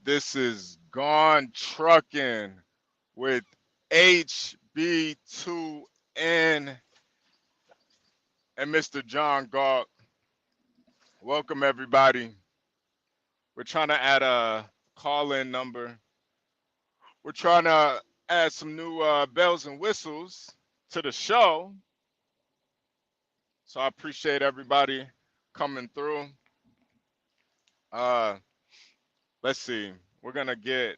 This is Gone Trucking with Hb2n and Mr. John Galt. Welcome everybody. We're trying to add a call-in number. We're trying to add some new bells and whistles to the show. So I appreciate everybody coming through. Uh, let's see. We're gonna get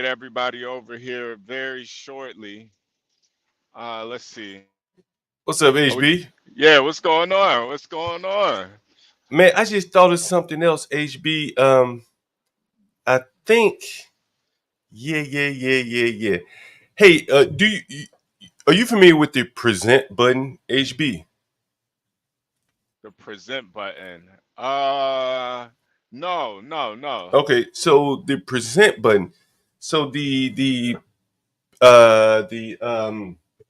everybody over here very shortly. Let's see. What's up, Are we? HB? Yeah, what's going on? What's going on? Man, I just thought of something else, HB. I think, yeah. Hey, are you familiar with the present button, HB? The present button. No. Okay, so the present button. So the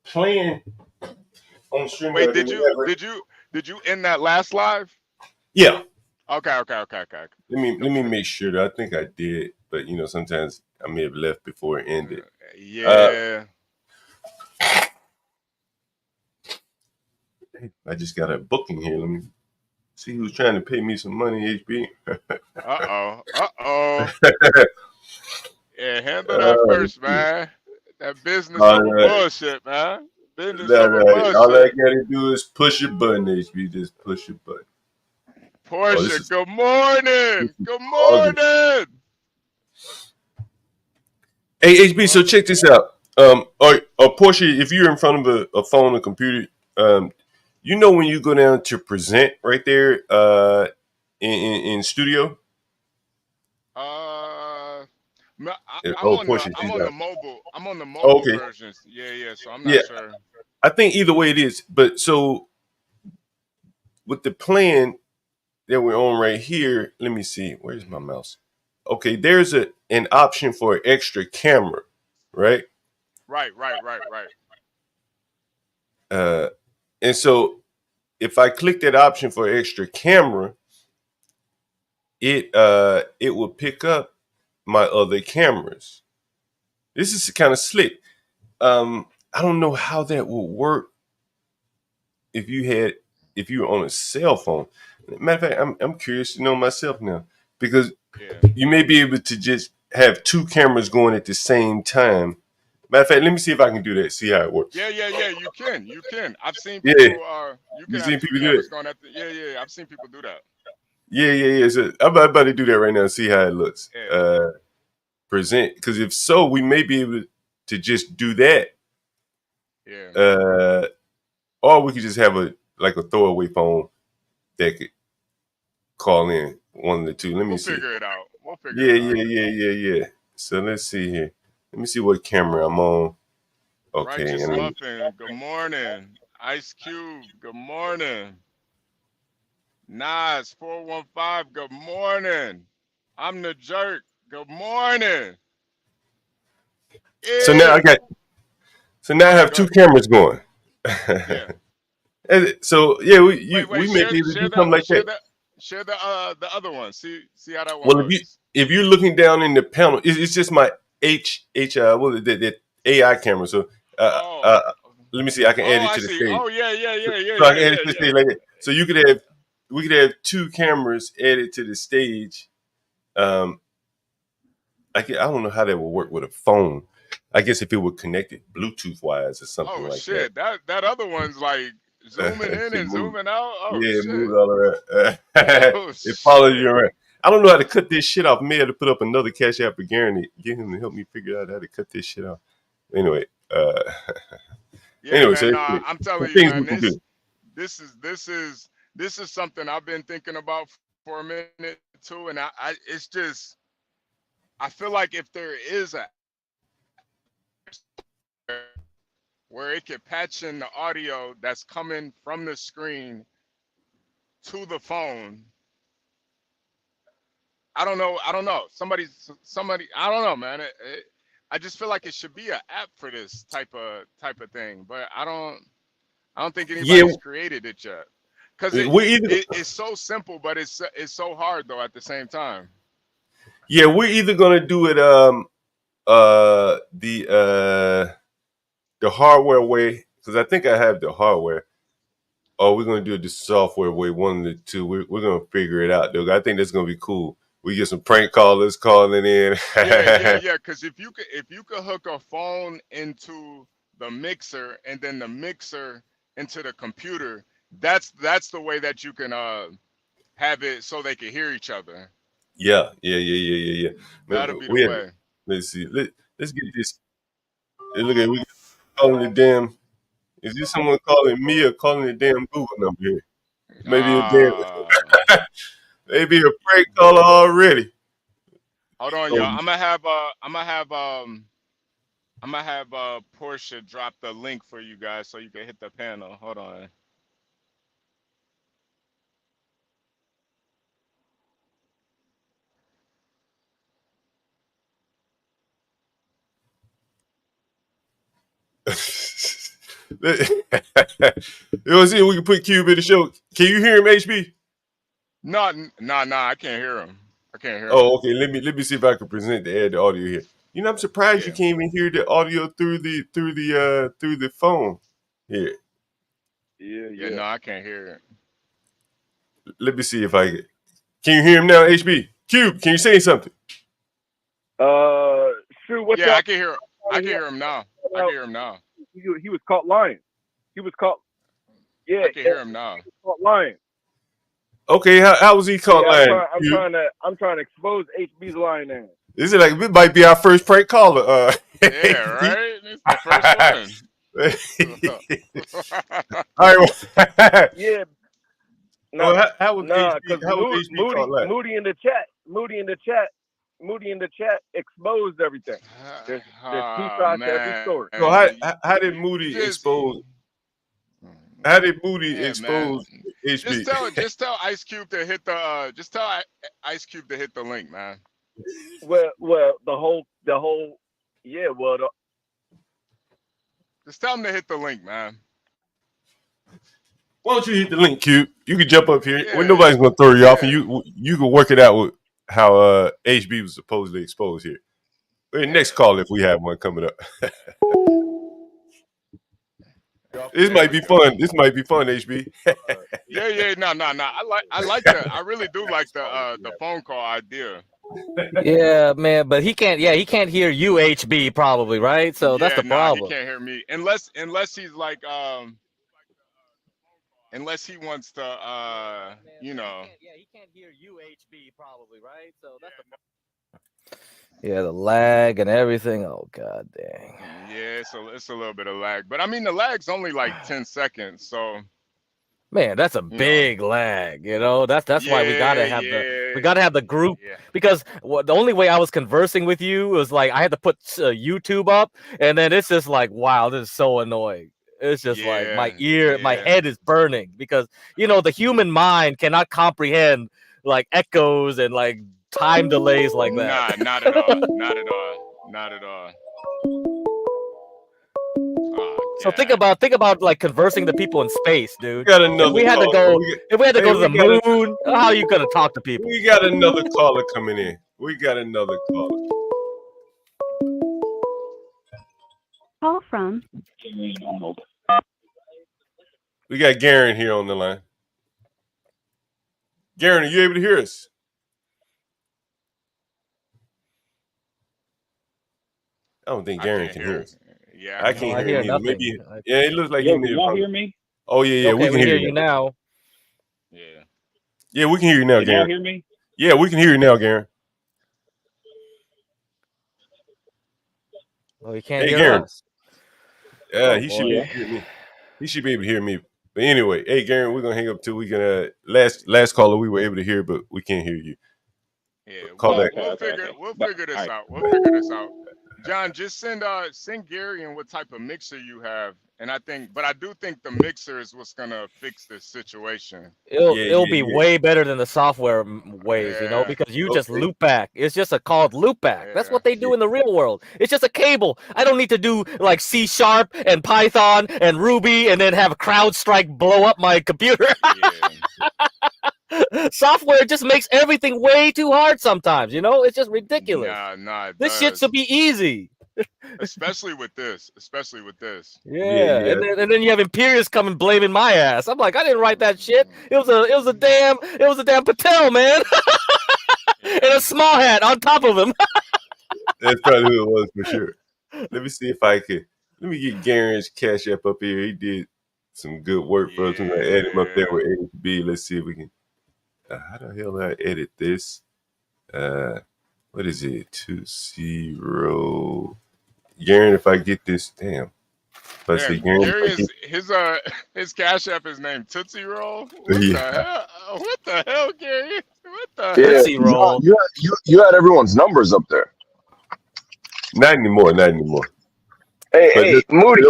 plan on Wait, StreamYard that did we you have. did you did you end that last live? Yeah. Okay. Let me make sure that I think I did, but sometimes I may have left before it ended. Uh, Yeah. I just got a booking here. Let me see who's trying to pay me some money, HB. Uh-oh. Yeah, handle that Let's first, see. man. That business All over right. bullshit, man. Business All over right. All I bullshit. gotta do is push a button, HB. Just push a button. Oh, Portia, this is good this morning. is Good August. morning. Hey, HB. So Well, check this out. Or Portia, if you're in front of a phone or computer, when you go down to present right there, in studio. uh, I'm Oh, on the Portia, I'm she's on the out. mobile. I'm on the Oh, mobile okay. versions. Yeah. So I'm Yeah, not sure. I think either way it is. But so with the plan that we're on right here, let me see. Where's my mouse? Okay, there's an option for an extra camera, right? Right. Uh, and so if I click that option for extra camera, it will pick up my other cameras. This is kind of slick. I don't know how that would work if you had if you were on a cell phone. Matter of fact, I'm curious to know myself now because Yeah. you may be able to just have two cameras going at the same time. Matter of fact, let me see if I can do that. See how it works. Yeah. You can. I've seen Yeah, people. You you can have seen two people do that? cameras going at the. Yeah. I've seen people do that. Yeah. So I'm about to do that right now and see how it looks. Yeah. Present because if so, we may be able to just do that. Yeah. Uh, or we could just have a throwaway phone that could call in one of the two. Let me We'll see. figure it out. We'll figure Yeah, it out. yeah, yeah, yeah, yeah. So let's see here. Let me see what camera I'm on. Okay, Righteous and then Muffin. Good morning. Ice Cube. Good morning. Nas 415. Good morning. I'm the jerk. Good morning. so now I Is. got now I Go ahead. have Go two ahead. cameras going. Yeah. So yeah, we Wait. may Share be able to share do the something like share that. the other one. See how that one Well, looks. if you're looking down in the panel, it's just my what is that AI camera. So Oh. let me see. I can add Oh, it I to the see. stage. Oh So I can add it to the yeah. stage like that. So we could have two cameras added to the stage. Um, I don't know how that would work with a phone. I guess if it were connected Bluetooth wise or something Oh like that. shit. That other one's like zooming It in should and move. zooming out. Oh Yeah, it shit. moves all around. Oh It follows shit. you around. I don't know how to cut this shit off. May have to put up another cash app for Gary, get him to help me figure out how to cut this shit off. Anyway, Yeah, so man. it's Nah, good. I'm Some telling you, things man. we can do. This is something I've been thinking about for a minute too, and I it's just I feel like if there is a where it could patch in the audio that's coming from the screen to the phone. I don't know. Somebody. I don't know, man. I just feel like it should be an app for this type of thing, but I don't think Yeah, anybody's created it yet. because we're either it's so simple, but it's so hard though at the same time. yeah, we're either gonna do it the hardware way, because I think I have the hardware, or we're gonna do it the software way. One of the two. We're gonna figure it out, though. I think that's gonna be cool. We get some prank callers calling in. Yeah. Because if you could hook a phone into the mixer and then the mixer into the computer, that's the way that you can have it so they can hear each other. Yeah. That'll be the We have, way. let's see. Let's get this. Hey, look at we calling the damn. Is this someone calling me or calling the damn Google number here? Maybe a damn. Uh, Maybe a prank caller already. Hold on, So, y'all. I'm gonna have Portia drop the link for you guys so you can hit the panel. Hold on. Let's see if we can put Cube in the show. Can you hear him, HB? No, I can't hear him. I can't hear him. Oh, okay. Let me see if I can present the audio here. You know, I'm surprised you Yeah. can't even hear the audio through the phone. Here, Yeah, no, I can't hear it. let me see if I can you hear him now, HB? Cube, can you say something? Shoot, what Yeah, y'all? I can hear. I can hear him now. I can hear him now. He was caught lying. He was caught. Yeah, I can hear him now. he was caught lying. Okay, how was he caught Yeah, lying? I'm trying to expose HB's lying ass. This is like it might be our first prank caller. Yeah, right. It's the first one. All right. Yeah, No, no, how was nah, HB? because How was HB caught lying? Moody in the chat exposed everything. There's two sides to every story. So how did Moody expose? How did Moody expose HB? Just tell Ice Cube to hit the Ice Cube to hit the link, man. Well, the whole yeah. Well, Just tell him to hit the link, man. Why don't you hit the link, Cube? You can jump up here. Yeah. Well, nobody's gonna throw you off, and you can work it out with how HB was supposedly exposed here. Next call if we have one coming up. This might be fun. This might be fun, HB. No. I like that. I really do like the phone call idea. Yeah, man, but he can't. Yeah, he can't hear you, HB, probably, right? So that's the problem. He can't hear me unless he's like unless he wants to you know. Yeah, he can't hear you, HB, probably, right? So that's the. Yeah, the lag and everything. Oh god dang. Yeah, it's a little bit of lag, but I mean the lag's only like 10 seconds, so. Man, that's a big lag, you know. That's why we gotta have the group because the only way I was conversing with you was like I had to put YouTube up, and then it's just like wow, this is so annoying. It's just like my head is burning because you know the human mind cannot comprehend like echoes and like time delays like that. Nah, not at all. Not at all. So think about like conversing to people in space, dude. If we had to go to the moon, how are you gonna talk to people? We got another caller coming in. We got another caller. Call from. We got Garen here on the line. Garen, are you able to hear us? I don't think Garen can hear us. Yeah, I can't hear him either. Maybe it looks like Yo, can y'all hear me? Oh yeah, okay, we can hear you now. Yeah, we can hear you now, Can Garen. y'all hear me? Yeah, we can hear you now, Garen. Oh, he can't Hey, hear Garen. us. Yeah, he should be able to hear me. He should be able to hear me. But anyway, hey Garen, we're gonna hang up till we can last caller we were able to hear, but we can't hear you. Yeah, Call back. We'll figure this out. We'll figure this out. John, just send Gary and what type of mixer you have, And I do think the mixer is what's gonna fix this situation. It'll be way better than the software ways, you know, Yeah. because you just loop back. It's just a called loop back. That's what they do in the real world. It's just a cable. I don't need to do like C# and Python and Ruby and then have CrowdStrike blow up my computer. Software just makes everything way too hard sometimes, you know? It's just ridiculous. Nah, this shit should be easy. Especially with this. Yeah. And then you have Imperius coming blaming my ass. I'm like, I didn't write that shit. It was a damn Patel, man. And a small hat on top of him. That's probably who it was for sure. Let me see if I could. Let me get Garen's Cash App up here. He did some good work for us. I'm gonna add him up there with HB. Let's see if we can. How the hell do I edit this? What is it? 20. Garen, if I get this, damn. Gary is his Cash App is named Tootsie Roll. What the hell? What the hell, Gary? What the Tootsie Roll? You had everyone's numbers up there. Not anymore. Hey, Moody,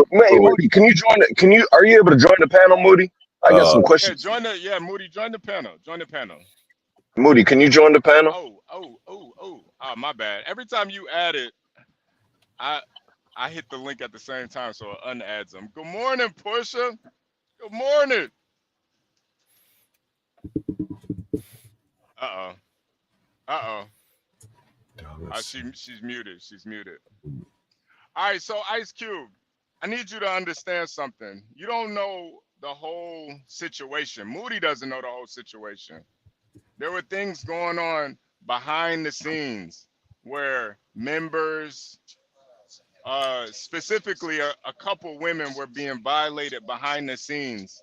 can you join it? Are you able to join the panel, Moody? I got some questions. Moody, join the panel. Moody, can you join the panel? Oh, my bad. Every time you add it, I hit the link at the same time, so it unadds them. Good morning, Portia. Good morning. She's muted. All right, so Ice Cube, I need you to understand something. You don't know the whole situation. Moody doesn't know the whole situation. There were things going on behind the scenes where members, specifically a couple women, were being violated behind the scenes.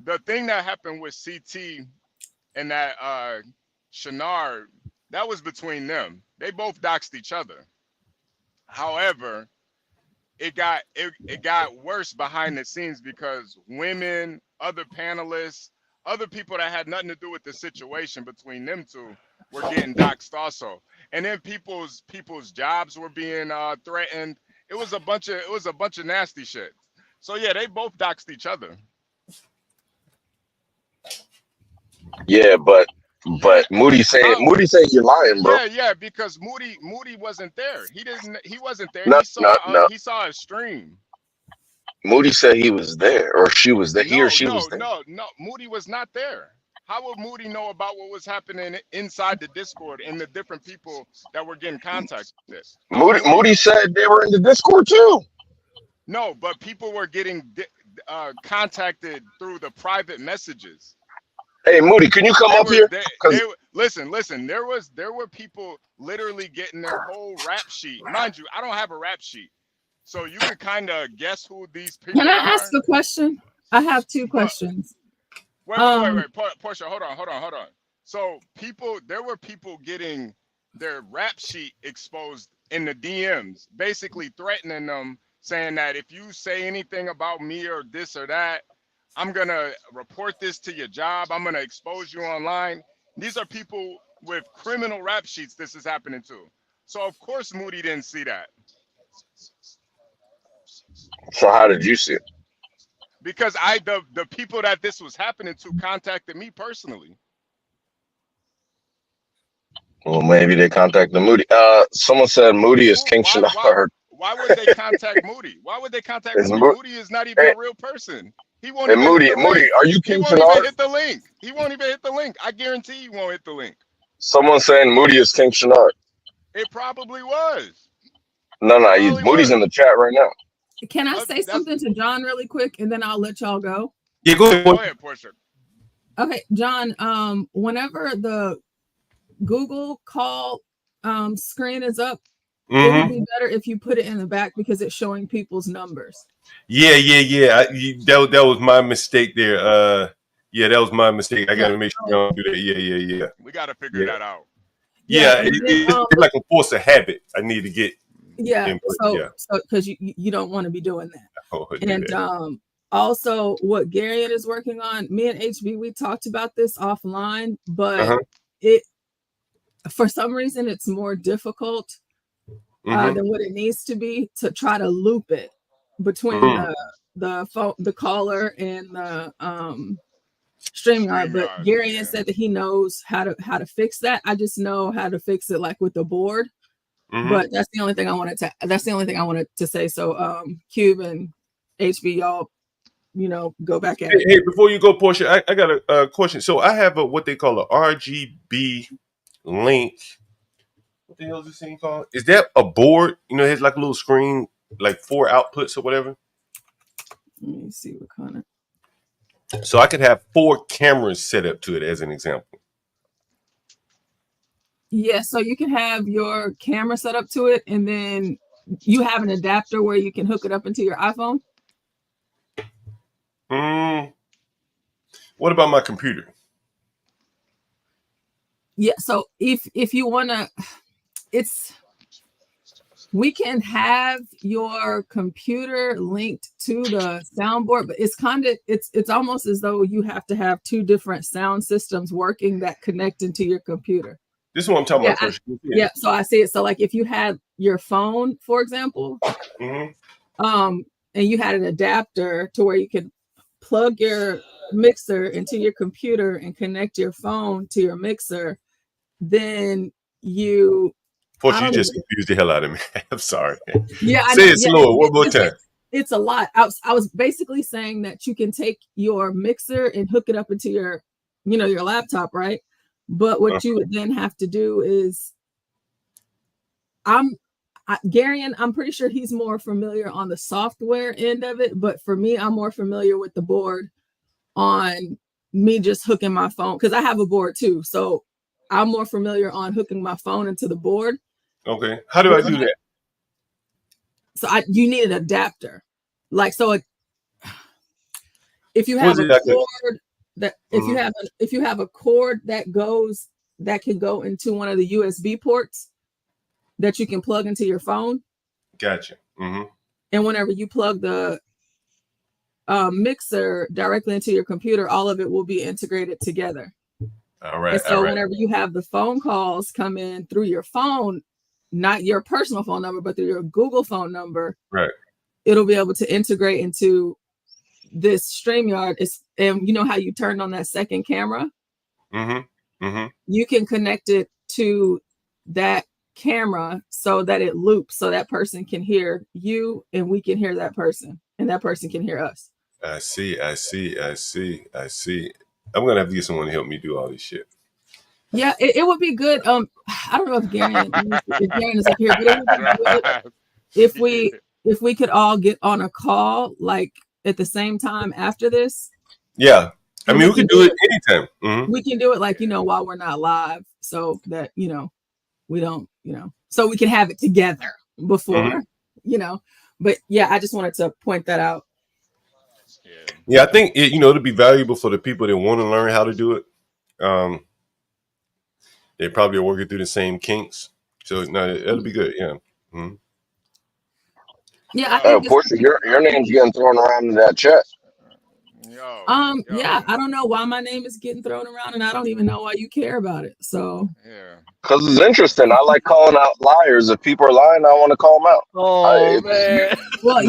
The thing that happened with CT and that Shenard, that was between them. They both doxed each other. However, it got worse behind the scenes because women, other panelists, other people that had nothing to do with the situation between them two were getting doxed also. And then people's jobs were being threatened. It was a bunch of nasty shit. So yeah, they both doxed each other. Yeah, but Moody saying you're lying, bro. Yeah, because Moody wasn't there. He wasn't there. No. He saw a stream. Moody said he was there, or she was there. He or she was there. No. Moody was not there. How would Moody know about what was happening inside the Discord and the different people that were getting contacted? Moody said they were in the Discord too. No, but people were getting contacted through the private messages. Hey, Moody, can you come up here? Listen. There were people literally getting their whole rap sheet. Mind you, I don't have a rap sheet, so you can kind of guess who these people are. Can I ask a question? I have two questions. Wait, Portia, hold on. So there were people getting their rap sheet exposed in the DMs, basically threatening them, saying that if you say anything about me or this or that, I'm going to report this to your job. I'm going to expose you online. These are people with criminal rap sheets this is happening to. So, of course, Moody didn't see that. So how did you see it? Because the people that this was happening to contacted me personally. Well, maybe they contacted Moody. Someone said Moody is King Shenard. Why would they contact Moody? Moody? Moody is not even a real person. He won't even Moody, are you King Shenard? He won't even hit the link. He won't even hit the link. I guarantee he won't hit the link. Someone saying Moody is King Shenard. It probably was. No, Moody's in the chat right now. Can I say something to John really quick, and then I'll let y'all go? Yeah, go ahead, Portia. Okay, John. Whenever the Google call screen is up, it would be better if you put it in the back because it's showing people's numbers. Yeah. That was my mistake there. That was my mistake. I got to make sure you don't do that. Yeah. We got to figure that out. Yeah, it's like a force of habit. I need to get. Yeah. So because you don't want to be doing that. And also what Gary is working on, me and HB, we talked about this offline, but it for some reason it's more difficult than what it needs to be to try to loop it between phone, the caller, and the StreamYard. But Gary said that he knows how to fix that. I just know how to fix it like with the board. But that's the only thing I wanted to say. So Cube and HB, y'all, go back at it. Hey, before you go, Portia, I got a question. So I have what they call a RGB link. What the hell is this thing called? Is that a board? It has like a little screen, like 4 outputs or whatever. Let me see what kind of. So I could have 4 cameras set up to it, as an example. Yeah, so you can have your camera set up to it, and then you have an adapter where you can hook it up into your iPhone. What about my computer? Yeah, so if you want to, we can have your computer linked to the soundboard, but it's almost as though you have to have 2 different sound systems working that connect into your computer. This is what I'm talking about. Yeah, so I see it. So like if you had your phone, for example, and you had an adapter to where you could plug your mixer into your computer and connect your phone to your mixer, then you. Fortunately, you just confused the hell out of me. I'm sorry. Yeah, say it slower. One more time. It's a lot. I was basically saying that you can take your mixer and hook it up into your, your laptop, right? But what you would then have to do is, Garion, I'm pretty sure he's more familiar on the software end of it. But for me, I'm more familiar with the board on me just hooking my phone, because I have a board too. So I'm more familiar on hooking my phone into the board. Okay. How do I do that? So you need an adapter. Like, so if you have a cord that if you have a cord that can go into one of the USB ports that you can plug into your phone. Gotcha. And whenever you plug the mixer directly into your computer, all of it will be integrated together. All right. And so whenever you have the phone calls come in through your phone, not your personal phone number, but through your Google phone number, right, it'll be able to integrate into this StreamYard. And you know how you turned on that second camera? You can connect it to that camera so that it loops, so that person can hear you and we can hear that person and that person can hear us. I see. I'm gonna have to get someone to help me do all this shit. Yeah, it would be good. I don't know if Garion is up here, but it would be good if we could all get on a call like at the same time after this. Yeah, I mean we can do it anytime. We can do it like while we're not live, so that we don't so we can have it together before But yeah, I just wanted to point that out. Yeah, I think it'll be valuable for the people that want to learn how to do it. They probably are working through the same kinks, so no, it'll be good. Yeah. Yeah, I think Portia, your name's getting thrown around in that chat. Yeah, I don't know why my name is getting thrown around, and I don't even know why you care about it. So because it's interesting. I like calling out liars. If people are lying, I want to call them out. Man. Well,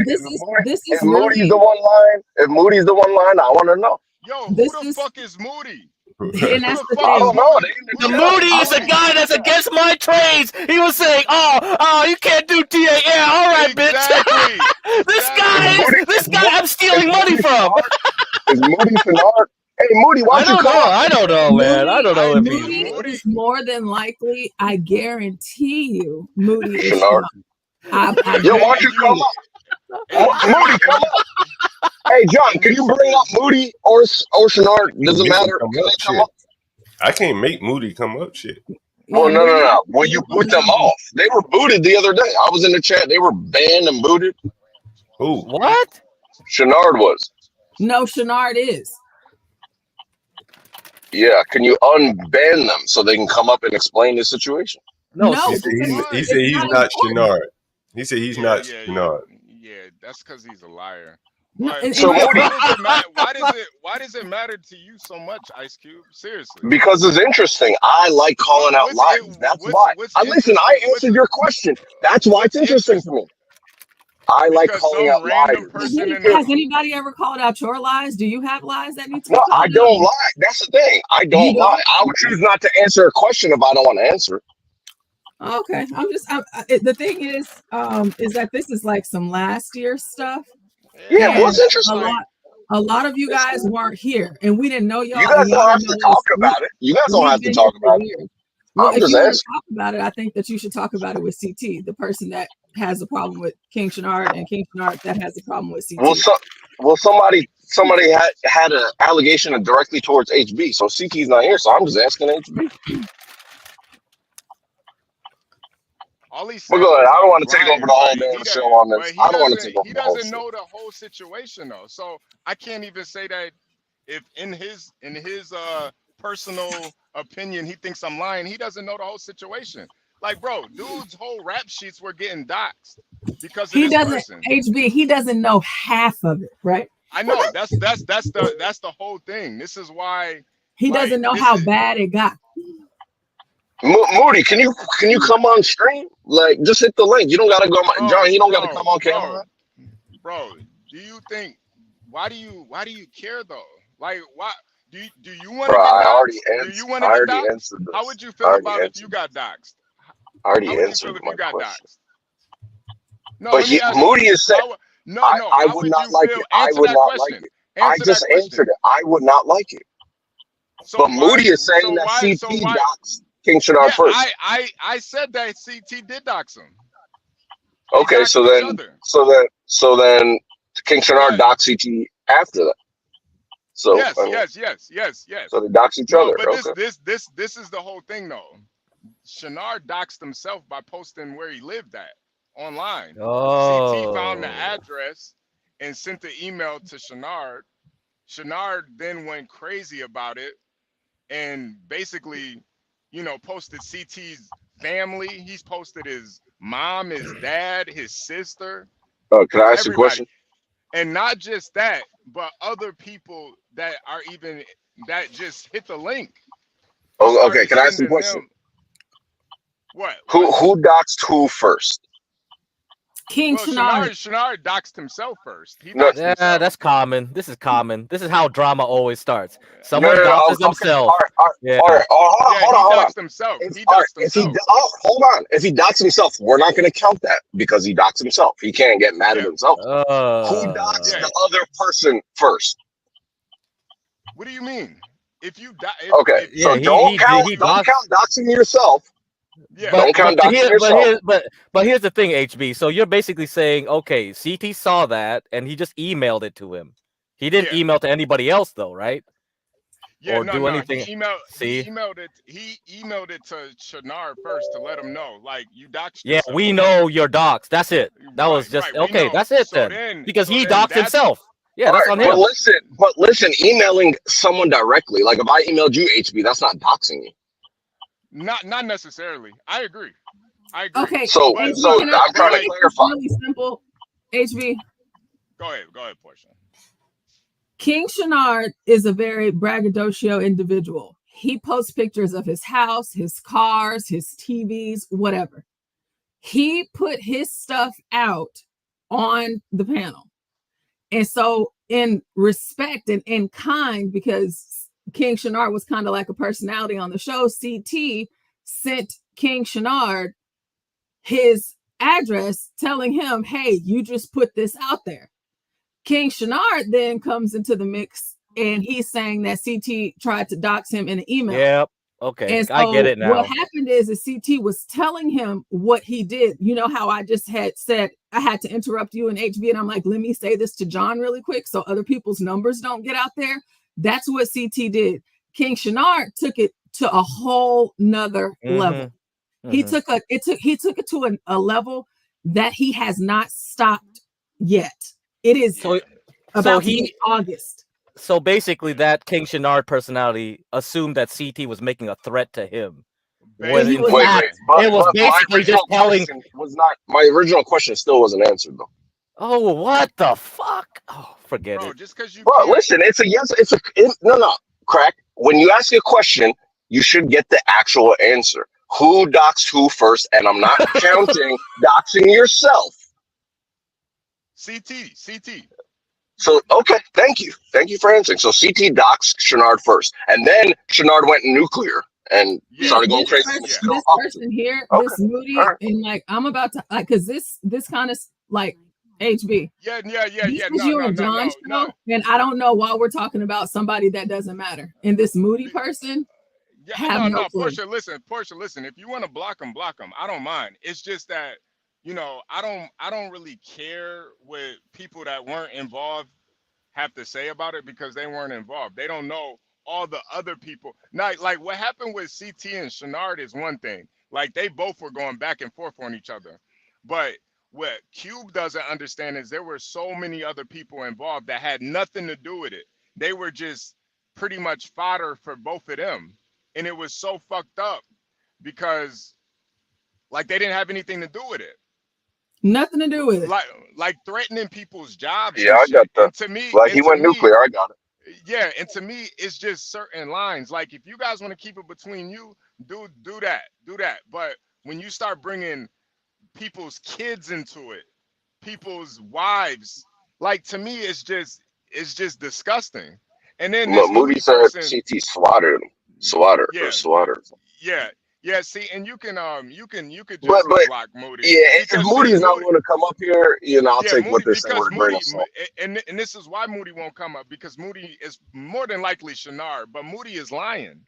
this is if Moody's the one lying. If Moody's the one lying, I want to know. Yo, who the fuck is Moody? And that's the thing. I don't know. The Moody is the guy that's against my trades. He was saying, "Oh, you can't do TA." Yeah, all right, Exactly. bitch. This guy, I'm stealing money from. Is Moody Finard? Hey, Moody, why don't you call? I don't know, man. I don't know if he's Moody is more than likely. I guarantee you, Moody is Finard. Yo, why don't you come up? Moody, come up. Hey, John, can you bring up Moody or Shenard? Doesn't matter. Can they come up? I can't make Moody come up. Shit. Oh, no. Well, you boot them off. They were booted the other day. I was in the chat. They were banned and booted. Who? What? Shenard was. No, Shenard is. Yeah, can you unban them so they can come up and explain the situation? No. He said he's not Shenard. He said he's not Shenard. Yeah, that's because he's a liar. No, So why does it matter to you so much, Ice Cube? Seriously. Because it's interesting. I like calling out lies. That's why. I answered your question. That's why it's interesting to me. I like because calling some out random liars. person in Has the anybody ever called out your lies? Do you have lies that need to be No, called I out? don't lie. That's the thing. I You don't lie. don't? I would choose not to answer a question if I don't want to answer it. Okay, the thing is that this is like some last year stuff. Yeah, And what's interesting? a lot of you guys weren't here, and we didn't know y'all. You guys and y'all don't have didn't to know us. talk about it. You guys don't We've have to been talk here for about it. years. Well, I'm if just you want to asking. talk about it, I think that you should talk about it with CT, the person that has a problem with King Shenard, and King Shenard that has a problem with CT. Well, somebody had an allegation directly towards HB, so CT's not here, so I'm just asking HB. all he said But go ahead. was I don't want to take Brian, over the whole but damn show on this. I don't want to take over he the whole doesn't show. know the whole situation though. So I can't even say that if in his personal opinion he thinks I'm lying. He doesn't know the whole situation. Like, bro, dude's whole rap sheets were getting doxxed because of this person. HB, he doesn't know half of it, right? I know that's the whole thing. This is why he doesn't know how bad it got. Moody, can you come on stream? Like, just hit the link. You don't gotta go, John. You don't gotta come on camera. Bro, do you think? Why do you care though? Like, why do you want to get doxxed? Do you want to get doxxed? How would you feel about if you got doxxed? I already answered my question. No, but Moody is saying, I would not like it. I would not like it. I just answered it. I would not like it. But Moody is saying that CT doxed King Shenard first. I said that CT did dox him. Okay, so then King Shenard doxed CT after that. So yes. So they dox each other. But this is the whole thing though. Shenard doxed himself by posting where he lived at online. CT found the address and sent the email to Shenard. Shenard then went crazy about it and basically, posted CT's family. He's posted his mom, his dad, his sister. Oh, can I ask you a question? And not just that, but other people that just hit the link. Oh, okay. Can I ask you a question? What? Who doxed who first? King Shenard. Shenard doxed himself first. That's common. This is common. This is how drama always starts. Someone doxes themselves. Hold on. Himself. Hold on. If he doxed himself, we're not going to count that because he doxed himself. He can't get mad at himself. Who doxed the other person first? What do you mean? If you don't count doxing yourself. Yeah, but here's the thing, HB. So you're basically saying, okay, CT saw that and he just emailed it to him. He didn't email to anybody else, though, right? Yeah, or do anything. He emailed it to Shenard first to let him know, like, you doxed yourself. Yeah, we know you're doxed. That's it. That was just okay. That's it then. Because he doxed himself. Yeah, that's on him. But listen, emailing someone directly, like if I emailed you, HB, that's not doxing you. Not necessarily. I agree. Okay. So I'm trying to clarify. Really simple. HB. Go ahead, Portia. King Shenard is a very braggadocio individual. He posts pictures of his house, his cars, his TVs, whatever. He put his stuff out on the panel. And so in respect and in kind, because King Shenard was kind of like a personality on the show, CT sent King Shenard his address telling him, hey, you just put this out there. King Shenard then comes into the mix and he's saying that CT tried to dox him in an email. Yep. Okay. And so I get it now. What happened is CT was telling him what he did. You know how I just had said I had to interrupt you and HB, and I'm like, let me say this to John really quick so other people's numbers don't get out there. That's what CT did. King Shenard took it to a whole nother level. He took it to a level that he has not stopped yet. It is about August. So basically, that King Shenard personality assumed that CT was making a threat to him. When in fact, it was basically just telling. My original question still wasn't answered though. Oh, what the fuck? Oh, forget it. Just because you. Bro, listen, it's a yes. No, crack. When you ask a question, you should get the actual answer. Who doxed who first? And I'm not counting doxing yourself. CT. So, okay, thank you for answering. So CT doxed Shenard first, and then Shenard went nuclear and started going crazy. This person here, this Moody, and like I'm about to like, cause this kind of like HB. Yeah. This is you and John show, and I don't know why we're talking about somebody that doesn't matter. And this Moody person, Portia, listen. If you want to block them, I don't mind. It's just that, I don't really care what people that weren't involved have to say about it, because they weren't involved. They don't know all the other people. Now, like what happened with CT and Shenard is one thing. Like they both were going back and forth on each other. But what Cube doesn't understand is there were so many other people involved that had nothing to do with it. They were just pretty much fodder for both of them. And it was so fucked up because like they didn't have anything to do with it. Nothing to do with it. Like threatening people's jobs. Yeah, I got that. And to me, like he went nuclear. I got it. Yeah, and to me, it's just certain lines. Like if you guys want to keep it between you, do that. But when you start bringing people's kids into it, people's wives, like to me, it's just disgusting. And then Moody said CT swatted him. Swatted. Yeah, see, and you could just block Moody. Yeah, if Moody's not going to come up here, I'll take Moody, what they're saying with a grain of salt. And this is why Moody won't come up, because Moody is more than likely Shenard, but Moody is lying.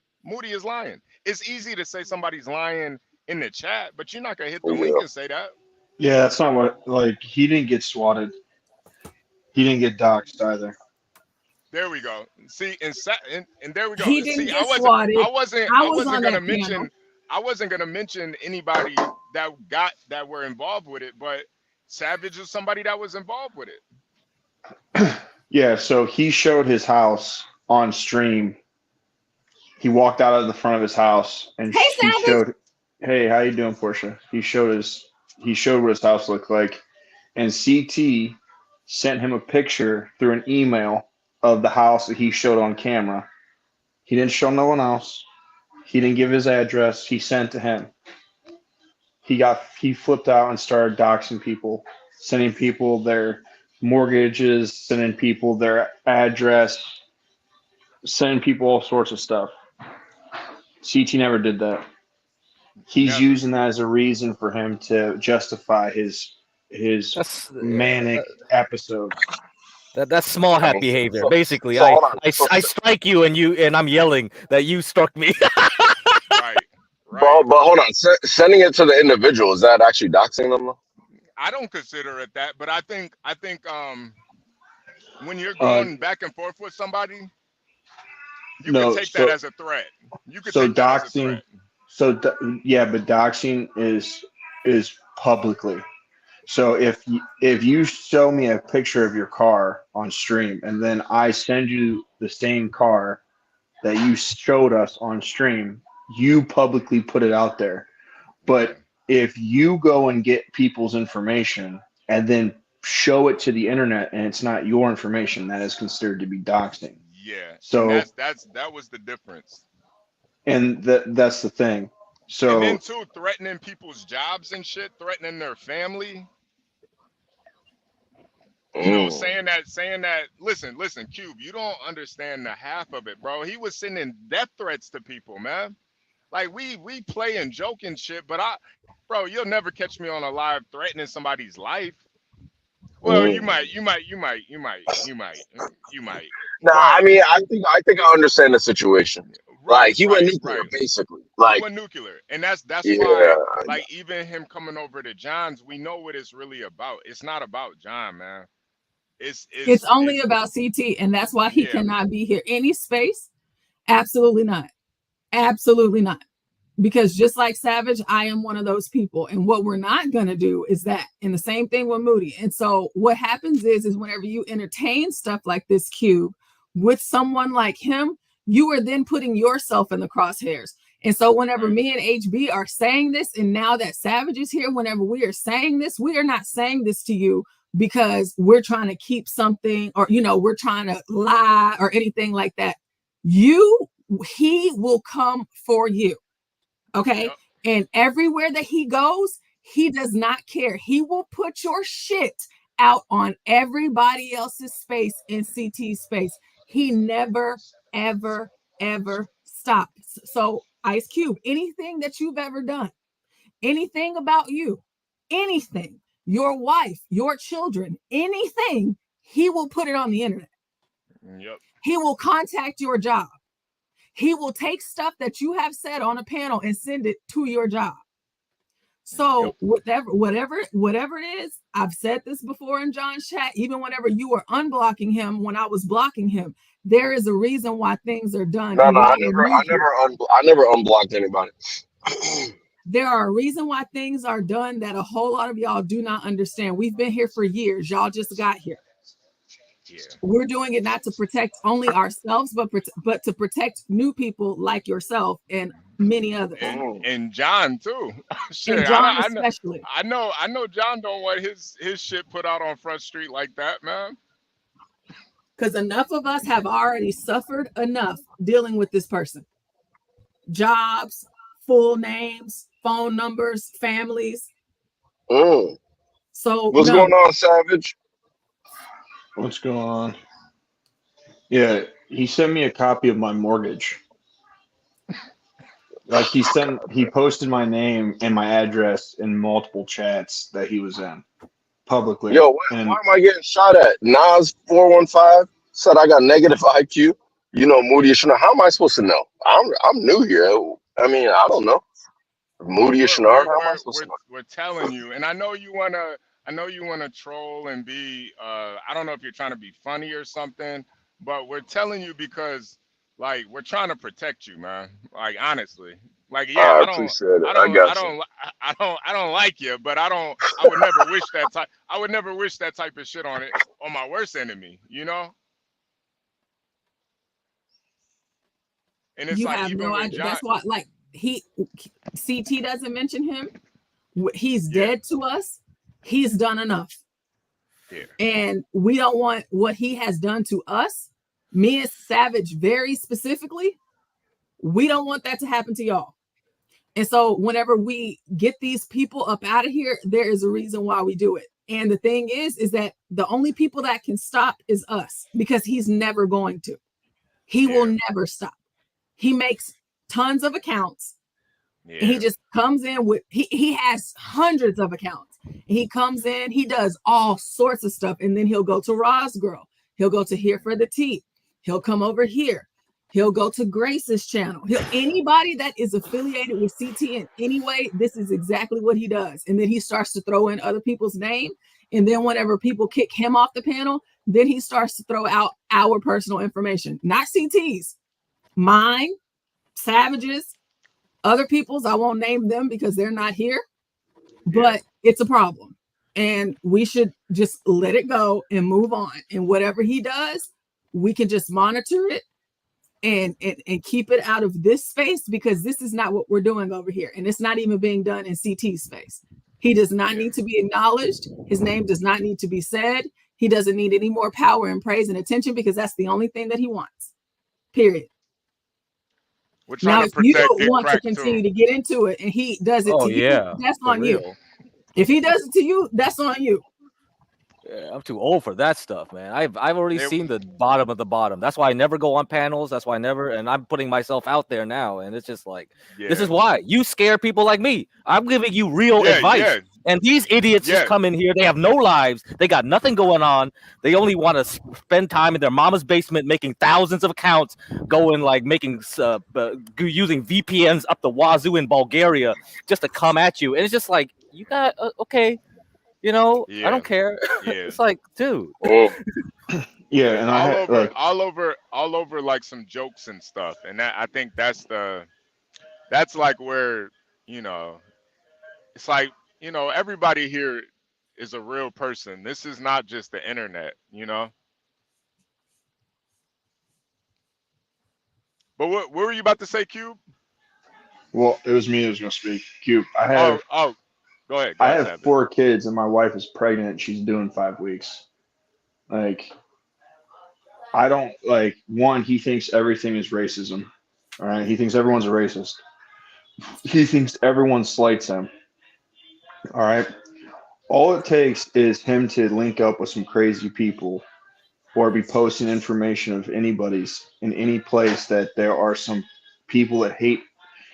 It's easy to say somebody's lying in the chat, but you're not gonna hit the link and say that. Yeah, that's not what. Like he didn't get swatted. He didn't get doxed either. There we go. See, and there we go. He didn't get swatted. I wasn't gonna mention anybody that were involved with it, but Savage was somebody that was involved with it. Yeah, so he showed his house on stream. He walked out of the front of his house and he showed, hey, how you doing, Portia? He showed what his house looked like, and CT sent him a picture through an email of the house that he showed on camera. He didn't show no one else. He didn't give his address. He sent to him. He flipped out and started doxing people, sending people their mortgages, sending people their address, sending people all sorts of stuff. CT never did that. He's using that as a reason for him to justify his manic episode. That's small hat behavior. Basically, I strike you and I'm yelling that you struck me. Right. But hold on, sending it to the individual, is that actually doxing them? I don't consider it that, but I think when you're going back and forth with somebody, you can take that as a threat. You could take that as a threat. But doxing is publicly. So if you show me a picture of your car on stream and then I send you the same car that you showed us on stream, you publicly put it out there. But if you go and get people's information and then show it to the internet and it's not your information, that is considered to be doxing. Yeah. So that was the difference. And that's the thing. So and then too, threatening people's jobs and shit, threatening their family. Saying that. Listen, Cube, you don't understand the half of it, bro. He was sending death threats to people, man. Like we play and joke and shit, but bro, you'll never catch me on a live threatening somebody's life. Well, you might. No, I mean, I think I understand the situation. Like he went nuclear, basically. Like he went nuclear, and that's why. Like even him coming over to John's, we know what it's really about. It's not about John, man. It's only about CT, and that's why he cannot be here. Any space? Absolutely not. Absolutely not. Because just like Savage, I am one of those people. And what we're not going to do is that. And the same thing with Moody. And so what happens is whenever you entertain stuff like this, Cube, with someone like him, you are then putting yourself in the crosshairs. And so whenever me and HB are saying this, and now that Savage is here, whenever we are saying this, we are not saying this to you because we're trying to keep something or, we're trying to lie or anything like that. He will come for you. Okay. Yep. And everywhere that he goes, he does not care. He will put your shit out on everybody else's space in CT space. He never, ever, ever stops. So Ice Cube, anything that you've ever done, anything about you, anything, your wife, your children, anything, he will put it on the internet. Yep. He will contact your job. He will take stuff that you have said on a panel and send it to your job. So whatever it is, I've said this before in John's chat, even whenever you were unblocking him, when I was blocking him, there is a reason why things are done. No, I never unblocked anybody. There are a reason why things are done that a whole lot of y'all do not understand. We've been here for years. Y'all just got here. Yeah. We're doing it not to protect only ourselves, but to protect new people like yourself and many others. And John too. Shit, and John especially. I know John don't want his shit put out on Front Street like that, man. Because enough of us have already suffered enough dealing with this person. Jobs, full names, phone numbers, families. So what's going on, Savage? What's going on? Yeah, he sent me a copy of my mortgage. Like he posted my name and my address in multiple chats that he was in publicly. Yo, why am I getting shot at? Nas 415 said I got negative IQ. You know, Moody Shana. How am I supposed to know? I'm new here. I mean, I don't know. Moody Shana. How am I supposed to know? We're telling you, and I know you wanna troll and be. I don't know if you're trying to be funny or something, but we're telling you because. Like, we're trying to protect you, man. Like, honestly. Like, yeah, I don't like you, but I would never wish that type. I would never wish that type of shit on my worst enemy, you know? And it's you like, have no idea. That's why, like, CT doesn't mention him. He's dead to us. He's done enough. Yeah. And we don't want what he has done to us. Me and Savage, very specifically, we don't want that to happen to y'all. And so whenever we get these people up out of here, there is a reason why we do it. And the thing is that the only people that can stop is us, because he's never going to. He will never stop. He makes tons of accounts. Yeah. And he just comes in with, he has hundreds of accounts. And he comes in, he does all sorts of stuff. And then he'll go to Roz Girl. He'll go to Here for the Tea. He'll come over here. He'll go to Grace's channel. Anybody that is affiliated with CT in any way, this is exactly what he does. And then he starts to throw in other people's name. And then whenever people kick him off the panel, then he starts to throw out our personal information. Not CT's. Mine, Savage's, other people's. I won't name them because they're not here. But it's a problem. And we should just let it go and move on. And whatever he does, we can just monitor it and keep it out of this space, because this is not what we're doing over here. And it's not even being done in CT space. He does not need to be acknowledged. His name does not need to be said. He doesn't need any more power and praise and attention, because that's the only thing that he wants. Period. Now, if you don't want to continue to get into it and he does it to you, that's on you. If he does it to you, that's on you. Yeah, I'm too old for that stuff, man. I've already seen the bottom of the bottom. That's why I never go on panels. That's why and I'm putting myself out there now. And it's just like, this is why you scare people like me. I'm giving you real advice. Yeah. And these idiots just come in here. They have no lives. They got nothing going on. They only want to spend time in their mama's basement, making thousands of accounts, using VPNs up the wazoo in Bulgaria just to come at you. And it's just like, you got, okay. You know, I don't care. Yeah. It's like, dude. Yeah, and all over like some jokes and stuff. And I think that's like where, you know, it's like, you know, everybody here is a real person. This is not just the internet, you know. But what were you about to say, Cube? Well, it was me that was going to speak. Cube, Go ahead. I have 4 kids and my wife is pregnant. She's due in 5 weeks. Like, I don't one, he thinks everything is racism. All right. He thinks everyone's a racist. He thinks everyone slights him. All right. All it takes is him to link up with some crazy people or be posting information of anybody's in any place that there are some people that hate,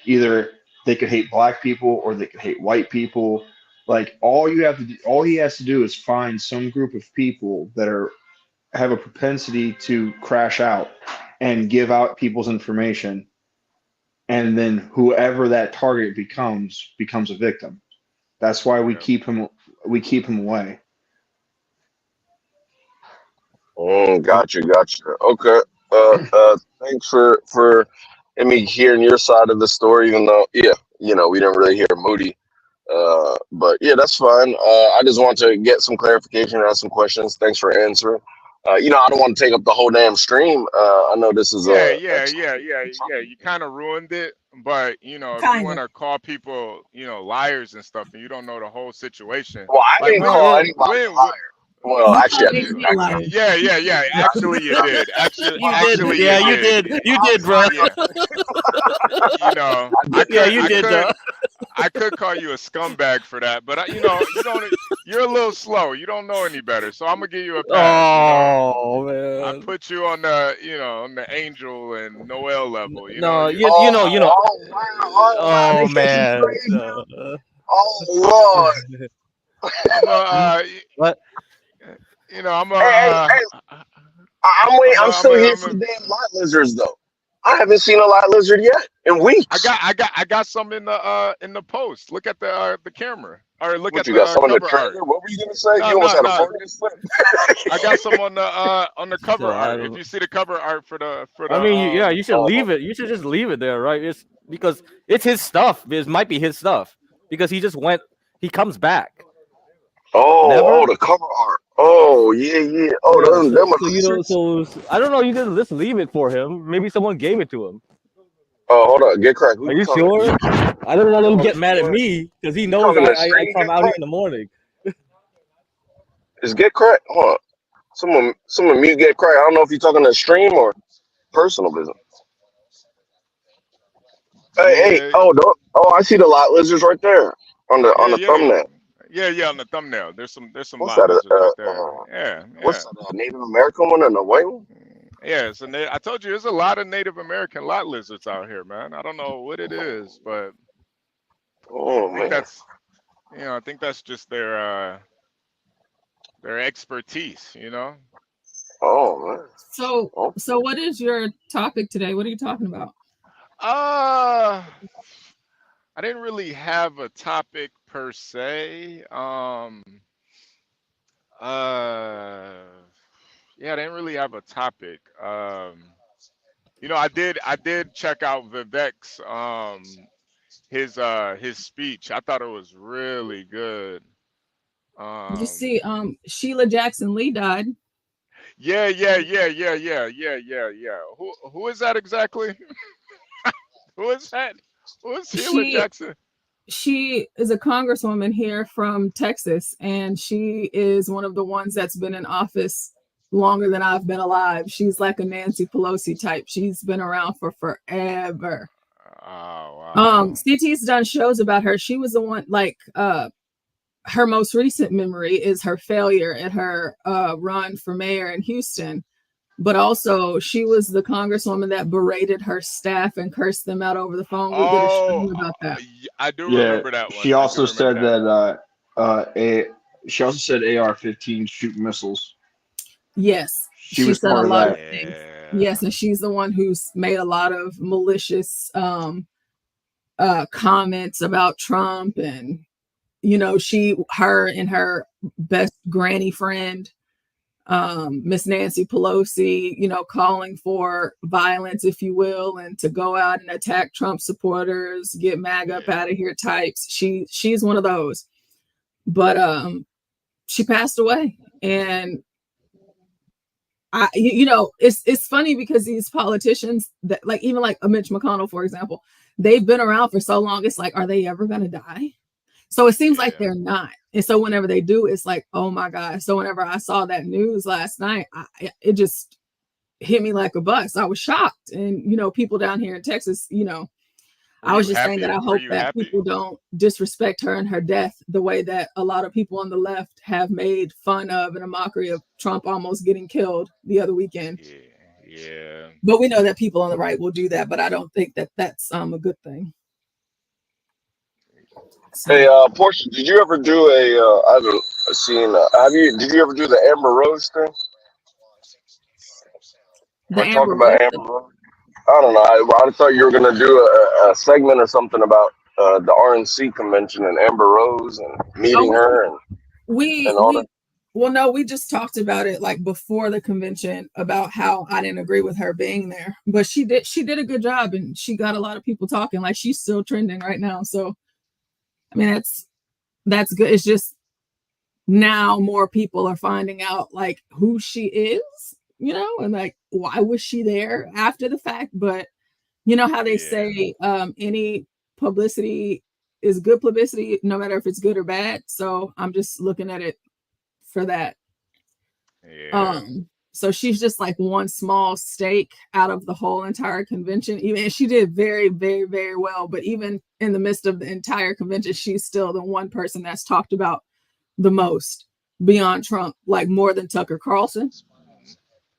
either they could hate black people or they could hate white people. Like all he has to do is find some group of people that have a propensity to crash out and give out people's information, and then whoever that target becomes a victim. That's why we keep him away. Gotcha. Okay. Thanks for me hearing your side of the story, even though we didn't really hear Moody. But yeah, that's fine. I just want to get some clarification and ask some questions. Thanks for answering. I don't want to take up the whole damn stream. I know this is yeah. You kind of ruined it, but if you want to call people, liars and stuff, and you don't know the whole situation. Well, I didn't call anybody a liar. Well, actually, I did. Yeah. Actually, you did. Actually, you did. You did, bro. You did, bro. I could call you a scumbag for that, but you're a little slow. You don't know any better, so I'm gonna give you a pass. Man. I put you on the, on the Angel and Noel level. Oh man. Oh Lord. What? I'm still here for the damn lot lizards though. I haven't seen a lot lizard yet in weeks. I got some in the post. Look at the camera, or look at you the got some in the cover trailer. art. What were you gonna say? You almost had a focus flip. I got some on the cover art. If you see the cover art for the I mean, you should leave it. You should just leave it there, right? It's because it's his stuff. It might be his stuff because he just went. He comes back. The cover art. Oh yeah. So I don't know. You can just leave it for him. Maybe someone gave it to him. Oh, hold on. Get cracked. Are you sure? I don't want him to get mad at me because he knows I come out here in the morning. Is Get Cracked? Hold on. Someone mute Get Cracked. I don't know if you're talking to stream or personal business. Hey. Oh, I see the lot lizards right there on the thumbnail. Yeah, on the thumbnail. There's some What's lot that? lizards right there. What's that? Native American one and a white one? Yeah, I told you there's a lot of Native American lot lizards out here, man. I don't know what it is, but I think that's just their expertise, Oh man. So what is your topic today? What are you talking about? I didn't really have a topic per se. I didn't really have a topic. I did check out Vivek's his speech. I thought it was really good. You see, Sheila Jackson Lee died. Yeah. Who is that exactly? Who is that? Who is Sheila Jackson? She is a congresswoman here from Texas, and she is one of the ones that's been in office longer than I've been alive. She's like a Nancy Pelosi type. She's been around for forever. Oh, wow. CT's done shows about her. She was the one, her most recent memory is her failure at her run for mayor in Houston. But also, she was the congresswoman that berated her staff and cursed them out over the phone. We did a show about that. I do remember that one. She also said that she also said AR-15 shoot missiles. Yes, she said a lot of things. Yes, and she's the one who's made a lot of malicious comments about Trump, and her and her best granny friend, Miss Nancy Pelosi, calling for violence, if you will, and to go out and attack Trump supporters, get MAGA up out of here types. She's one of those. But she passed away, and it's funny because these politicians that even like Mitch McConnell, for example, they've been around for so long. It's like, are they ever going to die? So it seems like they're not. And so whenever they do, it's like, oh my God. So whenever I saw that news last night, it just hit me like a bus. I was shocked. And, people down here in Texas, I was just saying that I hope that people don't disrespect her and her death the way that a lot of people on the left have made fun of and a mockery of Trump almost getting killed the other weekend. Yeah. But we know that people on the right will do that, but I don't think that that's a good thing. So. Hey, Portia, did you ever do I haven't seen, did you ever do the Amber Rose thing? Talk about Amber Rose? I don't know. I thought you were going to do a segment or something about the RNC convention and Amber Rose and meeting her and all that. Well, no, we just talked about it like before the convention about how I didn't agree with her being there, but she did a good job and she got a lot of people talking. Like she's still trending right now. So, I mean, that's good. It's just now more people are finding out like who she is, you know, and like why was she there after the fact? But you know how they say any publicity is good publicity, no matter if it's good or bad. So I'm just looking at it for that. So she's just like one small stake out of the whole entire convention. Even she did very, very, very well. But even in the midst of the entire convention, she's still the one person that's talked about the most beyond Trump, like more than Tucker Carlson,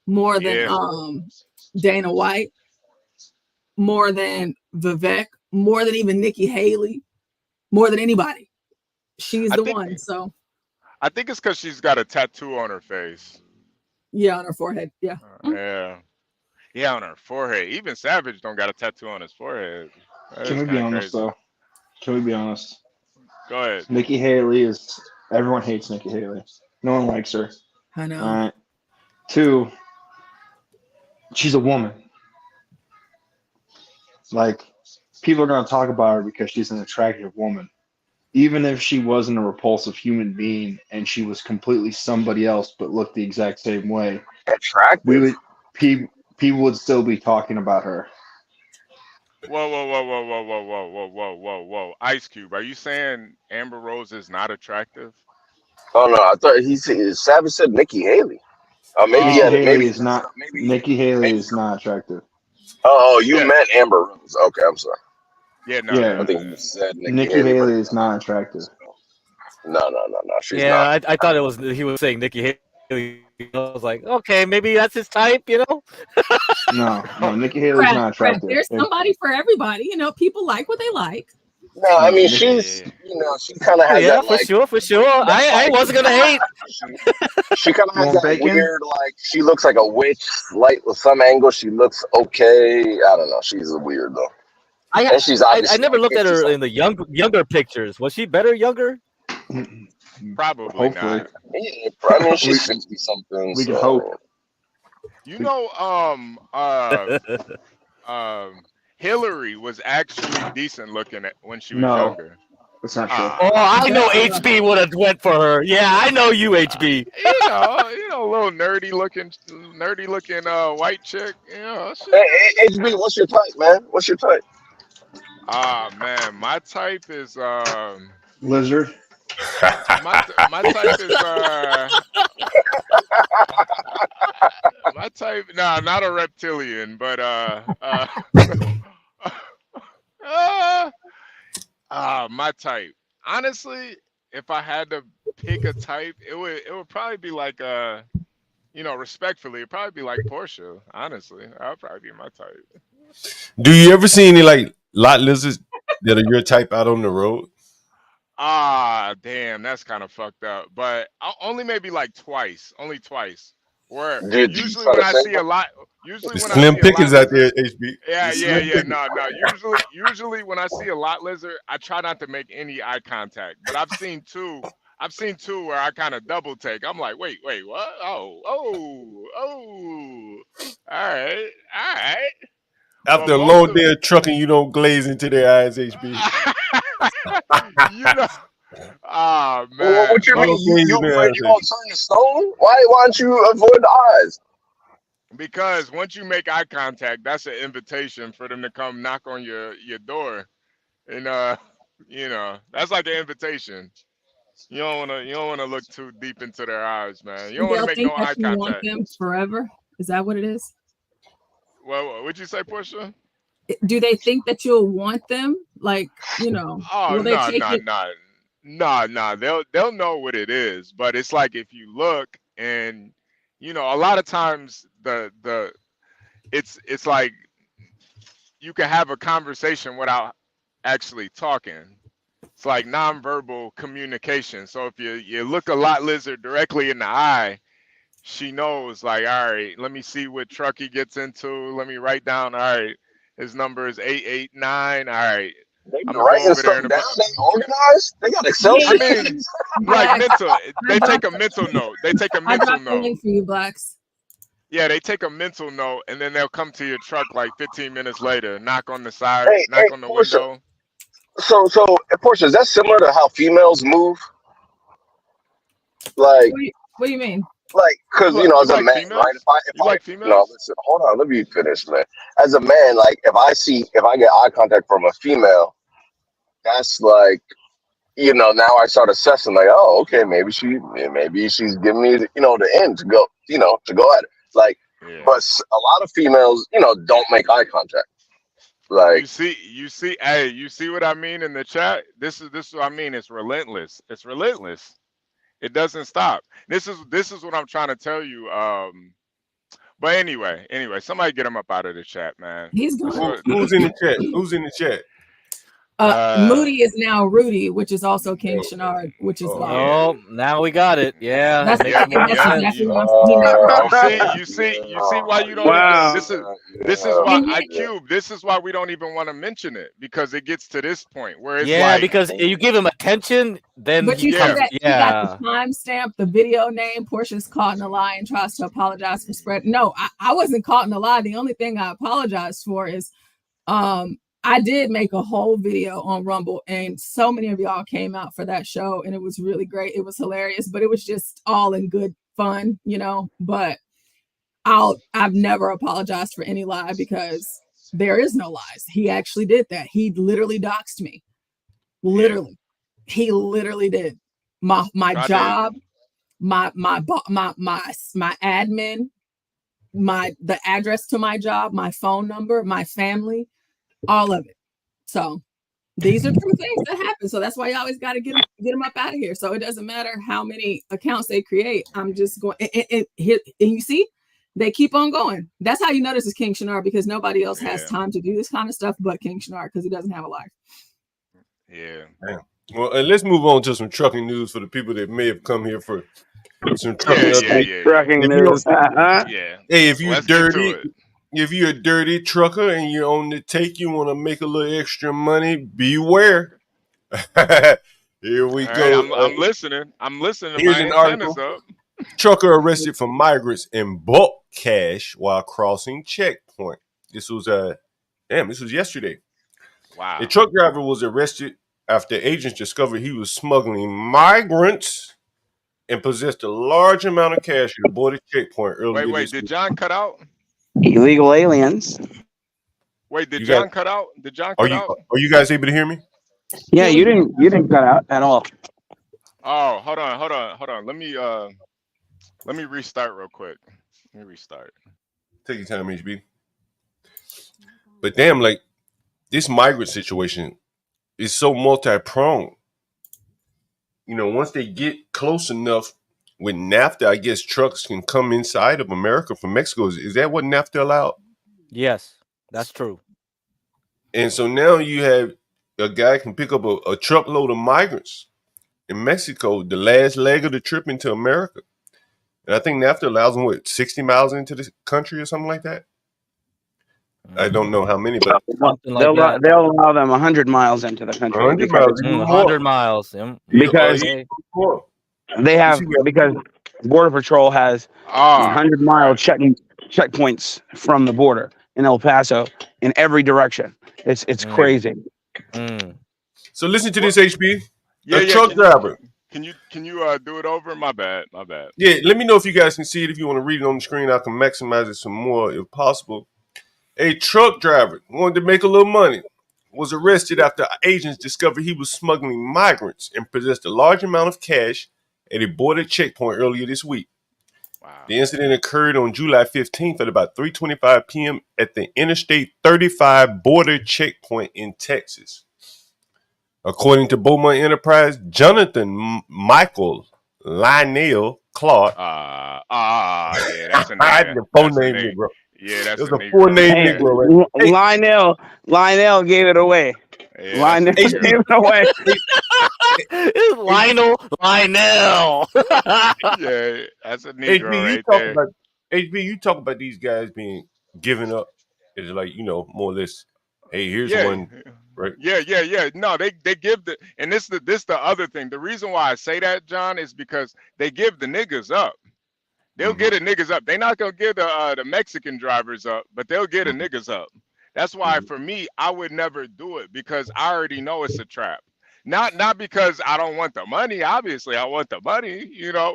more than Dana White, more than Vivek, more than even Nikki Haley, more than anybody. She's the one. So I think it's because she's got a tattoo on her face. Yeah, on her forehead. Yeah. Yeah, on her forehead. Even Savage don't got a tattoo on his forehead. Can we be honest though? Can we be honest? Go ahead. Nikki Haley everyone hates Nikki Haley. No one likes her. I know. All right. 2, she's a woman. Like, people are going to talk about her because she's an attractive woman. Even if she wasn't a repulsive human being and she was completely somebody else but looked the exact same way, attractive, people would still be talking about her. Whoa. Ice Cube, are you saying Amber Rose is not attractive? Oh no, I thought Savage said Nikki Haley. Nikki Haley is not attractive. Oh, you meant Amber Rose. Okay, I'm sorry. Yeah, I think you said Nikki Haley is not attractive. No, she's not. I thought he was saying Nikki Haley. I was like, okay, maybe that's his type, you know? No, Nikki Haley's not attractive. There's somebody for everybody, you know. People like what they like. No, I mean she's, she kind of has that. For sure. I wasn't gonna hate. She kind of has that weird, like she looks like a witch. Like with some angle, she looks okay. I don't know. She's weird though. I never looked at her in the younger pictures. Was she better younger? Probably Hopefully. not. Yeah, I mean she's 60 something. We can hope. You know, Hillary was actually decent looking when she was younger. That's not true. Oh, I know HB would have went for her. Yeah, I know you, HB. You know, a little nerdy looking white chick. You know, hey, HB, what's your type, man? What's your type? Man, my type is lizard. My type is my type. Nah, not a reptilian, but my type. Honestly, if I had to pick a type, it would probably be like respectfully, it'd probably be like Portia. Honestly, that would probably be my type. Do you ever see any like lot lizards that are your type out on the road? Damn, that's kind of fucked up. But only maybe like twice. Only twice. Where usually when I see a lot, Slim Pickens out there, HB. Yeah. No. Usually when I see a lot lizard, I try not to make any eye contact. But I've seen two where I kind of double take. I'm like, wait, what? Oh. All right. After a long day of trucking, you don't glaze into their eyes, HB. Man. Well, what you mean? You gonna turn to stone? Why don't you avoid the eyes? Because once you make eye contact, that's an invitation for them to come knock on your door, and that's like an invitation. You don't wanna look too deep into their eyes, man. You don't want to make no eye contact. Want them forever? Is that what it is? Well, what'd you say, Portia? do they think that you'll want them? Like, you know, Oh, will they take it? no. They'll know what it is, but it's like if you look and you know, a lot of times it's like you can have a conversation without actually talking. It's like nonverbal communication. So if you look a lot lizard directly in the eye, she knows like, all right, let me see what truck he gets into. Let me write down, all right, his number is 889. All right. They I'm be gonna go writing over there stuff in a down. They organized. They got Excel I sheets. mean, like mental. They take a mental note. They take a I mental dropped the note. link for you, Blacks. Yeah, they take a mental note and then they'll come to your truck like 15 minutes later, knock on the side, Hey, knock on the Portia. window. So, Portia, is that similar to how females move? Like, what do you mean? Like, because You you know, as a like man, females? right? If You I, like you know, females? listen, hold on, let me finish, man. As a man, like, if I get eye contact from a female, that's like, you know, now I start assessing, like, oh, okay, maybe she's giving me, you know, the end to go, you know, to go at it. Like, Yeah. but a lot of females, you know, don't make eye contact. Like, you see, hey, you see what I mean in the chat? This is what I mean. It's relentless. It's relentless. It doesn't stop. This is what I'm trying to tell you. But anyway, somebody get him up out of the chat, man. He's gone. Who's in the chat? Who's in the chat? Moody is now Rudy, which is also King Shenard, which is live. Oh, now we got it. Yeah, That's exactly what you see why you don't even. This is why iCube. This is why we don't even want to mention it, because it gets to this point where it's like, because you give him attention, then but you see comes, that he got the timestamp, the video name. Portia's caught in a lie and tries to apologize for spread. No, I wasn't caught in a lie. The only thing I apologized for is I did make a whole video on Rumble, and so many of y'all came out for that show, and it was really great. It was hilarious, but it was just all in good fun, you know. But I've never apologized for any lie, because there is no lies. He actually did that. He literally doxed me. Literally, he literally did. My job, my admin, the address to my job, my phone number, my family. All of it. So these are true things that happen. So that's why you always got to get them up out of here. So it doesn't matter how many accounts they create. I'm just going and you see, they keep on going. That's how you know this is King Shenard, because nobody else has time to do this kind of stuff but King Shenard, because he doesn't have a life. Yeah. Well, let's move on to some trucking news for the people that may have come here for some trucking trucking news. Hey, if you're dirty. If you're a dirty trucker and you're on the take, you want to make a little extra money, beware. Here we go. I'm listening. Here's an article. Up. Trucker arrested for migrants in bulk cash while crossing checkpoint. This was yesterday. Wow. The truck driver was arrested after agents discovered he was smuggling migrants and possessed a large amount of cash at a border checkpoint earlier. Wait, did John cut out? Illegal aliens. Wait, did John cut out? Did John cut out? Are you guys able to hear me? Yeah, you didn't cut out at all. Oh, hold on. Let me restart real quick. Take your time, HB. But damn, like, this migrant situation is so multi-pronged. You know, once they get close enough with NAFTA, I guess trucks can come inside of America from Mexico. Is that what NAFTA allowed? Yes, that's true. And so now you have a guy can pick up a truckload of migrants in Mexico, the last leg of the trip into America. And I think NAFTA allows them, 60 miles into the country or something like that? I don't know how many, but they'll allow them 100 miles into the country. 100 miles. 100 miles. Because because Border Patrol has 100-mile checkpoints from the border in El Paso in every direction. It's crazy. So listen to this, HB. Truck driver. Can you do it over? My bad. Yeah, let me know if you guys can see it. If you want to read it on the screen, I can maximize it some more if possible. A truck driver wanted to make a little money, was arrested after agents discovered he was smuggling migrants and possessed a large amount of cash at a border checkpoint earlier this week. Wow. The incident occurred on July 15th at about 3:25 p.m. at the Interstate 35 border checkpoint in Texas. According to Beaumont Enterprise, Jonathan Michael Lionel Clark. Yeah, that's a nigga. The full name Negro. Yeah, that's a full name Negro. Right? Lionel gave it away. Yeah, Lionel gave it away. It's Lionel. Yeah, that's a Negro right there. HB, you talk about these guys being given up. It's like, more or less, hey, here's one, right? Yeah. No, they give and this the other thing. The reason why I say that, John, is because they give the niggas up. They'll get the niggas up. They're not gonna give the Mexican drivers up, but they'll get the niggas up. That's why for me, I would never do it because I already know it's a trap. Not because I don't want the money. Obviously, I want the money,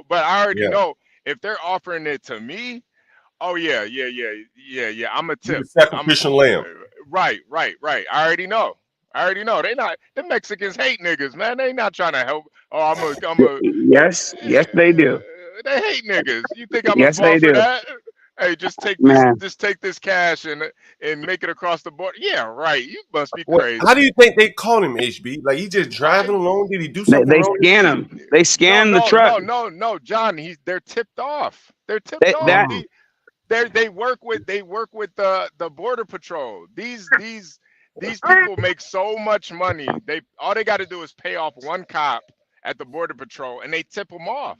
but I already know if they're offering it to me, oh yeah. I'm a tip. The sacrificial lamb. Right. I already know. They not the Mexicans hate niggas, man. They not trying to help. Oh, I'm a. Yes, they do. They hate niggas. You think I'm yes, gonna fall they for do. that? Hey, just take this cash and make it across the border. Yeah, right. You must be crazy. How do you think they caught him, HB? Like he just driving along? Did he do something wrong? They scan him. They scan the truck. No, John. They're tipped off. They're tipped off. They work with the border patrol. These people make so much money. All they got to do is pay off one cop at the border patrol, and they tip them off.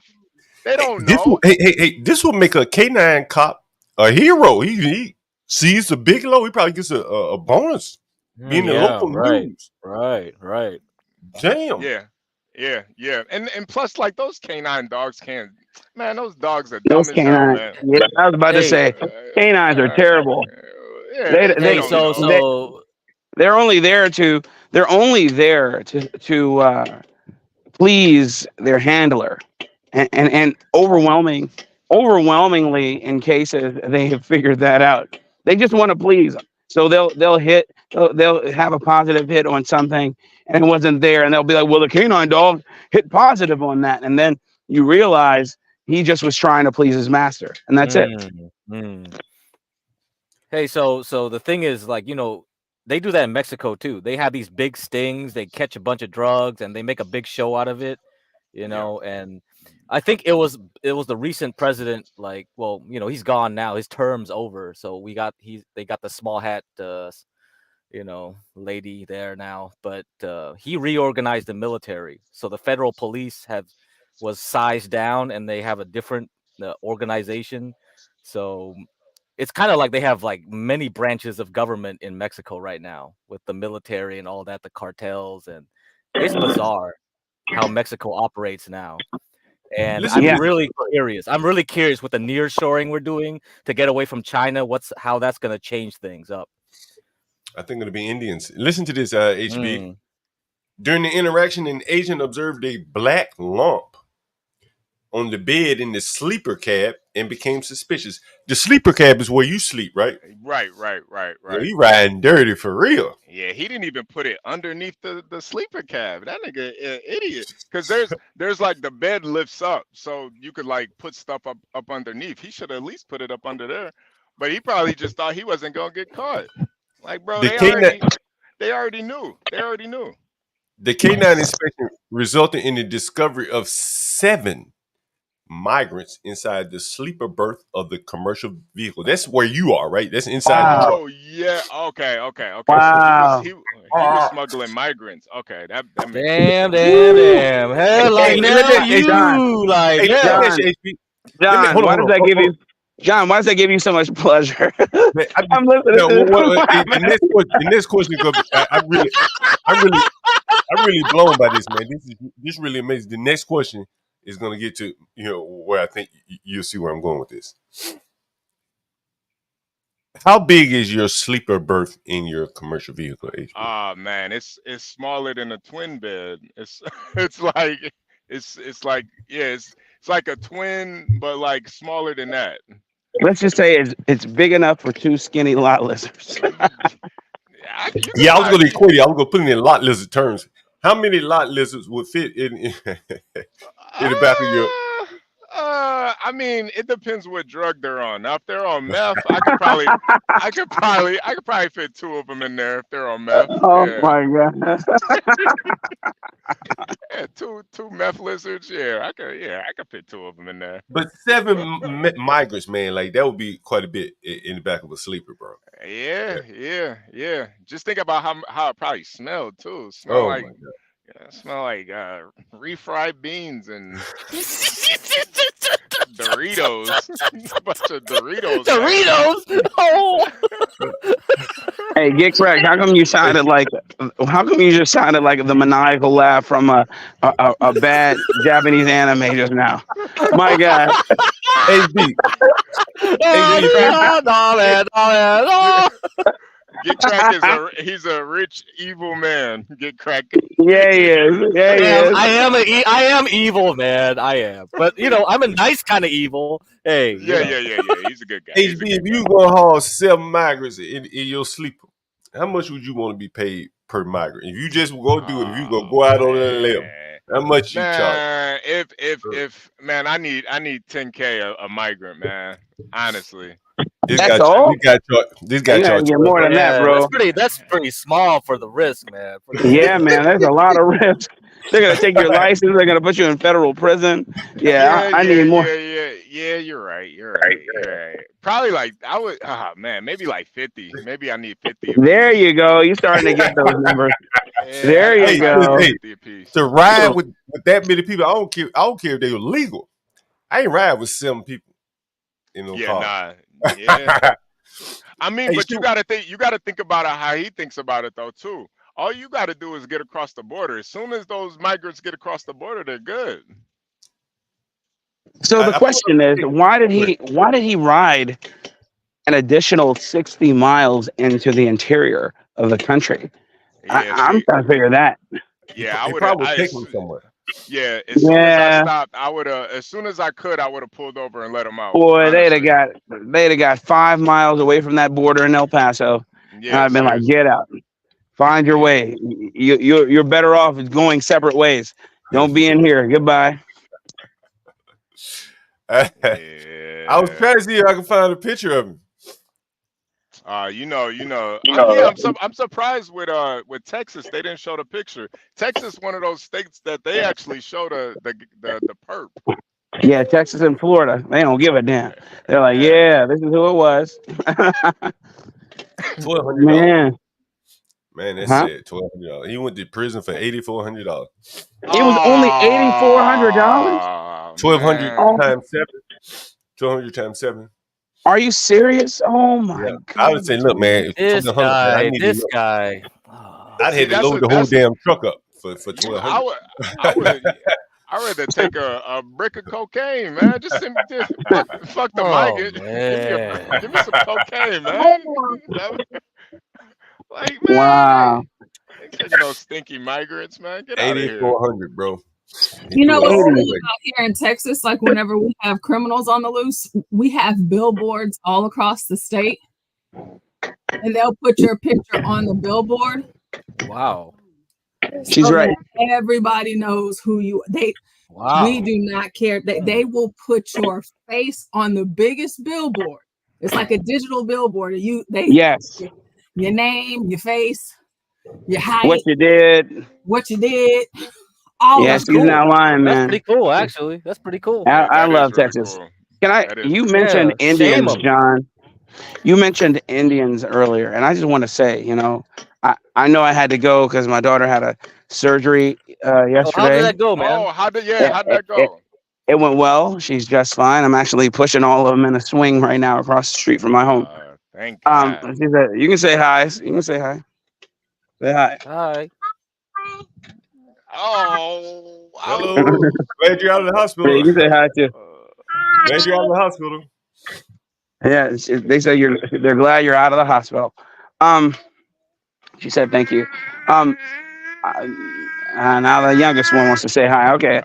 They don't know. This will make a K9 cop a hero. He sees the big low. He probably gets a bonus being the local news. Right. Damn. Yeah. And plus, like those K9 dogs can't. Man, those dogs are those dumb as hell, man. Yeah, I was about to say, canines are terrible. They're only there to please their handler, and overwhelmingly in cases they have figured that out. They just want to please them, so they'll have a positive hit on something and it wasn't there, and they'll be like, well, the canine dog hit positive on that, and then you realize he just was trying to please his master, and that's it. Hey, so the thing is, like, they do that in Mexico too. They have these big stings. They catch a bunch of drugs and they make a big show out of it, And I think it was the recent president. Like, well, he's gone now. His term's over. So they got the small hat, lady there now. But he reorganized the military. So the federal police was sized down, and they have a different organization. So it's kind of like they have like many branches of government in Mexico right now with the military and all that, the cartels, and it's bizarre how Mexico operates now. And I'm really curious. I'm really curious with the nearshoring we're doing to get away from China. How that's going to change things up. I think it'll be Indians. Listen to this, HB. During the interaction, an agent observed a black lump on the bed in the sleeper cab and became suspicious. The sleeper cab is where you sleep, right? Right. Yeah, he riding dirty for real. Yeah, he didn't even put it underneath the sleeper cab. That nigga idiot. Because there's like the bed lifts up, so you could like put stuff up underneath. He should at least put it up under there. But he probably just thought he wasn't gonna get caught. Like, bro, they already knew. The K9 inspection resulted in the discovery of 7 migrants inside the sleeper berth of the commercial vehicle. That's where you are, right? That's inside the truck. Oh yeah. Okay. Wow. So he was smuggling migrants. Okay, that makes damn. Hell, like John, why does that give you? John, why does that give you so much pleasure? I'm listening to the next question. I'm really blown by this, man. This really amazing. The next question is going to get to where I think you'll see where I'm going with this. How big is your sleeper berth in your commercial vehicle, HB? Man, it's smaller than a twin bed. It's like a twin, but like smaller than that. Let's just say it's big enough for 2 skinny lot lizards. I was going to equate it. I was going to put it in lot lizard terms. How many lot lizards would fit in the back of your? I mean, it depends what drug they're on. Now, if they're on meth, I could probably fit 2 of them in there if they're on meth. Oh Yeah, my god. yeah, two meth lizards. Yeah, I could fit 2 of them in there. But 7 migrants, man, like that would be quite a bit in the back of a sleeper, bro. Yeah. Just think about how it probably smelled too. Oh my god. Smell like refried beans and Doritos. A bunch of Doritos. Doritos. Oh. Hey, get correct. How come you just sounded like the maniacal laugh from a bad Japanese anime just now? My God. HB. No, man. Get Crack he's a rich evil man. Get Crack. Yeah, he is. Yeah, he is. I am evil, man. I am, but I'm a nice kind of evil. Hey. Yeah. He's a good guy. HB, if you gonna haul 7 migrants in your sleeper, how much would you want to be paid per migrant? If you just go do it, if you go out on a limb, how much you charge? If man, I need $10K a migrant, man. Honestly. This guy charged get more than that, bro. That's pretty small for the risk, man. Yeah, man, there's a lot of risk. They're gonna take your license. They're gonna put you in federal prison. I need more. Yeah, you're right. Probably like I would. Maybe like 50. Maybe I need 50. There you go. You're starting to get those numbers. There you go. To ride with that many people, I don't care if they were legal. I ain't ride with 7 people in no car. Yeah. I mean, but you gotta think about how he thinks about it though too. All you gotta do is get across the border. As soon as those migrants get across the border, they're good. So the question is, why did he ride an additional 60 miles into the interior of the country? I'm trying to figure that. Yeah, I would probably take him somewhere. Yeah, as soon as I stopped, I would as soon as I could, I would have pulled over and let him out. Boy, they'd have got 5 miles away from that border in El Paso. Yeah, and I'd been like, get out. Find your way. You're better off going separate ways. Don't be in here. Goodbye. I was trying to see if I could find a picture of him. I'm surprised with Texas. They didn't show the picture. Texas, one of those states that they actually show the perp. Yeah, Texas and Florida, they don't give a damn. They're like, yeah, this is who it was. $1,200. Man, that's it. $1,200. He went to prison for $8,400. It was only $8,400. 1,200 times 7. 1,200 times 7. Are you serious? Oh my god! I would say, look, man, this guy. I'd had to load the whole damn truck up for 1,200. I'd rather take a brick of cocaine, man. Just fuck the migrant. Give me some cocaine, man. Like, man, wow. Ain't taking those stinky migrants, man. Get out of here. $8,400, bro. You know what's cool about here in Texas? Like whenever we have criminals on the loose, we have billboards all across the state, and they'll put your picture on the billboard. Wow, she's right. Everybody knows who you. Wow. We do not care. They will put your face on the biggest billboard. It's like a digital billboard. Yes. Your name, your face, your height, what you did. Yeah, she's not lying, man. That's pretty cool, actually. That's pretty cool. I love Texas. Cool. You mentioned Indians, John. You mentioned Indians earlier, and I just want to say, I know I had to go because my daughter had a surgery yesterday. How did that go, man? How'd that go? It went well. She's just fine. I'm actually pushing all of them in a swing right now across the street from my home. Thank God. You can say hi. You can say hi. Say hi. Hi. Oh, hello. Glad you're out of the hospital. Yeah, you can say hi too. Glad you're out of the hospital. Yeah, they say they're glad you're out of the hospital. She said thank you. Now the youngest one wants to say hi. Okay.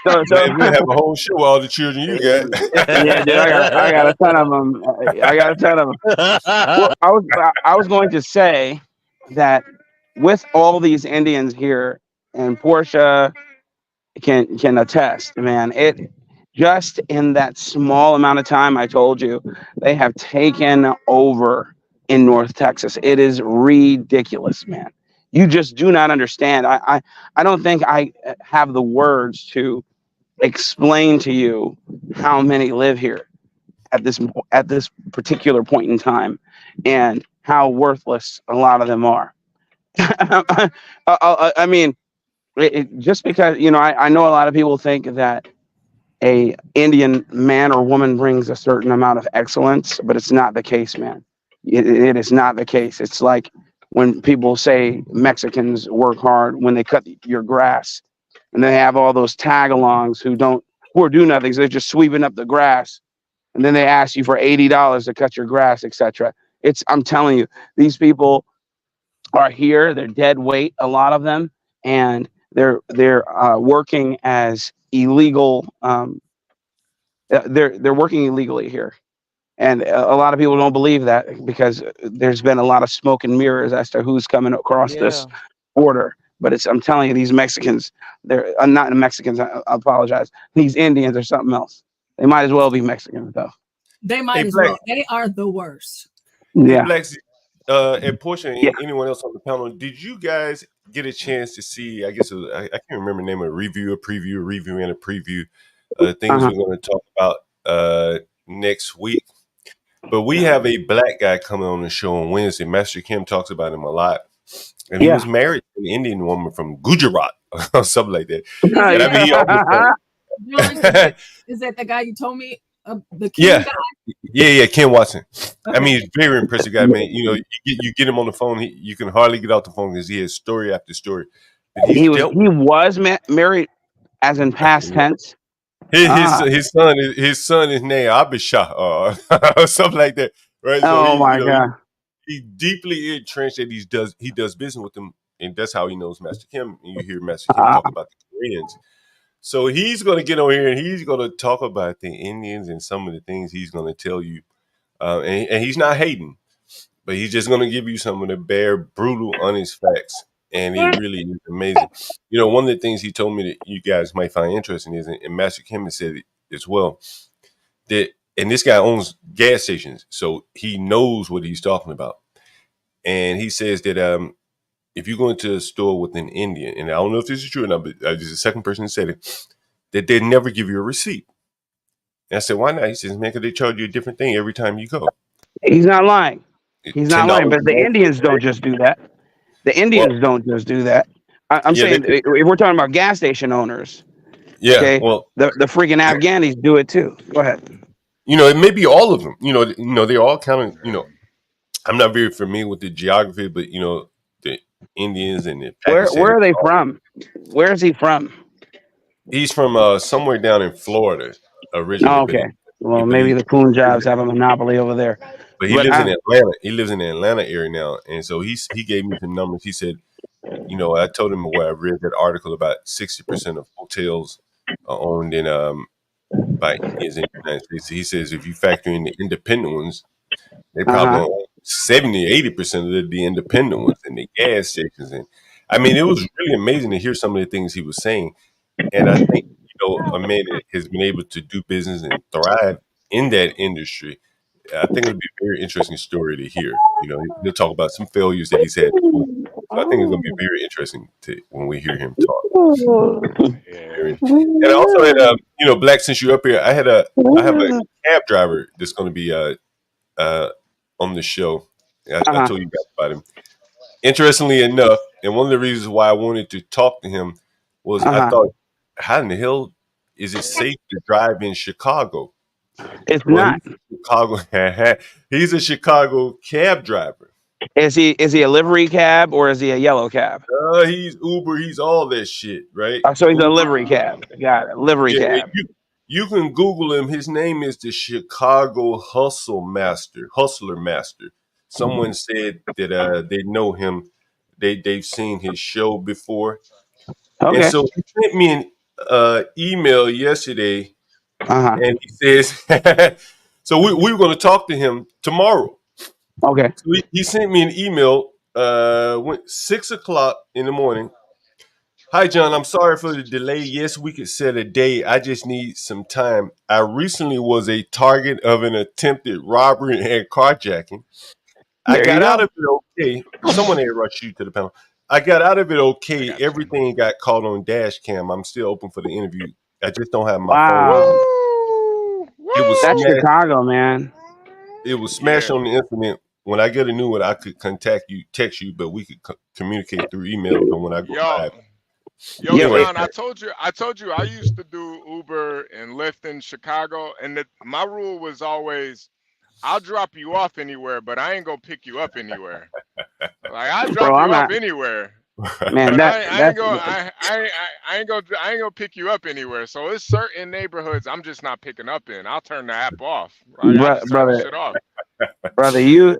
So we have a whole show. All the children you got. Yeah, dude, I got a ton of them. Well, I was going to say that with all these Indians here, and Portia can attest, man. It just in that small amount of time, I told you, they have taken over in North Texas. It is ridiculous, man. You just do not understand. I don't think I have the words to explain to you how many live here at this particular point in time, and how worthless a lot of them are. I mean, just because I know a lot of people think that a Indian man or woman brings a certain amount of excellence, but it's not the case, man. It is not the case. It's like when people say Mexicans work hard when they cut your grass, and they have all those tag-alongs who are doing nothing. So they're just sweeping up the grass, and then they ask you for $80 to cut your grass, etc. I'm telling you, these people are here. They're dead weight, a lot of them, and they're working as illegal. They're working illegally here, and a lot of people don't believe that because there's been a lot of smoke and mirrors as to who's coming across this border. But I'm telling you, these Mexicans, they're not Mexicans. I apologize. These Indians are something else. They might as well be Mexicans, though. They might as well. They are the worst. Yeah. Hey, Blacks, and Portia and anyone else on the panel, did you guys get a chance to see? I guess I can't remember the name of a review, a review, and a preview. Things we're going to talk about next week. But we have a black guy coming on the show on Wednesday. Master Kim talks about him a lot. And he was married to an Indian woman from Gujarat or something like that. And I mean, he almost is that the guy you told me? The Kim guy? Yeah, Ken Watson. Okay. I mean, he's a very impressive guy, man. You get him on the phone, you can hardly get off the phone because he has story after story. He was married, as in past tense. His son is named Abishah or something like that, right? So my God. He deeply entrenched that he does business with them, and that's how he knows Master Kim. And you hear Master Kim talk about the Koreans. So he's going to get on here and he's going to talk about the Indians and some of the things he's going to tell you. And he's not hating, but he's just going to give you some of the bare, brutal, honest facts. And it really is amazing. One of the things he told me that you guys might find interesting is, and Master Kim has said it as well, that, and this guy owns gas stations, so he knows what he's talking about. And he says that if you go into a store with an Indian, and I don't know if this is true or not, but this is the second person who said it, that they never give you a receipt. And I said, why not? He says, man, because they charge you a different thing every time you go. He's not lying. He's not lying, but the Indians don't just do that. The Indians don't just do that. I'm saying if we're talking about gas station owners, the freaking Afghanis do it too. Go ahead. It may be all of them. They're all kind of, I'm not very familiar with the geography, but the Indians and the Pakistan. Where are they from? Where is he from? He's from somewhere down in Florida originally. Oh, okay. Well, maybe the Punjabs have a monopoly over there. But he lives in Atlanta. He lives in the Atlanta area now, and so he gave me some numbers. He said, I told him where I read that article about 60% of hotels are owned by Indians in the United States. He says if you factor in the independent ones, they probably own 70-80% of the independent ones and the gas stations. And I mean, it was really amazing to hear some of the things he was saying. And I think a man that has been able to do business and thrive in that industry, I think it would be a very interesting story to hear. He'll talk about some failures that he's had. So I think it's going to be very interesting when we hear him talk. And I also had, Black, since you're up here, I have a cab driver that's going to be on the show. I told you guys about him. Interestingly enough, and one of the reasons why I wanted to talk to him was I thought, how in the hell is it safe to drive in Chicago? It's not. He's a Chicago cab driver. Is he a livery cab or is he a yellow cab? He's Uber. He's all that shit, right? So he's a livery cab. Got it. Livery cab. You can Google him. His name is the Chicago Hustler Master. Someone said that they know him. They've seen his show before. Okay. And so he sent me an email yesterday, and he says, so we were going to talk to him tomorrow. Okay. So he sent me an email 6:00 in the morning, Hi, John. I'm sorry for the delay. Yes, we could set a day. I just need some time. I recently was a target of an attempted robbery and carjacking. I got out of it okay. Someone had rushed you to the panel. I got out of it okay. Everything got caught on dash cam. I'm still open for the interview. I just don't have my phone. That's Chicago, man. It was smashed on the incident. When I get a new one, I could contact you, text you, but we could communicate through email when I go live. Yo, John, I told you I used to do Uber and Lyft in Chicago, and my rule was always, I'll drop you off anywhere, but I ain't gonna pick you up anywhere. Like I'll drop you off anywhere. Man, I ain't gonna pick you up anywhere. So it's certain neighborhoods I'm just not picking up in. I'll turn the app off. Right? Brother, shit off. Brother,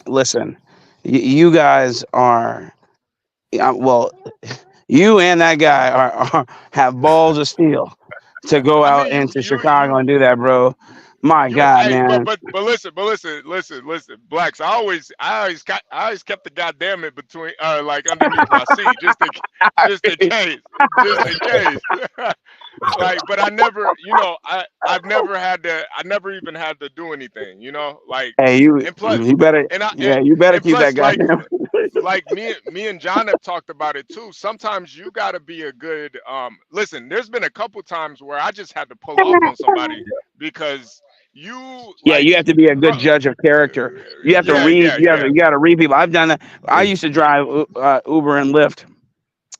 listen, you guys are, well, you and that guy have balls of steel to go out into Chicago and do that, bro. My God, man. But listen, blacks. I always kept the goddamn it between like underneath my seat just in case. Like, but I never, I've never even had to do anything, like. Hey, you better keep that goddamn. Like me and John have talked about it too. Sometimes you gotta be a good. Listen, there's been a couple times where I just had to pull off on somebody because. You have to be a good judge of character. You have to read. You got to read people. I've done that. I used to drive Uber and Lyft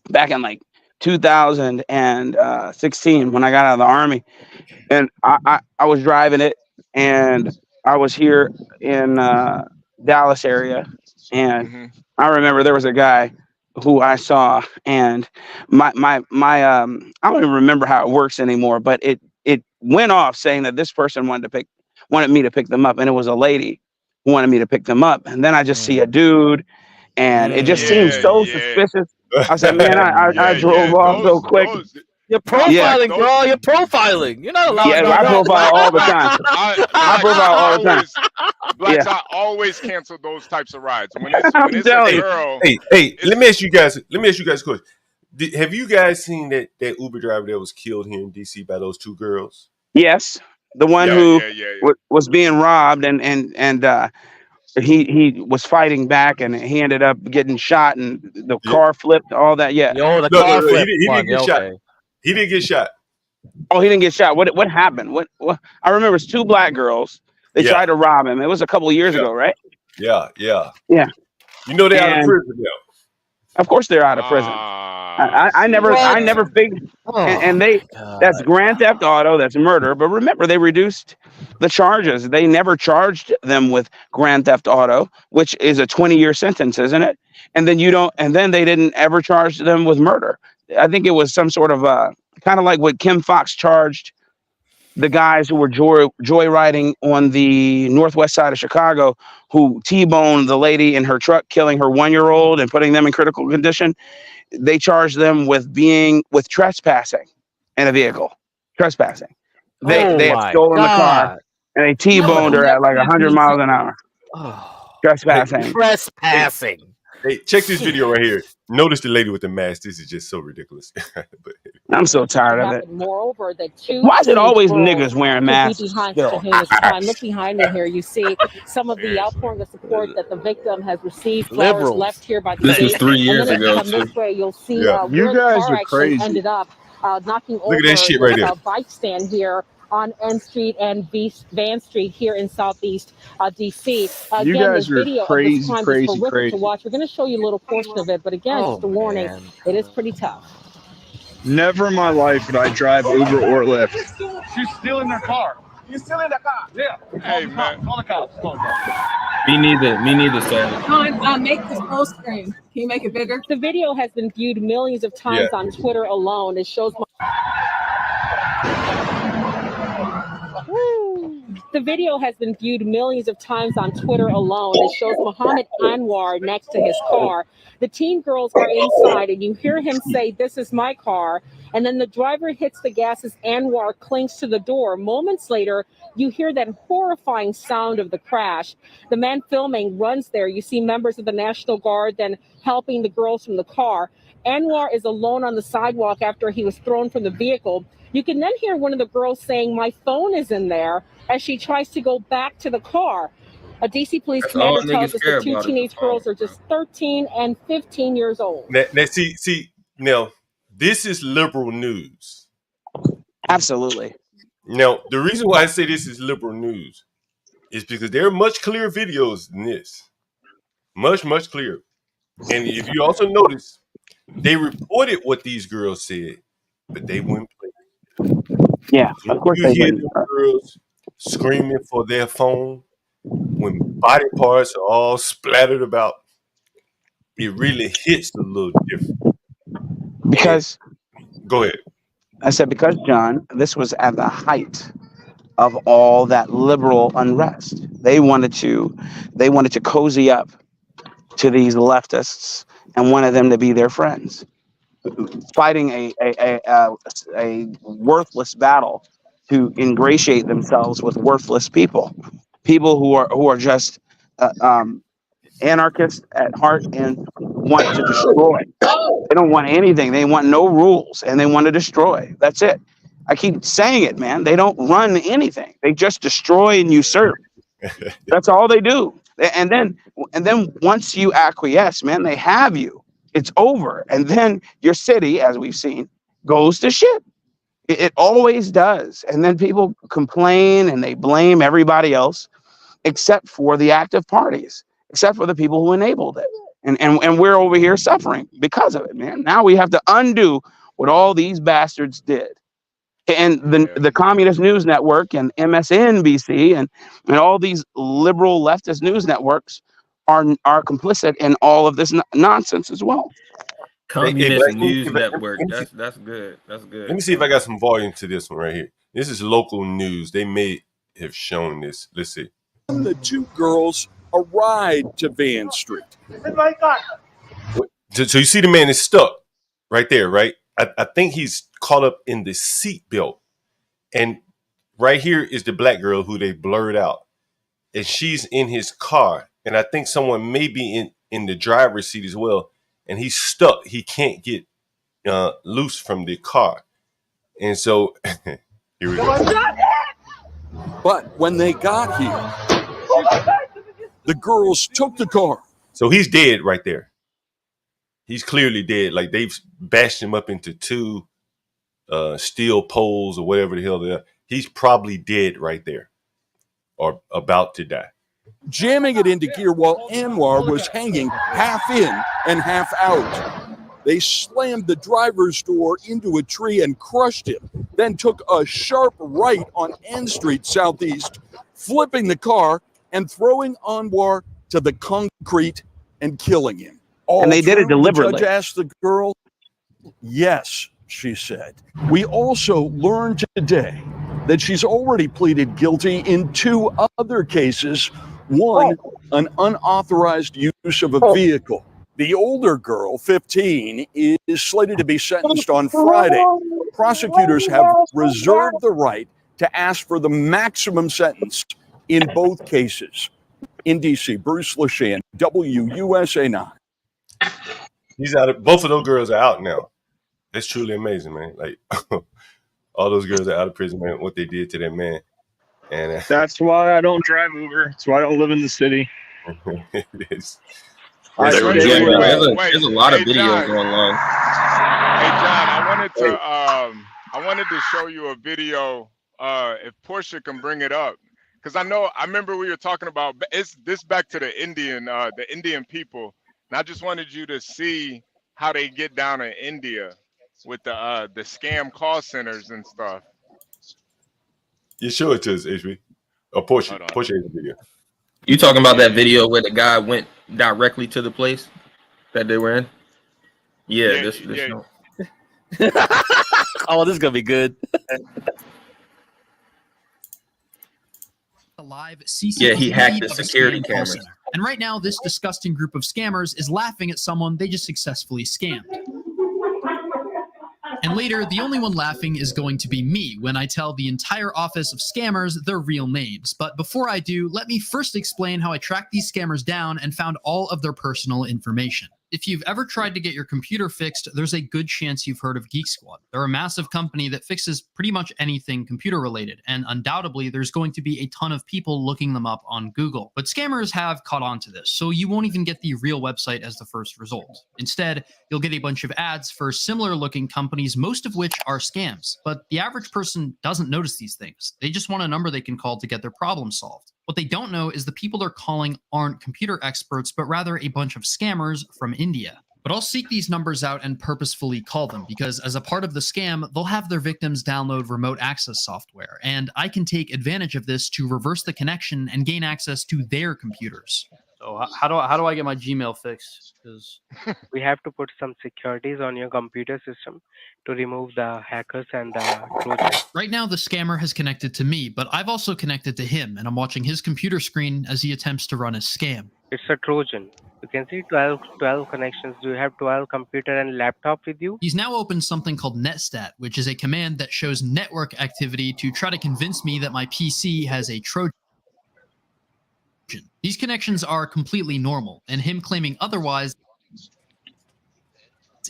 back in like 2016 when I got out of the Army, and I was driving it, and I was here in Dallas area, and I remember there was a guy who I saw, and my I don't even remember how it works anymore, but it went off saying that this person wanted me to pick them up, and it was a lady who wanted me to pick them up, and then I just see a dude, and it just seemed so suspicious. I said, man, I drove off so quick. You're profiling, bro. You're profiling. You're not allowed. Yeah, I profile all the time. I profile all the time. Blacks, I always cancel those types of rides. When it's a girl. Hey, let me ask you guys a question. Have you guys seen that Uber driver that was killed here in DC by those two girls? Yes, the one who was being robbed, and he was fighting back, and he ended up getting shot, and the car flipped. All that, the car flipped. He didn't get shot. He didn't get shot. Oh, he didn't get shot. What happened? What? I remember it's two black girls. They tried to rob him. It was a couple of years ago, right? Yeah. You know they're out of prison now. Of course they're out of prison. I never figured. And that's Grand Theft Auto. That's murder. But remember, they reduced the charges. They never charged them with Grand Theft Auto, which is a 20-year sentence, isn't it? And then they didn't ever charge them with murder. I think it was some sort of kind of like what Kim Fox charged the guys who were joyriding on the northwest side of Chicago, who T-boned the lady in her truck, killing her 1-year-old and putting them in critical condition. They charged them with trespassing in a vehicle. Trespassing. They had stolen the car, and they T-boned her at like 100 miles an hour. Trespassing. Trespassing. Hey, check this video right here. Notice the lady with the mask. This is just so ridiculous. I'm so tired of it. Moreover, why is it always niggas wearing masks? Look behind me here. You see some of the outpouring of support that the victim has received. Flowers left here by the This was 3 years ago. This way, you'll see you guys are crazy. Ended up knocking over that shit right there. A bike stand here on N Street and Van Street here in Southeast DC. You guys are crazy to watch. We're going to show you a little portion of it, but again, just a warning, it is pretty tough. Never in my life would I drive Uber or Lyft. She's stealing their car. You're stealing the car? Yeah. Hey, man. Call the cops. Me neither, Sam. Make this full screen. Can you make it bigger? The video has been viewed millions of times on Twitter alone. It shows The video has been viewed millions of times on Twitter alone. It shows Muhammad Anwar next to his car. The teen girls are inside, and you hear him say, "This is my car." And then the driver hits the gas as Anwar clings to the door. Moments later, you hear that horrifying sound of the crash. The man filming runs there. You see members of the National Guard then helping the girls from the car. Anwar is alone on the sidewalk after he was thrown from the vehicle. You can then hear one of the girls saying, "My phone is in there," as she tries to go back to the car. A DC police commander tells us the two teenage girls are just 13 and 15 years old. Now, this is liberal news. Absolutely. Now, the reason why I say this is liberal news is because there are much clearer videos than this. Much, much clearer. And if you also notice, they reported what these girls said, but they wouldn't play it. Yeah, of course you hear the girls screaming for their phone when body parts are all splattered about. It really hits a little different. Because go ahead. I said, because John, this was at the height of all that liberal unrest. They wanted to cozy up to these leftists and wanted them to be their friends, fighting a worthless battle to ingratiate themselves with worthless people who are just anarchists at heart and want to destroy. They don't want anything. They want no rules, and they want to destroy. That's it. I keep saying it, man. They don't run anything. They just destroy and usurp. That's all they do. And then once you acquiesce, man, they have you. It's over. And then your city, as we've seen, goes to shit. It always does. And then people complain and they blame everybody else except for the active parties, except for the people who enabled it. And we're over here suffering because of it, man. Now we have to undo what all these bastards did. And the Communist News Network and MSNBC and all these liberal leftist news networks are complicit in all of this nonsense as well. Communist News Network. That's good. That's good. Let me see if I got some volume to this one right here. This is local news. They may have shown this. Let's see. The two girls arrived to Van Street. So you see the man is stuck right there, right? I think he's caught up in the seat belt. And right here is the black girl who they blurred out. And she's in his car. And I think someone may be in the driver's seat as well. And he's stuck. He can't get loose from the car. And so here we go. But when they got here, the girls took the car. So he's dead right there. He's clearly dead. Like they've bashed him up into two steel poles or whatever the hell they are. He's probably dead right there or about to die. Jamming it into gear while Anwar was hanging half in and half out. They slammed the driver's door into a tree and crushed him, then took a sharp right on N Street Southeast, flipping the car and throwing Anwar to the concrete and killing him. And they did it deliberately. The judge asked the girl. Yes, she said. We also learned today that she's already pleaded guilty in two other cases. One, an unauthorized use of a vehicle. The older girl, 15, is slated to be sentenced on Friday. Prosecutors have reserved the right to ask for the maximum sentence in both cases. In D.C., Bruce Leshan, WUSA 9. He's out of, both of those girls are out now. That's truly amazing, man. Like all those girls are out of prison, man. What they did to that man, and that's why I don't drive Uber. That's why I don't live in the city. There's a lot of videos online. Hey John, I wanted to show you a video. If Portia can bring it up, because I remember we were talking about this back to the Indian people. And I just wanted you to see how they get down in India with the scam call centers and stuff. You show it to us, HB. Or Portia is the video. You talking about that video where the guy went directly to the place that they were in? Yeah, this Oh, this is gonna be good. live CCTV Yeah, he hacked the of a security scam call cameras. center. And right now, this disgusting group of scammers is laughing at someone they just successfully scammed. And later, the only one laughing is going to be me when I tell the entire office of scammers their real names. But before I do, let me first explain how I tracked these scammers down and found all of their personal information. If you've ever tried to get your computer fixed, there's a good chance you've heard of Geek Squad. They're a massive company that fixes pretty much anything computer related, and undoubtedly there's going to be a ton of people looking them up on Google. But scammers have caught on to this, so you won't even get the real website as the first result. Instead, you'll get a bunch of ads for similar looking companies, most of which are scams. But the average person doesn't notice these things. They just want a number they can call to get their problem solved. What they don't know is the people they're calling aren't computer experts, but rather a bunch of scammers from India. But I'll seek these numbers out and purposefully call them, because as a part of the scam, they'll have their victims download remote access software, and I can take advantage of this to reverse the connection and gain access to their computers. So how do I get my Gmail fixed? Because we have to put some securities on your computer system to remove the hackers and the Trojans. Right now, the scammer has connected to me, but I've also connected to him, and I'm watching his computer screen as he attempts to run his scam. It's a Trojan. You can see 12 connections. Do you have 12 computer and laptop with you? He's now opened something called netstat, which is a command that shows network activity to try to convince me that my PC has a Trojan. These connections are completely normal, and him claiming otherwise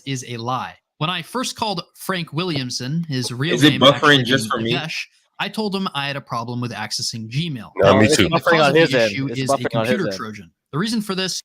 is a lie. When I first called Frank Williamson, his real name buffering just for me? Ganesh, I told him I had a problem with accessing Gmail. No, me too. The Buffering cause on of his the end. issue It's is a buffering on his computer end. Trojan. The reason for this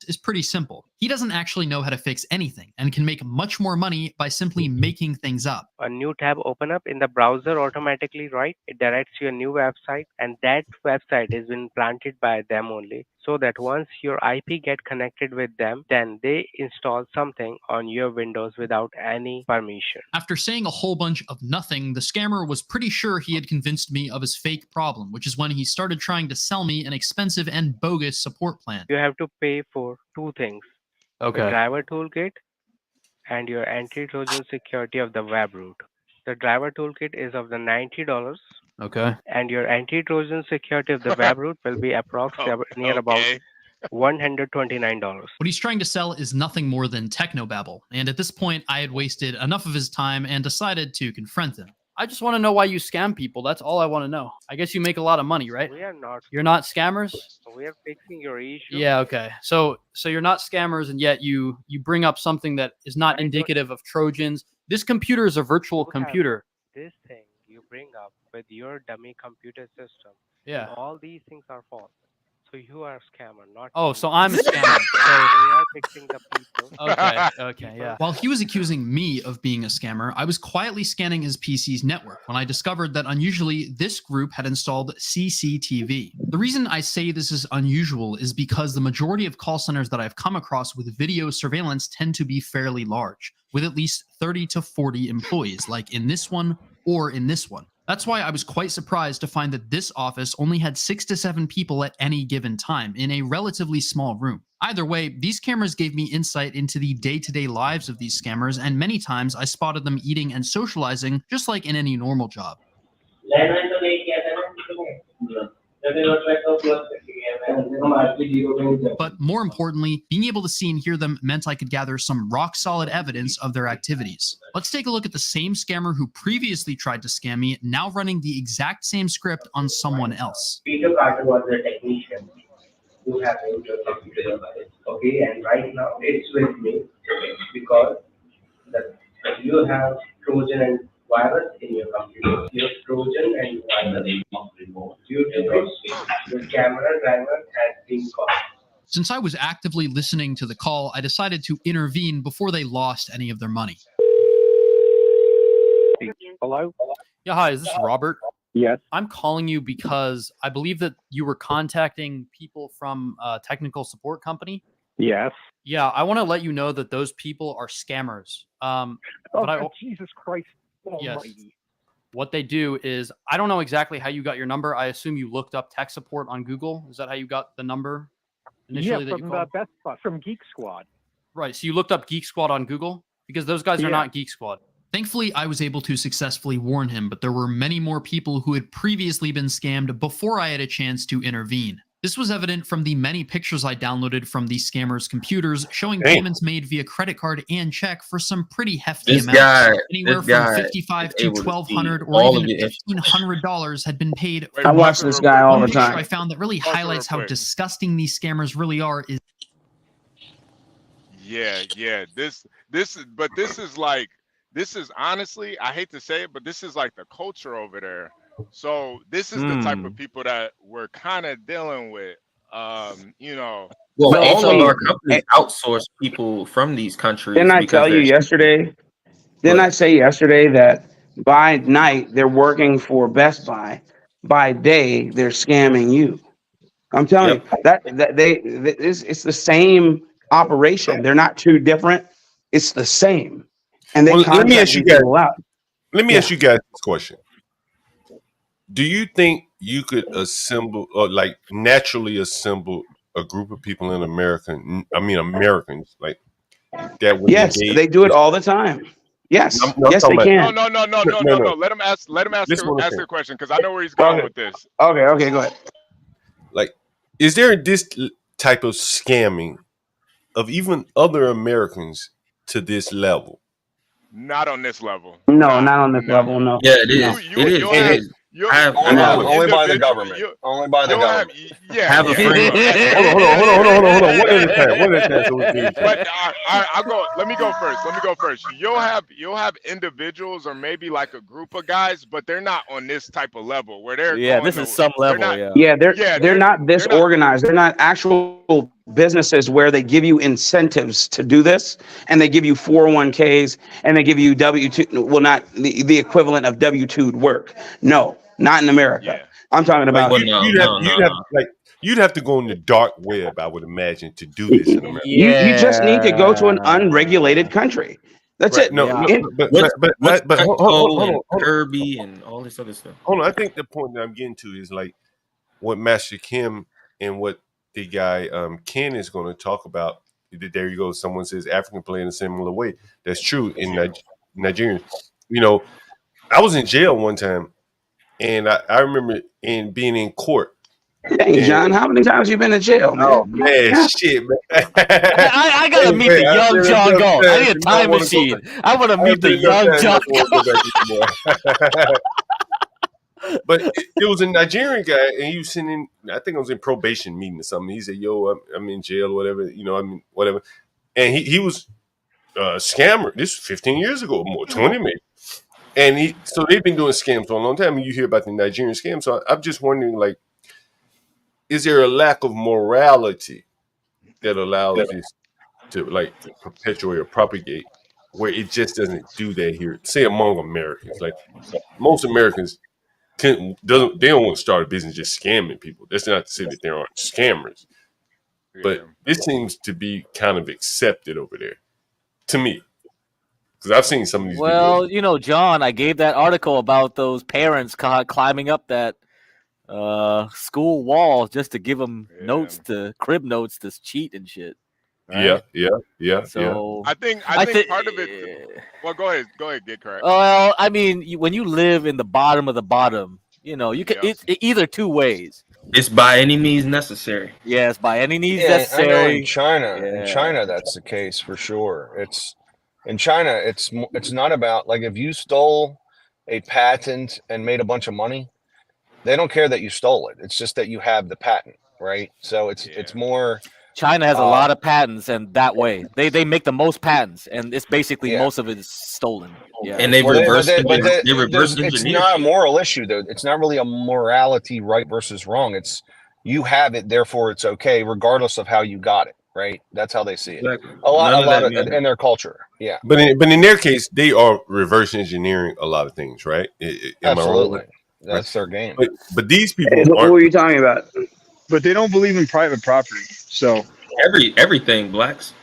is pretty simple. He doesn't actually know how to fix anything and can make much more money by simply making things up. A new tab open up in the browser automatically, right? It directs you a new website, and that website has been planted by them only. So that once your IP get connected with them, then they install something on your Windows without any permission. After saying a whole bunch of nothing, the scammer was pretty sure he had convinced me of his fake problem, which is when he started trying to sell me an expensive and bogus support plan. You have to pay for two things. Okay. The driver toolkit and your anti-Trojan security of the web root. The driver toolkit is of the $90. Okay. And your anti-Trojan security of the web root will be approximately near about $129. What he's trying to sell is nothing more than technobabble, and at this point I had wasted enough of his time and decided to confront him. I just want to know why you scam people. That's all I want to know. I guess you make a lot of money, right? We are not. You're not scammers? We are fixing your issue. Yeah, okay. So you're not scammers, and yet you bring up something that is not indicative of Trojans. This computer is a virtual computer. This thing you bring up with your dummy computer system. Yeah. All these things are false. So you are a scammer, not. Oh, so I'm a scammer. We are fixing the people. Okay, yeah. While he was accusing me of being a scammer, I was quietly scanning his PC's network when I discovered that unusually this group had installed CCTV. The reason I say this is unusual is because the majority of call centers that I've come across with video surveillance tend to be fairly large, with at least 30 to 40 employees, like in this one or in this one. That's why I was quite surprised to find that this office only had 6 to 7 people at any given time in a relatively small room. Either way, these cameras gave me insight into the day-to-day lives of these scammers, and many times I spotted them eating and socializing just like in any normal job. But more importantly, being able to see and hear them meant I could gather some rock-solid evidence of their activities. Let's take a look at the same scammer who previously tried to scam me, now running the exact same script on someone else. Peter Carter was a technician who has entered computer science. Okay, and right now it's with me because you have Trojan and virus in your computer. You have Trojan and virus. Due to this, your camera driver has been caught. Since I was actively listening to the call, I decided to intervene before they lost any of their money. Hello? Yeah, hi, is this Robert? Yes. I'm calling you because I believe that you were contacting people from a technical support company. Yes. Yeah, I want to let you know that those people are scammers. Jesus Christ almighty. Yes. What they do is, I don't know exactly how you got your number. I assume you looked up tech support on Google. Is that how you got the number initially? Yeah, from from Geek Squad. Right, so you looked up Geek Squad on Google? Because those guys are not Geek Squad. Thankfully, I was able to successfully warn him, but there were many more people who had previously been scammed before I had a chance to intervene. This was evident from the many pictures I downloaded from the scammers' computers showing payments made via credit card and check for some pretty hefty amounts. Anywhere from $55 to $1,200 or even $1,500 had been paid. I watch this guy all the One picture time. I found that really highlights how disgusting these scammers really are is This is honestly, I hate to say it, but this is like the culture over there. So this is the type of people that we're kind of dealing with. You know. Well, all of our companies outsource people from these countries. Didn't I tell you yesterday? Didn't I say yesterday that by night they're working for Best Buy, by day they're scamming you? I'm telling you that it's the same operation. They're not too different. It's the same. And they let me ask you guys. Let me ask you guys this question. Do you think you could assemble or like naturally assemble a group of people in Americans like that would Yes, they do it all the time. Yes, yes, they can. No. Let him ask the question because I know where he's going with this. Okay, go ahead. Like, is there this type of scamming of even other Americans to this level? Not on this level. No, not on this level. No. Yeah, it is. It is. Only by the government. Only by the government. Have a friend. Hold on. One at a time. But I'll go. Let me go first. You'll have individuals or maybe like a group of guys, but they're not on this type of level where they're. This is some level. They're not this organized. They're not actual businesses where they give you incentives to do this, and they give you 401ks, and they give you W2. Well, not the equivalent of W2 work. No, not in America. I'm talking about. You'd have to go on the dark web, I would imagine, to do this in America. You just need to go to an unregulated country. That's it. But hold on. Kirby and all this other stuff. Hold on. I think the point that I'm getting to is like what Master Kim and what the guy Ken is going to talk about. There you go. Someone says African play in a similar way. That's true in Nigeria. You know, I was in jail one time, and I remember being in court. Dang, John, how many times you been in jail, man? Oh man, shit, man. I gotta meet the young John Galt. I need a time machine. I want to meet the young John Galt. But it was a Nigerian guy, and he was sitting in, I think I was in probation meeting or something. He said, "Yo, I'm in jail, or whatever. You know, I'm whatever." And he was a scammer. This was 15 years ago, or more, 20 maybe. And so they've been doing scams for a long time. And you hear about the Nigerian scams. So I'm just wondering, like, is there a lack of morality that allows this to like perpetuate or propagate, where it just doesn't do that here? Say among Americans, like most Americans. They don't want to start a business just scamming people. That's not to say that there aren't scammers, but this seems to be kind of accepted over there, to me, because I've seen some of these. Well, videos. You know, John, I gave that article about those parents climbing up that school wall just to give them crib notes to cheat and shit. Right? Yeah. So I think part of it. Well, go ahead, get correct. Well, I mean, when you live in the bottom of the bottom, you know, you can it's either two ways. It's by any means necessary. Yes, by any means necessary. I know in China, that's the case for sure. In China, it's not about like if you stole a patent and made a bunch of money, they don't care that you stole it. It's just that you have the patent, right? So it's more. China has a lot of patents, and that way they make the most patents, and it's basically most of it is stolen. Yeah, and they reverse engineer. It's not a moral issue, though. It's not really a morality, right versus wrong. It's you have it, therefore it's okay, regardless of how you got it. Right? That's how they see it. Exactly. A lot of in their culture. Yeah. But in their case, they are reverse engineering a lot of things, right? Absolutely. That's their game. But these people. Who are you talking about? But they don't believe in private property. So everything blacks.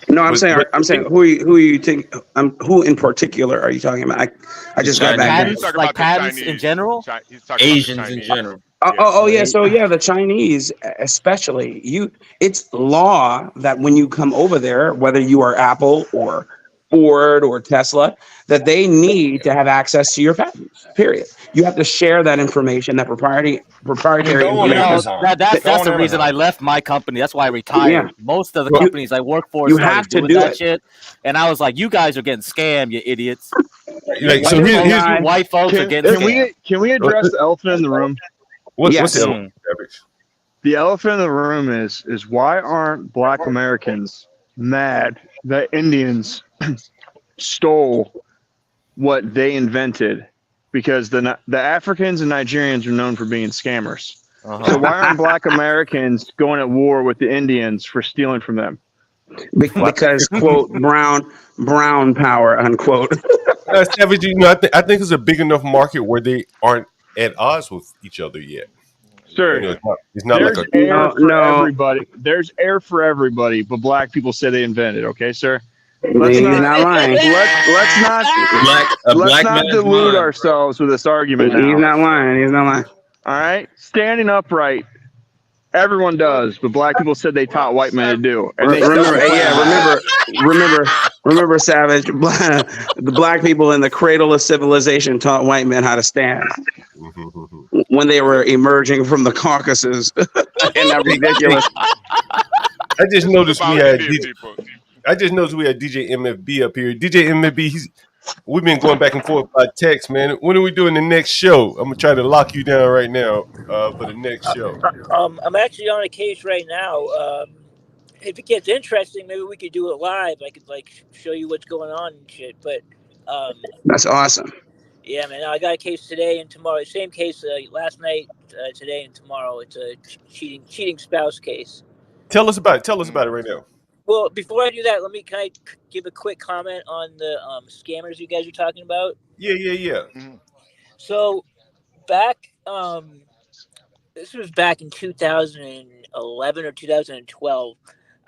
No, I'm saying who are you think? Who in particular are you talking about? I just got back. Like patents in general. Asians in general. Yeah. So yeah, the Chinese especially. It's law that when you come over there, whether you are Apple or Ford or Tesla, that they need to have access to your patents. Period. You have to share that information, that proprietary information. That's the reason I left my company. That's why I retired. Most of the Well, companies I work for you started have to doing do that it. shit, and I was like, "You guys are getting scammed, you idiots." Like, so here's white folks are getting scammed. Can we address the elephant in the room? What's the elephant? The elephant in the room is why aren't Black Americans mad that Indians stole what they invented? Because the Africans and Nigerians are known for being scammers. So why aren't Black Americans going at war with the Indians for stealing from them? Because quote brown power unquote. Savage, I think it's a big enough market where they aren't at odds with each other yet. Sir, it's not there's like air for everybody. There's air for everybody, but Black people say they invented. Okay, sir. Let's not lying. Let's not delude ourselves with this argument now. He's not lying. He's not lying. All right, standing upright. Everyone does, but Black people said they taught white men to do. And remember, Savage. The Black people in the cradle of civilization taught white men how to stand when they were emerging from the Caucasus. And that ridiculous. I just noticed we had DJ MFB up here. DJ MFB, we've been going back and forth by text, man. When are we doing the next show? I'm gonna try to lock you down right now for the next show. I'm actually on a case right now. If it gets interesting, maybe we could do it live. I could show you what's going on and shit. But that's awesome. Yeah, man. I got a case today and tomorrow. Same case last night, today and tomorrow. It's a cheating spouse case. Tell us about it right now. Well, before I do that, can I give a quick comment on the scammers you guys are talking about? Yeah. Mm-hmm. So back, this was back in 2011 or 2012.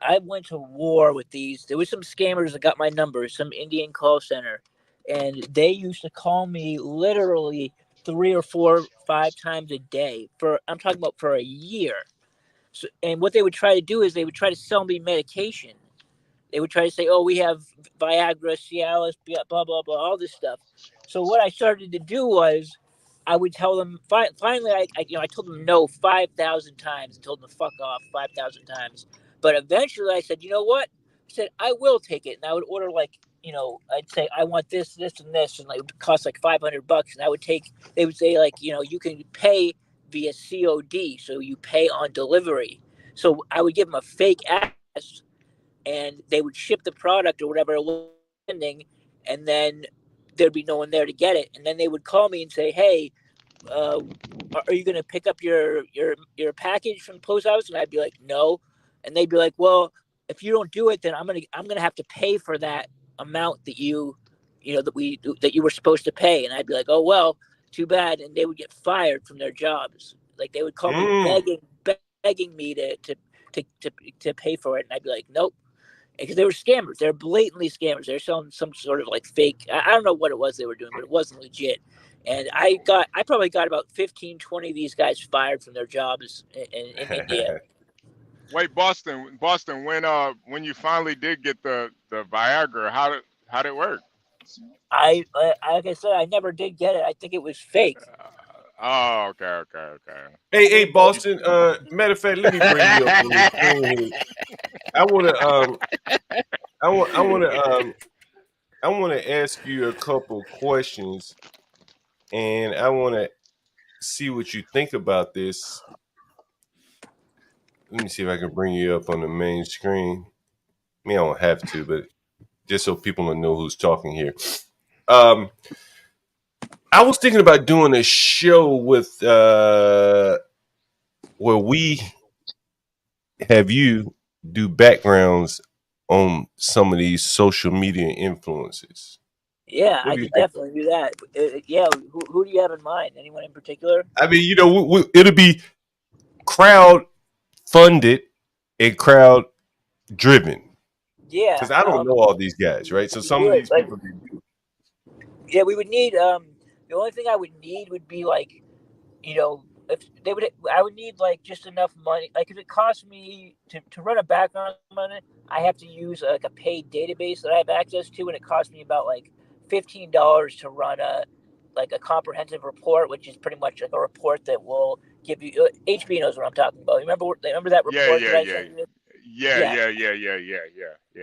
I went to war with these. There was some scammers that got my number, some Indian call center, and they used to call me literally 3 or 4, 5 times a day I'm talking about for a year. So, and what they would try to do is they would try to sell me medication. They would try to say, "Oh, we have Viagra, Cialis, blah blah blah, all this stuff." So what I started to do was, I would tell them. Finally, I told them no 5,000 times and told them to fuck off 5,000 times. But eventually, I said, "You know what?" I said, "I will take it," and I would order I'd say, "I want this, this, and this," and it would cost like $500, and I would take. They would say you can pay via COD, so you pay on delivery. So I would give them a fake address, and they would ship the product or whatever it was sending, and then there'd be no one there to get it. And then they would call me and say, "Hey, are you going to pick up your package from the post office?" And I'd be like, "No." And they'd be like, "Well, if you don't do it, then I'm gonna have to pay for that amount that you were supposed to pay." And I'd be like, "Oh well, too bad." And they would get fired from their jobs. Like they would call me begging me to pay for it, and I'd be like, "Nope," because they were scammers. They're blatantly scammers. They're selling some sort of fake. I don't know what it was they were doing, but it wasn't legit. And I probably got about 15, 20 of these guys fired from their jobs in India. Wait, Boston, when you finally did get the Viagra, how did it work? Like I said, I never did get it. I think it was fake. Oh, okay. Hey, Boston. Matter of fact, let me bring you up on this thing. I want to ask you a couple questions, and I want to see what you think about this. Let me see if I can bring you up on the main screen. I mean, I don't have to, but just so people will know who's talking here. I was thinking about doing a show with where we have you do backgrounds on some of these social media influences. Yeah, I could definitely do that. Who do you have in mind? Anyone in particular? I mean, it'll be crowd funded and crowd driven. Yeah, because I don't know all these guys, right? So some of these people do. Yeah, we would need. The only thing I would need would be I would need like just enough money. Like if it costs me to run a background on it, I have to use like a paid database that I have access to, and it costs me about like $15 to run a comprehensive report, which is pretty much like a report that will give you. HB knows what I'm talking about. Remember that report that I sent you? Yeah.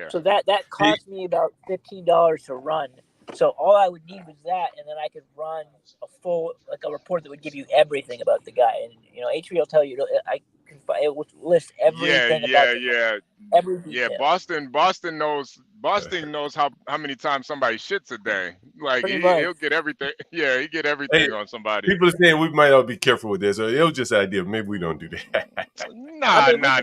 So that cost me about $15 to run. So all I would need was that, and then I could run a full a report that would give you everything about the guy. And HB will tell you. It will list everything about the every detail. Yeah, Boston knows how many times somebody shits a day. Like he'll get everything. Yeah, he get everything on somebody. People are saying we might all be careful with this. So it was just an idea. Maybe we don't do that. Nah. I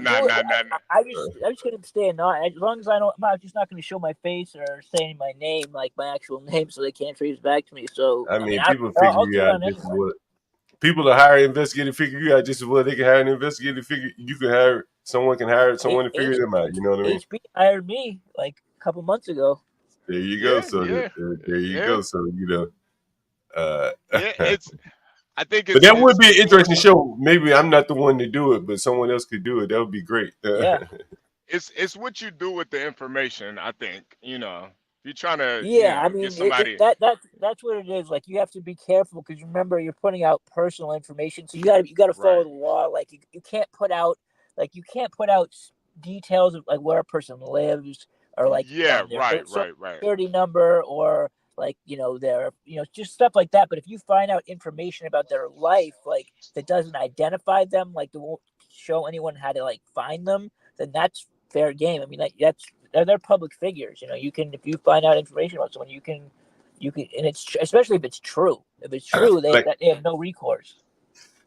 just gonna stay anonymous. As long as I'm just not gonna show my face or say my name, like my actual name, so they can't trace back to me. So I mean people figure you out just as well. People are hiring investigator figure you out just as well. They can hire an investigator figure. You can hire someone to figure them out. You know what I mean? HB hired me like a couple months ago. There you go. So there you go. So it's. I think but that would be an interesting show. Maybe I'm not the one to do it, but someone else could do it. That would be great. Yeah. It's what you do with the information. I think you're trying to get somebody. That's what it is. Like you have to be careful because remember you're putting out personal information, so you got to follow the law. Like you can't put out details of like where a person lives or like their security number or like their just stuff like that. But if you find out information about their life like that doesn't identify them, like they won't show anyone how to like find them, then that's fair game. I mean they're public figures. You can, if you find out information about someone, you can, and it's especially if it's true. If it's true, they have no recourse.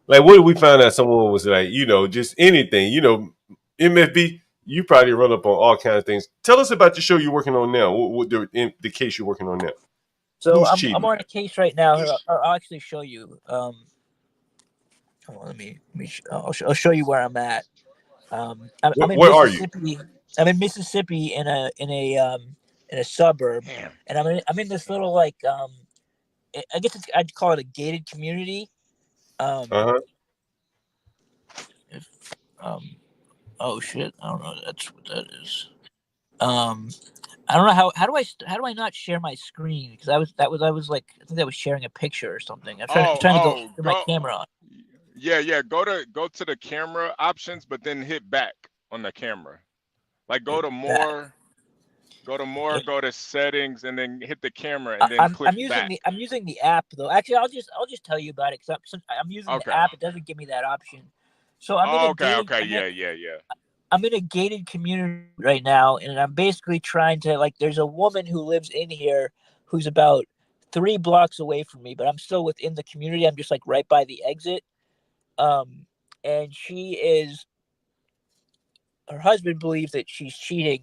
Like, what if we found out someone was like, just anything, MFB, you probably run up on all kinds of things. Tell us about the show you're working on now. What the case you're working on now? So I'm on a case right now. I'll actually show you. Hold on, I'll show you where I'm at. I'm in where are Mississippi. You? I'm in Mississippi in a suburb, and I'm in this little like I guess I'd call it a gated community. Oh shit! I don't know. That's what that is. I don't know how do I not share my screen because I think I was sharing a picture or something. I'm trying to go through my camera on. Yeah. Go to the camera options, but then hit back on the camera. Like go to more, go to settings, and then hit the camera, and then click back. I'm using the app though. Actually, I'll just tell you about it because I'm using the app. It doesn't give me that option. So I'm I'm in a gated community right now, and I'm basically trying to there's a woman who lives in here who's about 3 blocks away from me, but I'm still within the community. I'm just right by the exit. And her husband believes that she's cheating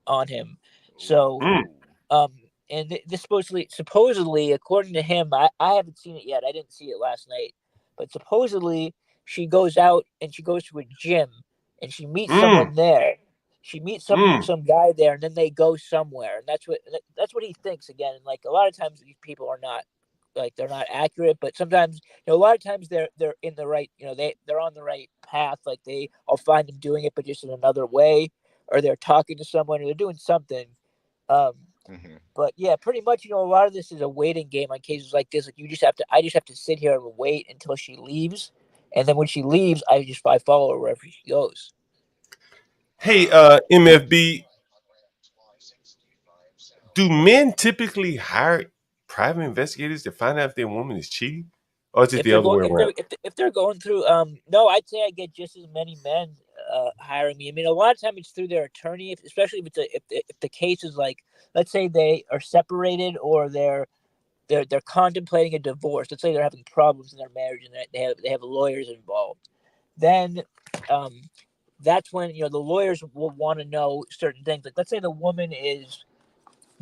on him. So, and this supposedly, according to him, I haven't seen it yet. I didn't see it last night, but supposedly she goes out and she goes to a gym and she meets someone there. She meets some guy there, and then they go somewhere, and that's what he thinks again. And a lot of times these people are not they're not accurate, but sometimes a lot of times they're in the right they're on the right path. I'll find them doing it, but just in another way, or they're talking to someone, or they're doing something. But yeah, pretty much a lot of this is a waiting game on cases like this. I just have to sit here and wait until she leaves, and then when she leaves, I follow her wherever she goes. Hey, MFB, do men typically hire private investigators to find out if their woman is cheating, or is it the other way around? If they're going through, no, I'd say I get just as many men hiring me. I mean, a lot of time it's through their attorney, especially if the case is let's say they are separated or they're contemplating a divorce. Let's say they're having problems in their marriage and they have lawyers involved. Then, that's when the lawyers will want to know certain things. Let's say the woman is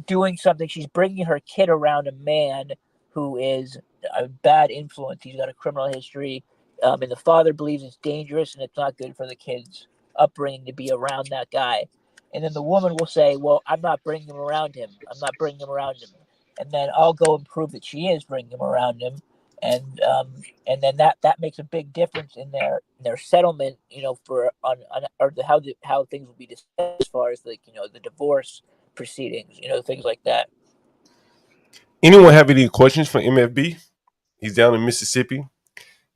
doing something. She's bringing her kid around a man who is a bad influence. He's got a criminal history, and the father believes it's dangerous and it's not good for the kid's upbringing to be around that guy. And then the woman will say, well, I'm not bringing him around him. I'm not bringing him around him. And then I'll go and prove that she is bringing him around him. and then that makes a big difference in their settlement, for how things will be discussed as far as the divorce proceedings, things like that. Anyone have any questions for MFB? He's down in Mississippi,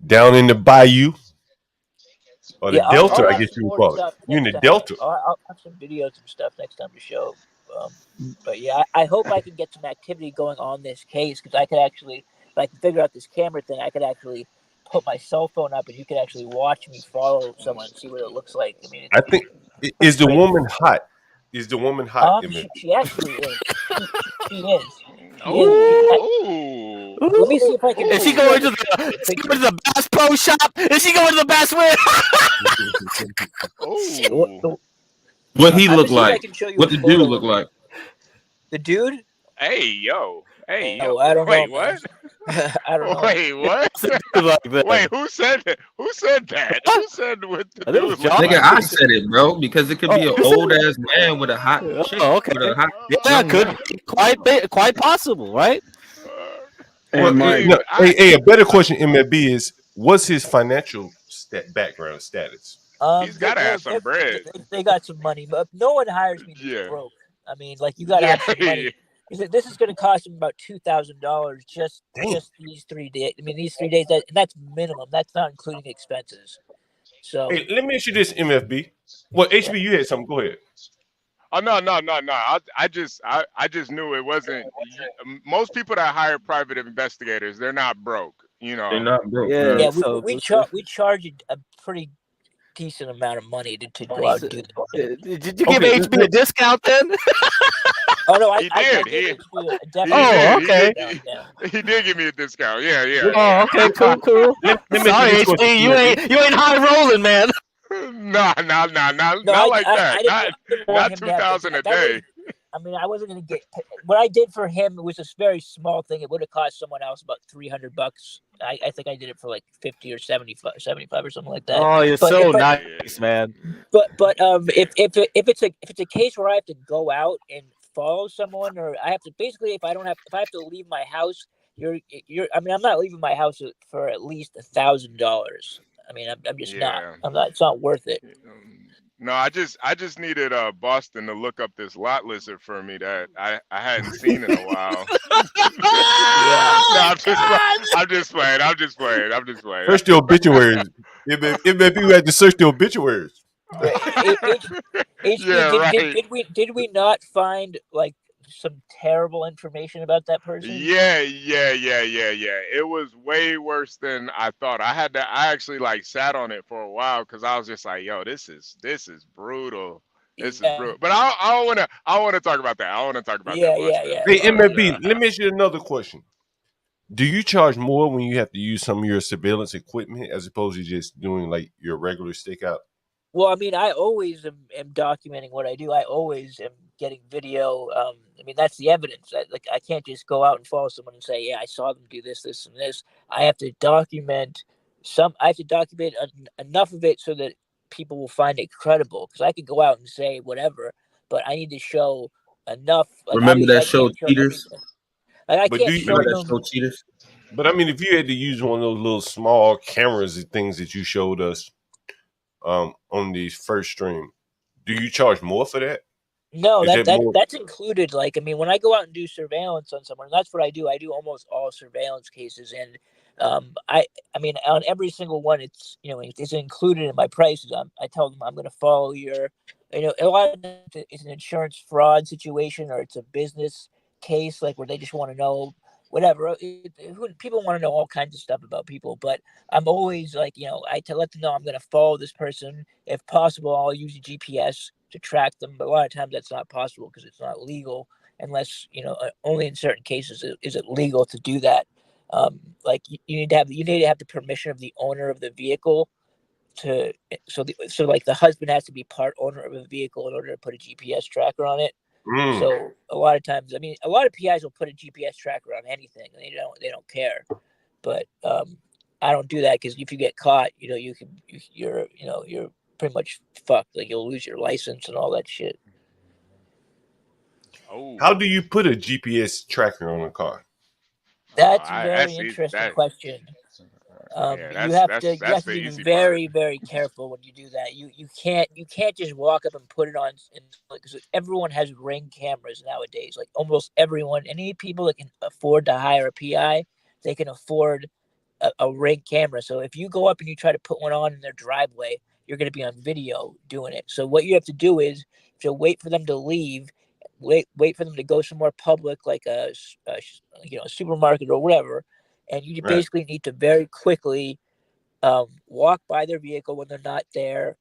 down in the bayou, or the Delta, I guess you would call it. You're in the Delta. I'll have some videos and stuff next time to show. But yeah, I hope I can get some activity going on this case, because I could actually, if I can figure out this camera thing, I could actually put my cell phone up and you can actually watch me follow someone and see what it looks like. I mean, I think is the woman hot? Is the woman hot? She actually is. She is. Ooh. Let me see if I can. Is she going to the Bass Pro Shop? Is she going to the Bass Wear? What he look like? What the dude look like? The dude? Hey yo. I don't Wait, know. what? I don't know. Wait, what? Wait, who said that? Who said that? Who said what the dude look like? Nigga, I said it, bro, because it could be an old ass man with a hot chick. Okay. With a hot Could be quite possible, right? Well, a better question, MFB, is what's his financial background status? He's got to have some bread. They got some money, but no one hires me to be broke. I mean, like, you got to have some money. This is going to cost him about $2,000 just these 3 days. I mean, these 3 days, that's minimum. That's not including expenses. So, hey, let me ask you this, MFB. Well, HB, you had something. Go ahead. Oh no! I just knew it wasn't. Most people that hire private investigators, they're not broke. They're not broke. Yeah, we charge a pretty decent amount of money to go out and do that. Did you give HB a discount then? Oh no, I did. Okay. He did give me a discount. Yeah. Oh, okay, cool. Sorry, HB, you ain't high rolling, man. Nah, not like that. Not 2,000 a day. I mean, I wasn't going to get what I did for him. It was a very small thing. It would have cost someone else about $300. I think I did it for like 50 or 75 or something like that. Oh, you're nice, man. But if it's a case where I have to go out and follow someone, or I have to basically, if I have to leave my house, I'm not leaving my house for at least $1,000. I mean, I'm just not. It's not worth it. No, I just needed Boston to look up this lot lizard for me that I hadn't seen in a while. I'm just playing. Search the obituaries. If you had to search the obituaries. Did we not find like some terrible information about that person? Yeah. It was way worse than I thought. I actually like sat on it for a while because I was just like, yo, this is brutal. This is brutal. But I want to talk about that. Yeah. Hey, MFB, let me ask you another question. Do you charge more when you have to use some of your surveillance equipment as opposed to just doing like your regular stakeout? Well, I mean, I always am documenting what I do. I always am getting video. I mean, that's the evidence. I can't just go out and follow someone and say, yeah, I saw them do this, this, and this. I have to document enough of it so that people will find it credible. Because I could go out and say whatever, but I need to show enough. Remember that show Cheaters? I can't show them. Cheaters? But I mean, if you had to use one of those little small cameras and things that you showed us on the first stream, do you charge more for that? No, that's included. Like, I mean, when I go out and do surveillance on someone, that's what I do. I do almost all surveillance cases, and I mean, on every single one, it's included in my prices. I tell them I'm going to follow your, a lot of it's an insurance fraud situation, or it's a business case, like where they just want to know whatever. People want to know all kinds of stuff about people, but I'm always like, I let them know I'm going to follow this person. If possible, I'll use a GPS to track them, but a lot of times that's not possible because it's not legal, unless only in certain cases is it legal to do that. Like you need to have the permission of the owner of the vehicle so like the husband has to be part owner of a vehicle in order to put a GPS tracker on it. So a lot of times, I mean, a lot of PIs will put a GPS tracker on anything, and they don't care. But I don't do that because if you get caught, you're pretty much fucked. Like, you'll lose your license and all that shit. How do you put a GPS tracker on a car? That's a very interesting question. You have to be very, very careful when you do that. You can't just walk up and put it on, because everyone has Ring cameras nowadays. Like almost everyone, any people that can afford to hire a PI, they can afford a Ring camera. So if you go up and you try to put one on in their driveway, you're going to be on video doing it. So what you have to do is to wait for them to leave, wait for them to go somewhere public, like a supermarket or whatever, and you basically need to very quickly walk by their vehicle when they're not there,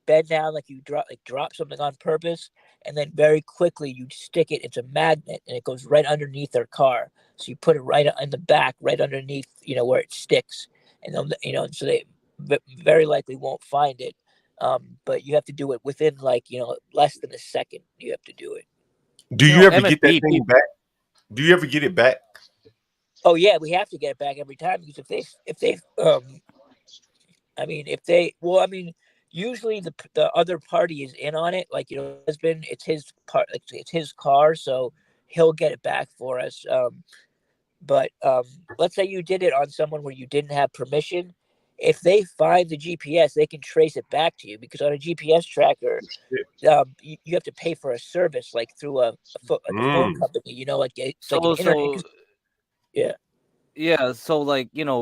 bend down like you drop something on purpose, and then very quickly you stick it. It's a magnet, and it goes right underneath their car. So you put it right in the back, right underneath, where it sticks, and so they very likely won't find it. But you have to do it within less than a second. You have to do it. Do you ever get that thing back? Do you ever get it back? Oh yeah, we have to get it back every time, because usually the other party is in on it. Like, husband, it's his part, it's his car, so he'll get it back for us. But let's say you did it on someone where you didn't have permission. If they find the GPS, they can trace it back to you, because on a GPS tracker, you have to pay for a service, like through a phone company. It's like an internet. Yeah, so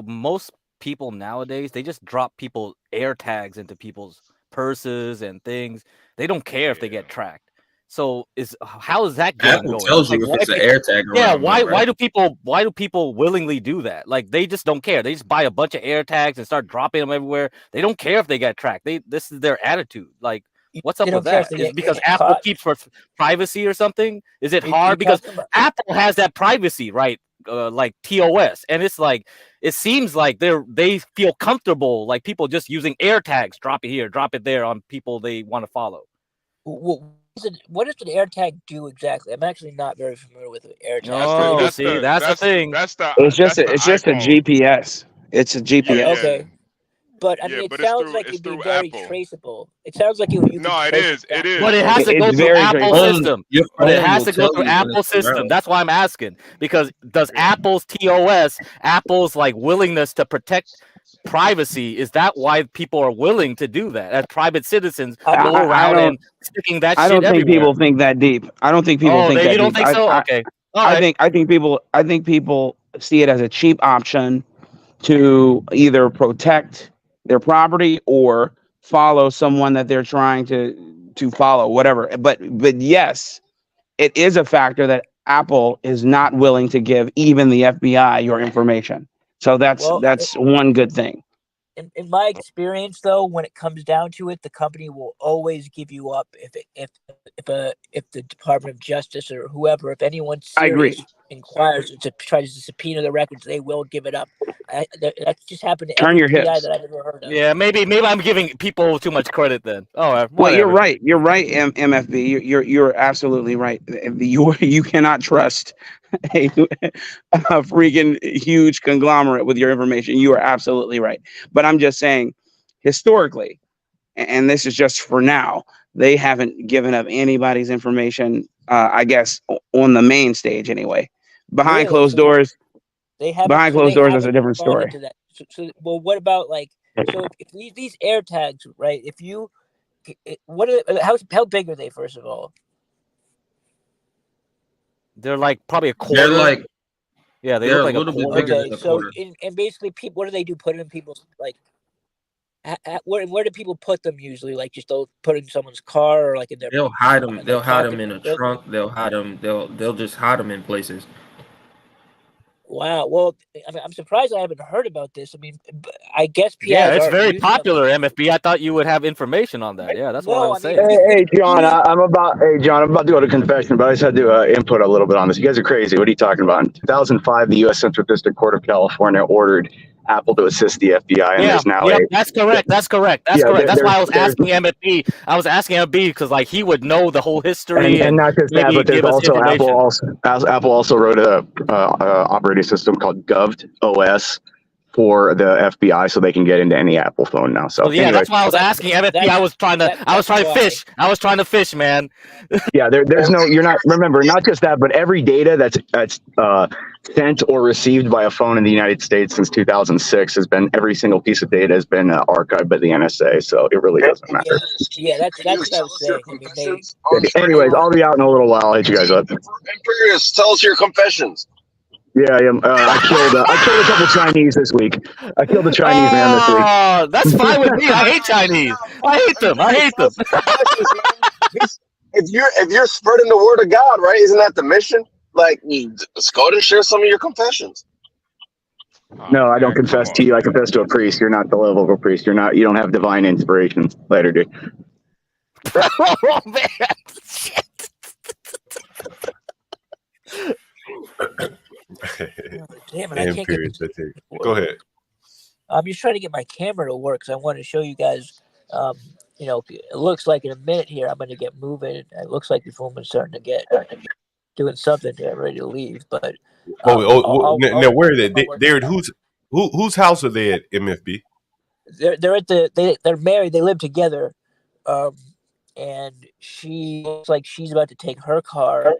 most people nowadays, they just drop people air tags into people's purses and things. They don't care if they get tracked. So how is that game Apple going? tells you if it's an air tag. Yeah, why do people willingly do that? Like, they just don't care. They just buy a bunch of air tags and start dropping them everywhere. They don't care if they get tracked. This is their attitude. Like, what's up with that? Is it because Apple keeps for privacy or something? Is it hard because Apple has that privacy, right? Like TOS, and it's like, it seems like they feel comfortable, like people just using air tags, drop it here, drop it there, on people they want to follow. What does an air tag do exactly? I'm actually not very familiar with air tags. Oh, that's the thing. It's just a GPS. It's a GPS. Okay. But it sounds like it'd be very traceable. It sounds like you can trace it. It is. But it has to go through Apple system. But it has to go through Apple system. That's why I'm asking. Because does Apple's TOS, Apple's willingness to protect privacy, is that why people are willing to do that as private citizens go around and sticking that shit I don't think everywhere? people think that deep. I don't think people think that deep. You don't think so? Okay. I think people see it as a cheap option to either protect their property or follow someone that they're trying to follow, whatever. But yes, it is a factor that Apple is not willing to give even the FBI your information. So that's one good thing. In my experience, though, when it comes down to it, the company will always give you up if the Department of Justice or whoever, if anyone serious inquires to try to subpoena the records, they will give it up. That just happened to every PI that I've ever heard of. Yeah, maybe I'm giving people too much credit then. Oh, well, you're right. You're right, MFB. You're absolutely right. You cannot trust a freaking huge conglomerate with your information. You are absolutely right. But I'm just saying, historically, and this is just for now, they haven't given up anybody's information, I guess, on the main stage anyway. Behind closed doors, behind closed doors is a different story. So, what about if these air tags, right? If you, how big are they, first of all? They're probably a quarter. They're they look like a little bit bigger than a quarter. And basically, what do they do? Put it in people's where do people put them usually? Just they'll put it in someone's car or in their. They'll hide them. They'll hide them in a trunk. They'll hide them. They'll just hide them in places. Wow. Well, I'm surprised I haven't heard about this. I guess PIs it's very popular, MFB. I thought you would have information on that. Yeah, that's what I was saying. Hey, John, I'm about to go to confession, but I just had to input a little bit on this. You guys are crazy. What are you talking about? In 2005, the U.S. Central District Court of California ordered Apple to assist the FBI, and there's now that's correct. That's correct. That's why I was asking MFB. I was asking MFB because he would know the whole history and not just that, but there's also Apple also wrote a operating system called Galt OS for the FBI so they can get into any Apple phone now. So yeah, anyway. that's why I was asking MFB. I was trying to fish. I was trying to fish, man. Yeah, there's no, you're not, remember, not just that, but every data that's sent or received by a phone in the United States since 2006 has been, every single piece of data has been archived by the NSA. So it really doesn't matter. Yeah, that's what I was saying. I mean, Anyways, I'll be out in a little while. I'll hit you guys up. Imperius, tell us your confessions. Yeah, I killed a couple Chinese this week. I killed a Chinese man this week. Oh, that's fine with me. I hate Chinese. I hate them. If you're spreading the word of God, right? Isn't that the mission? Like, let's go and share some of your confessions. No, I don't confess to you. I confess to a priest. You're not the level of a priest. You don't have divine inspiration. Later, dude. Oh man, shit. Damn it, I can't get. Go ahead. I'm just trying to get my camera to work because I want to show you guys. It looks like in a minute here I'm going to get moving. It looks like the woman's starting to get doing something. They're ready to leave, but now where are they? They're at whose house are they at, MFB? They're at they're married. They live together, and she looks like she's about to take her car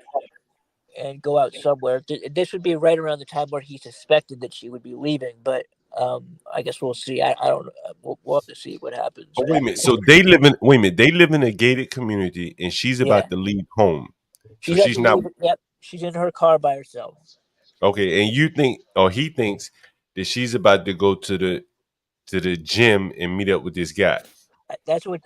and go out somewhere. This would be right around the time where he suspected that she would be leaving, but I guess we'll see. I don't know. We'll have to see what happens. Oh, wait a minute. So they live in a gated community, and she's about to leave home. So she's not. Yep, she's in her car by herself. Okay, and you think, or he thinks that she's about to go to the gym and meet up with this guy. That's what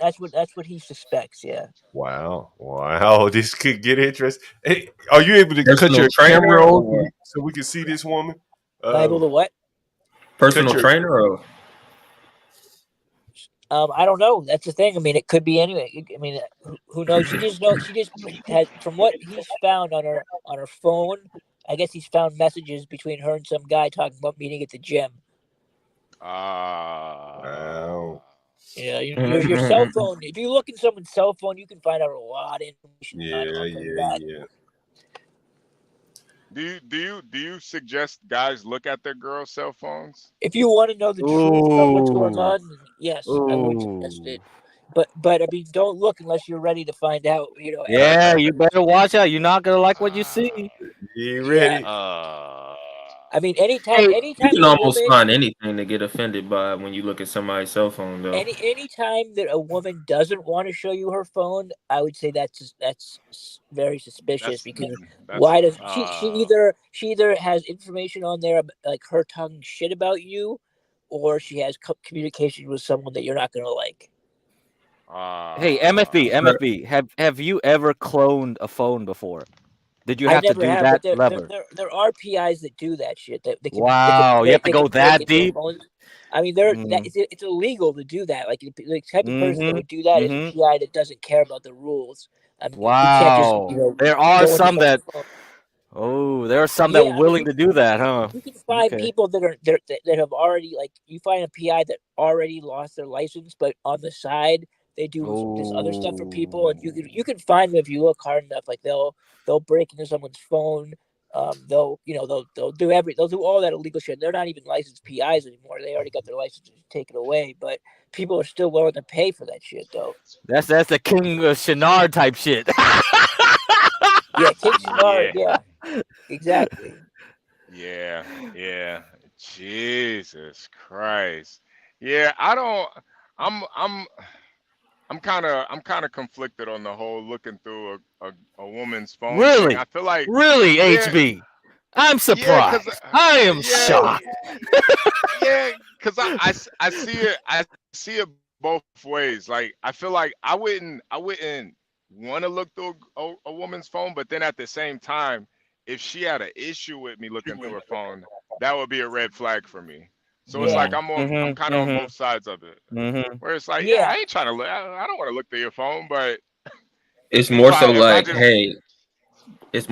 he suspects. Yeah. Wow! This could get interesting. Hey, are you able to cut your camera on so we can see this woman? Able to what? Personal trainer or? I don't know. That's the thing. I mean, it could be anyway. I mean, who knows? She just has, from what he's found on her phone. I guess he's found messages between her and some guy talking about meeting at the gym. Wow. Yeah, your cell phone. If you look in someone's cell phone, you can find out a lot of information. Yeah. Do you suggest guys look at their girls' cell phones? If you want to know the truth about what's going on, yes, I would suggest it. But I mean, don't look unless you're ready to find out. Yeah, you better watch out. You're not gonna like what you see. You ready? I mean, anytime you can almost find anything to get offended by when you look at somebody's cell phone, though. Anytime that a woman doesn't want to show you her phone, I would say that's very suspicious because why does she either has information on there like her tongue shit about you, or she has communication with someone that you're not gonna like. Hey, MFB, have you ever cloned a phone before? Did you have to do that lever? There are PIs that do that shit. That you have to go that deep. I mean, it's illegal to do that. Like the type of person that would do that is a PI that doesn't care about the rules. I mean, wow, you can't just, there are some that. Oh, there are some that are willing to do that, huh? You can find people that have already, like, you find a PI that already lost their license, but on the side they do this other stuff for people, and you can find them if you look hard enough. Like they'll break into someone's phone. They'll do all that illegal shit. They're not even licensed PIs anymore. They already got their licenses taken away, but people are still willing to pay for that shit, though. That's the King Shinard type shit. Yeah, King Shinard. Yeah, exactly. Yeah. Jesus Christ. Yeah, I'm kind of conflicted on the whole looking through a woman's phone. Really? Thing. I feel like HB. I'm surprised. I am shocked. Because I see it both ways. Like I feel like I wouldn't want to look through a woman's phone, but then at the same time, if she had an issue with me looking through her phone, that would be a red flag for me. So it's like I'm kind of on both sides of it. Where it's like, I ain't trying to look. I don't want to look through your phone, but it's more so like, hey, let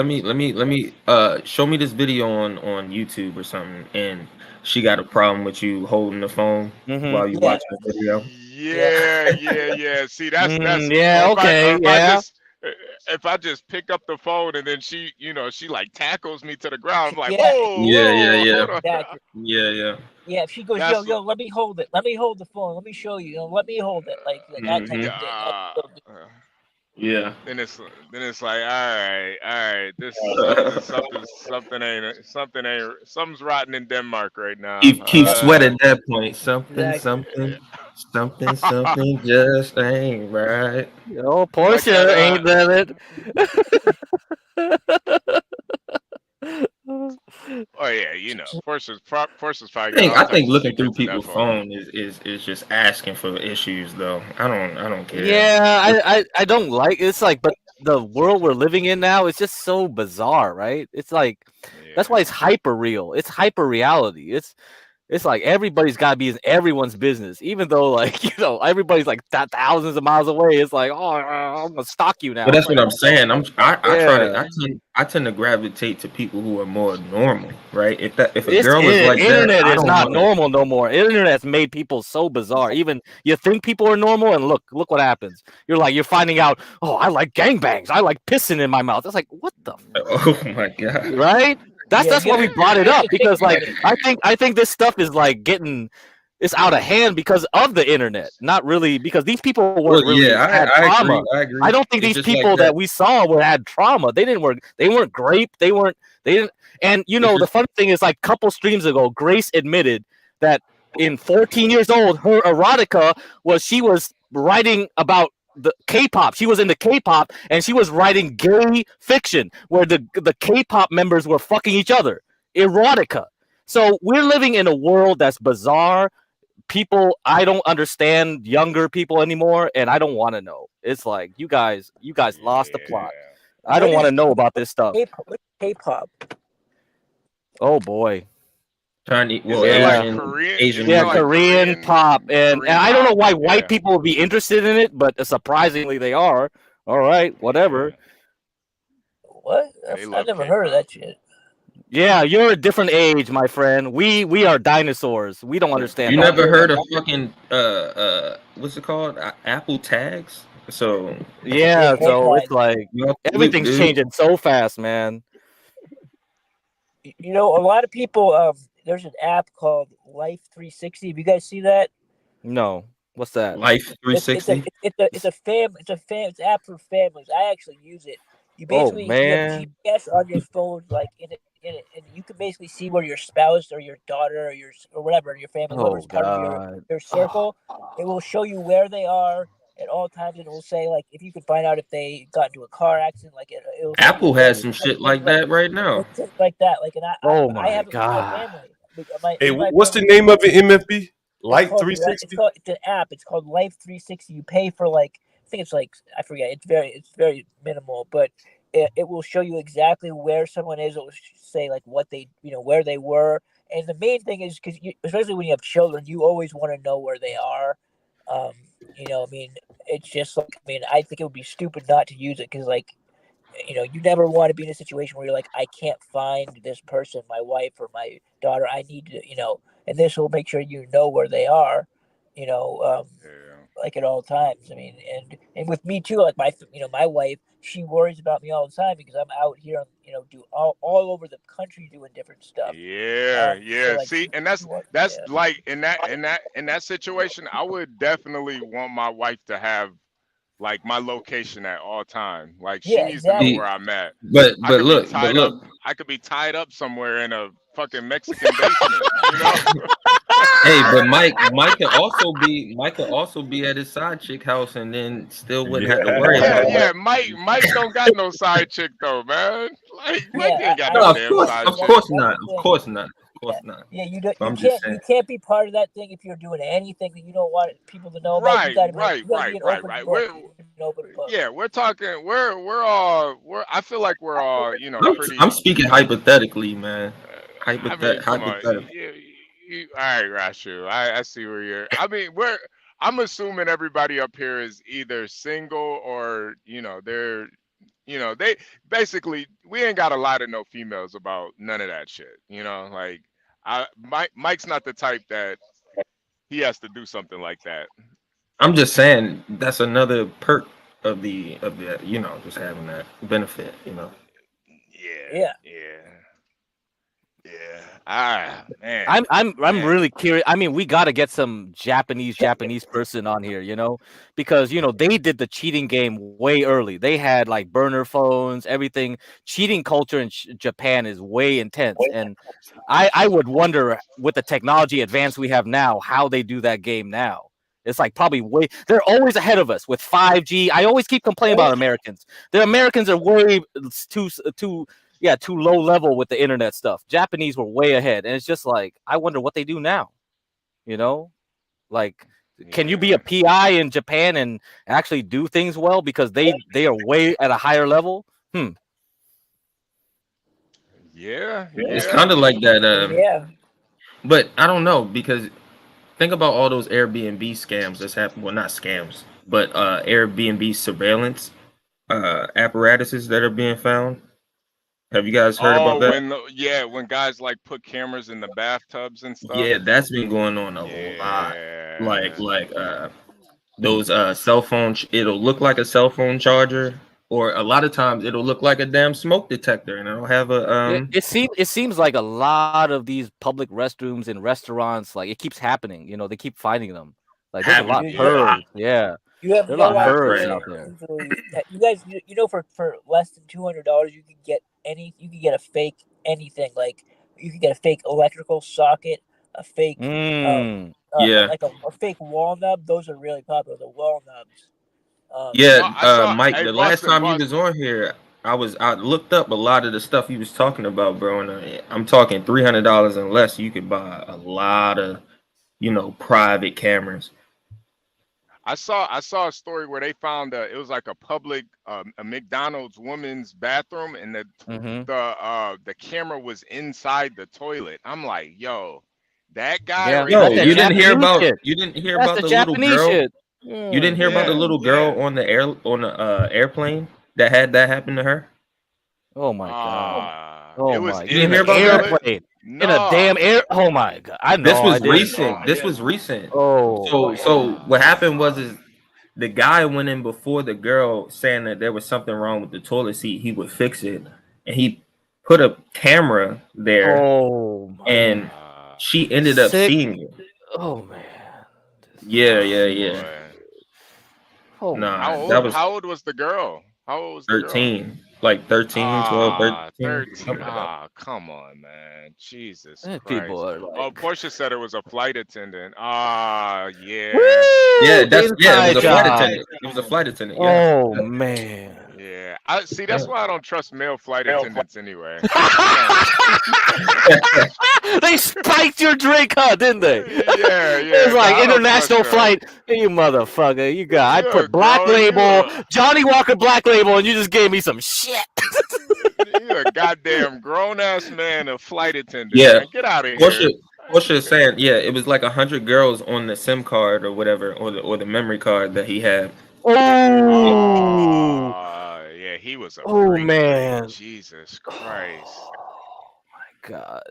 me show me this video on YouTube or something, and she got a problem with you holding the phone while you watch the video. Yeah. See, that's if I just pick up the phone and then she, you know, she like tackles me to the ground, I'm like, Yeah, whoa, hold on. exactly. Yeah. Yeah, if she goes, That's yo, let me hold it. Let me hold the phone. Let me show you. You know, let me hold it. Like that type of thing. Yeah. Then it's like, all right. This something's rotten in Denmark right now. Keep sweat at that point. Exactly. Something just ain't right. Oh, Portia ain't done it. Oh yeah, you know, Portia's probably got all I types think of looking through secrets in that people's phone. phone is just asking for issues though. I don't care. Yeah, I don't like it's like, but the world we're living in now is just so bizarre, right? It's like that's why it's hyper real. It's hyper reality. It's like everybody's got to be in everyone's business, even though, like, you know, everybody's like thousands of miles away. It's like, oh, I'm gonna stalk you now. But that's like, what I'm saying. yeah. I tend to gravitate to people who are more normal, right? If a It's girl is like that, internet I is don't not want to. normal no more. Internet's made people so bizarre. Even you think people are normal, and look what happens. You're finding out. Oh, I like gangbangs. I like pissing in my mouth. It's like, what the? Oh my god! Right? That's why we brought it up, because like about I think this stuff is like getting it's out of hand because of the internet, not really because these people Well, weren't really yeah, had I trauma. agree. I agree. I don't think It's these just like people that. that we saw had trauma. They weren't raped. They didn't. And you know, the fun thing is, like, couple streams ago, Grace admitted that in 14 years old, her erotica she was writing about the K-pop. She was into K-pop and she was writing gay fiction where the K-pop members were fucking each other. Erotica. So we're living in a world that's bizarre. People, I don't understand younger people anymore, and I don't want to know. It's like you guys lost the plot. I don't want to know about this stuff. K-pop. Oh boy. Chinese, well, Yeah. Asian Yeah, music. Korean pop, and I don't know why white yeah. people would be interested in it, but surprisingly they are. All right, whatever. What? I've never heard of that shit. Yeah, you're a different age, my friend. We are dinosaurs. We don't understand. You that. never heard of fucking what's it called? Apple tags? So Yeah, so it's like everything's dude. changing so fast, man. You know, a lot of people. There's an app called Life 360. Have you guys see that? No, what's that? Life 360. It's an app for families. I actually use it. You Oh basically you have man. GPS on your phone, like in it, and you can basically see where your spouse or your daughter or whatever your family, whoever's part of your circle. It will show you where they are at all times, and it will say, like, if you can find out if they got into a car accident, like it'll Apple has some shit like that right now. Like that, like, and I have it with my God. family. Hey, what's the name of it, MFB? Light 360? It's an app. It's called Life 360. You pay for, like, I think it's like, I forget. It's very minimal, but it will show you exactly where someone is. It will say, like, what they, where they were. And the main thing is, because especially when you have children, you always want to know where they are. I mean, it's just like, I think it would be stupid not to use it, because, like, you never want to be in a situation where you're like, I can't find this person, my wife or my daughter. I need to, and this will make sure you know where they are, like, at all times. I mean, and with me too, like my wife, she worries about me all the time because I'm out here, do all over the country doing different stuff. Yeah. So, like, See, and that's like in that situation, I would definitely want my wife to have, like, my location at all time. Like, she needs to know where I'm at. But look, look. I could be tied up somewhere in a fucking Mexican basement, you know? Hey, but Mike could also be at his side chick house and then still wouldn't have to worry about it. Yeah. Mike don't got no side chick though, man. Like, Mike ain't got no damn side chick. Of course not. Yeah, you can't be part of that thing if you're doing anything that you don't want people to know about. You gotta be an open book. Yeah, we're talking. We're all. I feel like we're all. Pretty. I'm speaking hypothetically, man. Hypothetically. All right, Rashu. I see where you're. I mean, I'm assuming everybody up here is either single or they're. They basically, we ain't got a lot of no females about none of that shit. Like, Mike's not the type that he has to do something like that. I'm just saying that's another perk of the just having that benefit. Yeah. Ah, man. I'm really curious. I mean, we got to get some Japanese person on here, because they did the cheating game way early. They had like burner phones, everything. Cheating culture in Japan is way intense, and I would wonder with the technology advance we have now, how they do that game now. It's like probably they're always ahead of us with 5G. I always keep complaining about Americans. The Americans are way too low level with the internet stuff. Japanese were way ahead, and it's just like I wonder what they do now. Like, can you be a PI in Japan and actually do things well because they are way at a higher level? Yeah. It's kind of like that. But I don't know, because think about all those Airbnb scams that's happened. Well, not scams, but Airbnb surveillance apparatuses that are being found. Have you guys heard about that? When guys like put cameras in the bathtubs and stuff. Yeah, that's been going on a lot. Like those cell phone. It'll look like a cell phone charger, or a lot of times it'll look like a damn smoke detector, and it'll have a. It seems like a lot of these public restrooms and restaurants, like it keeps happening. They keep finding them. Like there's a lot purged. Yeah. You have There's no a lot purged idea. out there. You guys, for less than $200, you could get a fake anything. Like you could get a fake electrical socket, a fake like a fake wall nub. Those are really popular. The wall nubs. Mike. The last time you was on here, I looked up a lot of the stuff he was talking about, bro. And I'm talking $300 and less. You could buy a lot of, private cameras. I saw a story where they found it was like a public a McDonald's woman's bathroom, and the camera was inside the toilet. I'm like, yo, that guy. You didn't hear about the little girl. You didn't hear about the little girl on the airplane that had that happen to her. Oh my god! It was you didn't hear about airplane. No. In a damn air. Oh my god! I know. This was recent. Oh. So what happened was the guy went in before the girl, saying that there was something wrong with the toilet seat. He would fix it, and he put a camera there. Oh. And she ended up seeing it. Oh man. Yeah. Oh, nah, how old was the girl? How old was 13. Like 13, 12, 13. Come on, man. Jesus Christ. People are like... Portia said it was a flight attendant. Yeah. Yeah, it was a flight attendant. It was a flight attendant. Yeah. Oh, man. Yeah. That's why I don't trust male flight attendants anyway. They spiked your drink, didn't they? Yeah. It was like international flight. You motherfucker. I put Black Label, Johnny Walker Black Label, and you just gave me some shit. You're a goddamn grown-ass man, a flight attendant. Yeah. Man. Get out of here. Portia is saying, it was like 100 girls on the SIM card or whatever, or the memory card that he had. Oh. Yeah, he was a freak, man. Jesus Christ. Oh my God.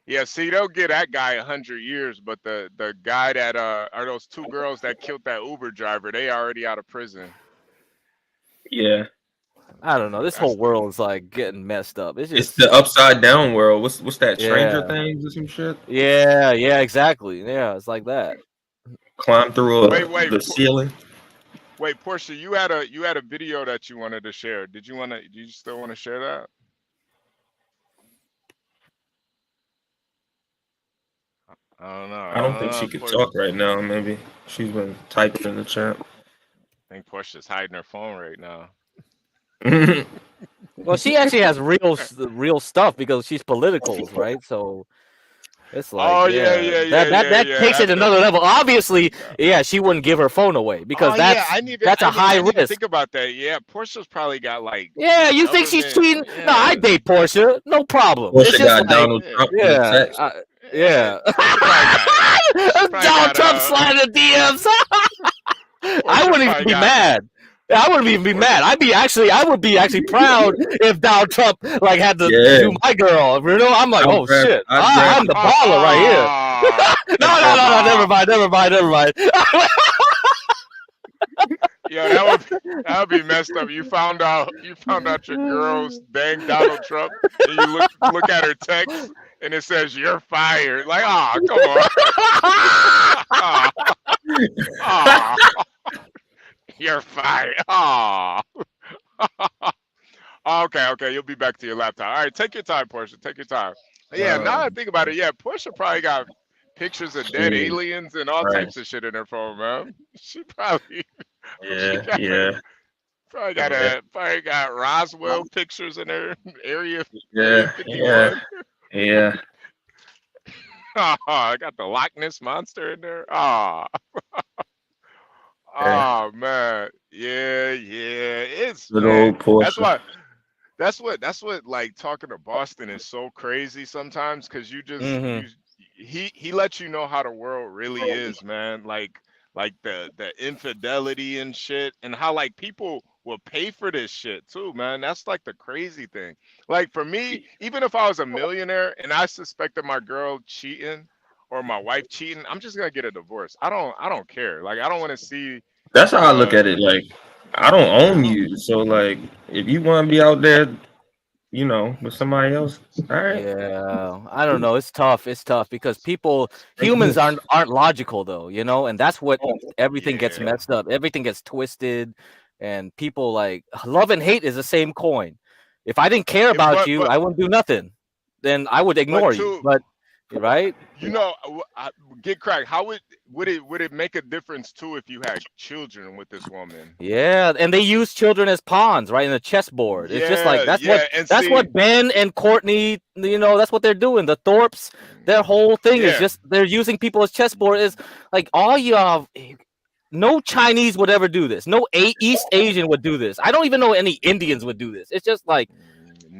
Yeah, see, they'll get that guy 100 years, but the guy that are those two girls that killed that Uber driver, they already out of prison. Yeah. I don't know. This whole world is like getting messed up. It's the upside down world. What's that? Stranger Things or some shit? Yeah, exactly. Yeah, it's like that. Climb through the ceiling. Wait, Portia, you had a video that you wanted to share. Do you still want to share that? I don't know. I don't think she could talk right now. Maybe she's been typing in the chat. I think Portia's hiding her phone right now. Well, she actually has real stuff because she's politicals, right? So it's like, that takes it another level. Obviously, she wouldn't give her phone away because that's a high risk. Think about that. Yeah, Portia's probably got like. Yeah, you think she's cheating? Yeah. No, I date Portia, no problem. Portia got Donald Trump. Yeah. Donald Trump sliding the DMs. I wouldn't even be mad. I wouldn't even be mad. I would be actually proud if Donald Trump like had to do my girl. I'm like, oh shit, I'm the baller right here. No, never mind. Yeah, That'd be messed up. You found out your girl's dang Donald Trump, and you look at her text, and it says you're fired. Like, ah, come on. Ah, you're fired. Ah. Okay. You'll be back to your laptop. All right, take your time, Portia. Take your time. Yeah, now I think about it, yeah, Portia probably got pictures of dead aliens and all types of shit in her phone, man. She probably probably got Roswell pictures in her area 51. Yeah. I got the Loch Ness monster in there. Oh man, yeah. It's Good man. old Portia. That's what like talking to Boston is so crazy sometimes, because you just he lets you know how the world really is, man. Like the infidelity and shit, and how like people will pay for this shit too, man. That's like the crazy thing. Like for me, even if I was a millionaire and I suspected my girl cheating or my wife cheating, I'm just gonna get a divorce. I don't care. Like I don't want to see. That's how I look at it. Like, I don't own you, so like, if you want to be out there, you know, with somebody else, all right. Yeah, I don't know. It's tough. It's tough because humans aren't logical though, you know, and that's what everything gets messed up. Everything gets twisted, and people like love and hate is the same coin. If I didn't care about you, I wouldn't do nothing. Then I would ignore you. But right? You know, get cracked. How would it make a difference too if you had children with this woman? Yeah, and they use children as pawns, right, in the chessboard. It's just like that's what Ben and Courtney, you know, that's what they're doing. The Thorpes, their whole thing is just they're using people as chessboard. Is like all y'all. No Chinese would ever do this. No East Asian would do this. I don't even know any Indians would do this. It's just like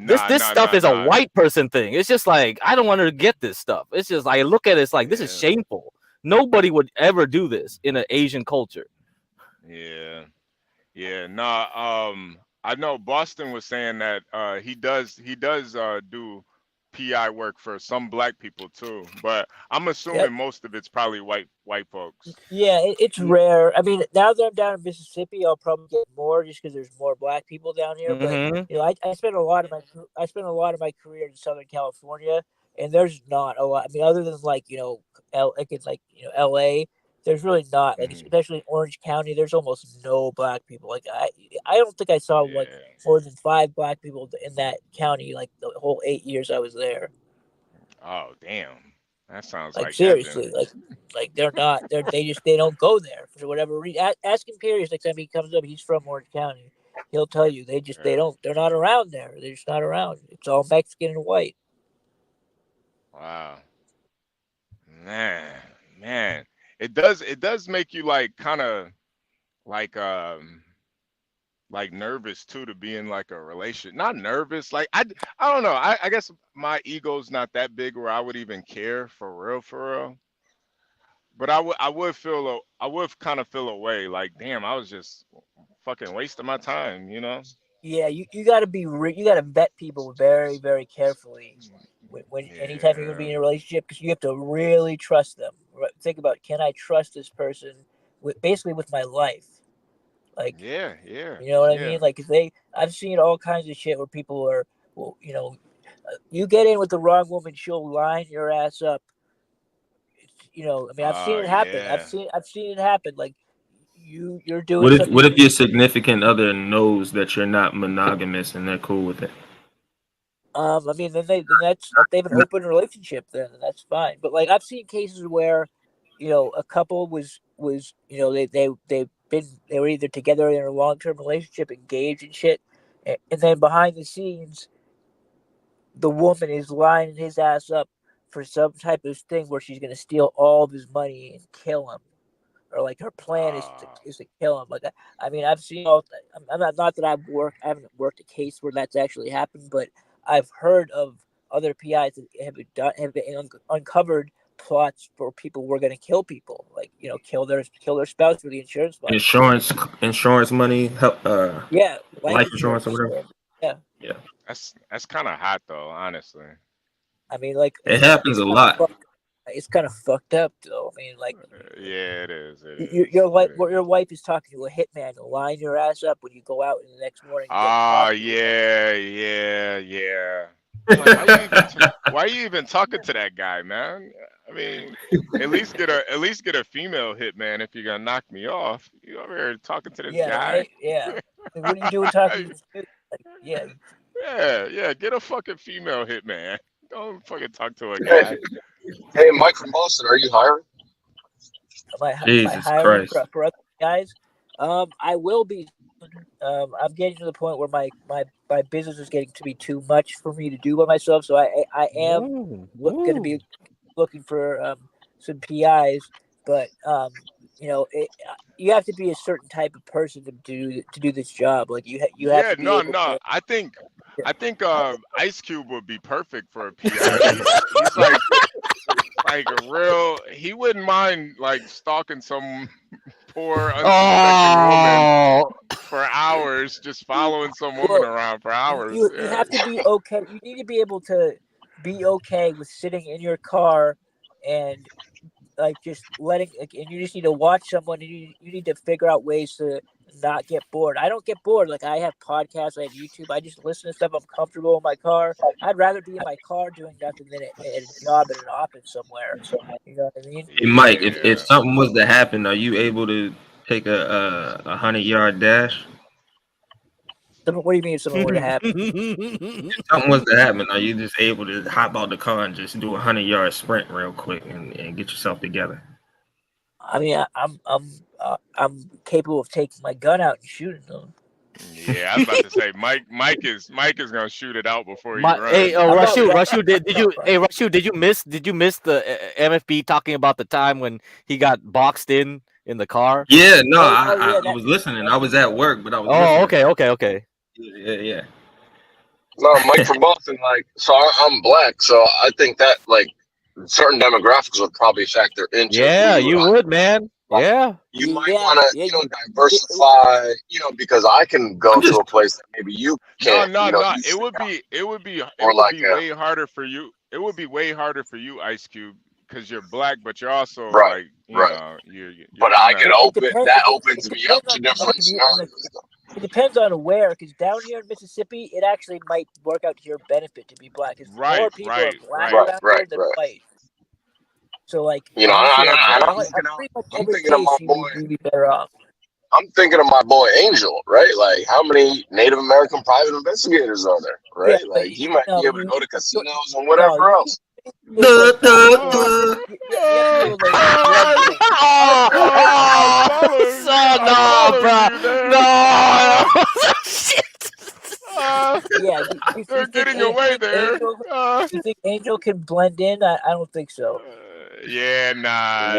this stuff is a white person thing. It's just like I don't want to get this stuff. It's just I look at it, it's like this is shameful. Nobody would ever do this in an Asian culture. Yeah. Nah. I know Boston was saying that he does do PI work for some black people too, but I'm assuming most of it's probably white folks. Yeah, it's rare. I mean, now that I'm down in Mississippi, I'll probably get more just because there's more black people down here. But you know, I spent a lot of my career in Southern California, and there's not a lot. I mean, other than like LA. There's really not, like, especially in Orange County. There's almost no black people. Like I don't think I saw like more than 5 black people in that county, like the whole 8 years I was there. Oh damn, that sounds like seriously, like they're not. They don't go there for whatever reason. Ask him Pierce next time he comes up. He's from Orange County. He'll tell you they don't. They're not around there. They're just not around. It's all Mexican and white. Wow, man. It does make you like kind of like nervous too to be in like a relation. Not nervous, like I don't know. I guess my ego's not that big where I would even care for real. But I would kind of feel away like damn, I was just fucking wasting my time, you know? Yeah, you got to you got to vet people very, very carefully when anytime you're gonna be in a relationship, because you have to really trust them. Think about, can I trust this person with my life? Like, yeah, you know what I mean? Like, I've seen all kinds of shit where people are, well, you know, you get in with the wrong woman, she'll line your ass up. You know, I mean, I've seen it happen. Yeah. I've seen it happen. Like, you're doing. What if your significant other knows that you're not monogamous and they're cool with it? I mean, then they have an open relationship. Then that's fine. But like, I've seen cases where, you know, a couple was you know, they were either together in a long-term relationship, engaged and shit, and then behind the scenes, the woman is lining his ass up for some type of thing where she's gonna steal all of his money and kill him. Or like her plan is to kill him. Like I mean, I've seen all. I'm not that I haven't worked a case where that's actually happened, but I've heard of other PIs that have uncovered plots for people who are going to kill people, like, you know, kill their spouse for the insurance money. Insurance money, help. Yeah, life insurance or whatever. That's kind of hot though, honestly. I mean, like, it happens a lot. It's kind of fucked up, though. I mean, like, yeah, it is. Your wife is talking to a hitman to line your ass up when you go out in the next morning. Oh, yeah. Why are you even talking to that guy, man? I mean, at least get a female hitman if you're gonna knock me off. You over here talking to this guy? Right? Yeah. I mean, what are you doing talking to this dude? Like, yeah. Yeah. Get a fucking female hitman. Don't fucking talk to a guy. Hey, Mike from Boston, are you hiring? Am I hiring for other guys? I will be. I'm getting to the point where my business is getting to be too much for me to do by myself. So I am going to be looking for some PIs, but you have to be a certain type of person to do this job. Like you have to be able to, I think Ice Cube would be perfect for a PI. He's like a real. He wouldn't mind like stalking some poor unsuspecting woman for hours, just following some woman around for hours. You have to be okay. You need to be able to be okay with sitting in your car and like just letting. And you just need to watch someone. And you need to figure out ways to not get bored. I don't get bored. Like I have podcasts, I have YouTube. I just listen to stuff. I'm comfortable in my car. I'd rather be in my car doing nothing than at a job in an office somewhere. You know what I mean? Hey, Mike, if something was to happen, are you able to take a 100-yard dash? What do you mean if something were to happen? If something was to happen, are you just able to hop out the car and just do a 100-yard sprint real quick and get yourself together? I mean, I'm capable of taking my gun out and shooting them. Yeah, I was about to say Mike is gonna shoot it out before he runs. Hey, Rashu, did you miss the MFB talking about the time when he got boxed in the car? Yeah, no, I was listening. I was at work, but I was. Oh, listening. okay. Yeah. No, Mike from Boston. So I'm black, so I think that certain demographics would probably factor into. Yeah, you would, man. Yeah. You might want to, diversify, because I can go to a place that maybe you can't. No. It would be way harder for you. It would be way harder for you, Ice Cube, because you're black, but you're also right. You're but I can that opens me up to different scenarios. It depends on where, because down here in Mississippi, it actually might work out to your benefit to be black. Because more people are black around here than white. So, I'm thinking of my boy. You'd be better off. I'm thinking of my boy Angel, right? Like, how many Native American private investigators are there, right? Yeah, like, he might be able to go to casinos and whatever else. They're getting away there. You think Angel can blend in? I don't think so. Nah.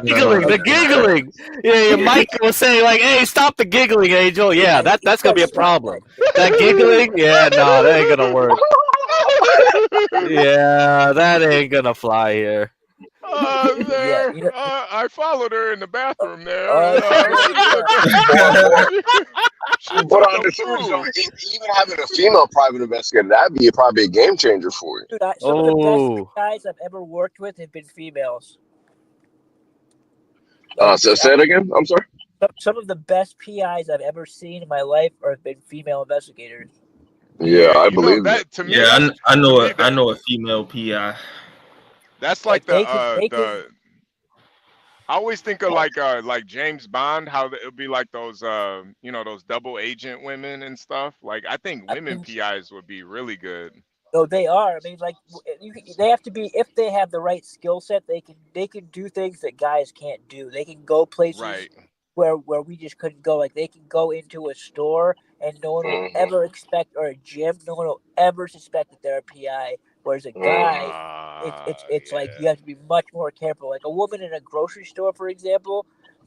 The giggling. Yeah, Mike was saying hey, stop the giggling, Angel. Yeah, that's gonna be a problem. That giggling, that ain't gonna work. Yeah, that ain't gonna fly here. I followed her in the bathroom there. But on the even having a female private investigator, that'd be probably a game changer for you. Dude, some of the best guys I've ever worked with have been females. So say it again. I'm sorry. Some of the best PIs I've ever seen in my life have been female investigators. Yeah, I believe that. To me, I know a female PI. That's like I always think of like James Bond, how it would be like those those double agent women and stuff. Like I think women PIs would be really good. Oh, they are. I mean, they have to be, if they have the right skill set, they can do things that guys can't do. They can go places where we just couldn't go. Like they can go into a store and no one will ever expect, or a gym, no one will ever suspect that they're a PI. Whereas a guy, it's like you have to be much more careful. Like a woman in a grocery store, for example,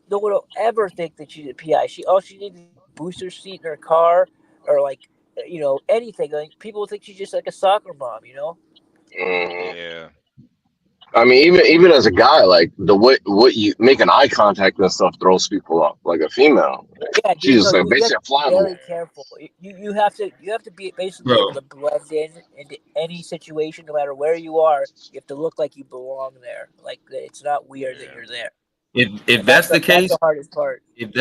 no one will ever think that she's a PI. She needs a booster seat in her car, or anything. Like people think she's just like a soccer mom, Yeah. I mean, even as a guy, like what you making eye contact and stuff throws people off. Like a female, Yeah, She dude, just no, said you have basically to be flammable. very careful. You have to be basically able bro. to blend into any situation, no matter where you are. You have to look like you belong there. Like it's not weird that you're there. If And that's the that's case, the hardest part. if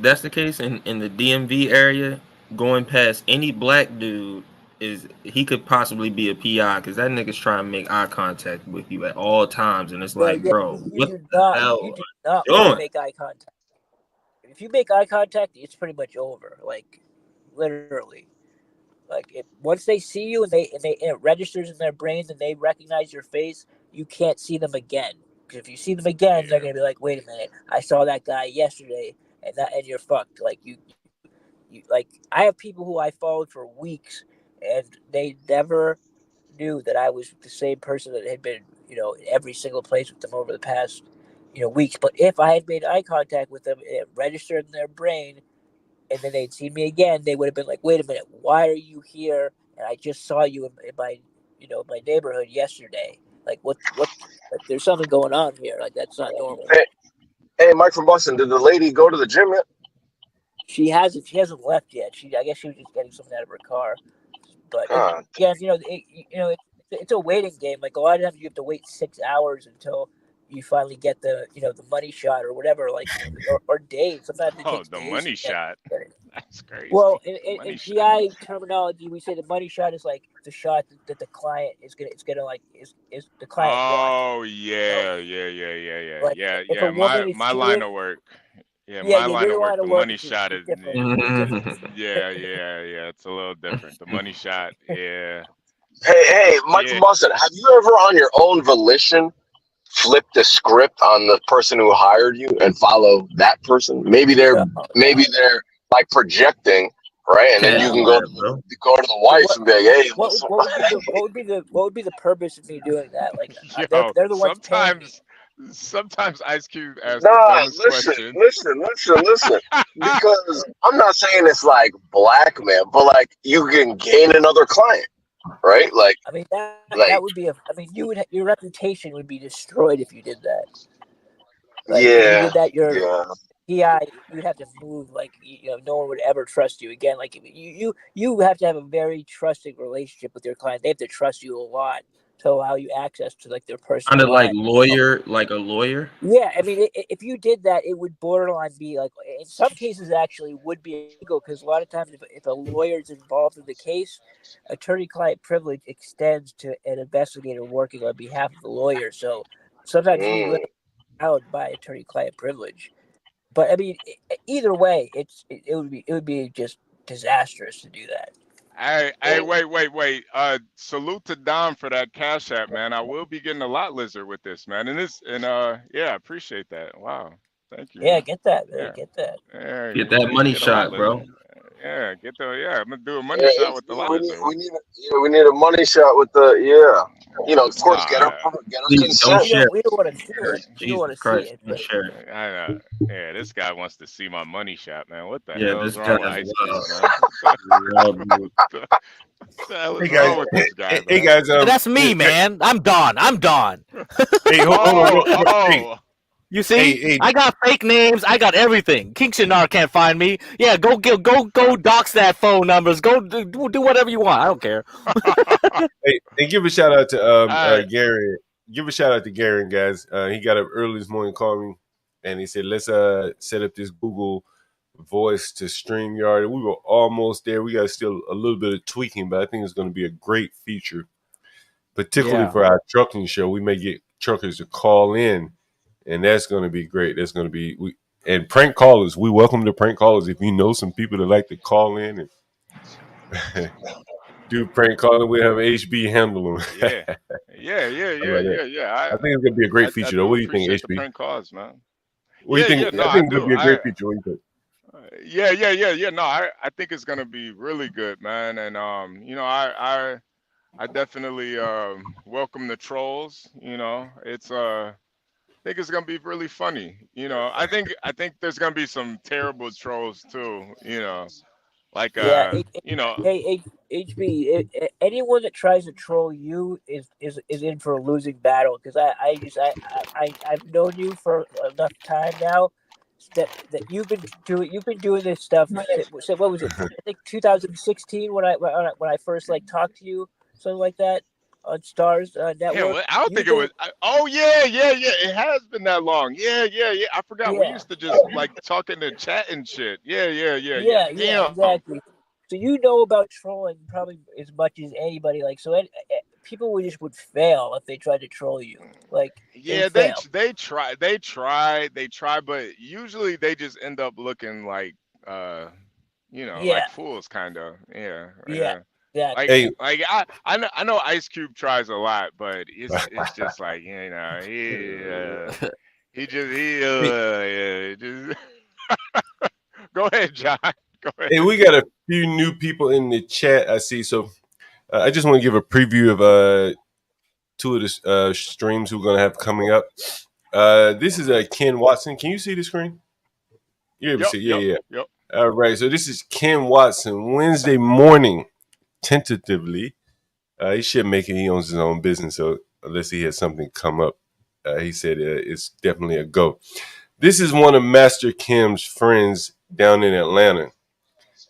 that's the case in the DMV area, going past any black dude he could possibly be a PI because that nigga's trying to make eye contact with you at all times, and it's No, like, yeah, bro, you what do the not. hell You do are not you want to doing? make eye contact. If you make eye contact, it's pretty much over. Like literally. Like once they see you and it registers in their brains and they recognize your face, you can't see them again. Because if you see them again, they're gonna be like, "Wait a minute, I saw that guy yesterday," and you're fucked. Like you like I have people who I followed for weeks, and they never knew that I was the same person that had been in every single place with them over the past weeks. But if I had made eye contact with them, it registered in their brain and then they'd see me again, they would have been like, "Wait a minute, why are you here? And I just saw you in my, my neighborhood yesterday. Like, what? Like, there's something going on here. Like, that's not normal." Hey, Mike from Boston, did the lady go to the gym yet? She hasn't. She hasn't left yet. I guess she was just getting something out of her car. But again, it's a waiting game. Like a lot of times, you have to wait 6 hours until you finally get the the money shot or whatever. Like or days. Sometimes it Oh, takes the days money to get shot. it. That's crazy. Well, The money in shot. PI terminology, we say the money shot is like the shot that the client is gonna like is the client wants. Oh yeah. Like if a Yeah. woman is My line cheating, of work. Yeah, yeah, my line of your work. line of The work money is shot is different. It's different. yeah. It's a little different. The money shot. Yeah. Hey, Mike from Yeah. Boston, have you ever on your own volition flipped the script on the person who hired you and follow that person? Maybe they're like projecting, right? And then you can go to the wife and be like, "Hey, listen." What would be the purpose of me doing that? Like Yo, they're the ones paying me. sometimes Ice Cube asks the Nah, dumbest questions. listen. Because I'm not saying it's like blackmail, but like you can gain another client, right? Like, I mean that would be your reputation would be destroyed if you did that. Like if you did that, your PI, you'd have to move. Like no one would ever trust you again. Like you have to have a very trusting relationship with your client. They have to trust you a lot to allow you access to like their personal Kind of like life. like a lawyer. Yeah, I mean, if you did that, it would borderline be like. In some cases, actually, would be illegal because a lot of times, if a lawyer is involved in the case, attorney-client privilege extends to an investigator working on behalf of the lawyer. So sometimes you will out by attorney-client privilege. But I mean, either way, it would be just disastrous to do that. Hey, wait. Salute to Dom for that Cash App, man. I will be getting a lot lizard with this, man. Yeah, appreciate that. Wow. Thank you. Yeah, get that. Yeah. Get that. Yeah, Get that money get a lot shot, bro. Yeah, I'm gonna do a money shot with the lot lizard. we need a money shot with the of course get her consent. We don't want to see it. We don't want to see it. But I know. Yeah, this guy wants to see my money shot, man. What the Yeah, hell this is wrong with guy's Ice wild. Cube, man? What the hell is Hey, guys. wrong with this guy, man? Hey guys, that's me, man. I'm Don. Hey, hold on. Hey. You see, I got fake names. I got everything. King Shinar can't find me. Yeah, go dox that phone numbers. Go do whatever you want. I don't care. Hey, give a shout out to Gary. Give a shout out to Gary, guys. He got up early this morning, called me, and he said, "Let's set up this Google Voice to StreamYard." We were almost there. We got still a little bit of tweaking, but I think it's going to be a great feature, particularly for our trucking show. We may get truckers to call in. And that's going to be great. That's going to be and prank callers. We welcome the prank callers. If you know some people that like to call in and do prank calling, we have HB handle them. Yeah. I think it's going to be a great feature, though. What do you think, HB? The prank calls, man. What do you think? No, I think it's going to be a great feature. What do you think? Yeah. No, I think it's gonna be really good, man. And I definitely welcome the trolls. It's I think it's gonna be really funny. I think there's gonna be some terrible trolls too. Like Hey, HB, anyone that tries to troll you is in for a losing battle because I've known you for enough time now that you've been doing this stuff. So what was it? I think 2016 when I first like talked to you, something like that, on Stars Network. Yeah, well, I don't think it was. Oh yeah. It has been that long. Yeah. I forgot. We used to just like talk in the chat and shit. Yeah. Yeah, exactly. So you know about trolling probably as much as anybody. Like, so people would fail if they tried to troll you. Like, yeah, they try, but usually they just end up looking like like fools, kind of. Yeah. Exactly. Like I know Ice Cube tries a lot, but it's just like he just Go ahead, John. Go ahead. Hey, we got a few new people in the chat, I see. So I just want to give a preview of two of the streams we're going to have coming up. This is Ken Watson. Can you see the screen? You able to see? Yeah. All right. So this is Ken Watson, Wednesday morning, tentatively. He should make it. He owns his own business. So unless he has something come up, he said it's definitely a go. This is one of Master Kim's friends down in Atlanta.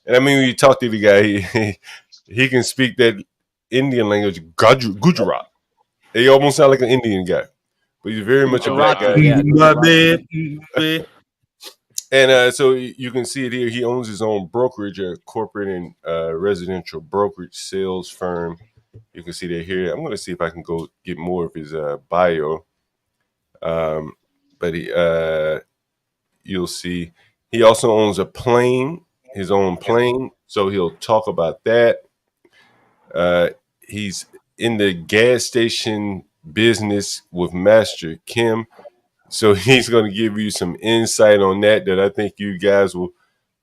And I mean, when you talk to the guy, he can speak that Indian language, Gujarat. He almost sounds like an Indian guy, but he's very much a black guy. My bad. And so you can see it here. He owns his own brokerage, a corporate and residential brokerage sales firm. You can see that here. I'm going to see if I can go get more of his bio. But you'll see he also owns a plane, his own plane. So he'll talk about that. He's in the gas station business with Master Kim. So he's going to give you some insight on that I think you guys will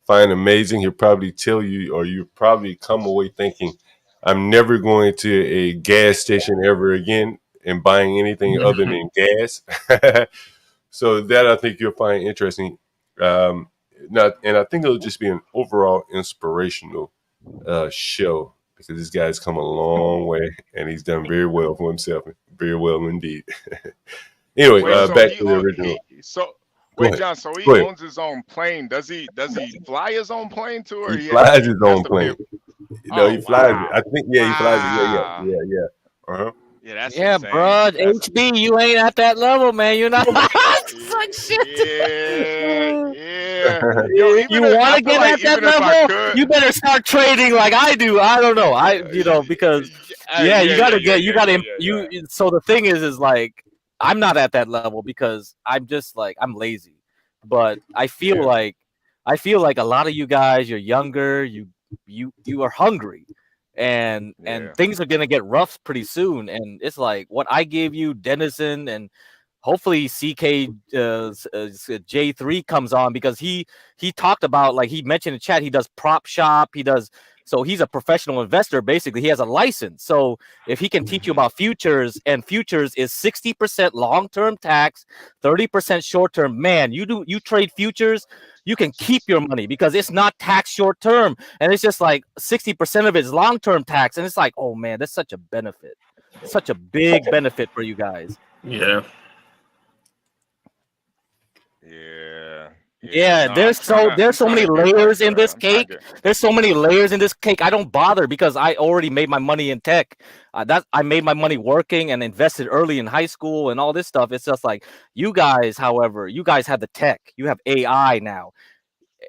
find amazing. He'll probably tell you, or you probably come away thinking, I'm never going to a gas station ever again and buying anything other than gas. So that I think you'll find interesting. And I think it'll just be an overall inspirational show, because this guy's come a long way and he's done very well for himself. Very well indeed. Anyway, back to the original. John, so he owns his own plane. Does he fly his own plane too? Or he flies his own plane. No, he flies it. I think, he flies it. Yeah. Uh-huh. Yeah, that's insane. Bro. HB, you ain't at that level, man. You're not. Like shit. Yeah. You want to get at that level? You better start trading like I do. I don't know. Because you got to. So the thing is like, I'm not at that level because I'm just like, I'm lazy. But I feel like a lot of you guys, you're younger. You are hungry. And things are gonna get rough pretty soon, and it's like what I gave you, Denizen, and hopefully CK J3 comes on, because he talked about, like he mentioned in chat, he does prop shop, so he's a professional investor. Basically, he has a license. So if he can teach you about futures, and futures is 60% long-term tax, 30% short-term, man, you trade futures, you can keep your money because it's not tax short-term, and it's just like 60% of it is long-term tax, and it's like, oh man, that's such a benefit, such a big benefit for you guys. Yeah. Yeah, there's so many layers in this cake. There's so many layers in this cake. I don't bother because I already made my money in tech. I made my money working and invested early in high school and all this stuff. It's just like you guys, however, you guys have the tech. You have AI now,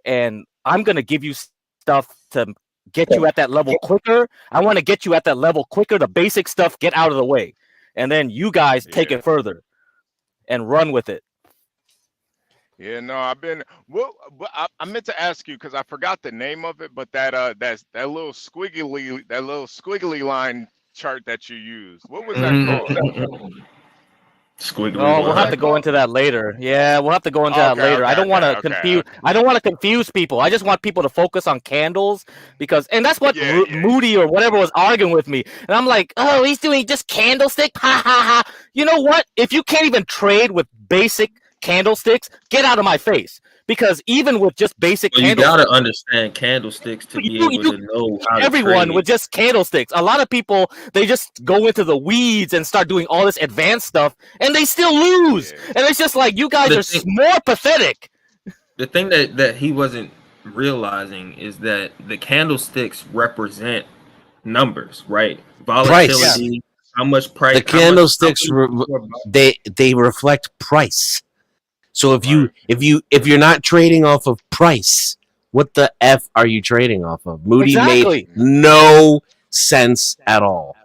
and I'm gonna give you stuff to get you at that level quicker. I want to get you at that level quicker. The basic stuff, get out of the way, and then you guys take it further and run with it. Yeah, no, I meant to ask you because I forgot the name of it, but that little squiggly line chart that you used, what was that called? Squiggly. Oh, we'll have to go into that later. Yeah, we'll have to go into that later. I don't want to confuse. I don't want to confuse people. I just want people to focus on candles and that's what Moody or whatever was arguing with me. And I'm like, oh, he's doing just candlestick. Ha ha ha. You know what? If you can't even trade with basic candlesticks, get out of my face, because even with just basic candlesticks, you gotta understand candlesticks to be able to know how everyone to with just candlesticks. A lot of people, they just go into the weeds and start doing all this advanced stuff and they still lose. And it's just like, you guys are more pathetic. the thing that he wasn't realizing is that the candlesticks represent numbers, right? Volatility, how much price. The candlesticks they reflect price. So if you're not trading off of price, what the F are you trading off of? Moody made no sense at all.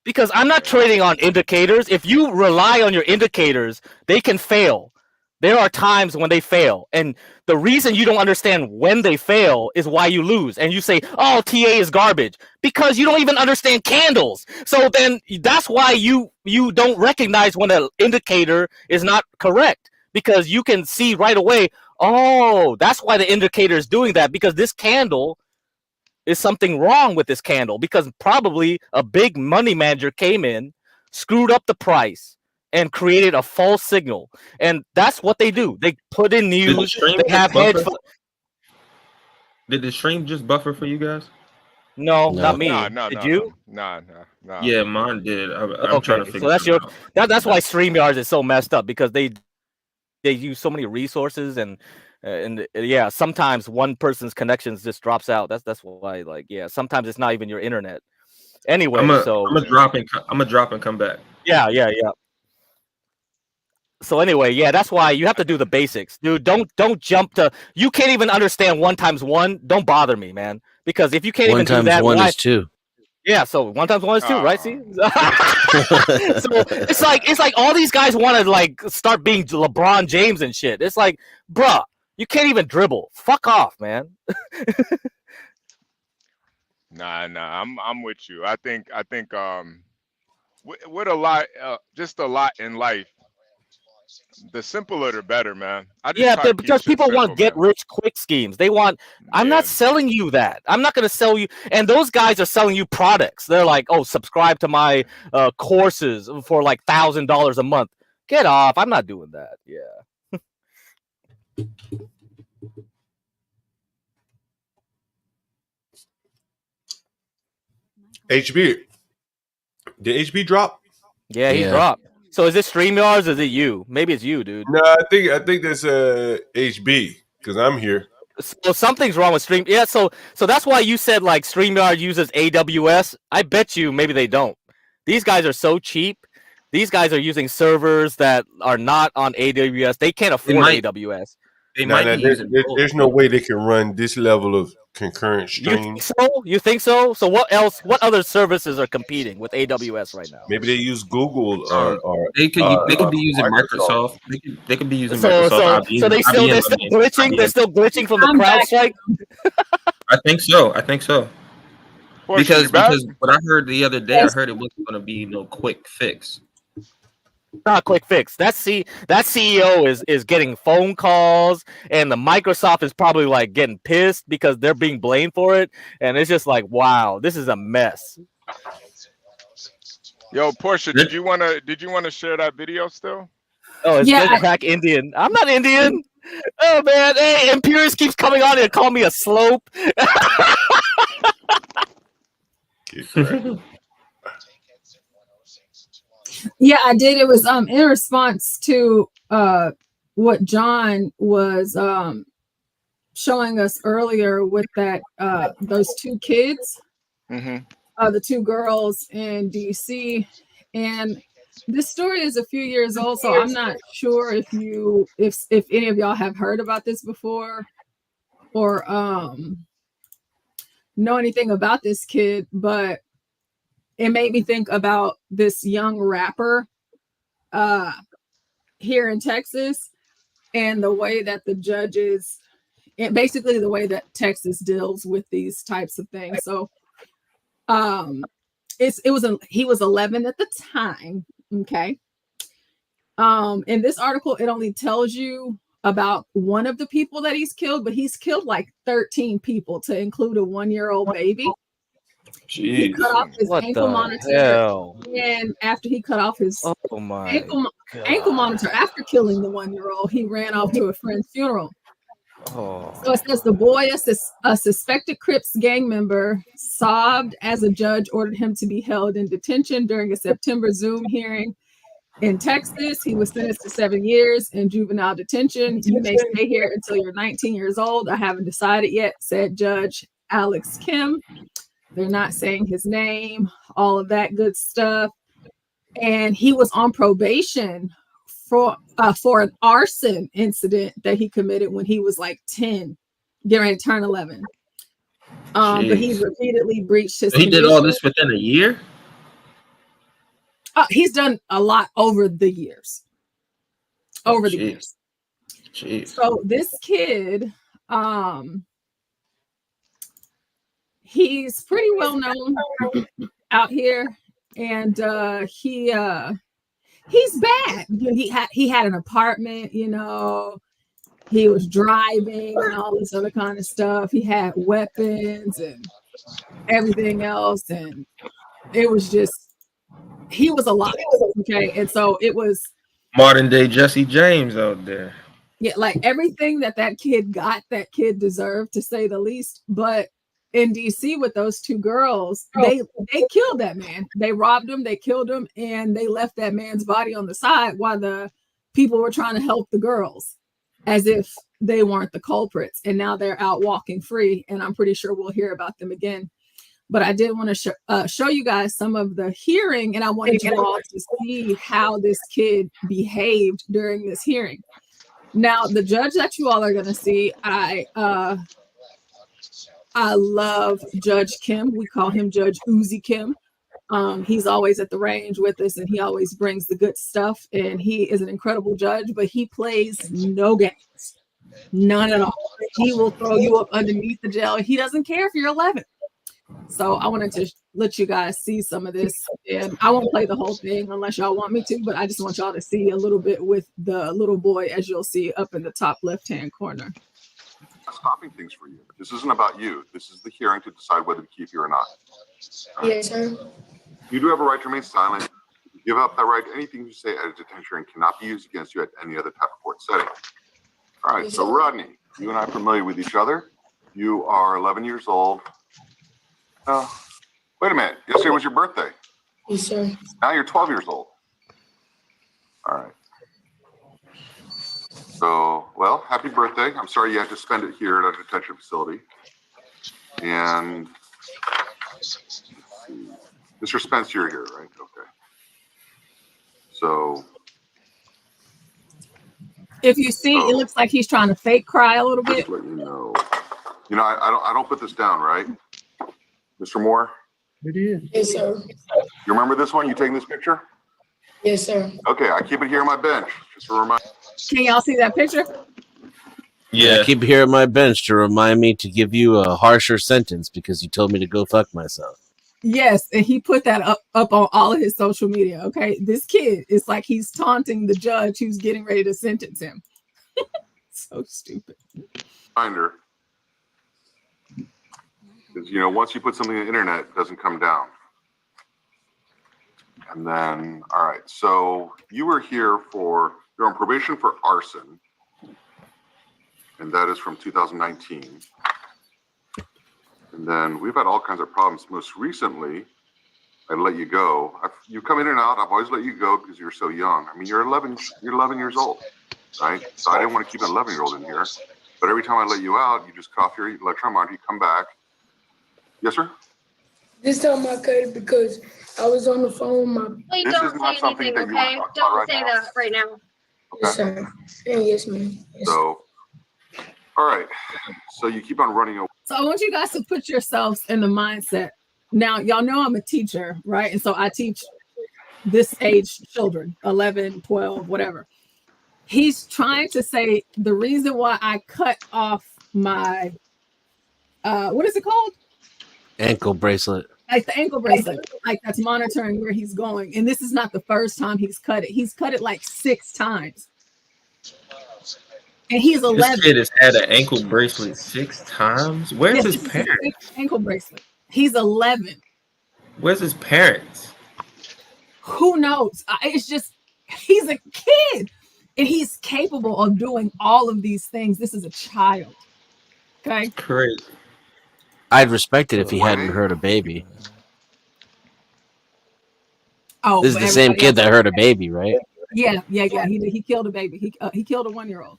Because I'm not trading on indicators. If you rely on your indicators, they can fail. There are times when they fail. And the reason you don't understand when they fail is why you lose. And you say, oh, TA is garbage. Because you don't even understand candles. So then that's why you don't recognize when an indicator is not correct. Because you can see right away, oh, that's why the indicator is doing that. Because this candle is something wrong with this candle. Because probably a big money manager came in, screwed up the price, and created a false signal. And that's what they do. They put in news. They have hedge funds. Did the stream just buffer for you guys? No, not me. Did you? Nah. Yeah, mine did. I'm trying to figure. So that's why StreamYards is so messed up, because they use so many resources and yeah, sometimes one person's connections just drops out. That's why, like, yeah, sometimes it's not even your internet. Anyway, I'm gonna drop and come back. Yeah. So anyway, yeah, that's why you have to do the basics, dude. Don't jump to. You can't even understand 1 times 1. Don't bother me, man. Because if you can't even do that, 1 times 1 is 2. Yeah, so 1 times 1 is 2, right? See, so it's like all these guys want to like start being LeBron James and shit. It's like, bruh, you can't even dribble. Fuck off, man. Nah, I'm with you. I think with a lot, just a lot in life, the simpler the better, man. Because people want get rich quick schemes. They want. I'm not selling you that. I'm not going to sell you. And those guys are selling you products. They're like, oh, subscribe to my courses for like $1,000 a month. Get off. I'm not doing that. Yeah. HB. Did HB drop? Yeah, he dropped. So is it StreamYards or is it you? Maybe it's you, dude. No, I think that's HB, because I'm here. So something's wrong with Stream. Yeah, so that's why you said like StreamYard uses AWS. I bet you maybe they don't. These guys are so cheap. These guys are using servers that are not on AWS. They can't afford AWS. There's no way they can run this level of concurrent stream. You think so? So what else? What other services are competing with AWS right now? Maybe they use Google or they could be using Microsoft. They could be using Microsoft. So they're still glitching. They're still glitching from the CrowdStrike. I think so. Because what I heard the other day, I heard it wasn't going to be no quick fix. Not a quick fix. That CEO is getting phone calls, and the Microsoft is probably like getting pissed because they're being blamed for it, and it's just like, wow, this is a mess. Yo, Portia, did you wanna share that video still? Oh, it's good crack Indian. I'm not Indian. Oh man, hey, Imperius keeps coming on and call me a slope. Yeah, I did. It was in response to what John was showing us earlier with that those 2 kids, the 2 girls in DC, and this story is a few years old, so I'm not sure if any of y'all have heard about this before or know anything about this kid, but it made me think about this young rapper here in Texas and the way that the judges, and basically the way that Texas deals with these types of things. So he was 11 at the time. Okay. In this article, it only tells you about one of the people that he's killed, but he's killed like 13 people, to include a 1-year-old baby. Jeez. He cut off his ankle monitor, and after he cut off his ankle monitor after killing the 1-year-old, he ran off to a friend's funeral. So it says the boy, a suspected Crips gang member, sobbed as a judge ordered him to be held in detention during a September Zoom hearing. In Texas, he was sentenced to 7 years in juvenile detention. You may stay here until you're 19 years old. I haven't decided yet, said Judge Alex Kim. They're not saying his name, all of that good stuff. And he was on probation for an arson incident that he committed when he was like 10, getting ready to turn 11. But he repeatedly breached his conditions. He did all this within a year? He's done a lot over the years. Jeez. So this kid, he's pretty well known out here, and he's bad. He had an apartment, you know. He was driving and all this other kind of stuff. He had weapons and everything else, and it was just. He was a lot, okay? And so it was modern day Jesse James out there. Yeah, like everything that kid got, that kid deserved, to say the least. But in DC with those two girls, they killed that man. They robbed him, they killed him, and they left that man's body on the side while the people were trying to help the girls as if they weren't the culprits. And now they're out walking free, and I'm pretty sure we'll hear about them again. But I did want to show you guys some of the hearing, and I wanted you all to see how this kid behaved during this hearing. Now, the judge that you all are going to see, I love Judge Kim. We call him Judge Uzi Kim. He's always at the range with us, and he always brings the good stuff. And he is an incredible judge, but he plays no games, none at all. He will throw you up underneath the jail. He doesn't care if you're 11. So I wanted to let you guys see some of this, and I won't play the whole thing unless y'all want me to, but I just want y'all to see a little bit with the little boy, as you'll see up in the top left-hand corner. Stopping things for you. This isn't about you. This is the hearing to decide whether to keep you or not. Yes, sir. You do have a right to remain silent. You give up that right. Anything you say at a detention hearing cannot be used against you at any other type of court setting. All right, so Rodney, you and I are familiar with each other. You are 11 years old. Wait a minute. Yesterday was your birthday. Yes, sir. Now you're 12 years old. All right. So, well, happy birthday. I'm sorry you had to spend it here at a detention facility. And Mr. Spence, you're here, right? Okay. So. If you see, it looks like he's trying to fake cry a little bit. Just let you know. You know, I don't put this down, right? Mr. Moore? It is. Yes, sir. You remember this one? You taking this picture? Yes, sir. Okay, I keep it here on my bench. Just a reminder. Can y'all see that picture? Yeah. I keep here at my bench to remind me to give you a harsher sentence because you told me to go fuck myself. Yes, and he put that up on all of his social media, okay? This kid is like he's taunting the judge who's getting ready to sentence him. So stupid. Reminder. Because, you know, once you put something on the internet, it doesn't come down. And then, all right, so you were here you're on probation for arson. And that is from 2019. And then we've had all kinds of problems. Most recently, I let you go. You come in and out. I've always let you go because you're so young. I mean, you're 11 years old, right? So I didn't want to keep an 11-year-old in here. But every time I let you out, you just cut off your electron monitor, you come back. Yes, sir? This time I cut it because I was on the phone. Please don't say anything, okay? Don't say that right now. Okay. Yes, sir. Yes, ma'am. Yes, so, all right. So you keep on running away. So I want you guys to put yourselves in the mindset. Now, y'all know I'm a teacher, right? And so I teach this age children, 11, 12, whatever. He's trying to say the reason why I cut off my, what is it called? Ankle bracelet. Like the ankle bracelet, like that's monitoring where he's going. And this is not the first time he's cut it. He's cut it like 6 times. And he's 11. This kid has had an ankle bracelet 6 times. Where's his parents? Ankle bracelet. He's 11. Where's his parents? Who knows? It's just, he's a kid. And he's capable of doing all of these things. This is a child. Okay? Crazy. I'd respect it if he hadn't hurt a baby. Oh, this is the same kid that hurt a baby, right? Yeah. He killed a baby. He killed a 1-year-old.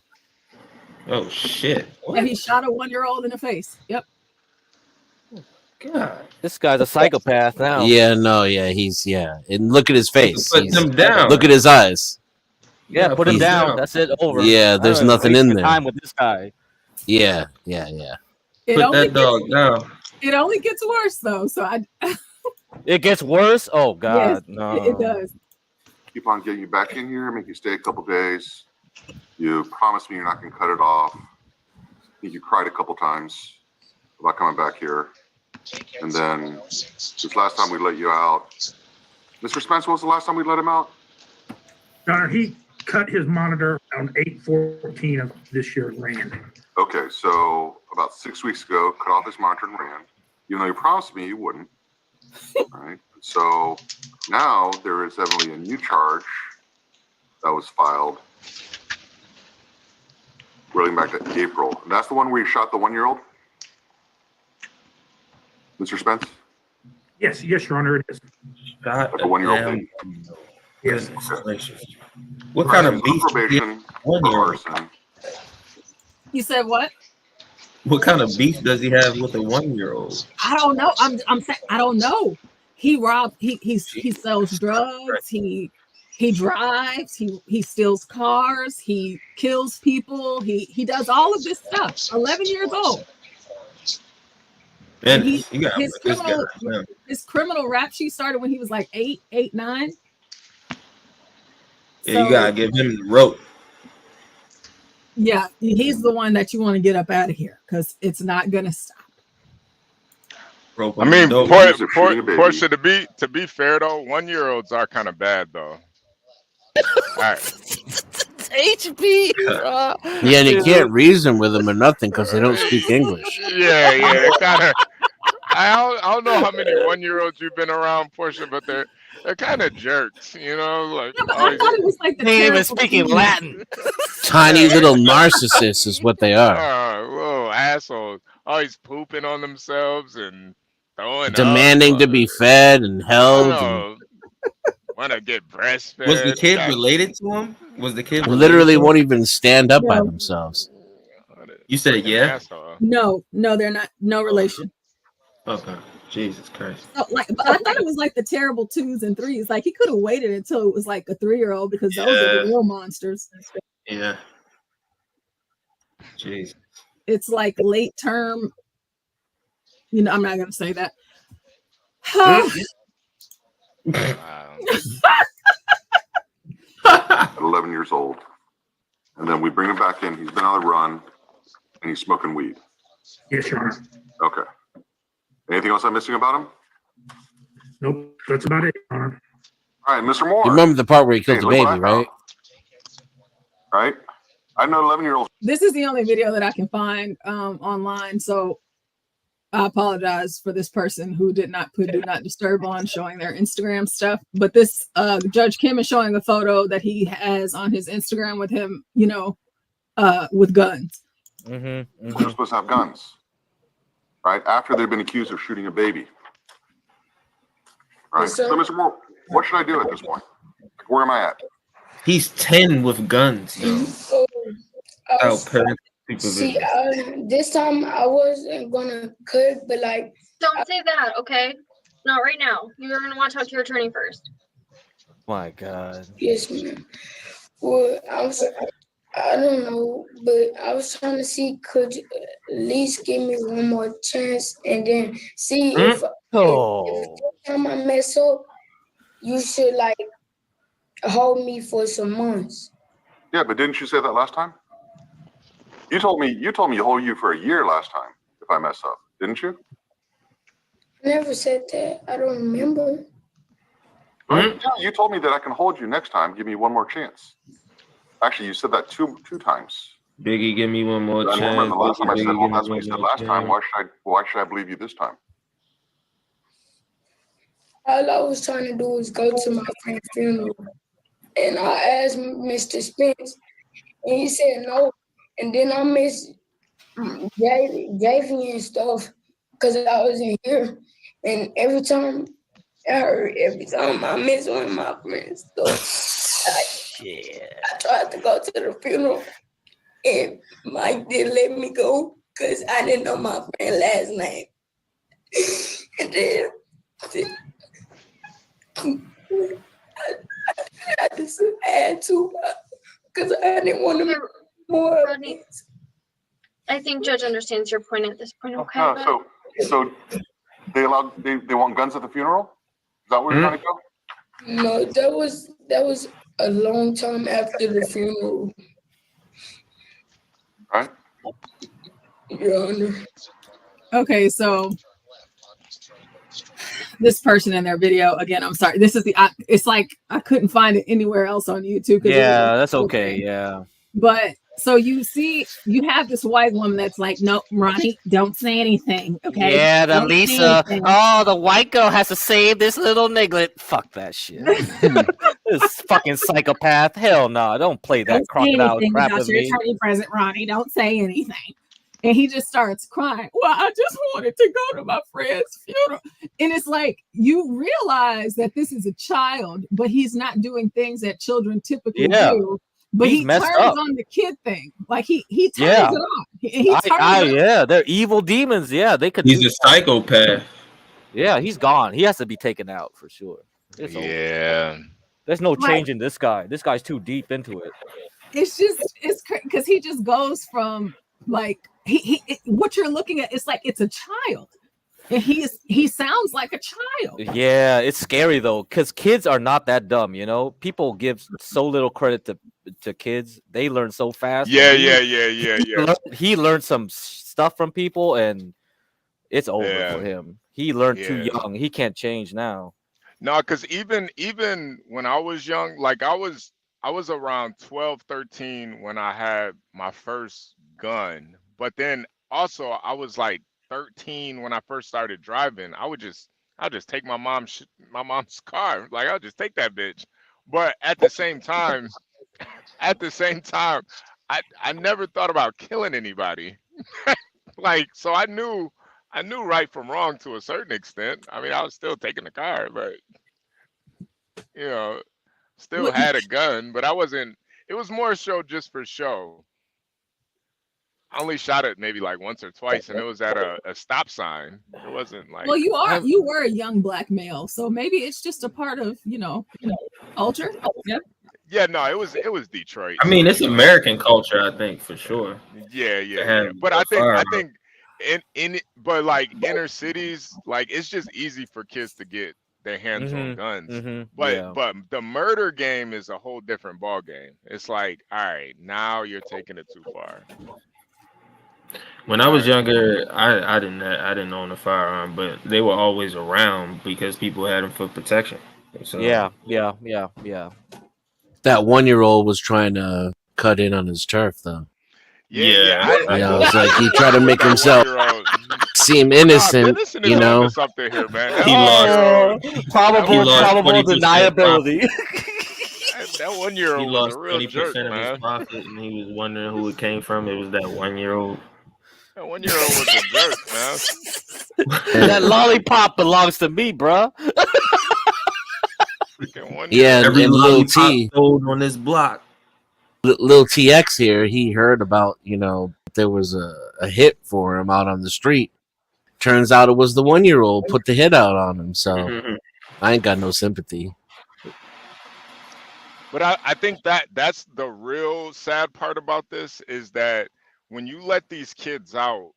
Oh shit! What? And he shot a 1-year-old in the face. Yep. God, this guy's a psychopath now. Yeah, no, yeah, and look at his face. Put him down. Look at his eyes. Yeah, put him down. That's it. Over. Yeah, there's nothing in there. Time with this guy. Yeah. Put that dog down. It only gets worse though. So It gets worse. Oh God, yes, no. It does. Keep on getting you back in here. Make you stay a couple days. You promised me you're not going to cut it off. I think you cried a couple times about coming back here. And then this last time we let you out, Mr. Spence, when was the last time we let him out? He cut his monitor on 8/14 of this year's RAND. Okay, so about 6 weeks ago, cut off his monitor and ran. Even though you promised me you wouldn't. Right? So now there is evidently a new charge that was filed rolling back to April. And that's the one where you shot the 1-year-old? Mr. Spence? Yes, Your Honor, it is. Shot a 1-year-old baby. Yes. What kind of beef? Probation for arson. You said what? What kind of beef does he have with a 1-year-old? I don't know. I'm saying I don't know. He robs. He sells drugs. He drives. He steals cars. He kills people. He does all of this stuff. 11 years old. And his criminal rap sheet started when he was like 8, 9. Yeah, so, you gotta give him the rope. Yeah, he's the one that you want to get up out of here because it's not gonna stop. I mean, Portia, to be fair though, 1-year-olds are kind of bad though. All right. HB. Yeah, and you can't reason with them or nothing because they don't speak English. Yeah. Kind of. I don't know how many 1-year-olds you've been around, Portia, but they're kind of jerks, you know. Like yeah, but I thought it was like the they ain't even speaking Latin. Tiny little narcissists is what they are. Little assholes, always pooping on themselves and throwing demanding up, to be fed and held. Want to get breastfed. Was the kid related to him? Was the kid literally won't even stand up by themselves? You said yeah? No, they're not. No relation. Okay. Jesus Christ. So, but I thought it was like the terrible 2s and 3s. Like he could have waited until it was like a 3-year-old because those are the real monsters. Yeah. Jesus. It's like late term. You know, I'm not gonna say that. 11 years old. And then we bring him back in. He's been on the run and he's smoking weed. Yes, Your Honor. Okay. Anything else I'm missing about him? Nope. That's about it, Your Honor. All right, Mr. Moore. You remember the part where he killed the baby, right? Right. I know 11-year-olds. This is the only video that I can find online. So I apologize for this person who did not put do not disturb on showing their Instagram stuff. But this Judge Kim is showing a photo that he has on his Instagram with him, you know, with guns. They're supposed to have guns, right? After they've been accused of shooting a baby. Right. Yes, so, Mr. Moore, what should I do at this point? Where am I at? He's 10 with guns, though. See, this time I wasn't gonna cook, but like. Don't say that, okay? Not right now. You're gonna want to talk to your attorney first. My God. Yes, ma'am. Well, I don't know, but I was trying to see, could you at least give me one more chance and then see if every time I mess up, you should like hold me for some months. Yeah, but didn't you say that last time? You told me you hold you for a year last time if I mess up, didn't you? I never said that. I don't remember. Right? Yeah, you told me that I can hold you next time. Give me one more chance. Actually, you said that two times. Biggie, give me one more chance. I remember the last time I said, well, that's what you said last time. Why should I believe you this time? All I was trying to do was go to my friend's funeral. And I asked Mr. Spence, and he said no. And then I missed JV and stuff because I was in here. And every time I miss one of my friends. So Shit. I tried to go to the funeral, and Mike didn't let me go because I didn't know my friend's last name. And then I just had to because I didn't want to more. Rodney, I think Judge understands your point at this point. Okay. So they want guns at the funeral? Is that where you're trying to go? No, that was a long time after the funeral. Right. Your Honor. Okay, so this person in their video again. I'm sorry. This is it's like I couldn't find it anywhere else on YouTube. Yeah, that's okay. Yeah. But so you see, you have this white woman that's like, nope, Ronnie, don't say anything. Okay. Yeah, the Don't say Lisa. anything." Oh, the white girl has to save this little niglet. Fuck that shit. This fucking psychopath. Hell no, don't play that Don't say crocodile anything crap about with your me. attorney present, Ronnie. Don't say anything. And he just starts crying. Well, I just wanted to go to my friend's funeral. And it's like, you realize that this is a child, but he's not doing things that children typically do. But He's he messed turns up. on the kid thing. Like he turns it on. He turns it on. Yeah, they're evil demons. Yeah, they could. He's a psychopath. Yeah, he's gone. He has to be taken out for sure. It's Yeah. over. There's no Right. changing this guy. This guy's too deep into it. It's because he just goes from like what you're looking at. It's like it's a child, and he sounds like a child. Yeah, it's scary though, because kids are not that dumb. You know, people give so little credit to kids. They learn so fast. Yeah. He learned some stuff from people, and it's over for him. He learned too young. He can't change now. No, because even when I was young, like I was around 12, 13 when I had my first gun. But then also I was like 13 when I first started driving. I'll just take my mom's car. Like I'll just take that bitch. But at the same time, I never thought about killing anybody. Like, so I knew right from wrong to a certain extent. I mean, I was still taking the car, but still had a gun, but I wasn't. It was more show just for show. I only shot it maybe like once or twice, and it was at a stop sign. It wasn't like. Well, you were a young black male, so maybe it's just a part of culture. Yep. Yeah, no, it was Detroit. I mean, it's American culture, I think, for sure. Yeah. But I think but like inner cities, like it's just easy for kids to get their hands on guns. But the murder game is a whole different ball game. It's like, all right, now you're taking it too far. When I was younger, I didn't own a firearm, but they were always around because people had them for protection. So Yeah. That 1-year-old was trying to cut in on his turf, though. It's like he tried to make himself seem innocent, Something here, man. He lost probable deniability. That 1-year-old He was lost a real 20% jerk, of man. his profit, and he was wondering who it came from. It was that 1-year-old. That 1-year-old was a jerk, man. That lollipop belongs to me, bruh. Yeah, Every and Lil lollipop T sold on this block. Lil TX here, he heard about, there was a hit for him out on the street. Turns out it was the 1-year-old put the hit out on him. So I ain't got no sympathy. But I think that's the real sad part about this is that when you let these kids out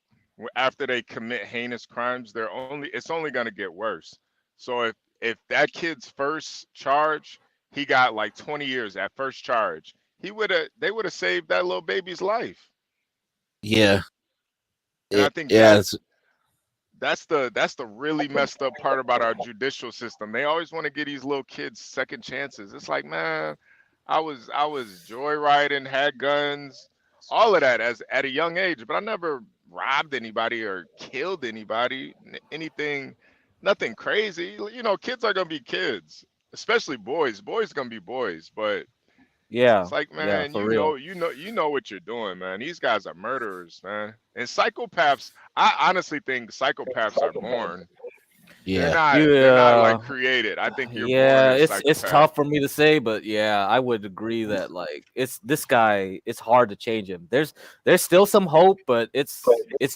after they commit heinous crimes, it's only going to get worse. So if that kid's first charge, he got like 20 years at first charge, they would have saved that little baby's life. Yeah. And I think that's the really messed up part about our judicial system. They always want to give these little kids second chances. It's like, man, I was joyriding, had guns, all of that at a young age, but I never robbed anybody or killed anybody, nothing crazy. Kids are gonna be kids, especially boys. Boys gonna be boys, but it's like, man, you know what you're doing, man. These guys are murderers, man. And psychopaths, I honestly think psychopaths are born. Yeah, They're not like created. I think you're born as it's psychopath. tough for me to say, but yeah, I would agree that like it's this guy. It's hard to change him. There's still some hope, but it's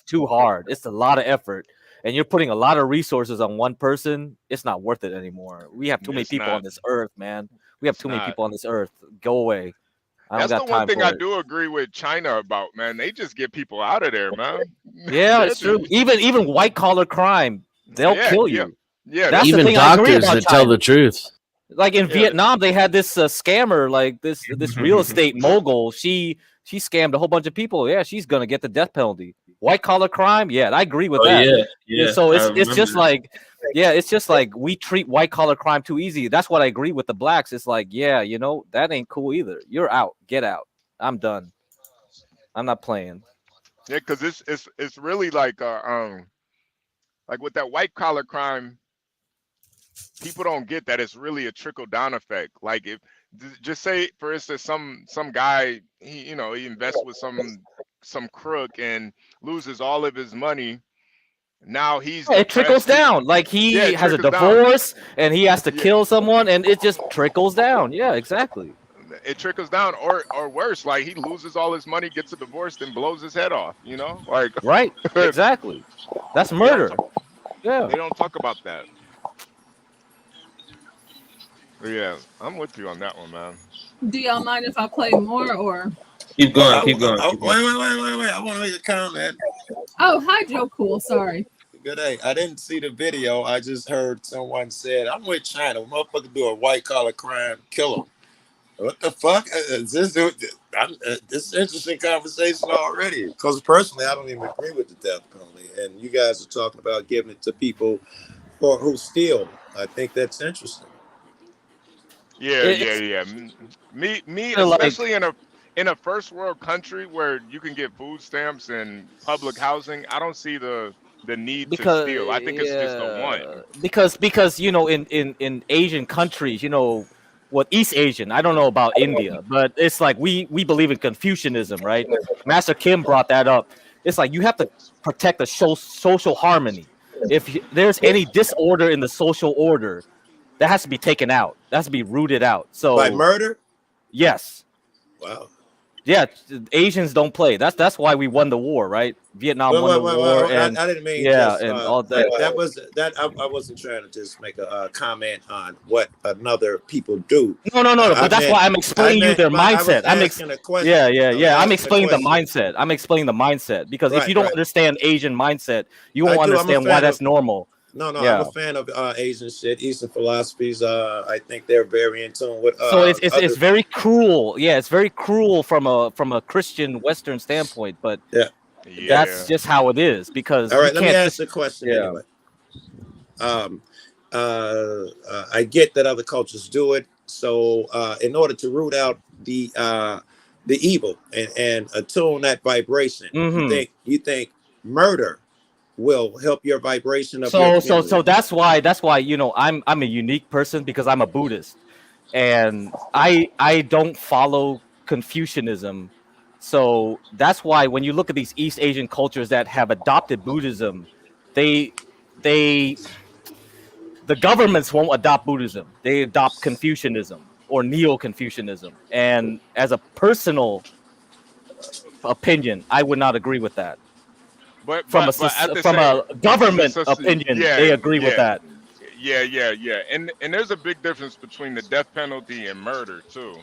too hard. It's a lot of effort, and you're putting a lot of resources on one person. It's not worth it anymore. We have too many people on this earth, man. We have too many people on this earth. Go away. That's the one thing I do agree with China about, man. They just get people out of there, man. Yeah, it's true. Even white collar crime, they'll kill you. Yeah, that's even the thing doctors I agree about that tell the truth. Like in Vietnam, they had this scammer, like this real estate mogul. She scammed a whole bunch of people. Yeah, she's gonna get the death penalty. White collar crime, yeah, I agree with that. Yeah. So it's just like, it's just like we treat white collar crime too easy. That's what I agree with the blacks. It's like, yeah, you know, that ain't cool either. You're out. Get out. I'm done. I'm not playing. Yeah, because it's really like with that white collar crime, people don't get that it's really a trickle down effect. Like if just say for instance some guy he invests with some crook and loses all of his money. Now it trickles down. Like he has a divorce and he has to kill someone, and it just trickles down. Yeah, exactly. It trickles down, or worse, like he loses all his money, gets a divorce, then blows his head off. You know, like right, exactly. That's murder. They don't talk about that. But yeah, I'm with you on that one, man. Do y'all mind if I play more or? Keep going. Wait. I want to make a comment. Oh, hi, Joe. Cool. Sorry. Good day. I didn't see the video. I just heard someone said, "I'm with China. Motherfucker do a white collar crime, kill him." What the fuck? This is an interesting conversation already. Because personally, I don't even agree with the death penalty, and you guys are talking about giving it to people who steal. I think that's interesting. Yeah. Me, especially in a first world country where you can get food stamps and public housing, I don't see the need to steal. I think it's just a want. Because you know in Asian countries, you know, what East Asian, I don't know about India, but it's like we believe in Confucianism, right? Master Kim brought that up. It's like you have to protect the social harmony. If there's any disorder in the social order, that has to be taken out. That has to be rooted out. So by murder? Yes. Wow. Yeah, Asians don't play. That's why we won the war, right? Vietnam won the war. I didn't mean and all that. I wasn't trying to just make a comment on what another people do. No. But that's why I'm explaining you their mindset. I'm explaining the mindset. I'm explaining the mindset because if you don't understand Asian mindset, you won't understand why that's normal. No, I'm a fan of Asian shit, Eastern philosophies. I think they're very in tune with. So it's very cruel. Yeah, it's very cruel from a Christian Western standpoint, but that's just how it is. Because all right, let me ask the question anyway. I get that other cultures do it. So in order to root out the evil and attune that vibration, you think murder will help your vibration of so that's why you know I'm a unique person because I'm a Buddhist and I don't follow Confucianism. So that's why when you look at these East Asian cultures that have adopted Buddhism, the governments won't adopt Buddhism. They adopt Confucianism or Neo-Confucianism. And as a personal opinion, I would not agree with that. From a government opinion, they agree with that. Yeah. And there's a big difference between the death penalty and murder too.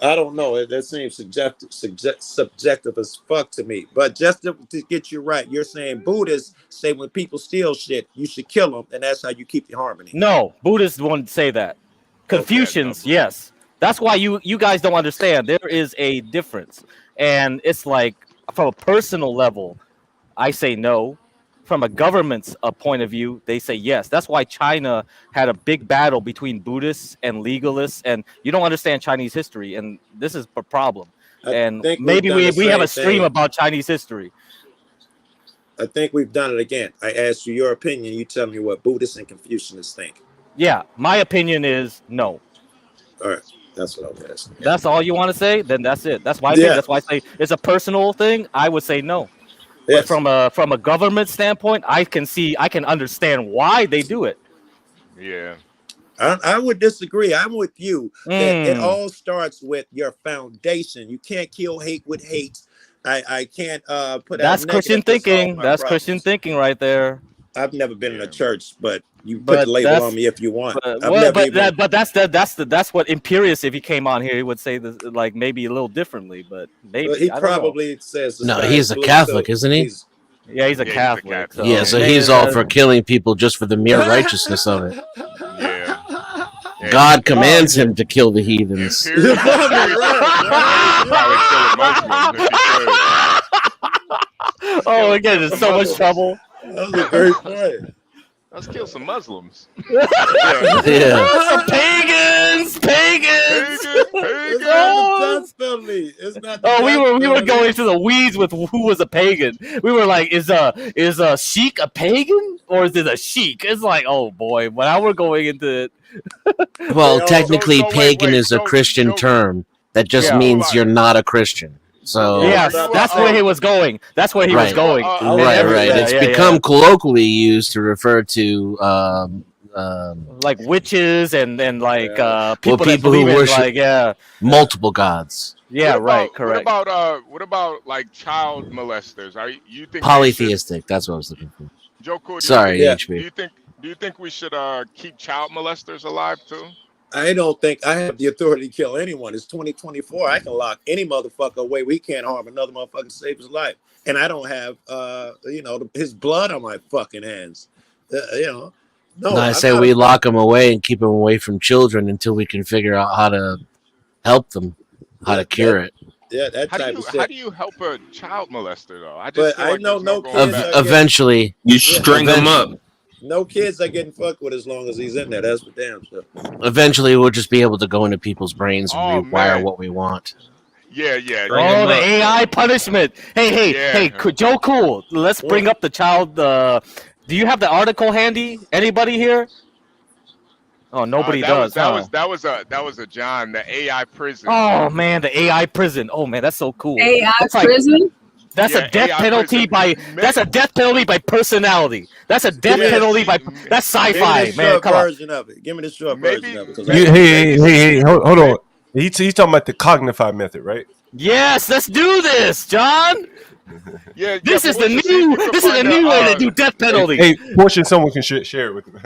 I don't know. That seems subjective as fuck to me. But just to get you right, you're saying Buddhists say when people steal shit, you should kill them, and that's how you keep the harmony. No, Buddhists won't say that. Confucians, yes. That's why you guys don't understand. There is a difference, and it's like from a personal level, I say no. From a government's point of view, they say yes. That's why China had a big battle between Buddhists and legalists, and you don't understand Chinese history, and this is a problem. And maybe we have a stream about Chinese history. I think we've done it again. I asked you your opinion. You tell me what Buddhists and Confucianists think. Yeah, my opinion is no. All right, that's what I was asking. That's all you want to say? Then that's it. That's my opinion. That's why I say it's a personal thing. I would say no. But from a government standpoint, I can understand why they do it. Yeah. I would disagree. I'm with you that it all starts with your foundation. You can't kill hate with hate. I can't put out That's Christian negative to solve thinking. my That's problems. Christian thinking right there. I've never been in a church, but you put But the label on me if you want. That's what Imperius, if he came on here, he would say this like maybe a little differently, but maybe he I don't know. probably says the No, sky he's is a blue, Catholic, so isn't he? He's a Catholic. So Yeah, so he's all for killing people just for the mere righteousness of it. Yeah. God commands him to kill the heathens. Oh, again, there's so much trouble. That was a great point. Let's kill some Muslims. Some pagans. It's not the we were going into the weeds with who was a pagan. We were like, is a sheik a pagan or is it a sheik? It's like, oh boy, but now we're going into it. Well, technically, pagan is a Christian term that just means you're not a Christian. So yes, that's where he was going. That's where he was going. Right. It's become colloquially used to refer to like witches and like people who worship multiple gods. Yeah, right. Correct. What about like child molesters? You think Polytheistic? That's what I was looking for. Joe Cool, Sorry, HB. Do you think we should keep child molesters alive too? I don't think I have the authority to kill anyone. It's 2024. I can lock any motherfucker away. We can't harm another motherfucker to save his life. And I don't have, his blood on my fucking hands. No, I say we lock him away and keep him away from children until we can figure out how to help them, how to cure it. Yeah, that type of shit. How do you help a child molester though? Eventually, you string them up. No kids are getting fucked with as long as he's in there. That's for damn sure. Eventually, we'll just be able to go into people's brains and rewire what we want. Yeah. Oh, the AI punishment. Hey, Joe Cool. Let's bring up the child. Do you have the article handy? Anybody here? Oh, nobody does. That was a John, the AI prison. Oh man, the AI prison. Oh man, that's so cool. AI prison. That's a death penalty by. That's a death penalty by personality. That's a death penalty by. That's sci-fi, man. Come on. Give me the short version of it. Hey, hold on. He's talking about the Cognify method, right? Yes, let's do this, John. This is the new way to do death penalty. Hey, portion someone can share it with me.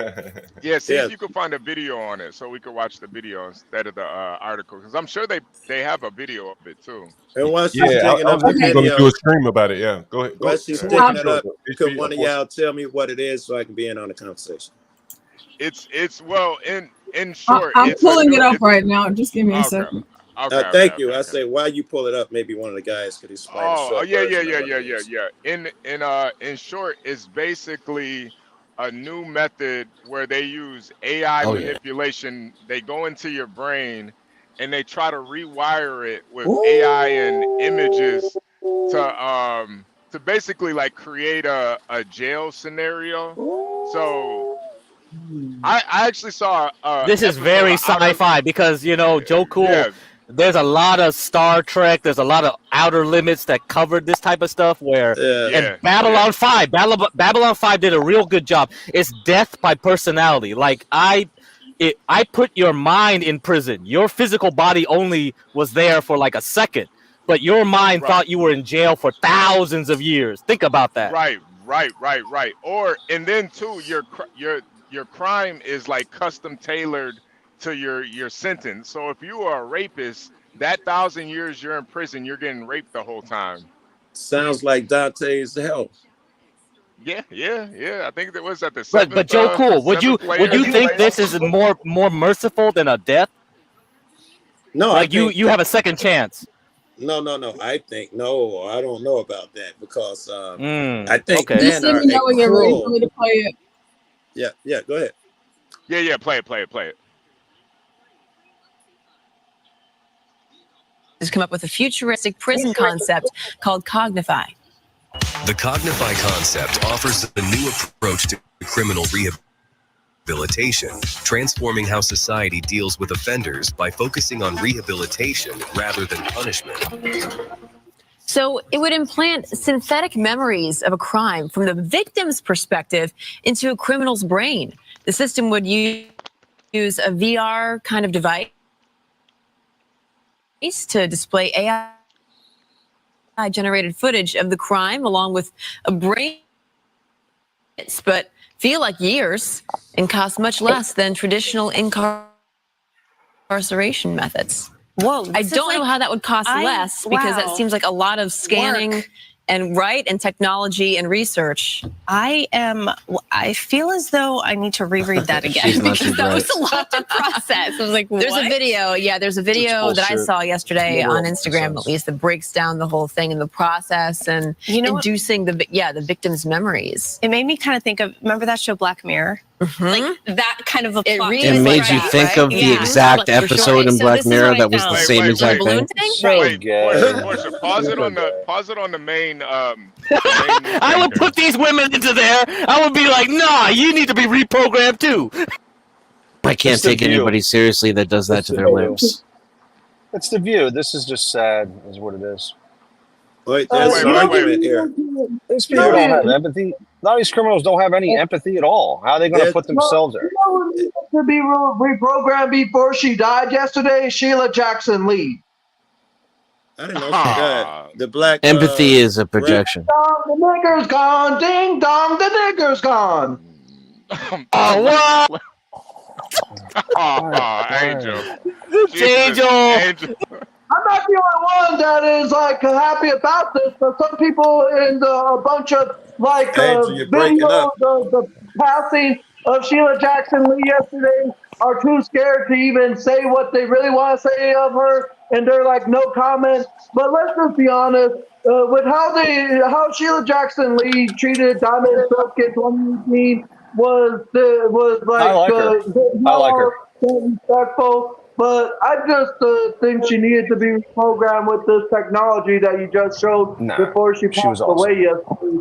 If you can find a video on it, so we can watch the video instead of the article, because I'm sure they have a video of it too. And once she's taking up the video, going to do a stream about it. Yeah, go ahead. Once she's taking it up, could one of y'all tell me what it is so I can be in on the conversation? It's in short. I'm pulling it up right now. Just give me a second. Thank you. I say while you pull it up, maybe one of the guys could explain. In short, it's basically a new method where they use AI manipulation. They go into your brain and they try to rewire it with AI and images to basically like create a jail scenario. So I actually saw this is very sci-fi because Joe Cool. Yeah. There's a lot of Star Trek. There's a lot of Outer Limits that covered this type of stuff. And Babylon 5 did a real good job. It's death by personality. Like I put your mind in prison. Your physical body only was there for like a second, but your mind thought you were in jail for thousands of years. Think about that. Right. And then too, your crime is like custom tailored to your sentence. So if you are a rapist, that 1,000 years you're in prison, you're getting raped the whole time. Sounds like Dante's Hell. Yeah. I think that was at the 7th. But Joe Cool, would you think this is more merciful than a death? No, like you have a second chance. No. I don't know about that because I think just let me know when you're ready for me to play it. Yeah. Go ahead. Yeah. Play it. Has come up with a futuristic prison concept called Cognify. The Cognify concept offers a new approach to criminal rehabilitation, transforming how society deals with offenders by focusing on rehabilitation rather than punishment. So it would implant synthetic memories of a crime from the victim's perspective into a criminal's brain. The system would use a VR kind of device to display AI-generated footage of the crime along with a brain, but feel like years and cost much less than traditional incarceration methods. Whoa! I don't know how that would cost less because that seems like a lot of scanning and technology and research. I feel as though I need to reread that again because that was a lot to process. I was like, there's a video. Yeah, there's a video that I saw yesterday on Instagram, at least, that breaks down the whole thing and the process and inducing the victim's memories. It made me kind of think of, remember that show Black Mirror? Like that kind of a plot. It made you think of the exact episode in Black Mirror that was the same exact thing. Portia, pause it on the main. I would put these women into there. I would be like, nah, you need to be reprogrammed too. I can't take anybody seriously that does that to their lips. It's the view. This is just sad, is what it is. Wait, there's an argument here. These people don't have empathy. A lot of these criminals don't have any empathy at all. How are they going to put themselves there? To be reprogrammed before she died yesterday, Sheila Jackson Lee. I didn't know she died. The black empathy is a projection. Dong, the nigger's gone. Ding dong, the nigger's gone. What? Angel. Angel. I'm not the only one that is like happy about this, but some people in a bunch of like videos of the passing of Sheila Jackson Lee yesterday are too scared to even say what they really want to say of her, and they're like no comment. But let's just be honest with how Sheila Jackson Lee treated Diamond Silk in 2018 was like I like her. Respectful. But I just think she needed to be reprogrammed with this technology that you just showed before she passed away yesterday.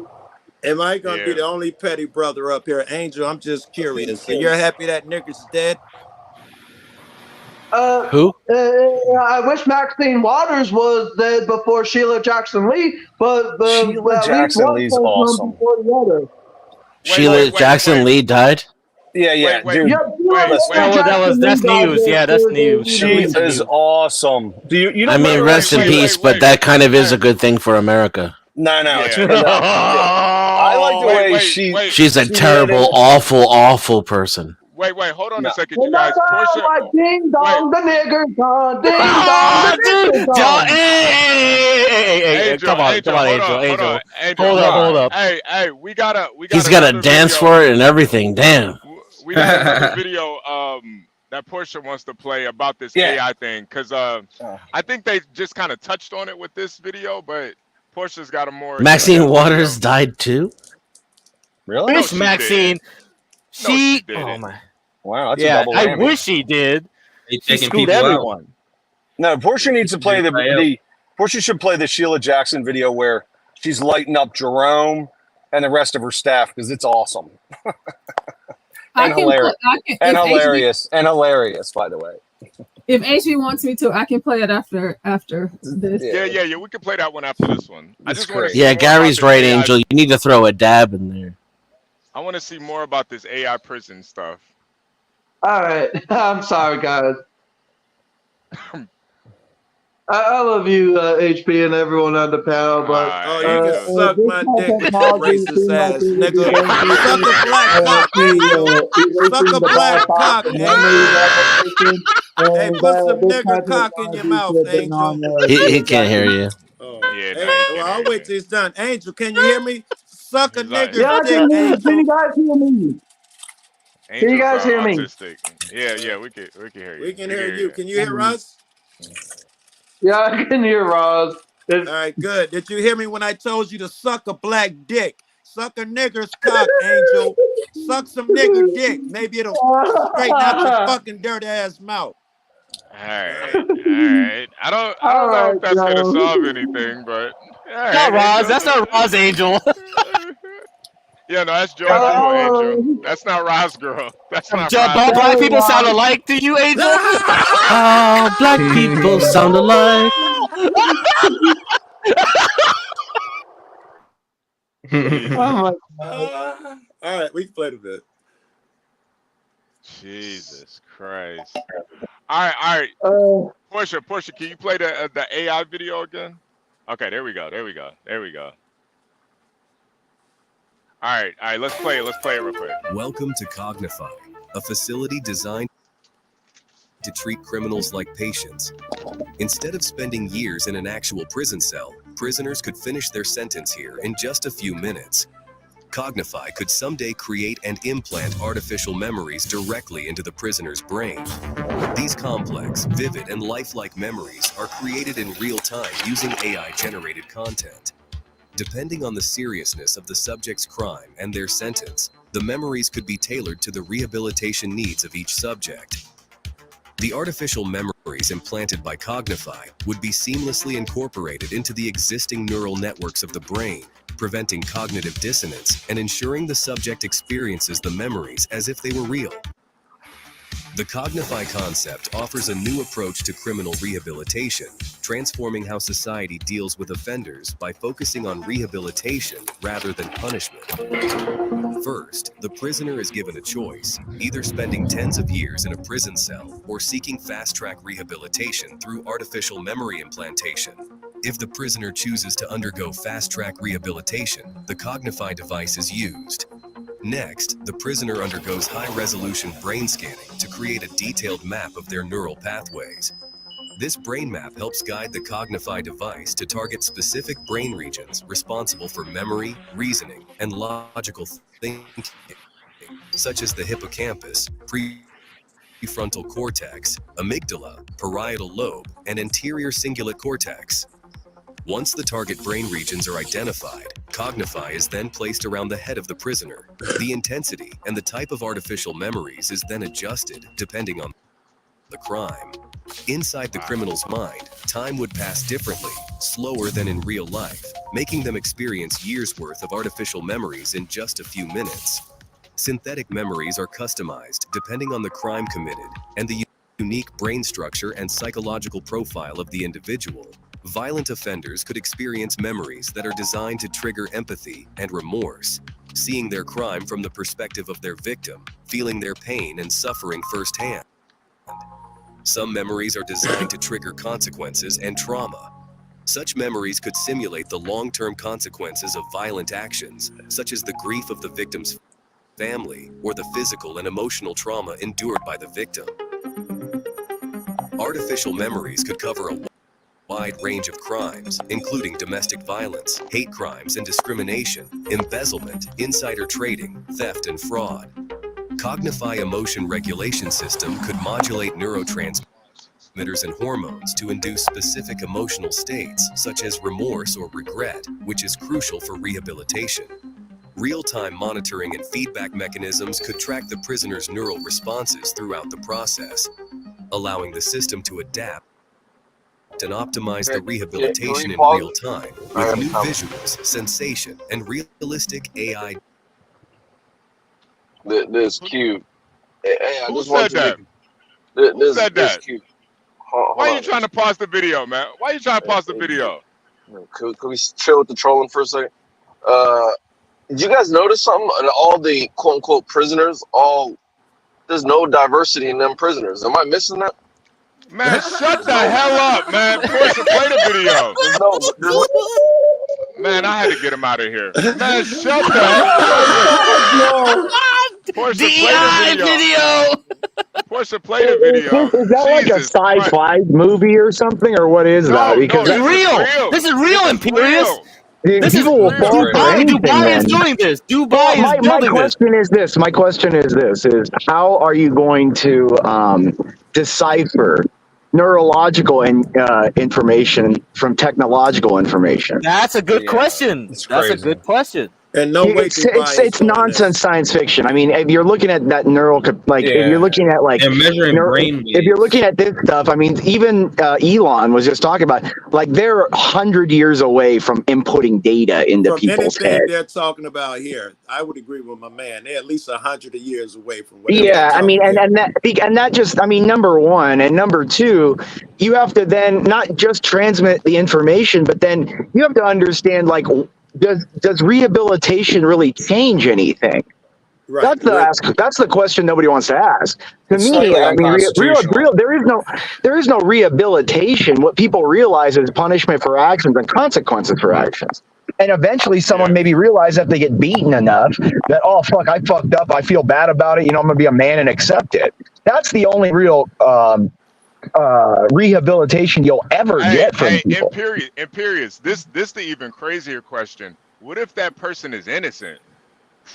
Am I going to be the only petty brother up here? Angel, I'm just curious. So you're happy that nigger's dead? Who? I wish Maxine Waters was dead before Sheila Jackson Lee, but Sheila Jackson Lee's awesome. Sheila Jackson Lee died? Yeah, dude. That's news. Yeah, that's news. She is awesome. I mean, rest in peace, but that kind of is a good thing for America. No. I like the way she's a terrible, awful person. Wait, hold on a second, you guys. Like ding dong, the nigger's gone. Ding dong, the nigger's gone. Hey, come on, Angel. Hold up. Hey, we gotta. He's got to dance for it and everything. Damn. We got another video that Portia wants to play about this AI thing, because I think they just kind of touched on it with this video, but Portia's got a more. Maxine Waters died too? Really? Wish Maxine. She oh my. Wow, that's a double I whammy. wish she did. She screwed people everyone. No, Portia needs to play Portia should play the Sheila Jackson video where she's lighting up Jerome and the rest of her staff because it's awesome. And hilarious, by the way. If HB wants me to, I can play it after this. Yeah. We can play that one after this one. I just want to. Yeah, Gary's right, Angel. You need to throw a dab in there. I want to see more about this AI prison stuff. All right, I'm sorry, guys. I love you, HB, and everyone on the panel, but you can suck my dick with your racist ass, nigga. Suck a black cock, nigga. Hey, put some nigger cock in your mouth, Angel. He can't hear you. Well, I'll wait till he's done. Angel, can you hear me? Suck a nigger's dick, Angel. Can you guys hear me? Can you guys hear me? Yeah, we can hear you. We can hear you. Can you hear us? Yeah, I can hear Roz. All right, good. Did you hear me when I told you to suck a black dick? Suck a nigger's cock, Angel. Suck some nigger dick. Maybe it'll straighten out your fucking dirty ass mouth. All right. I don't know if that's gonna solve anything, but not Roz. That's not Roz, Angel. Yeah, no, that's Joe's girl, Angel. That's not Roz's girl. That's not Roz. All black people sound alike to you, Angel? All black people sound alike. Oh all right, we played a bit. Jesus Christ. All right. Portia, can you play the AI video again? Okay, there we go. All right, let's play it real quick. Welcome to Cognify, a facility designed to treat criminals like patients. Instead of spending years in an actual prison cell, prisoners could finish their sentence here in just a few minutes. Cognify could someday create and implant artificial memories directly into the prisoner's brain. These complex, vivid, and lifelike memories are created in real time using AI-generated content. Depending on the seriousness of the subject's crime and their sentence, the memories could be tailored to the rehabilitation needs of each subject. The artificial memories implanted by Cognify would be seamlessly incorporated into the existing neural networks of the brain, preventing cognitive dissonance and ensuring the subject experiences the memories as if they were real. The Cognify concept offers a new approach to criminal rehabilitation, transforming how society deals with offenders by focusing on rehabilitation rather than punishment. First, the prisoner is given a choice, either spending tens of years in a prison cell or seeking fast-track rehabilitation through artificial memory implantation. If the prisoner chooses to undergo fast-track rehabilitation, the Cognify device is used. Next, the prisoner undergoes high-resolution brain scanning to create a detailed map of their neural pathways. This brain map helps guide the Cognify device to target specific brain regions responsible for memory, reasoning, and logical thinking, such as the hippocampus, prefrontal cortex, amygdala, parietal lobe, and anterior cingulate cortex. Once the target brain regions are identified, Cognify is then placed around the head of the prisoner. The intensity and the type of artificial memories is then adjusted depending on the crime. Inside the criminal's mind, time would pass differently, slower than in real life, making them experience years' worth of artificial memories in just a few minutes. Synthetic memories are customized depending on the crime committed and the unique brain structure and psychological profile of the individual. Violent offenders could experience memories that are designed to trigger empathy and remorse, seeing their crime from the perspective of their victim, feeling their pain and suffering firsthand. Some memories are designed to trigger consequences and trauma. Such memories could simulate the long-term consequences of violent actions, such as the grief of the victim's family or the physical and emotional trauma endured by the victim. Artificial memories could cover a wide range of crimes, including domestic violence, hate crimes and discrimination, embezzlement, insider trading, theft and fraud. Cognify emotion regulation system could modulate neurotransmitters and hormones to induce specific emotional states, such as remorse or regret, which is crucial for rehabilitation. Real-time monitoring and feedback mechanisms could track the prisoner's neural responses throughout the process, allowing the system to adapt and optimize the rehabilitation in real time with new visuals, sensation, and realistic AI. This cute. Hey, I Who just said want that? to Who said that? cute. Why are you trying to pause the video, man? Why are you trying to pause the video? Could we chill with the trolling for a second? Did you guys notice something? All the quote unquote prisoners, there's no diversity in them prisoners. Am I missing that? Man, shut the hell up, man. Portia, play the video. Man, I had to get him out of here. Man, shut the hell up. Portia, play the video. Portia, play the video. Is that like a sci-fi movie or something, or what is that? Because it's real. This is real, Imperious. People will fall for anything. Dubai is doing this. Dubai is building this. My question is this: how are you going to decipher neurological information from technological information? That's a good question. That's a good question. And no way it's nonsense science fiction. I mean, if you're looking at that if you're looking at measuring brain if you're looking at this stuff, I mean, even Elon was just talking about they're 100 years away from inputting data into people's heads. They're talking about here, I would agree with my man. They're at least 100 years away from. Yeah, I mean, and that just, I mean, number one, and number two, you have to then not just transmit the information, but then you have to understand does rehabilitation really change anything? Right. That's the question nobody wants to ask. To It's me, slightly I mean, unconstitutional. there is no rehabilitation. What people realize is punishment for actions and consequences for actions. And eventually, someone maybe realize that they get beaten enough that, oh fuck, I fucked up. I feel bad about it. You know, I'm gonna be a man and accept it. That's the only real rehabilitation you'll ever get from people. In periods. This the even crazier question. What if that person is innocent?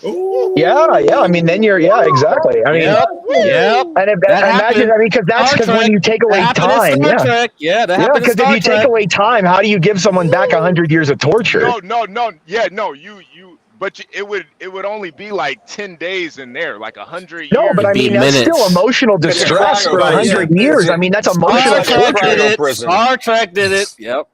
Yeah. I mean, then you're exactly. I mean, Yep. And imagine, I mean, because when you take away time, because if you take away time, how do you give someone back 100 years of torture? No. But it would only be like 10 days in there, like 100 years. No, but I mean, that's still emotional distress for 100 years. I mean, that's emotional torture. Star Trek did it. Yep.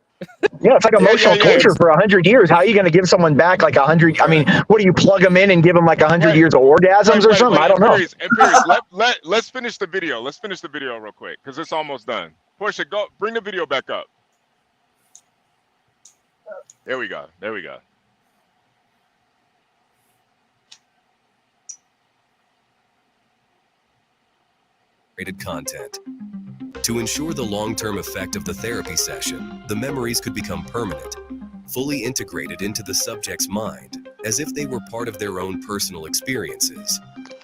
Yeah, it's like emotional torture for 100 years. How are you going to give someone back like 100? I mean, what do you plug them in and give them like 100 years of orgasms or something? I don't know. Let's finish the video. Let's finish the video real quick because it's almost done. Portia, go bring the video back up. There we go. Content. To ensure the long-term effect of the therapy session, the memories could become permanent, fully integrated into the subject's mind, as if they were part of their own personal experiences.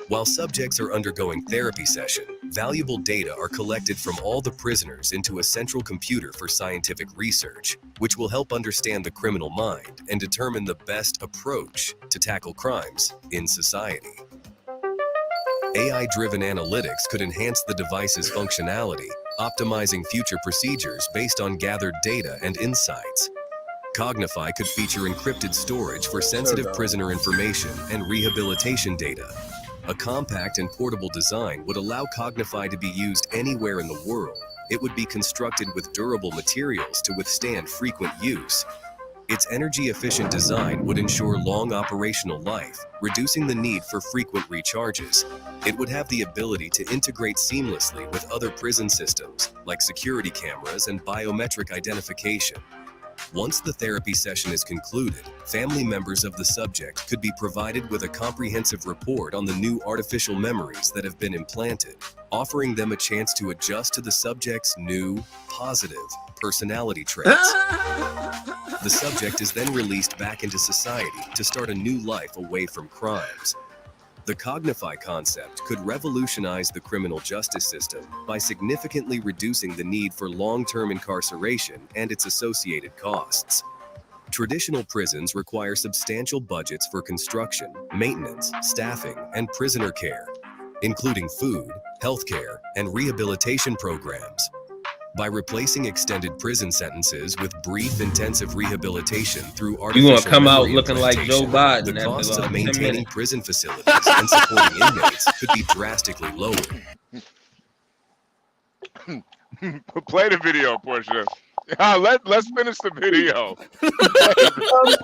While subjects are undergoing therapy session, valuable data are collected from all the prisoners into a central computer for scientific research, which will help understand the criminal mind and determine the best approach to tackle crimes in society. AI-driven analytics could enhance the device's functionality, optimizing future procedures based on gathered data and insights. Cognify could feature encrypted storage for sensitive prisoner information and rehabilitation data. A compact and portable design would allow Cognify to be used anywhere in the world. It would be constructed with durable materials to withstand frequent use. Its energy-efficient design would ensure long operational life, reducing the need for frequent recharges. It would have the ability to integrate seamlessly with other prison systems, like security cameras and biometric identification. Once the therapy session is concluded, family members of the subject could be provided with a comprehensive report on the new artificial memories that have been implanted, offering them a chance to adjust to the subject's new, positive personality traits. The subject is then released back into society to start a new life away from crimes. The Cognify concept could revolutionize the criminal justice system by significantly reducing the need for long-term incarceration and its associated costs. Traditional prisons require substantial budgets for construction, maintenance, staffing, and prisoner care, including food, healthcare, and rehabilitation programs. By replacing extended prison sentences with brief, intensive rehabilitation through artificial You gonna come out memory looking like Joe Biden? the costs of maintaining prison facilities and supporting inmates could be drastically lowered. Play the video, Portia. Let's finish the video.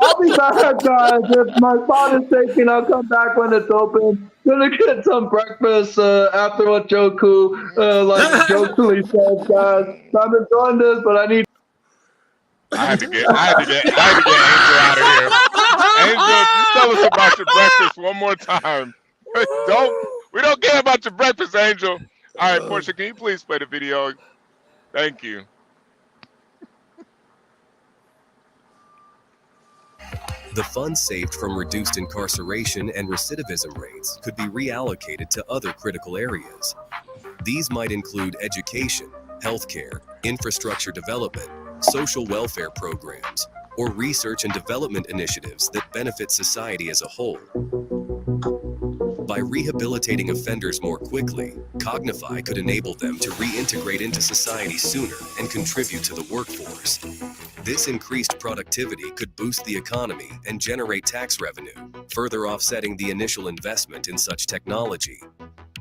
I'll be back, guys. If my spot is taken, I'll come back when it's open. Gonna get some breakfast after what Joku jokingly said, guys. I'm enjoying this, but I need. I had to get Angel out of here. Angel, just tell us about your breakfast one more time. We don't care about your breakfast, Angel. All right, Portia, can you please play the video? Thank you. The funds saved from reduced incarceration and recidivism rates could be reallocated to other critical areas. These might include education, healthcare, infrastructure development, social welfare programs, or research and development initiatives that benefit society as a whole. By rehabilitating offenders more quickly, Cognify could enable them to reintegrate into society sooner and contribute to the workforce. This increased productivity could boost the economy and generate tax revenue, further offsetting the initial investment in such technology.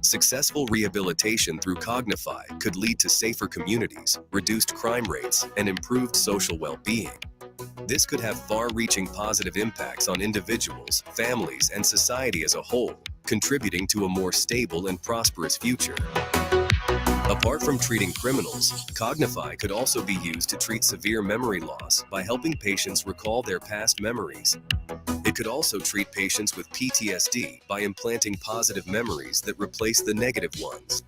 Successful rehabilitation through Cognify could lead to safer communities, reduced crime rates, and improved social well-being. This could have far-reaching positive impacts on individuals, families, and society as a whole, contributing to a more stable and prosperous future. Apart from treating criminals, Cognify could also be used to treat severe memory loss by helping patients recall their past memories, It could also treat patients with PTSD by implanting positive memories that replace the negative ones.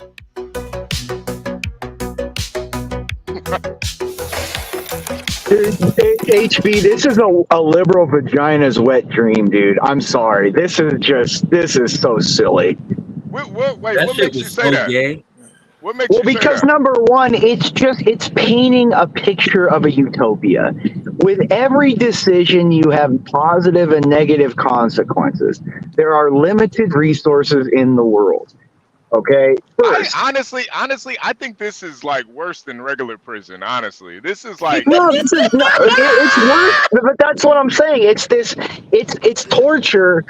HB, this is a liberal vagina's wet dream, dude. I'm sorry. This is so silly. What makes you say that? Gay. What makes you say that? Because number one, it's painting a picture of a utopia. With every decision, you have positive and negative consequences. There are limited resources in the world. Okay. Honestly, I think this is like worse than regular prison. Honestly, this is like it's worse. But that's what I'm saying. It's torture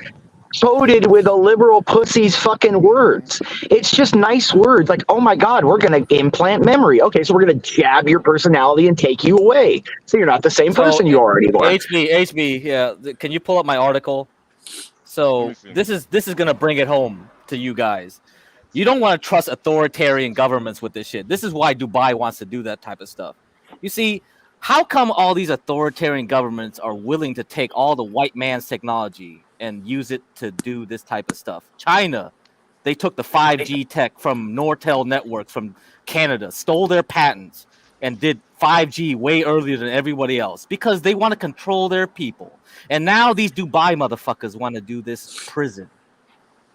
coded with a liberal pussy's fucking words. It's just nice words like, oh my God, we're going to implant memory. Okay, so we're going to jab your personality and take you away. So you're not the same person you are anymore. HB, yeah. Can you pull up my article? So this is going to bring it home to you guys. You don't want to trust authoritarian governments with this shit. This is why Dubai wants to do that type of stuff. You see, how come all these authoritarian governments are willing to take all the white man's technology and use it to do this type of stuff? China, they took the 5G tech from Nortel Networks from Canada, stole their patents, and did 5G way earlier than everybody else because they want to control their people. And now these Dubai motherfuckers want to do this prison.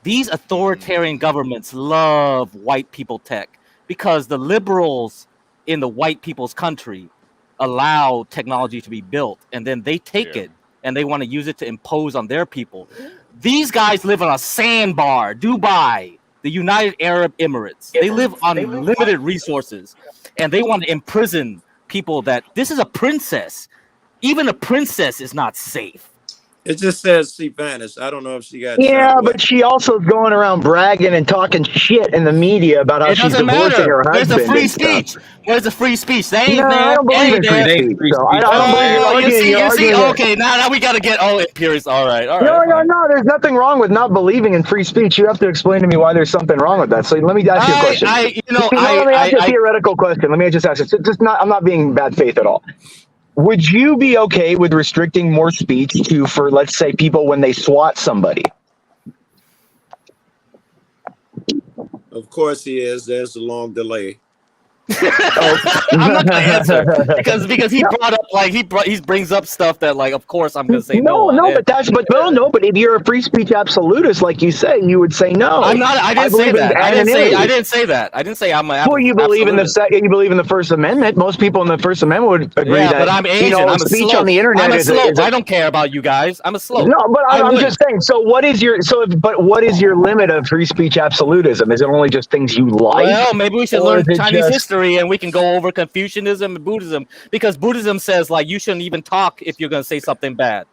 These authoritarian governments love white people tech because the liberals in the white people's country allow technology to be built, and then they take it and they want to use it to impose on their people. These guys live on a sandbar, Dubai, the United Arab Emirates. They live on limited resources, and they want to imprison people that this is a princess. Even a princess is not safe. It just says she vanished. I don't know if she got Yeah, but she also going around bragging and talking shit in the media about how she's divorcing her husband. Where's the free speech? Where's the free speech? They ain't there. I don't believe in free speech. So I don't believe you see. Okay, now we got to get imperious. All right. No. There's nothing wrong with not believing in free speech. You have to explain to me why there's something wrong with that. So let me ask you a question. Let me ask you a theoretical question. Let me just ask you. I'm not being bad faith at all. Would you be okay with restricting more speech for, let's say, people when they swat somebody? Of course he is. There's a long delay. I'm not gonna answer because he brought up he brings up stuff that of course I'm gonna say no. But if you're a free speech absolutist like you say, you would say no. I'm not. I didn't say that. I didn't say that. I didn't say I'm a. Well, you believe in the First Amendment. Most people in the First Amendment would agree that. But I'm Asian. I'm speech a slope. on the internet I'm a slope. is I don't care about you guys. I'm a slope. No, but I'm just saying. So what is your what is your limit of free speech absolutism? Is it only just things you like? Well, maybe we should learn Chinese history and we can go over Confucianism and Buddhism, because Buddhism says you shouldn't even talk if you're going to say something bad.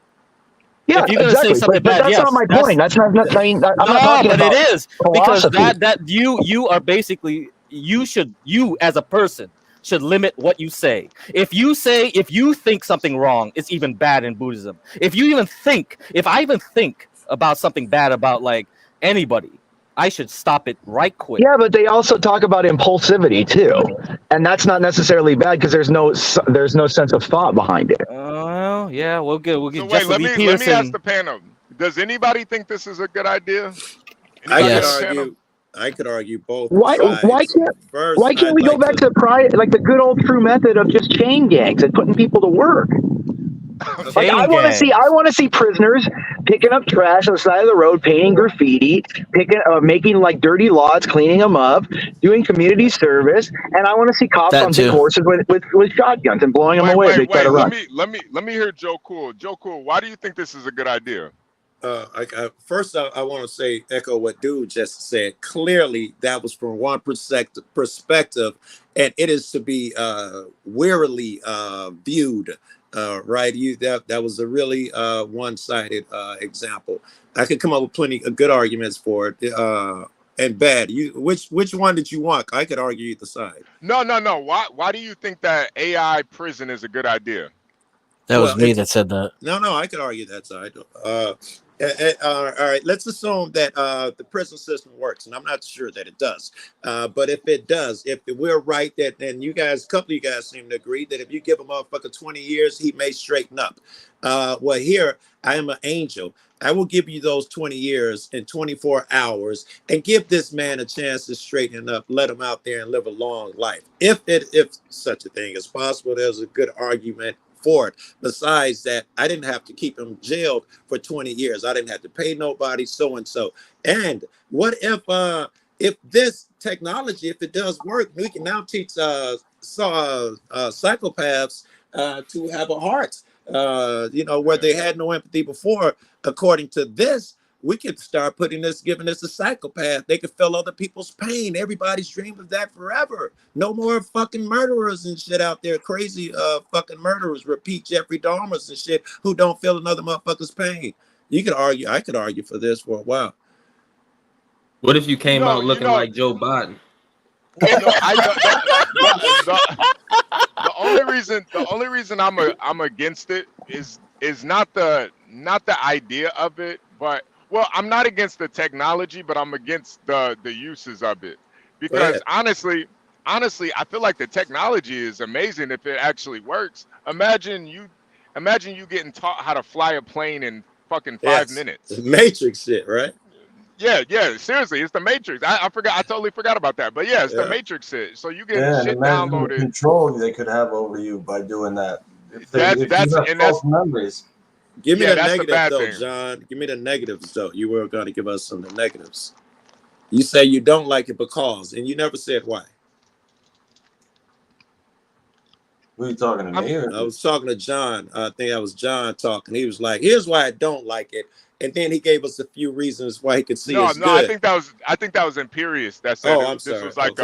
Yeah, if you're going to say something bad, that's not my point. That's not. I mean, I'm not talking about it is philosophy. because that you are basically you as a person should limit what you say. If you think something wrong, it's even bad in Buddhism. If I even think about something bad about anybody, I should stop it right quick. Yeah, but they also talk about impulsivity too, and that's not necessarily bad because there's no sense of thought behind it. Oh, yeah, we'll get. So wait, let me ask the panel. Does anybody think this is a good idea? I could argue both. Why can't we go back to the good old true method of just chain gangs and putting people to work? I want to see prisoners picking up trash on the side of the road, painting graffiti, making dirty lots, cleaning them up, doing community service, and I want to see cops on big horses with shotguns and blowing them away. Let me hear Joe Cool. Joe Cool, why do you think this is a good idea? First, I want to echo what Dude just said. Clearly, that was from one perspective, and it is to be warily viewed. Right, that was a really one-sided example. I could come up with plenty of good arguments for it, and bad. Which one did you want? I could argue either side. No. Why do you think that AI prison is a good idea? That was me that said that. No, I could argue that side. All right, let's assume that the prison system works, and I'm not sure that it does. But if it does, if we're right that, and you guys, a couple of you guys seem to agree that if you give a motherfucker 20 years, he may straighten up. Well, here I am an angel. I will give you those 20 years in 24 hours and give this man a chance to straighten up, let him out there and live a long life. If such a thing is possible, there's a good argument for it. Besides that, I didn't have to keep him jailed for 20 years. I didn't have to pay nobody, so and so. And what if this technology, if it does work, we can now teach psychopaths to have a heart, where they had no empathy before. According to this, we could start giving this a psychopath. They could feel other people's pain. Everybody's dreamed of that forever. No more fucking murderers and shit out there. Crazy fucking murderers, repeat Jeffrey Dahmers and shit who don't feel another motherfucker's pain. You could argue, I could argue for this for a while. What if you came out looking like Joe Biden? The only reason I'm against it is not the idea of it, but I'm not against the technology, but I'm against the uses of it. Because honestly, I feel like the technology is amazing if it actually works. Imagine you getting taught how to fly a plane in fucking 5 minutes. It's Matrix shit, right? Yeah, seriously, it's the Matrix. I totally forgot about that. But yeah, it's the Matrix shit. So you get shit downloaded. The control they could have over you by doing that. That's memories. Give me the negative though, John. Give me the negatives though. You were going to give us some of the negatives. You say you don't like it because, and you never said why. Who are you talking to me? I was talking to John. I think that was John talking. He was like, "Here's why I don't like it," and then he gave us a few reasons why he could see it's good. I think that was Imperious. That said I'm sorry. This was like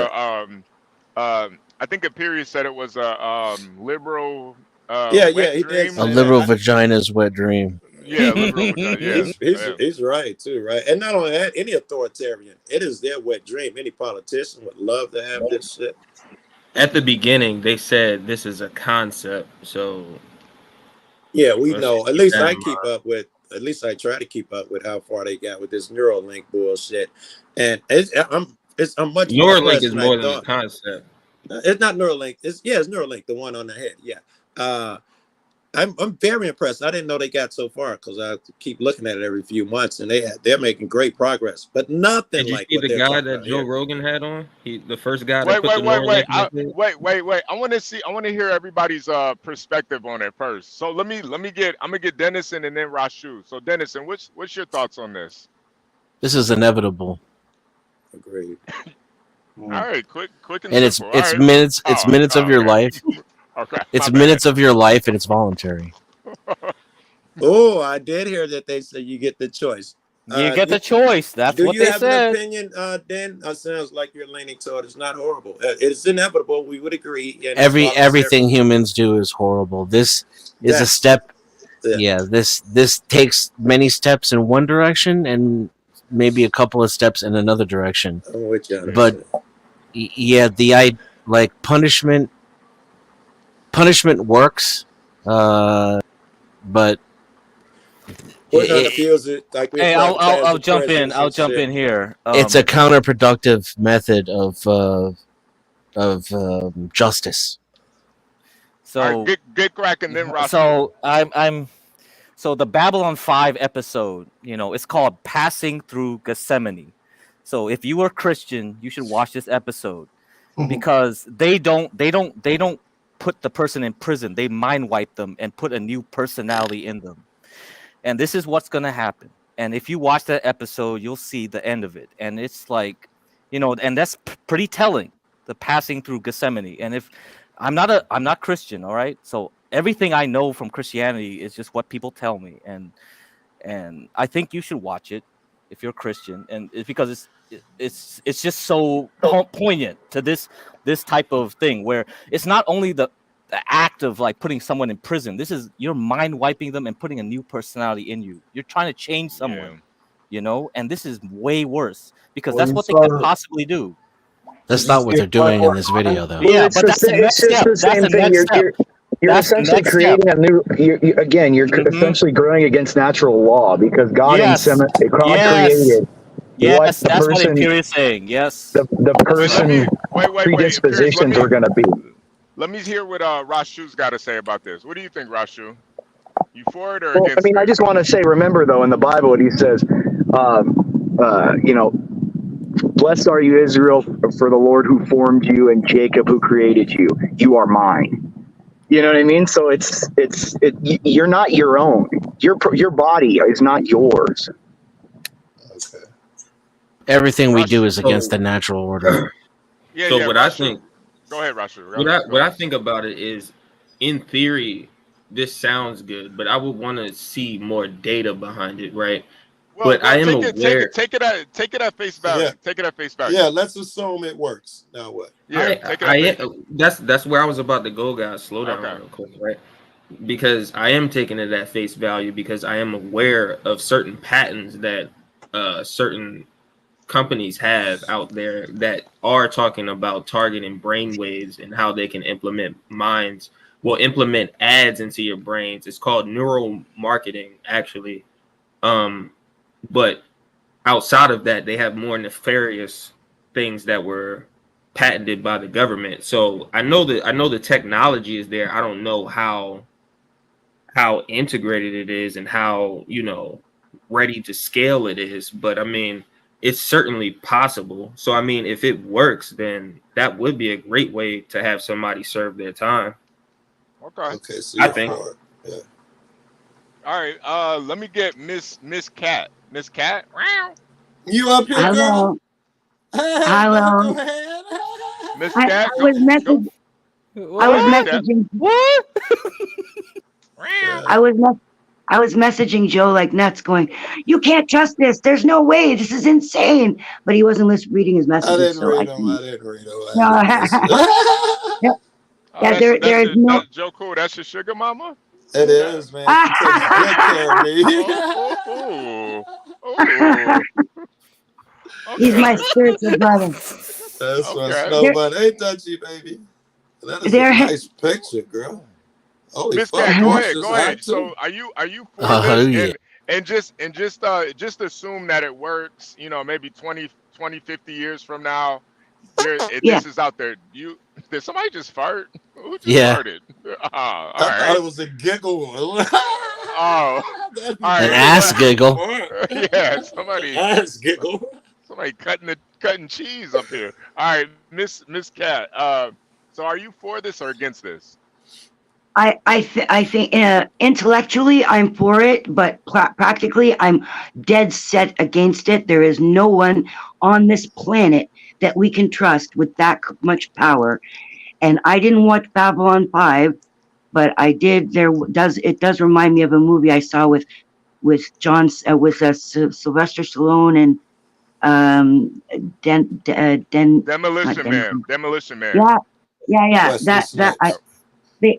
I think Imperious said it was a liberal. He did. A liberal vagina's wet dream. Yeah, liberal vagina. Yeah, he's right too, right? And not only that, any authoritarian, it is their wet dream. Any politician would love to have this shit. At the beginning, they said this is a concept, so yeah, we know. At least I try to keep up with how far they got with this Neuralink bullshit. And I'm much more Neuralink is more than a concept. It's not Neuralink. It's Neuralink, the one on the head. Yeah. I'm very impressed. I didn't know they got so far because I keep looking at it every few months, and they're making great progress. But nothing like what the guy that Joe Rogan had on. The first guy. Wait. I want to hear everybody's perspective on it first. So I'm gonna get Dennison and then Rashu. So Dennison, what's your thoughts on this? This is inevitable. Agreed. All right, quick and it's simple. It's minutes of your life. Okay. It's minutes of your life, and it's voluntary. Oh, I did hear that they say you get the choice. You get the choice. That's what they said. Do you have an opinion, Dan? Sounds like you're leaning toward it's not horrible. It's inevitable. We would agree. Everything humans do is horrible. This is a step. Yeah. This takes many steps in one direction and maybe a couple of steps in another direction. I'm with you. But yeah, punishment works, but we're gonna abuse it. I'll jump in. I'll jump in here. It's a counterproductive method of justice. So get cracking then, Ross. So so the Babylon 5 episode, it's called Passing Through Gethsemane. So if you are Christian, you should watch this episode because they don't put the person in prison. They mind wipe them and put a new personality in them. And this is what's going to happen. And if you watch that episode, you'll see the end of it. And it's like, and that's pretty telling, the passing through Gethsemane. And if I'm not Christian, all right? So everything I know from Christianity is just what people tell me. And I think you should watch it if you're Christian. And it's because it's just so poignant to this type of thing where it's not only the act of like putting someone in prison. This is you're mind wiping them and putting a new personality in you. You're trying to change someone, and this is way worse because that's what they could possibly do. That's not what they're doing in this video, though. Yeah, but that's the next step. That's the next step. You're essentially creating a new. You're essentially growing against natural law because God created what the that's what person. Imperial is saying. Yes. The person predispositions were going to be. Let me hear what Rashu's got to say about this. What do you think, Rashu? You for it or Well, I against mean, it? I just want to say, remember though, in the Bible, he says, blessed are you, Israel, for the Lord who formed you, and Jacob who created you. You are mine. You know what I mean? So you're not your own. Your body is not yours. Okay. Everything we do is against the natural order. What I think. Go ahead, Rashu. What I think about it is, in theory, this sounds good, but I would want to see more data behind it, right? Well, I am aware. Take it at face value. Yeah. Take it at face value. Yeah, let's assume it works. Now what? Yeah, that's where I was about to go, guys. Slow down real quick, right? Because I am taking it at face value because I am aware of certain patents that certain companies have out there that are talking about targeting brain waves and how they can implement ads into your brains. It's called neural marketing, actually. But outside of that, they have more nefarious things that were patented by the government. So I know the technology is there. I don't know how integrated it is and how, ready to scale it is. But I mean, it's certainly possible. So I mean, if it works, then that would be a great way to have somebody serve their time. Okay. So I think. Yeah. All right. Let me get Miss Cat. Miss Cat. You up here, girl? Hello. Go ahead. Miss Cat. I was messaging. What? I was messaging Joe like nuts, going, "You can't trust this. There's no way. This is insane." But he wasn't reading his messages. I didn't read them. There's no. That's Joe Cool. That's your sugar mama. It is, man. She takes good care of me. He's my spiritual brother. That's my snow bunny. Ain't that you, baby? That is a nice picture, girl. Holy Miss fuck, Cat, go Porsches ahead. hot, So too. are you for this? And just assume that it works, maybe 20, 50 years from now, this is out there. Did somebody just fart? Who just farted? I thought it was a giggle. All right. An ass giggle. Yeah, somebody ass giggle. Somebody cutting cheese up here. All right, Miss Cat. So are you for this or against this? I think intellectually I'm for it, but practically I'm dead set against it. There is no one on this planet that we can trust with that much power. And I didn't watch Babylon 5, but I did. It does remind me of a movie I saw with Sylvester Stallone and Demolition Man.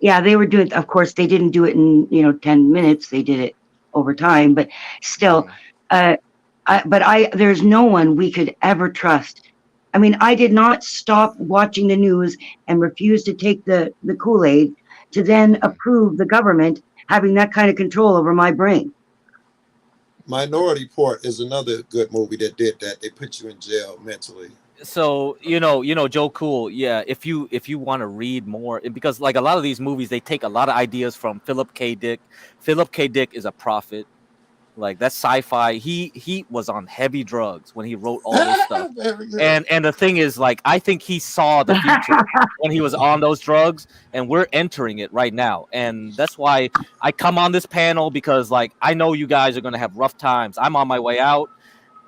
Yeah. They were doing. Of course, they didn't do it in 10 minutes. They did it over time, but still, there's no one we could ever trust. I mean, I did not stop watching the news and refuse to take the Kool-Aid to then approve the government having that kind of control over my brain. Minority Report is another good movie that did that. They put you in jail mentally. So Joe Cool, yeah. If you want to read more, because like a lot of these movies, they take a lot of ideas from Philip K. Dick. Philip K. Dick is a prophet. Like that's sci-fi. He was on heavy drugs when he wrote all this stuff. And the thing is, like, I think he saw the future when he was on those drugs, and we're entering it right now. And that's why I come on this panel, because like I know you guys are gonna have rough times. I'm on my way out.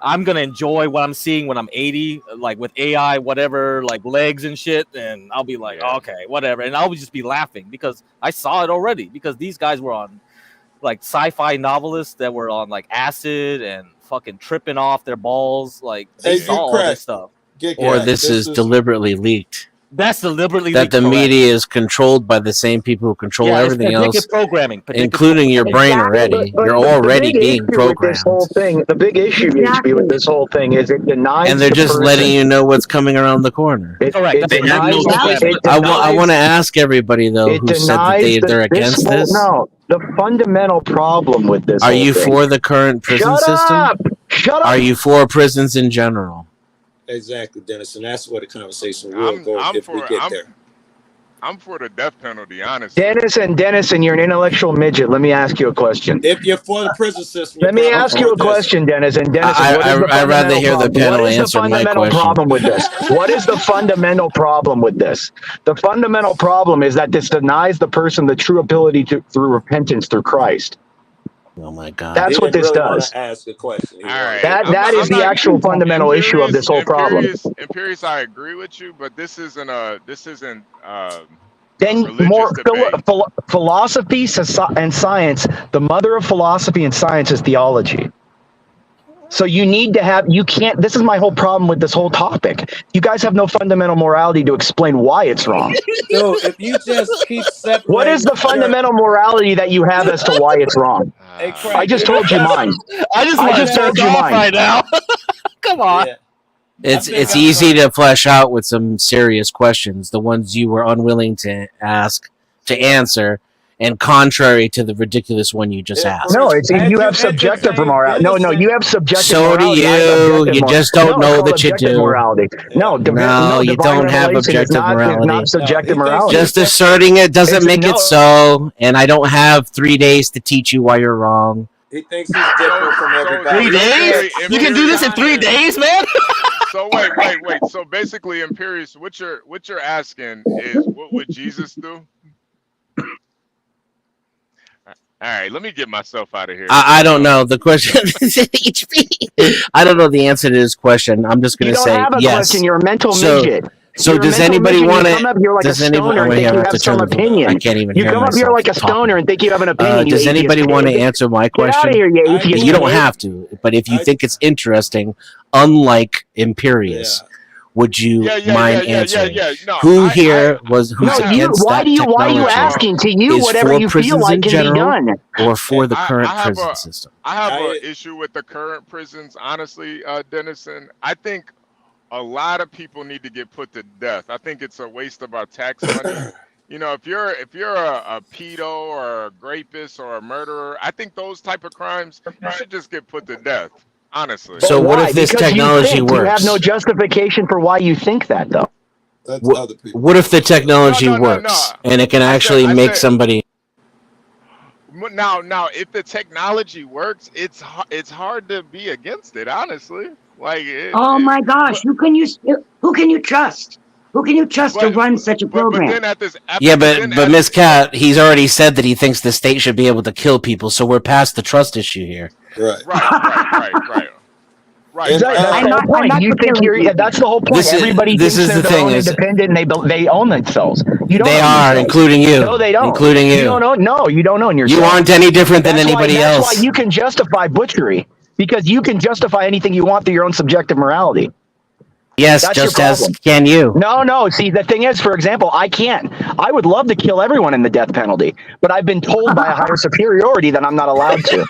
I'm gonna enjoy what I'm seeing when I'm 80, like with AI, whatever, like legs and shit, and I'll be like, okay, whatever, and I'll just be laughing because I saw it already. Because these guys were on like sci-fi novelists that were on like acid and fucking tripping off their balls, like they saw all this stuff. Or this is deliberately leaked. That's deliberately that the correct. media is controlled by the same people who control everything else, programming, including your brain already. But You're the already big being issue with this whole programmed, thing, the big issue Exactly. with this whole thing is it denies and they're the just person. letting you know what's coming around the corner. Correct. It That's denies. no programming. I want to ask everybody though It who said that denies they're this against whole. this. No, the fundamental problem with this. Are whole you thing. for the current prison Shut system? up! Shut up! Are you for prisons in general? Exactly, Dennis, and that's where the conversation will go if we get there. I'm for the death penalty, honestly. Dennis, you're an intellectual midget. Let me ask you a question. If you're for the prison system, let me ask you a question, Dennis. And Dennis, what is the I'd rather hear the panel what is the answer my fundamental question. problem with this? What is the fundamental problem with this? The fundamental problem is that this denies the person the true ability to through repentance through Christ. Oh my God! That's what this does. Ask a question. All right. That is the actual fundamental issue of this whole problem. Imperious, I agree with you, but this isn't then more philosophy and science. The mother of philosophy and science is theology. So you need to have, you can't, this is my whole problem with this whole topic. You guys have no fundamental morality to explain why it's wrong. So if you just keep separating. What is the fundamental morality that you have as to why it's wrong? I just told you mine. I just told you mine right now. Come on. Yeah. It's easy to flesh out with some serious questions, the ones you were unwilling to answer, and contrary to the ridiculous one you just asked. No, you have subjective morality. No, you have subjective so morality. So do you. You just don't know that you do. Morality. No, you don't have objective morality. It's not subjective morality. Just asserting it doesn't make it so, and I don't have 3 days to teach you why you're wrong. He thinks he's different from everybody. 3 days? You can do this in 3 days, man? So wait. So basically, Imperious, what you're asking is, what would Jesus do? All right, let me get myself out of here. I don't know the question. I don't know the answer to this question. I'm just going to say yes. You don't have a question. You're a mental midget. So does anybody want to? You come up here like a stoner and think you have some opinion. I can't even. You come up here like a stoner and think you have an opinion. Does anybody want to answer my question? Get out of here, you atheist. You don't have to, but if you think it's interesting, unlike Imperious, would you mind answering? No, who's against why that technology? Why are you asking? To you, whatever you feel like can be done. Or for the current prison system? I have an issue with the current prisons, honestly, Dennison. I think a lot of people need to get put to death. I think it's a waste of our tax money. You know, if you're a pedo or a rapist or a murderer, I think those type of crimes, you should just get put to death. Honestly. So what if this technology works? You have no justification for why you think that, though. What if the technology works and it can actually make somebody? Now, if the technology works, it's hard to be against it. Honestly, my gosh, who can you trust? Who can you trust to run such a program? But Miss Cat, he's already said that he thinks the state should be able to kill people, so we're past the trust issue here. Right. That's the whole point. Everybody thinks they're their own independent and they own themselves. You don't. They are, including you. No, they don't. Including you. You don't own. No, you don't own yourself. You aren't any different than anybody else. That's why you can justify butchery, because you can justify anything you want through your own subjective morality. Yes, just as can you. No. See, the thing is, for example, I can't. I would love to kill everyone in the death penalty, but I've been told by a higher superiority that I'm not allowed to.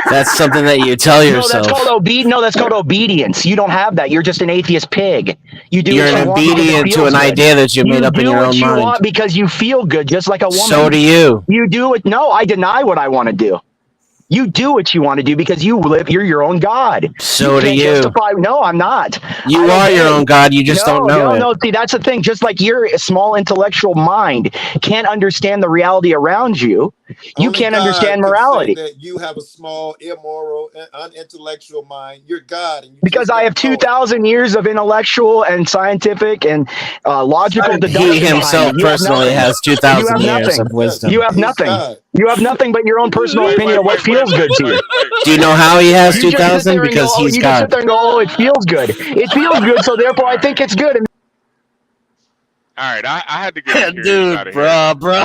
That's something that you tell yourself. That's called obedience. You don't have that. You're just an atheist pig. You're obedient to an idea that you made up in your own mind. You do what you want because you feel good, just like a woman. So do you. You do it. No, I deny what I want to do. You do what you want to do because you're your own God. So do you. No, I'm not. You are your own God. You just don't know it. No, see, that's the thing. Just like your small intellectual mind can't understand the reality around you, you can't understand morality. That you have a small, immoral, unintellectual mind. You're God. Because I have 2,000 years of intellectual and scientific and logical deduction. He himself personally has 2,000 years of wisdom. You have nothing. You have nothing but your own personal opinion of what feels good to you. Do you know how he has 2,000? Because he's God. You just sit there and go, oh, it feels good. It feels good, so therefore I think it's good. All right, I had to get dude, out of here. bro.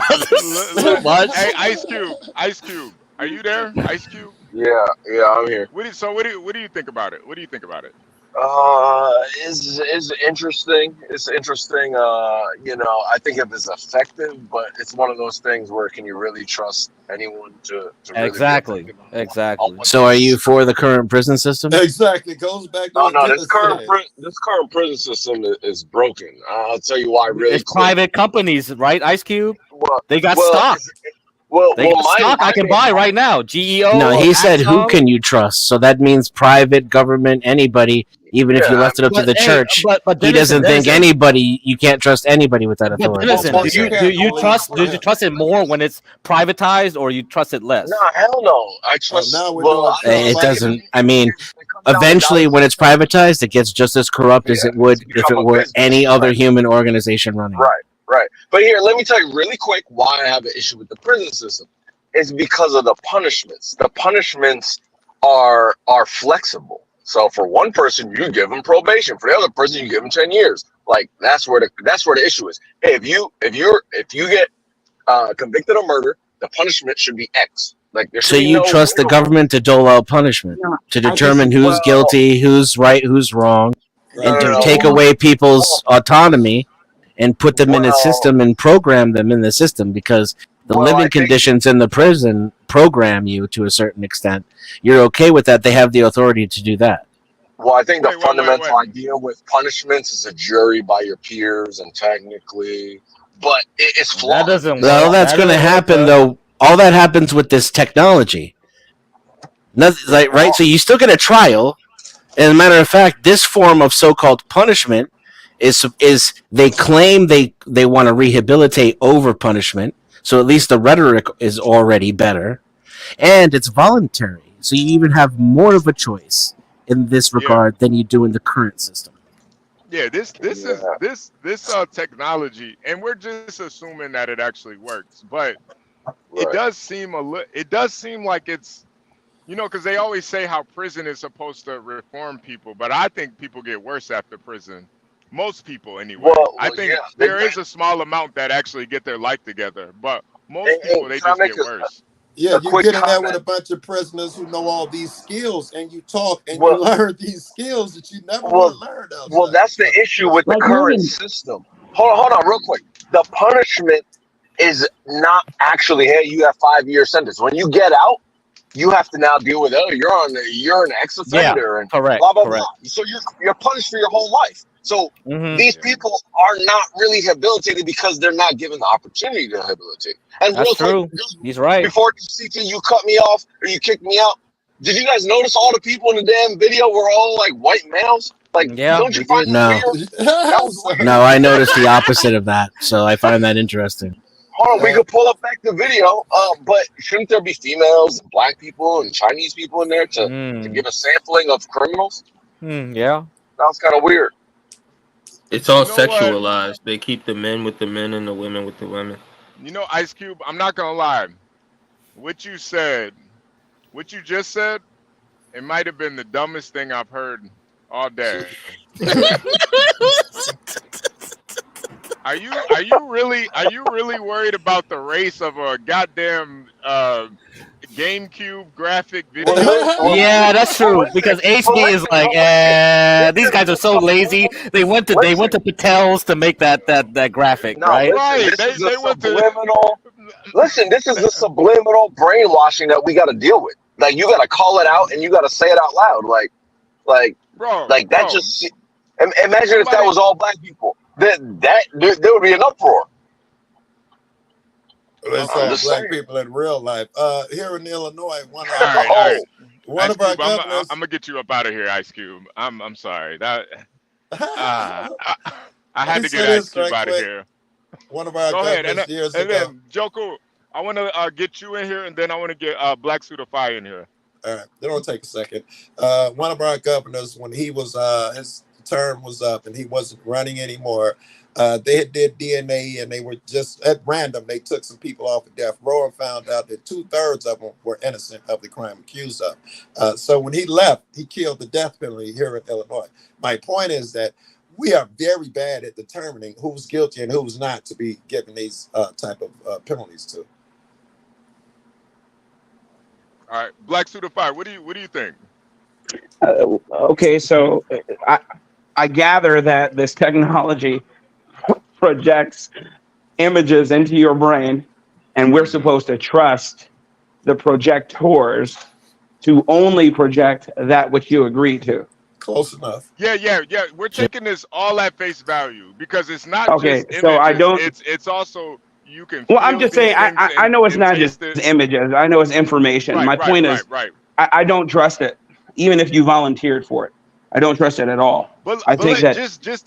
So much. Hey, Ice Cube, are you there? Ice Cube? Yeah, I'm here. What do you think about it? Is interesting. It's interesting. I think it is effective, but it's one of those things where can you really trust anyone to really be Exactly. effective on what So, they are you say? for the current prison system? Exactly. Goes back to No, what no. Dylan said. This current prison system is broken. I'll tell you why really It's quick. private companies, right? Ice Cube. Well, They got well, stock. well, They got my stock I can main buy right now. GEO No, or he said, "Who Axon. can you trust?" So that means private, government, anybody. Even if you yeah. left it up to But the hey, church, but he doesn't think anybody. You can't trust anybody with that But authority. Dennison, Well, You do can't you believe trust? for Do you him. trust it more when it's privatized, or you trust it No, less? hell no. I trust. Now we're Well, doing I don't Trump It know. like doesn't. I mean, It comes down to eventually, dollars when and it's cents. privatized, it gets just as corrupt as Yeah, it it's would if become it a were any business. other Right. human organization running it. Right, right. But here, let me tell you really quick why I have an issue with the prison system. It's because of the punishments. The punishments are flexible. So for one person, you give them probation. For the other person, you give them 10 years. Like that's where the issue is. Hey, if you get convicted of murder, the punishment should be X. Like there So should be you no trust the wiggle room. government to dole out punishment, No, to I just determine who's Well, guilty, who's right, who's wrong, no, and no, to no. take no. away Well, people's autonomy and put them in a well, system and program them in the system, because the well. living I think. conditions in the prison program you to a certain extent. You're okay with that. They have the authority to do that. Well, I think the Wait. fundamental idea with punishments is a jury by your peers, and technically, but it's That flawed. doesn't Well, work. that's That going to doesn't work, happen cuz. though. All that happens with this technology. Nothing, like, right? So you still get a trial. As a matter of fact, this form of so-called punishment is they claim they want to rehabilitate over punishment. So at least the rhetoric is already better, and it's voluntary. So you even have more of a choice in this Yeah. regard than you do in the current system. Yeah. This is Yeah, this technology, and we're just assuming that it actually works, but it right. does seem it does seem like it's, because they always say how prison is supposed to reform people, but I think people get worse after prison. Most people, anyway. I Yeah. think there is a small amount that actually get their life together, but most people, they Can I just make get worse. Yeah, a you quick get in there with comment? a bunch of prisoners who know all these skills, and you talk and you Well, learn these skills that you never would well, have learned well. outside That's the the fucking issue with prison. the Like current Logan. system. Hold on, real quick. The punishment is not actually, hey, you have 5 year sentence. When you get out, you have to now deal with, you're an ex Yeah. offender and Correct. blah blah blah. Correct. So you're punished for your whole life. So these Yeah. people are not really rehabilitated because they're not given the opportunity to rehabilitate. And That's real quick, true. just He's right. before CT, you cut me off or you kicked me out. Did you guys notice all the people in the damn video were all like white males? Like, Yeah, don't we you find did. that No, weird? That was weird. no, I noticed the opposite of that, so I find that interesting. Hold on, we could pull up back the video. But shouldn't there be females, and black people, and Chinese people in there to give a sampling of criminals? Yeah. That was kind of weird. It's all You know what? sexualized. They keep the men with the men and the women with the women. Ice Cube, I'm not gonna lie. What you said, what you just said, it might have been the dumbest thing I've heard all day. Are you really worried about the race of a goddamn GameCube graphic video? Yeah, that's true. Because HD is like, these guys are so lazy. They went to Patel's to make that graphic, No, right? listen, this is a subliminal. Listen, this is the subliminal brainwashing that we got to deal with. Like, you got to call it out and you got to say it out loud. Like that. Just imagine if that was all black people. There would be an uproar. Let's I'm have just black saying. people in real life. Here in Illinois, one All right. one Ice of our Cube, I'm governors. gonna get you up out of here, Ice Cube. I'm sorry that I had to get Ice Cube out of here. One of our Go ahead, governors years and ago. then Joko, I want to get you in here, and then I want to get Black Suit of Fire in here. All right, it'll take a second. One of our governors, when he was his term was up and he wasn't running anymore, they did DNA and they were just at random. They took some people off of death row and found out that 2/3 of them were innocent of the crime accused of. So when he left, he killed the death penalty here in Illinois. My point is that we are very bad at determining who's guilty and who's not to be given these type of penalties to. All right, Black Suit of Fire. What do you think? Okay, so I gather that this technology projects images into your brain, and we're supposed to trust the projectors to only project that which you agree to. Close enough. Yeah. We're taking this all at face value because it's not Okay, just so I images. don't. It's also you can Well, I'm feel just these saying. things I know it's and not taste just it. images. I know it's information. My point is, Right. I don't trust it, even if you volunteered for it. I don't trust it at all. But I think that. just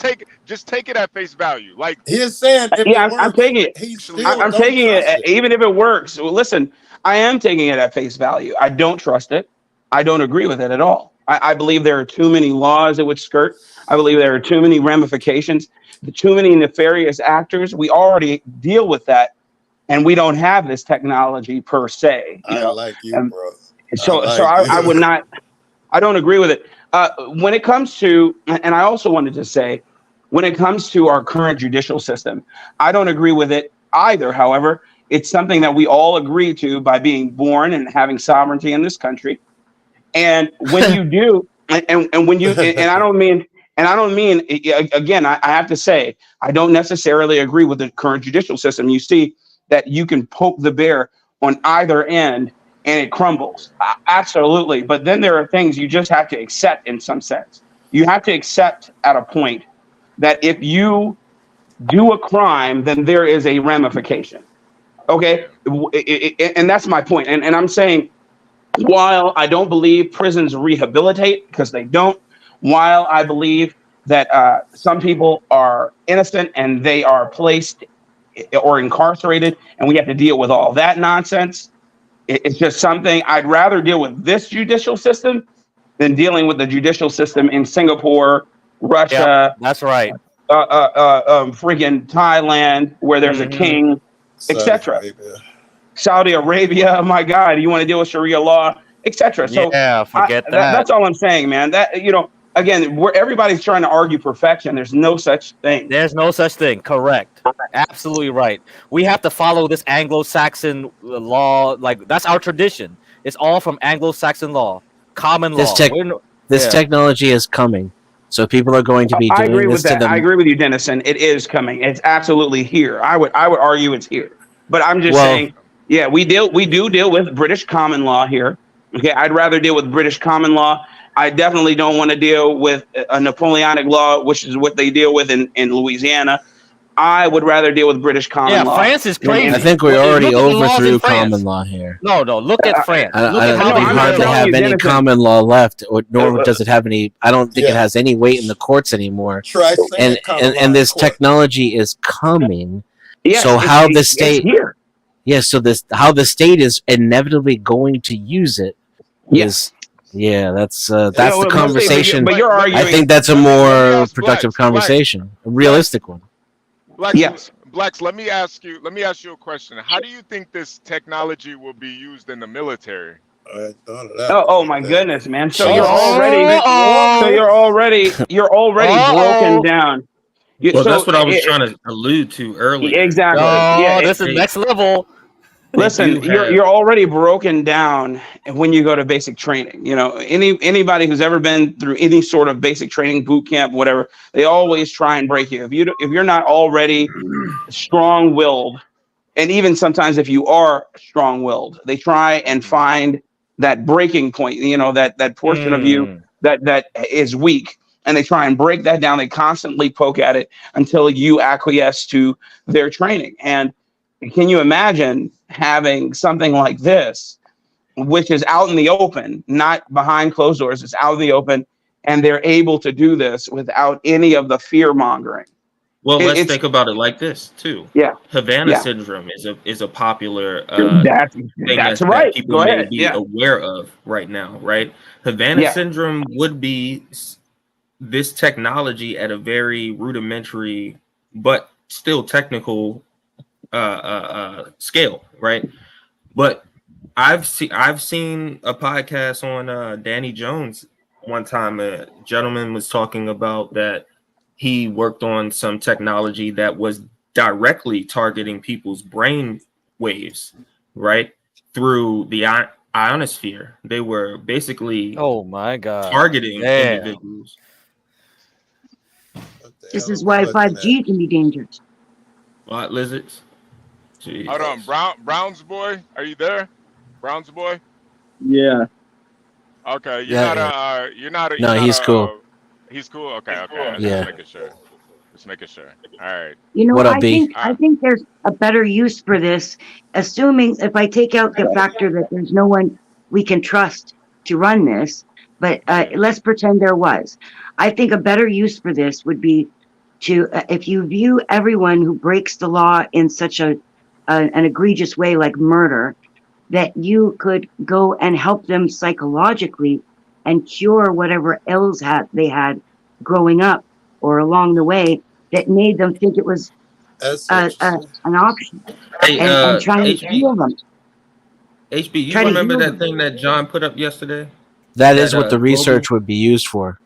take it at face value. Like He is saying if Yeah, it I'm works, taking it. he actually still I'm works. don't taking trust it, it. even if it works. Well, listen, I am taking it at face value. I don't trust it. I don't agree with it at all. I believe there are too many laws it would skirt. I believe there are too many ramifications, too many nefarious actors. We already deal with that, and we don't have this technology per se. You I know, like you, and bro. so like I you. would not. I don't agree with it. When it comes to, and I also wanted to say, when it comes to our current judicial system, I don't agree with it either. However, it's something that we all agree to by being born and having sovereignty in this country. And when you do, and when you, and I don't mean, again, I have to say, I don't necessarily agree with the current judicial system. You see that you can poke the bear on either end and it crumbles. Absolutely. But then there are things you just have to accept in some sense. You have to accept at a point that if you do a crime, then there is a ramification. Okay. And that's my point. And I'm saying, while I don't believe prisons rehabilitate, because they don't, while I believe that some people are innocent and they are placed or incarcerated, and we have to deal with all that nonsense, it's just something I'd rather deal with this judicial system than dealing with the judicial system in Singapore, Russia. Yep, that's right. Freaking Thailand, where there's a king, etc. Saudi Arabia, my God, you want to deal with Sharia law, etc. So Yeah, forget that. That's all I'm saying, man. That, you know, again, where everybody's trying to argue perfection, there's no such thing. There's no such thing. Correct. Absolutely right. We have to follow this Anglo-Saxon law. Like, that's our tradition. It's all from Anglo-Saxon law, common law. This technology is coming, so people are going to be doing I agree this with that. to them. I agree with you, Dennison. It is coming. It's absolutely here. I would argue it's here. But I'm just saying, yeah, we do deal with British common law here. Okay, I'd rather deal with British common law. I definitely don't want to deal with a Napoleonic law, which is what they deal with in Louisiana. I would rather deal with British common law. France is crazy. I think we already overthrew common law here. No, look at France. It'd be hard to have any common law left, nor does it have any. I don't think it has any weight in the courts anymore. And this technology is coming. Yeah, so how the state? Yeah, so how the state is inevitably going to use it is. Yeah, that's the conversation. But you're arguing. I think that's a more productive conversation, a realistic one. Blacks, let me ask you a question. How do you think this technology will be used in the military? Oh my goodness, man! So you're already broken down. That's what I was trying to allude to earlier. Exactly. This is next level. Listen, you're already broken down when you go to basic training. You know, anybody who's ever been through any sort of basic training, boot camp, whatever, they always try and break you. If you're not already strong-willed, and even sometimes if you are strong-willed, they try and find that breaking point. You know, that portion of you that is weak, and they try and break that down. They constantly poke at it until you acquiesce to their training. And can you imagine having something like this, which is out in the open, not behind closed doors, it's out in the open, and they're able to do this without any of the fear mongering? Well, let's think about it like this too. Yeah, Havana syndrome is a popular thing that people may be aware of right now, right? Havana syndrome would be this technology at a very rudimentary but still technical scale, right? But I've seen a podcast on Danny Jones one time. A gentleman was talking about that he worked on some technology that was directly targeting people's brain waves, right, through the ionosphere. They were basically oh my god targeting individuals. This is why 5G can be dangerous. Lot lizards. Jeez. Hold on, Brown's boy, are you there? Brown's boy. Yeah. Okay, you're not a. No, he's cool. He's cool. Okay. Yeah. Just making sure. All right. You know, What up, I think there's a better use for this, assuming if I take out the factor that there's no one we can trust to run this, but let's pretend there was. I think a better use for this would be to, if you view everyone who breaks the law in such an egregious way like murder, that you could go and help them psychologically and cure whatever ills they had growing up or along the way that made them think it was an option. Hey, and trying to heal them. HB, you remember that thing that John put up yesterday? That is what the research would be used for.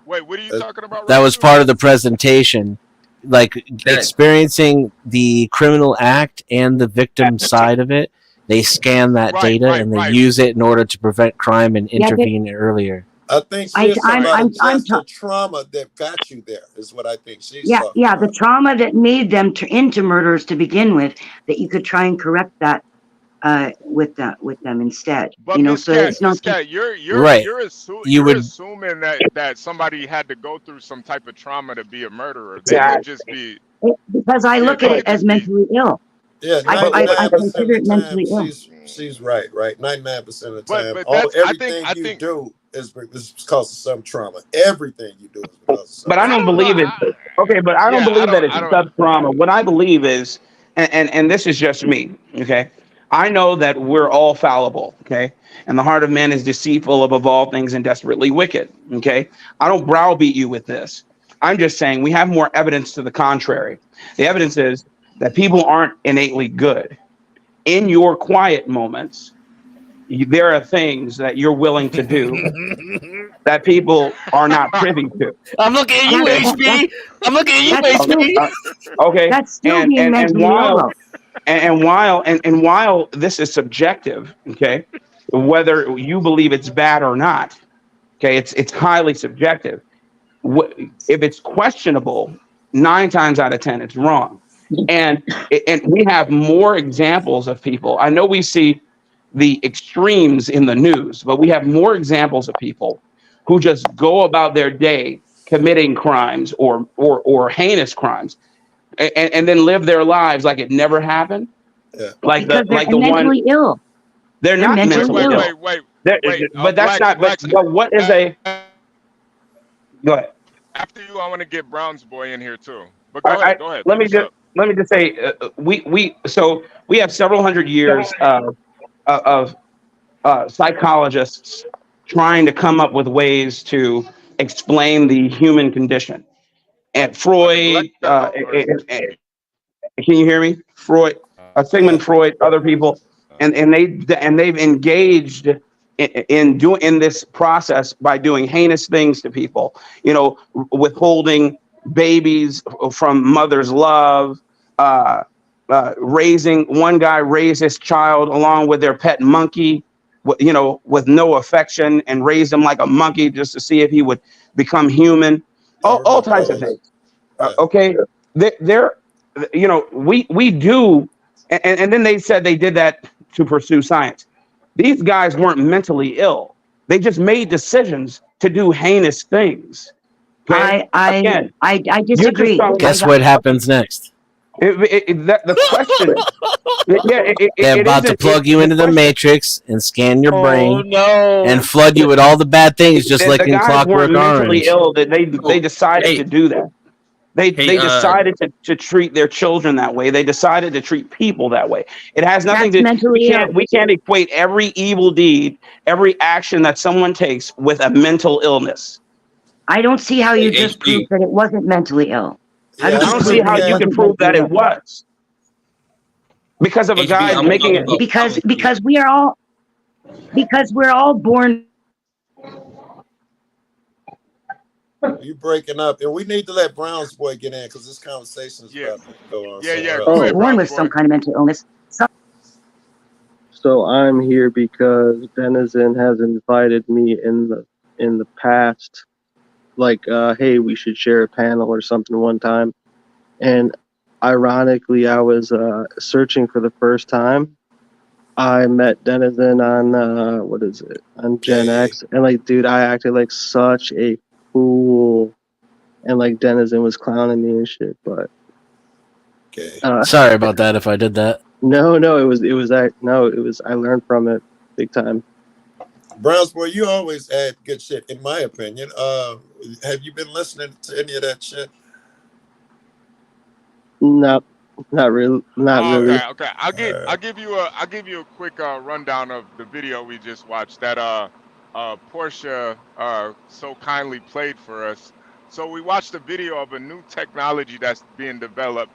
Wait, what are you talking about? That was part of the presentation, like experiencing the criminal act and the victim side of it. They scan that data and they use it in order to prevent crime and intervene earlier. I think she's talking about the trauma that got you there is what I think she's talking about. The trauma that made them into murderers to begin with, that you could try and correct that with them instead. But Miss Cat, you're right. You're assuming that somebody had to go through some type of trauma to be a murderer. They could just be, because I look at it as mentally ill. Yeah, I consider it mentally ill. She's right. 99% of the time, everything you do is because of some trauma. Everything you do is because of some trauma. But I don't believe it. Okay, but I don't believe that it's sub trauma. What I believe is, and this is just me, okay? I know that we're all fallible, okay? And the heart of man is deceitful above all things and desperately wicked, okay? I don't browbeat you with this. I'm just saying we have more evidence to the contrary. The evidence is that people aren't innately good. In your quiet moments, there are things that you're willing to do that people are not privy to. I'm looking at you, HB. I'm looking at you, HB. Okay. That's still being mentally ill. And while this is subjective, okay, whether you believe it's bad or not, okay, it's highly subjective. If it's questionable, 9 times out of 10, it's wrong. And we have more examples of people. I know we see the extremes in the news, but we have more examples of people who just go about their day committing crimes or heinous crimes, and then live their lives like it never happened. Yeah. Like they're mentally ill. They're not mentally ill. Wait. But that's not. But what is a? Go ahead. After you, I want to get Brown's boy in here too. But go ahead. Let me just say, we have several hundred years of psychologists trying to come up with ways to explain the human condition. And Freud, can you hear me? Freud, Sigmund Freud, other people, and they've engaged in this process by doing heinous things to people. You know, withholding babies from mother's love, raising. One guy raised his child along with their pet monkey, you know, with no affection, and raised him like a monkey just to see if he would become human. All types of things. Okay, they're you know, we do, and then they said they did that to pursue science. These guys weren't mentally ill. They just made decisions to do heinous things. Okay? I disagree. Guess what happens next? The question. They're about to plug you into the matrix and scan your brain no. and flood you with all the bad things, just like in Clockwork Orange. Ill that they decided to do that. They decided to treat their children that way. They decided to treat people that way. It has nothing to do. We can't equate every evil deed, every action that someone takes with a mental illness. I don't see how you just proved that it wasn't mentally ill. I don't see how you can prove that it was. Because of a guy making it. Because we're all born. You breaking up, and we need to let Brown's boy get in because this conversation is about to go on. Born with some kind of mental illness. So I'm here because Denizen has invited me in the past, like, hey, we should share a panel or something one time. And ironically, I was searching for the first time. I met Denizen on on Gen X, and like, dude, I acted like such a fool, and like Denizen was clowning me and shit. But sorry about that if I did that. No, I learned from it big time. Browns boy, you always add good shit, in my opinion. Have you been listening to any of that shit? No, not really. Not really. Okay. I'll give you a quick rundown of the video we just watched that Portia so kindly played for us. So we watched a video of a new technology that's being developed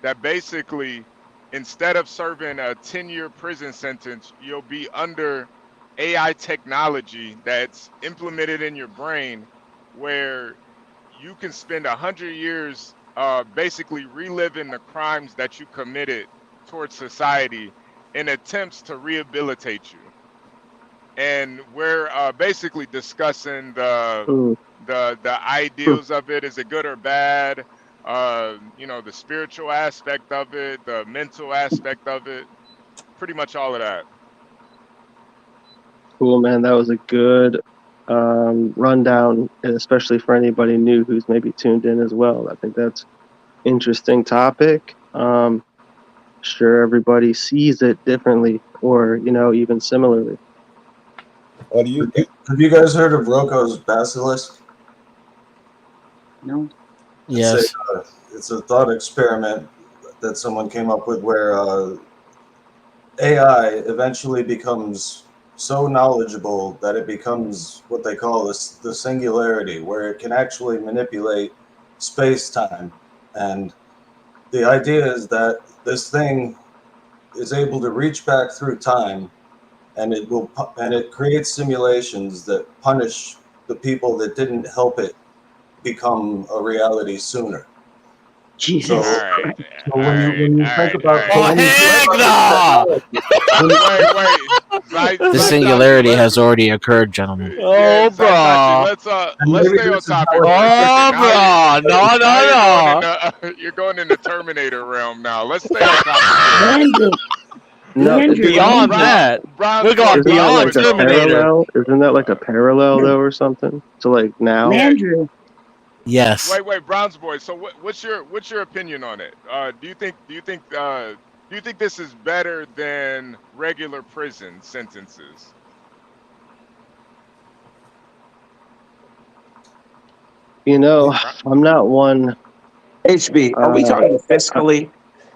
that basically, instead of serving a 10-year prison sentence, you'll be under AI technology that's implemented in your brain, where you can spend 100 years basically reliving the crimes that you committed towards society in attempts to rehabilitate you. And we're basically discussing the ideals of it. Is it good or bad? The spiritual aspect of it, the mental aspect of it, pretty much all of that. Cool, man. That was a good rundown, and especially for anybody new who's maybe tuned in as well. I think that's interesting topic. Sure, everybody sees it differently, or even similarly. What do you think? Have you guys heard of Rocco's basilisk? No. Yes. It's a thought experiment that someone came up with where AI eventually becomes so knowledgeable that it becomes what they call the singularity, where it can actually manipulate space-time. And the idea is that this thing is able to reach back through time, and it creates simulations that punish the people that didn't help it become a reality sooner. Jesus. So, when you think about the singularity has already occurred, gentlemen. Oh, bro. Let's stay on topic for a second. No. You're going in the Terminator realm now. Let's stay on topic. Beyond that, we're going beyond Terminator. Isn't that like a parallel though, or something? So like now. Andrew. Yes. Wait, Browns boy. So what's your opinion on it? Do you think this is better than regular prison sentences? I'm not one. HB, are we talking fiscally?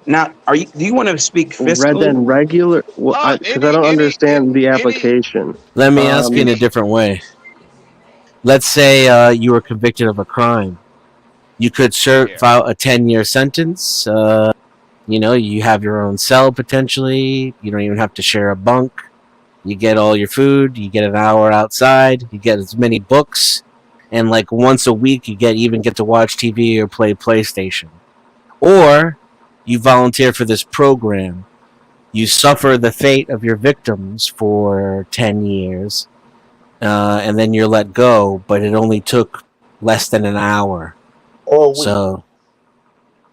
Now, do you want to speak fiscally? Than regular? Because I don't understand the application. Let me ask you in a different way. Let's say you were convicted of a crime. You could file a 10-year sentence. You have your own cell potentially. You don't even have to share a bunk. You get all your food. You get an hour outside. You get as many books. And like once a week, you even get to watch TV or play PlayStation. Or you volunteer for this program. You suffer the fate of your victims for 10 years. And then you're let go, but it only took less than an hour. So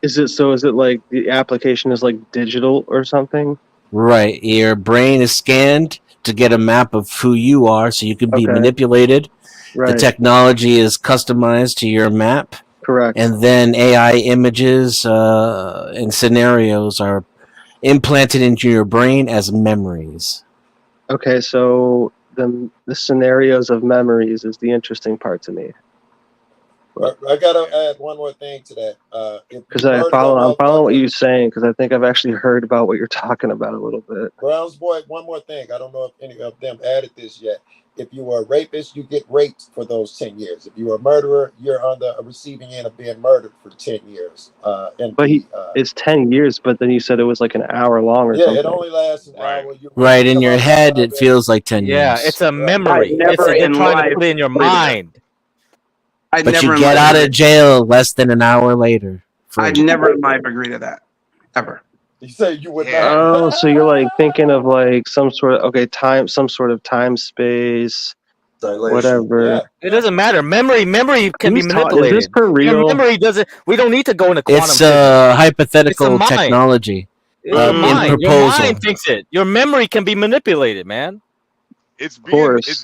is it like the application is like digital or something? Right. Your brain is scanned to get a map of who you are so you can be manipulated. Right. The technology is customized to your map. Correct. And then AI images and scenarios are implanted into your brain as memories. Okay, so the scenarios of memories is the interesting part to me. I gotta add one more thing to that. Because I'm following what you're saying, because I think I've actually heard about what you're talking about a little bit. Browns boy, one more thing. I don't know if any of them added this yet. If you are a rapist, you get raped for those 10 years. If you are a murderer, you're on the receiving end of being murdered for 10 years. It's 10 years, but then you said it was like an hour long or something. Yeah, it only lasts an hour. Right, in your head, it feels like 10 years. Yeah, it's a memory. They're trying to put it in your mind. But you get out of jail less than an hour later. I'd never in life agree to that. Ever. You say you would not. Oh, so you're like thinking of like some sort of some sort of time space, whatever. It doesn't matter. Memory can be Is this manipulated. for Your real? memory doesn't. We don't need to go into quantum It's physics. hypothetical It's the mind. technology. It's the In mind. Your proposal. mind thinks it. Your memory can be manipulated, man. It's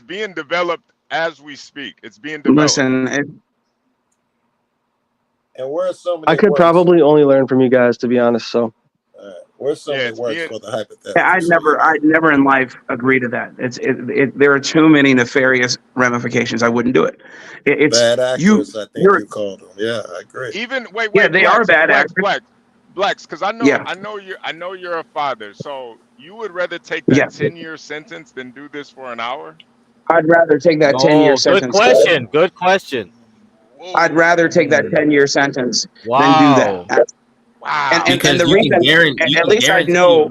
being developed as we speak. It's being developed. Listen, And where's some of I could probably only learn from you guys, to be honest. So, where's some of the works for the hypothetical? I'd never in life agree to that. There are too many nefarious ramifications. I wouldn't do it. It's bad actors. I think you called them. Yeah, I agree. Even wait, Yeah, they are bad actors. Blacks, because I know you're a father. So you would rather take that 10-year sentence than do this for an hour? I'd rather take that 10-year sentence. Good question. I'd rather take that 10-year sentence than do that. Wow. And the reason, at least I know.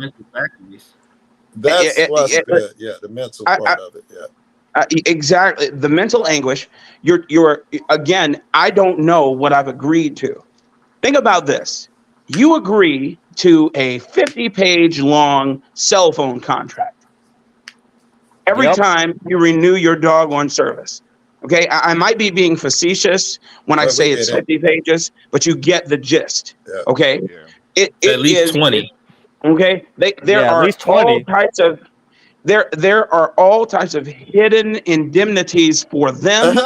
That's what's good. Yeah, the mental part of it. Yeah. Exactly. The mental anguish. You're again, I don't know what I've agreed to. Think about this. You agree to a 50-page long cell phone contract. Every time you renew your doggone service. Okay, I might be being facetious when I say it's 50 pages, but you get the gist. Yeah. Okay, it at least 20. Okay, there are all types of there are all types of hidden indemnities for them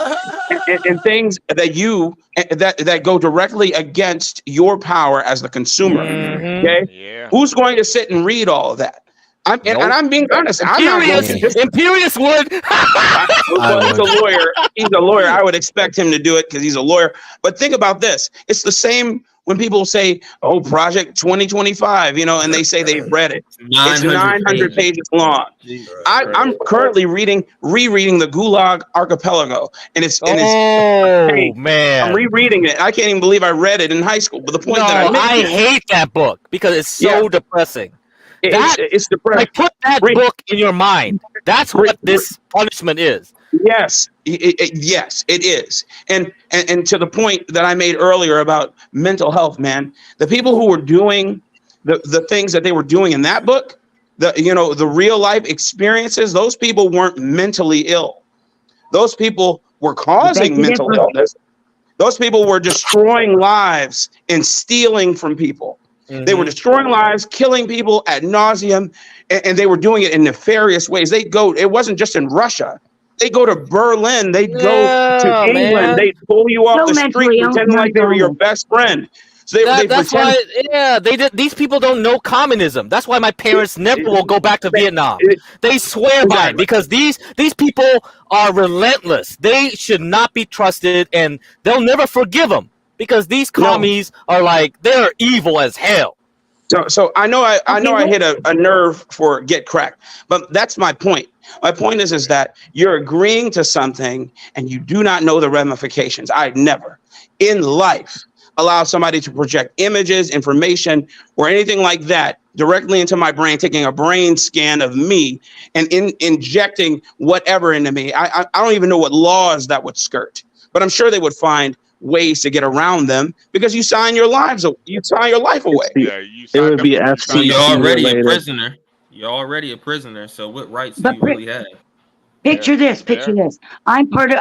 and things that go directly against your power as the consumer. Okay, who's going to sit and read all of that? And I'm being honest. I'm not going to Imperious would. Well, he's a lawyer. He's a lawyer. I would expect him to do it because he's a lawyer. But think about this. It's the same when people say, "Oh, Project 2025," and they say they've read it. It's 900 pages long. I'm currently rereading the Gulag Archipelago, and it's man, I'm rereading it. I can't even believe I read it in high school. But the point that I hate that book because it's so depressing. It's depressing. Like, put that book in your mind. That's what this punishment is. Yes, yes, it is. And to the point that I made earlier about mental health, man, the people who were doing the things that they were doing in that book, the real life experiences, those people weren't mentally ill. Those people were causing mental illness. Those people were destroying lives and stealing from people. They were destroying lives, killing people ad nauseum, and they were doing it in nefarious ways. It wasn't just in Russia. They go to Berlin. They go to England. They pull you off the street, pretending like they were your best friend. So that's why, these people don't know communism. That's why my parents never will go back to Vietnam. They swear by it because these people are relentless. They should not be trusted, and they'll never forgive them. Because these commies are they're evil as hell. So I know I hit a nerve for get cracked, but that's my point. My point is that you're agreeing to something and you do not know the ramifications. I'd never in life allow somebody to project images, information, or anything like that directly into my brain, taking a brain scan of me and injecting whatever into me. I don't even know what laws that would skirt, but I'm sure they would find ways to get around them because you sign your life away. It would be FCC. So you're already a prisoner. You're already a prisoner. So what rights do you really have? Picture this. I'm part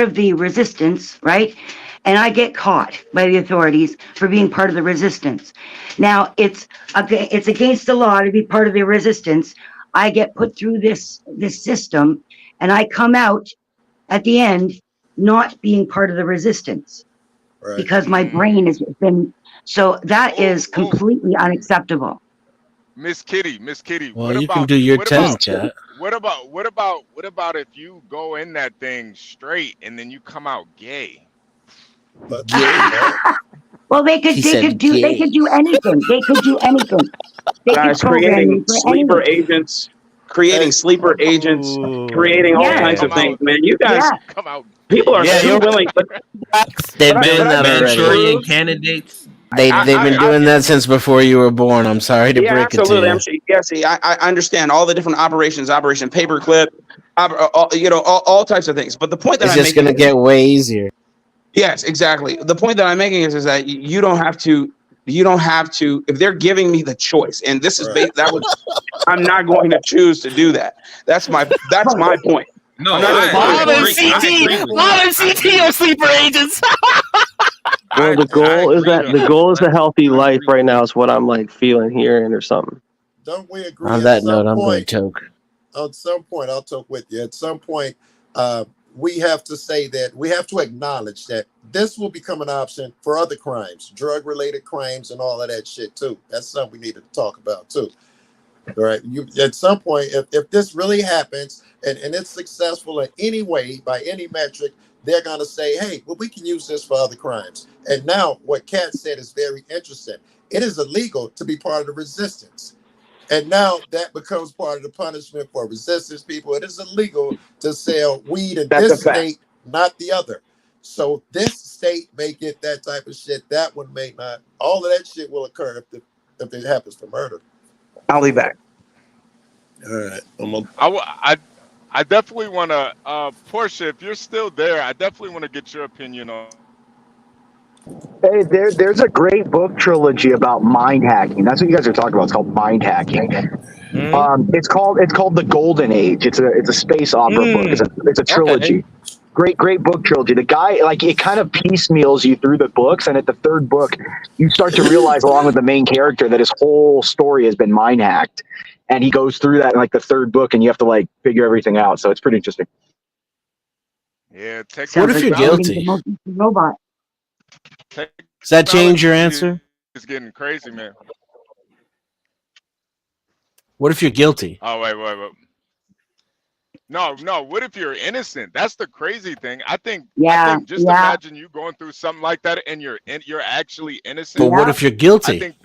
of the resistance, right? And I get caught by the authorities for being part of the resistance. Now it's against the law to be part of the resistance. I get put through this system, and I come out at the end not being part of the resistance because my brain has been. So that is completely unacceptable. Miss Kitty. Well, you can do your test, chat. What about if you go in that thing straight and then you come out gay? Well, they could do anything. They could do anything. Guys, creating sleeper agents, creating all kinds of things, man. You guys, people are so willing. They've been Manchurian candidates. They've been doing that since before you were born. I'm sorry to break it to you. I understand all the different operations, Operation Paperclip, all types of things. But the point that it's just going to get way easier. Yes, exactly. The point that I'm making is that you don't have to You don't have to, if they're giving me the choice, and this is that was, I'm not going to choose to do that. That's my point. No, Bob and CT are sleeper agents. Well, the goal is a healthy life right now is what I'm like feeling, hearing, or something. Don't we agree? On that note, I'm going to choke. At some point, I'll talk with you. At some point, we have to say that we have to acknowledge that this will become an option for other crimes, drug-related crimes, and all of that shit too. That's something we need to talk about too. All right. At some point, if this really happens and it's successful in any way by any metric, they're going to say, hey, well, we can use this for other crimes. And now what Kat said is very interesting. It is illegal to be part of the resistance. And now that becomes part of the punishment for resistance people. It is illegal to sell weed in this state, not the other. So this state may get that type of shit. That one may not. All of that shit will occur if it happens for murder. I'll be back. All right. I definitely want to, Portia, if you're still there, I definitely want to get your opinion on. Hey, there's a great book trilogy about mind hacking. That's what you guys are talking about. It's called mind hacking. It's called The Golden Age. It's a space opera book. It's a trilogy. Okay. Great book trilogy. The guy, like, it kind of piecemeals you through the books, and at the third book, you start to realize, along with the main character, that his whole story has been mind hacked. And he goes through that in like the third book, and you have to like figure everything out. So it's pretty interesting. Yeah. What if you're guilty? Robot. Does that change your answer? It's getting crazy, man. What if you're guilty? Oh, wait. No. What if you're innocent? That's the crazy thing. I think just imagine you going through something like that, and you're actually innocent. But what if you're guilty? I think,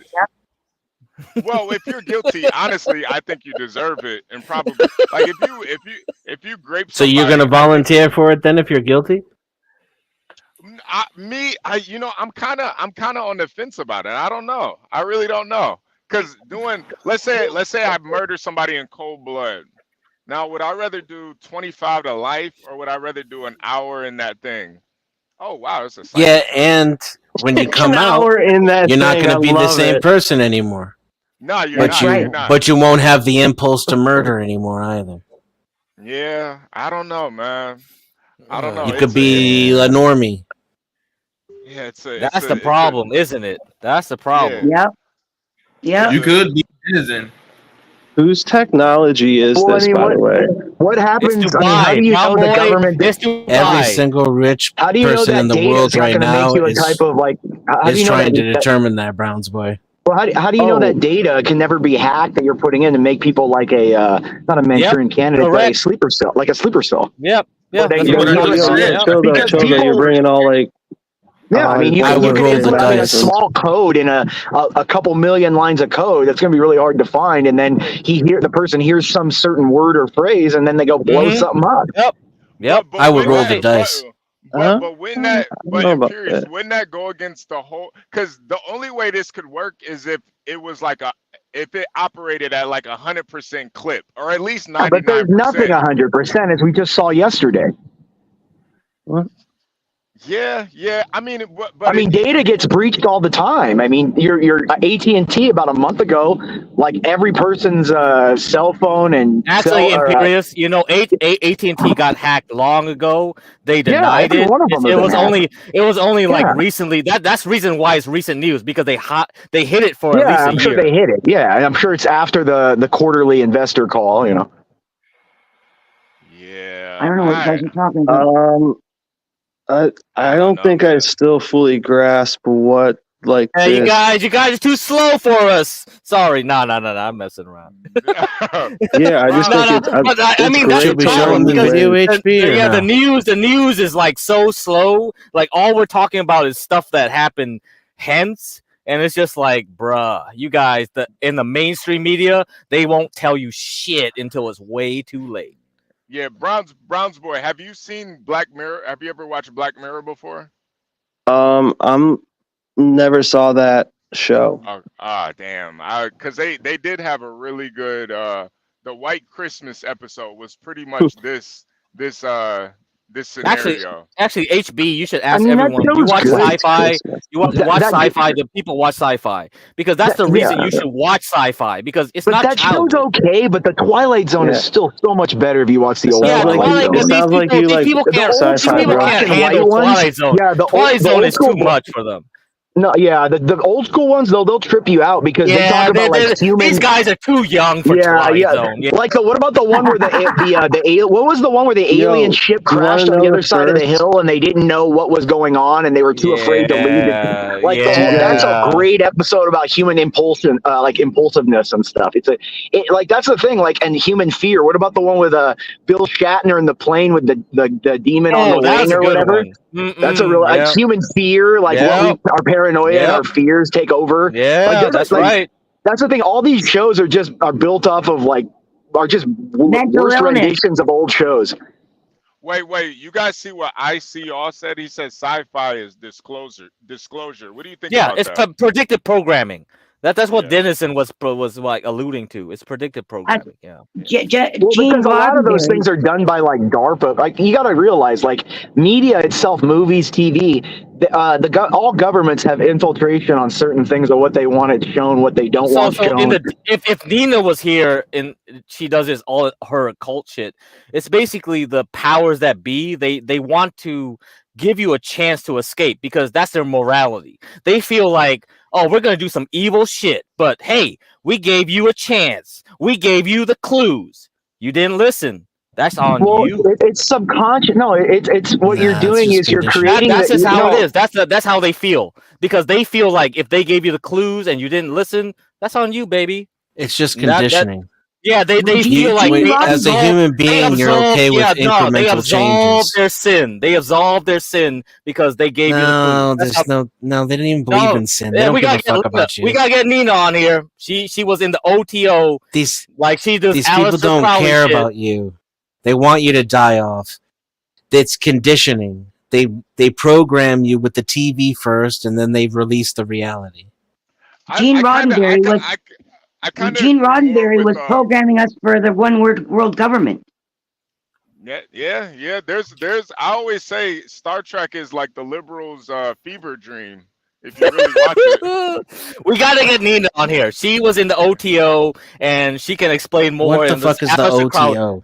well, if you're guilty, honestly, I think you deserve it, and probably like if you grape. So you're gonna volunteer for it then if you're guilty? I'm kind of on the fence about it. I don't know. I really don't know. Because let's say I murder somebody in cold blood. Now, would I rather do 25 to life, or would I rather do an hour in that thing? Oh wow, it's a cycle. Yeah, and when you come out, you're not going to be the same person anymore. No, you're not. But you won't have the impulse to murder anymore either. Yeah, I don't know, man. I don't know. You could be a normie. Yeah, that's the problem, isn't it? That's the problem. Yeah. You could be a citizen. Whose technology is this, by the way? What happens? How do you know the government? Every single rich person in the world right now is trying to determine that, Browns boy. Well, how do you know that data can never be hacked that you're putting in to make people like a not a Manchurian candidate, but a sleeper cell, like a sleeper cell? Yep. Yeah. Because you're bringing all like. Yeah, I mean, you can implement a small code in a couple million lines of code. That's going to be really hard to find. And then the person hears some certain word or phrase, and then they go blow something up. Yep. I would roll the dice. But wouldn't that go against the whole? Because the only way this could work is if it was like if it operated at like 100% clip, or at least 99%. But there's nothing 100%, as we just saw yesterday. What? Yeah. I mean, data gets breached all the time. I mean, your AT&T about a month ago, like every person's cell phone and actually, Imperious, AT&T got hacked long ago. They denied it. It was only like recently. That's the reason why it's recent news, because they hit it for at least a year. I'm sure they hit it. Yeah, I'm sure it's after the quarterly investor call. Yeah. I don't know what you guys are talking about. I don't think I still fully grasp what Hey, you guys are too slow for us. Sorry, no, I'm messing around. Yeah, I just think I mean, that's the problem because the news is like so slow. Like all we're talking about is stuff that happened hence, and it's just like, bruh, you guys, in the mainstream media, they won't tell you shit until it's way too late. Yeah, Browns boy, have you seen Black Mirror? Have you ever watched Black Mirror before? I'm never saw that show. Damn. Because they did have a really good the White Christmas episode was pretty much this this scenario. Actually, HB, you should ask everyone. You watch sci-fi. You watch sci-fi. The people watch sci-fi because that's the reason you should watch sci-fi because it's not that childish. show's okay, but the Twilight Zone is still so much better if you watch the old. Yeah, these people can't handle Twilight Zone. Yeah, Twilight Zone is too much for them. No, yeah, the old school ones they'll trip you out because they talk about like human. These guys are too young for Twilight Zone. Yeah. Like what about the one where what was the one where the alien ship crashed on the other side of the hill and they didn't know what was going on and they were too afraid to leave it? Like that's a great episode about human impulsion, like impulsiveness and stuff. Like that's the thing, like and human fear. What about the one with Bill Shatner in the plane with the demon on the wing or whatever? That's a real like human fear, like what our paranoia and our fears take over. Yeah, like, that's right. That's the thing. All these shows are built off of worst renditions of old shows. Wait! You guys see what ICR said? He said sci-fi is disclosure. What do you think? Yeah, about it's that? Predictive programming. That's what Dennison was like alluding to. It's predictive programming. Because a lot of those things are done by like DARPA. Like you got to realize, like media itself, movies, TV, all governments have infiltration on certain things of what they want it shown, what they don't want shown. If Nina was here and she does this all her occult shit, it's basically the powers that be. They want to give you a chance to escape because that's their morality. They feel like, oh, we're going to do some evil shit, but hey, we gave you a chance. We gave you the clues. You didn't listen. That's on you. It's subconscious. No, it's what you're doing is you're creating. That's just how it is. That's how they feel because they feel like if they gave you the clues and you didn't listen, that's on you, baby. It's just conditioning. Yeah, they feel like as a human being, you're okay with incremental changes. They absolve their sin because they gave you the clues. No, they didn't even believe in sin. They don't give a fuck about you. We gotta get Nina on here. She was in the OTO. These people don't care about you. They want you to die off. It's conditioning. They program you with the TV first, and then they release the reality. Gene Roddenberry was programming us for the one world government. Yeah. There's. I always say Star Trek is like the liberals' fever dream. If you really watch it, we gotta get Nina on here. She was in the OTO, and she can explain more. What the fuck is the OTO?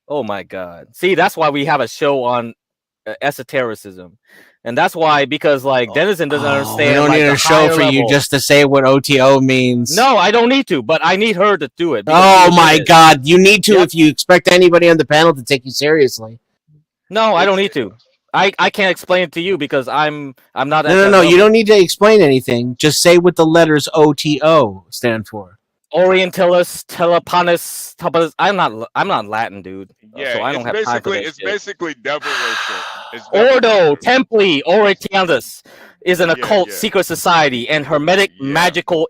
Oh my God! See, that's why we have a show on esotericism. And that's why, because like Dennison doesn't understand. We don't need a show for you just to say what OTO means. No, I don't need to, but I need her to do it. Oh my God, you need to if you expect anybody on the panel to take you seriously. No, I don't need to. I can't explain it to you because I'm not. No. You don't need to explain anything. Just say what the letters OTO stand for. Orientalis, teleponus. I'm not Latin, dude. Yeah, so I don't have time for that It's basically devil worship. Ordo Templi Orientalis is an occult secret society and hermetic magical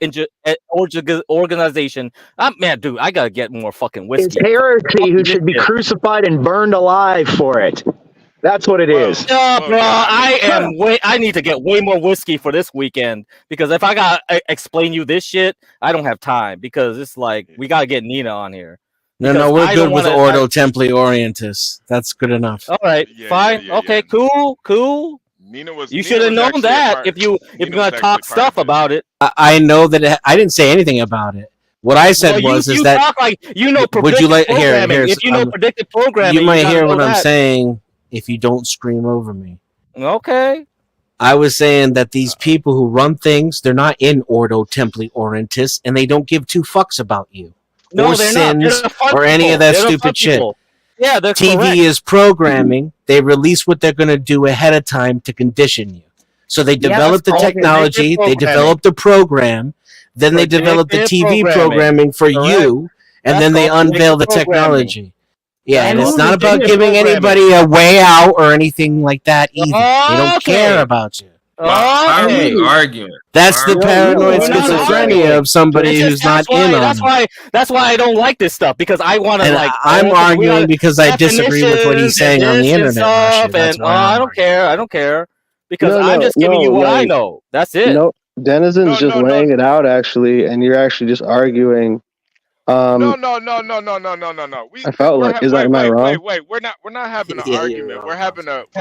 organization. Man, dude, I gotta get more fucking whiskey. It's heresy who should be crucified and burned alive for it. That's what it is. No, bro, I need to get way more whiskey for this weekend because if I gotta explain you this shit, I don't have time because it's like we gotta get Nina on here. No, we're good with Ordo Templi Orientis. That's good enough. All right, fine. Okay, cool. You should have known that if you're gonna talk stuff about it. I know that I didn't say anything about it. What I said was that talk like you know predictive programming. If you know predictive programming, you might hear what I'm saying. If you don't scream over me. Okay. I was saying that these people who run things, they're not in Ordo Templi Orientis, and they don't give two fucks about you. No, or they're sins, not. or any of that stupid shit. Yeah, they're TV correct. is programming. They release what they're going to do ahead of time to condition you. So they develop the technology, they develop the program, then they develop the TV programming for you, and then they unveil the technology. Yeah, and it's not about giving anybody a way out or anything like that either. They don't care about you. Why are we arguing? That's the paranoid schizophrenia of somebody who's not in on it. That's why I don't like this stuff because I want to like. I'm arguing because I disagree with what he's saying on the internet. I don't care because I'm just giving you what I know. That's it. No, Dennison's just laying it out actually, and you're actually just arguing No. I felt like, am I wrong? Wait. We're not having an argument. We're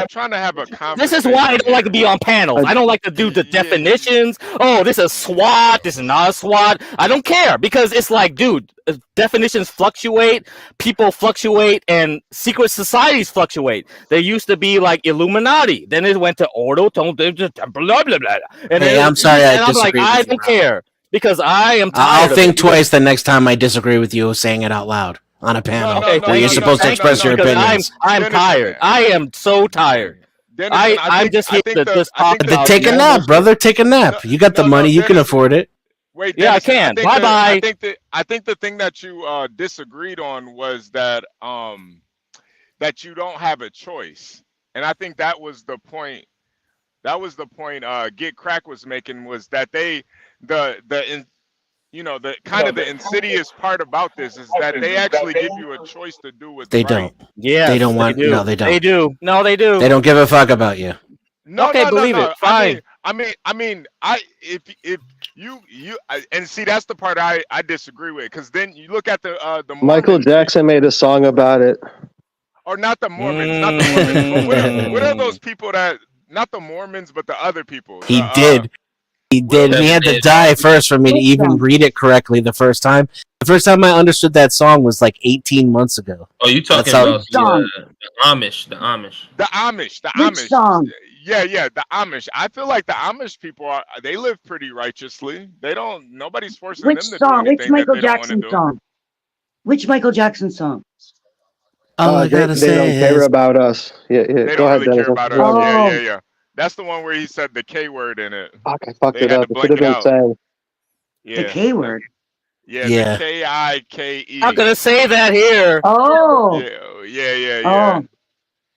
trying to have a conversation. This is why I don't like to be on panels. I don't like to do the definitions. Oh, this is SWAT. This is not a SWAT. I don't care because it's like, dude, definitions fluctuate, people fluctuate, and secret societies fluctuate. There used to be like Illuminati, then it went to Ordo, blah blah blah. And hey, I'm sorry, I'm like, I don't care. Because I am tired. I'll think twice the next time I disagree with you saying it out loud on a panel where you're supposed to express your opinions. I'm tired. I am so tired. I'm just here to just talk about. Take a nap, brother. Take a nap. You got the money. You can afford it. Wait, yeah, I can. Bye bye. I think the thing that you disagreed on was that that you don't have a choice, and I think that was the point. That was the point. Get Crack was making was that the kind of the insidious part about this is that they actually give you a choice to do what's They right. don't. Yeah, they don't want. No, they don't. They do. No, they do. They don't give a fuck about you. No, okay, believe it. Fine. If you and see, that's the part I disagree with, because then you look at the Mormons, Michael Jackson made a song about it. Or not the Mormons, not the Mormons. But what are those people that? Not the Mormons, but the other people. He did. He did. He had to die first for me to even read it correctly the first time. The first time I understood that song was like 18 months ago. Oh, you talking about the Amish? The Amish. Song. Yeah, the Amish. I feel like the Amish people they live pretty righteously. They don't. Nobody's forcing them to do anything Which Michael that they Jackson don't want to do. song? Which Michael Jackson song? All I gotta say don't care about us. Yeah. They Go don't ahead, really care Dennis. about us. Yeah. That's the one where he said the K word in it. Fuck, I fucked They it had up. to It should have blank been it out. saying. Yeah. The K word. Yeah. Yeah. The K-I-K-E. I'm gonna say that here. Oh. Yeah. Oh.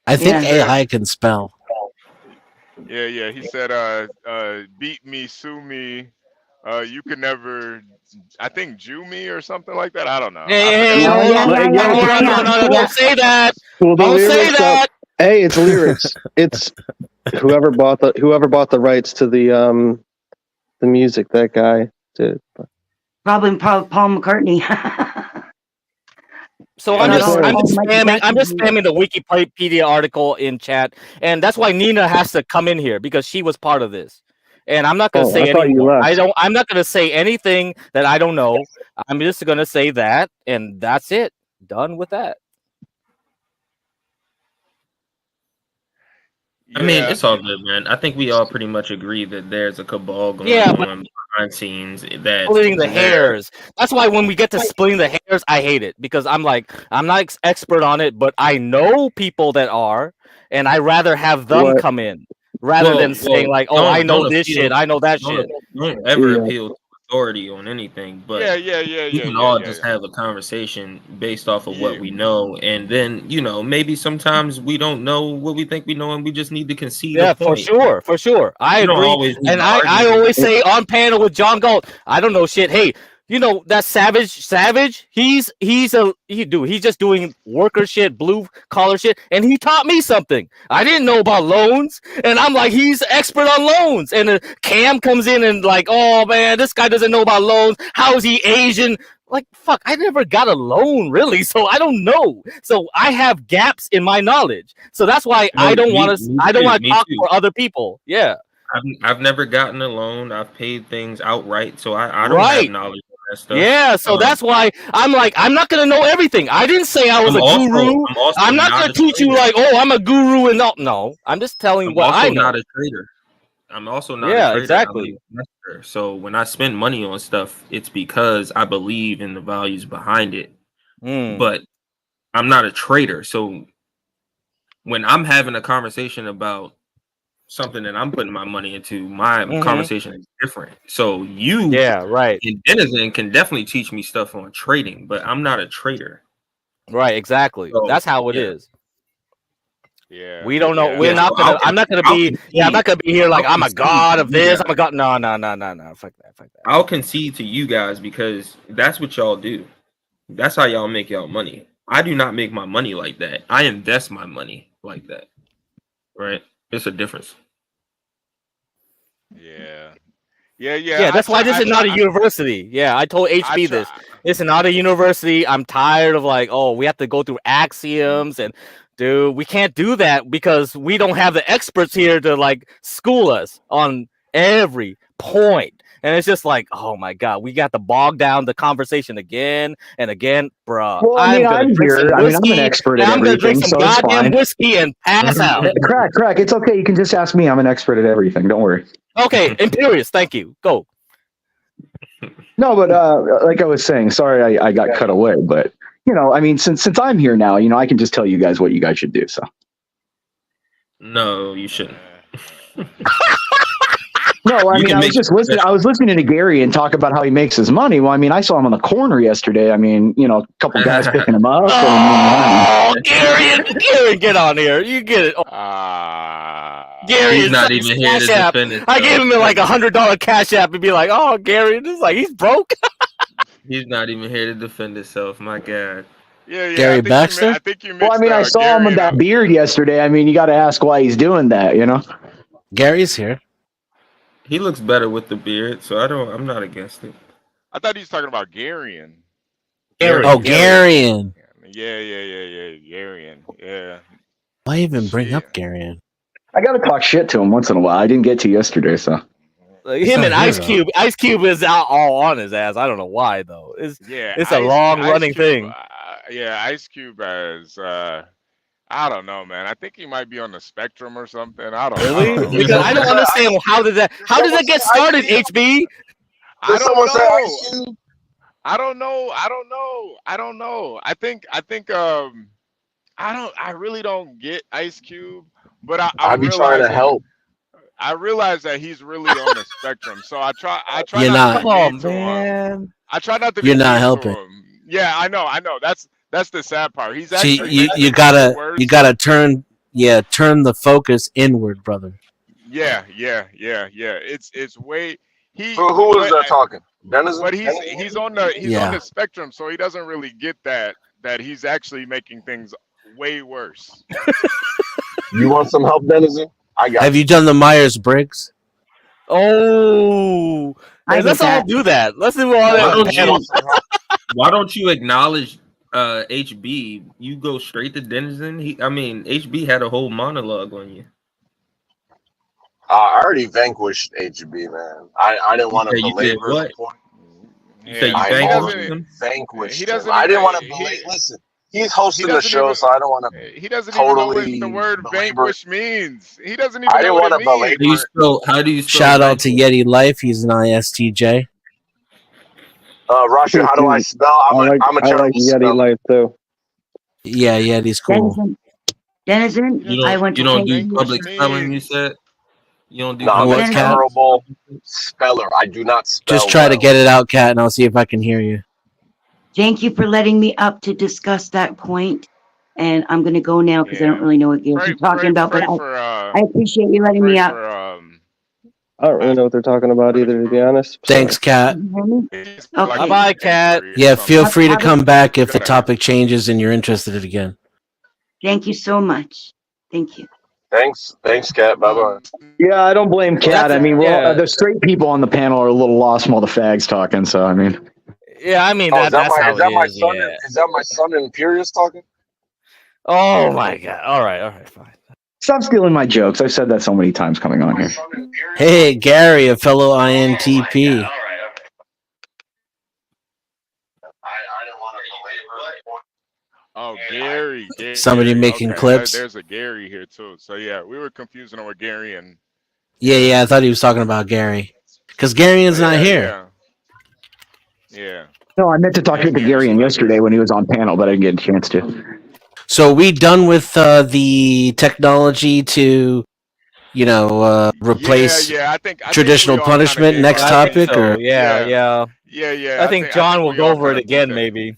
I think Yeah. AI can spell. Yeah. He said, beat me, sue me. You could never, I think, Jew me or something like that. I don't know. No, don't say that. Pull the Don't say lyrics that. up. Hey, it's lyrics. It's whoever bought the rights to the music. That guy did. Probably Paul McCartney. So I'm just spamming the Wikipedia article in chat, and that's why Nina has to come in here because she was part of this. And I'm not going to say anymore. I'm not going to say anything that I don't know. I'm just going to say that, and that's it. Done with that. I mean, it's all good, man. I think we all pretty much agree that there's a cabal going on behind scenes that splitting the hairs. That's why when we get to splitting the hairs, I hate it because I'm like, I'm not expert on it, but I know people that are, and I rather have them come in rather than saying like, oh, I know this shit, I know that shit. Don't ever appeal to authority on anything, but we can all just have a conversation based off of what we know, and then maybe sometimes we don't know what we think we know, and we just need to concede. For sure. I agree, and I always say on panel with John Galt, I don't know shit. Hey, that Savage, he's just doing worker shit, blue collar shit, and he taught me something. I didn't know about loans, and I'm like, he's expert on loans. And Cam comes in and like, oh man, this guy doesn't know about loans. How is he Asian? Like, fuck, I never got a loan really, so I don't know. So I have gaps in my knowledge. So that's why I don't want to talk for other people. Yeah. I've never gotten a loan. I've paid things outright, so I don't have knowledge. Stuff. Yeah, so that's why I'm like, I'm not gonna know everything. I didn't say I was a guru. I'm not gonna teach you like, oh, I'm a guru and no. I'm just telling what I know. I'm not a trader. I'm also not a trader. Exactly. So when I spend money on stuff, it's because I believe in the values behind it. But I'm not a trader. So when I'm having a conversation about something that I'm putting my money into, my conversation is different. So you and Denizen can definitely teach me stuff on trading, but I'm not a trader. Right, exactly. So, that's how it is. Yeah. We don't know. We're not gonna I'm not gonna be here like I'm a god of this. I'm a god. No. Fuck that. I'll concede to you guys because that's what y'all do. That's how y'all make y'all money. I do not make my money like that. I invest my money like that. Right? It's a difference. Yeah, that's why this is not a university. Yeah, I told HB this. This is not a university. I'm tired of like, oh, we have to go through axioms and dude, we can't do that because we don't have the experts here to like school us on every point. And it's just like, oh my god, we got to bog down the conversation again and again, bro. Well, I mean, I'm here. I mean, I'm an expert at I'm gonna drink everything, some so it's goddamn fine. whiskey and pass out. Crack. It's okay. You can just ask me. I'm an expert at everything. Don't worry. Okay, Imperious, thank you. Go. No, but like I was saying, sorry I got cut away. But you know, I mean, since I'm here now, you know, I can just tell you guys what you guys should do. So. No, you shouldn't. No, I mean, I was just listening. I was listening to Gary and talk about how he makes his money. Well, I mean, I saw him on the corner yesterday. I mean, you know, a couple guys picking him up. Oh, Gary, get on here. You get it. Gary He's is not even here to Cash App. defend himself. I gave him like $100 Cash App and be like, oh, Gary, this is like he's broke. He's not even here to defend himself. My God. Yeah, Gary Baxter. Well, I mean, I saw him with that beard yesterday. I mean, you got to ask why he's doing that. You know, Gary's here. He looks better with the beard, so I'm not against it. I thought he was talking about Garian. Oh, Garian. Yeah, Garian. Yeah. Why even bring up Garian? I got to talk shit to him once in a while. I didn't get to yesterday, so. Like, him and Ice Cube. Ice Cube is out all on his ass. I don't know why though. It's a long running thing. Ice Cube has. I don't know, man. I think he might be on the spectrum or something. I don't know. Because I don't understand how did that get started, HB? I don't know. I really don't get Ice Cube, but I be trying to help. I realize that he's really on the spectrum, so I try You're not not. to be mean to him. I try not to be You're not mean to helping. him. Yeah, I know. That's the sad part. He's See, actually you gotta turn the focus inward, brother. Yeah. It's way who is that talking? Denizen? But he's on the spectrum, so he doesn't really get that he's actually making things way worse. You want some help, Denizen? Have you done the Myers-Briggs? Oh, let's all do that. Let's do all that. Why don't you acknowledge HB? You go straight to Denizen. HB had a whole monologue on you. I already vanquished HB, man. I didn't want to belabor the point. You said you vanquished him. I didn't want to belabor. Listen, he's hosting the show, so I don't want to. He doesn't totally even know what the word vanquish means. He doesn't even I didn't know what want it to means. belabor. How do you spell Shout out to Yeti Life. He's an ISTJ. Russia, how do I spell? I'm a terrible like Yeti Life too. Yeah, Yeti's cool. Denizen, You don't do public spelling. You said you don't do. No, I'm public a terrible speller. I do not spell. Just try to get it out, Kat, and I'll see if I can hear you. Thank you for letting me up to discuss that point. And I'm going to go now because I don't really know what you're talking about. But I appreciate you letting me up. I don't really know what they're talking about either, to be honest. Thanks, Kat. Okay. Bye, Kat. Yeah, feel free to come back if the topic changes and you're interested in it again. Thank you so much. Thank you. Thanks, Kat. Bye-bye. Yeah, I don't blame Kat. I mean, the straight people on the panel are a little lost from all the fags talking. So I mean, yeah, I mean is that's how is that it my is. son? Yeah. Is that my son Imperious talking? Oh my god! All right, fine. Stop stealing my jokes. I've said that so many times coming on here. Hey, Gary, a fellow INTP. Oh, Gary. Somebody making clips. There's a Gary here too. So yeah, we were confusing him with Gary and. Yeah, I thought he was talking about Gary, because Garian's not here. Yeah. No, I meant to talk to Garian yesterday when he was on panel, but I didn't get a chance to. So we done with the technology to, replace I think traditional punishment. Next topic, so. or Yeah. I think John will go over it again, maybe.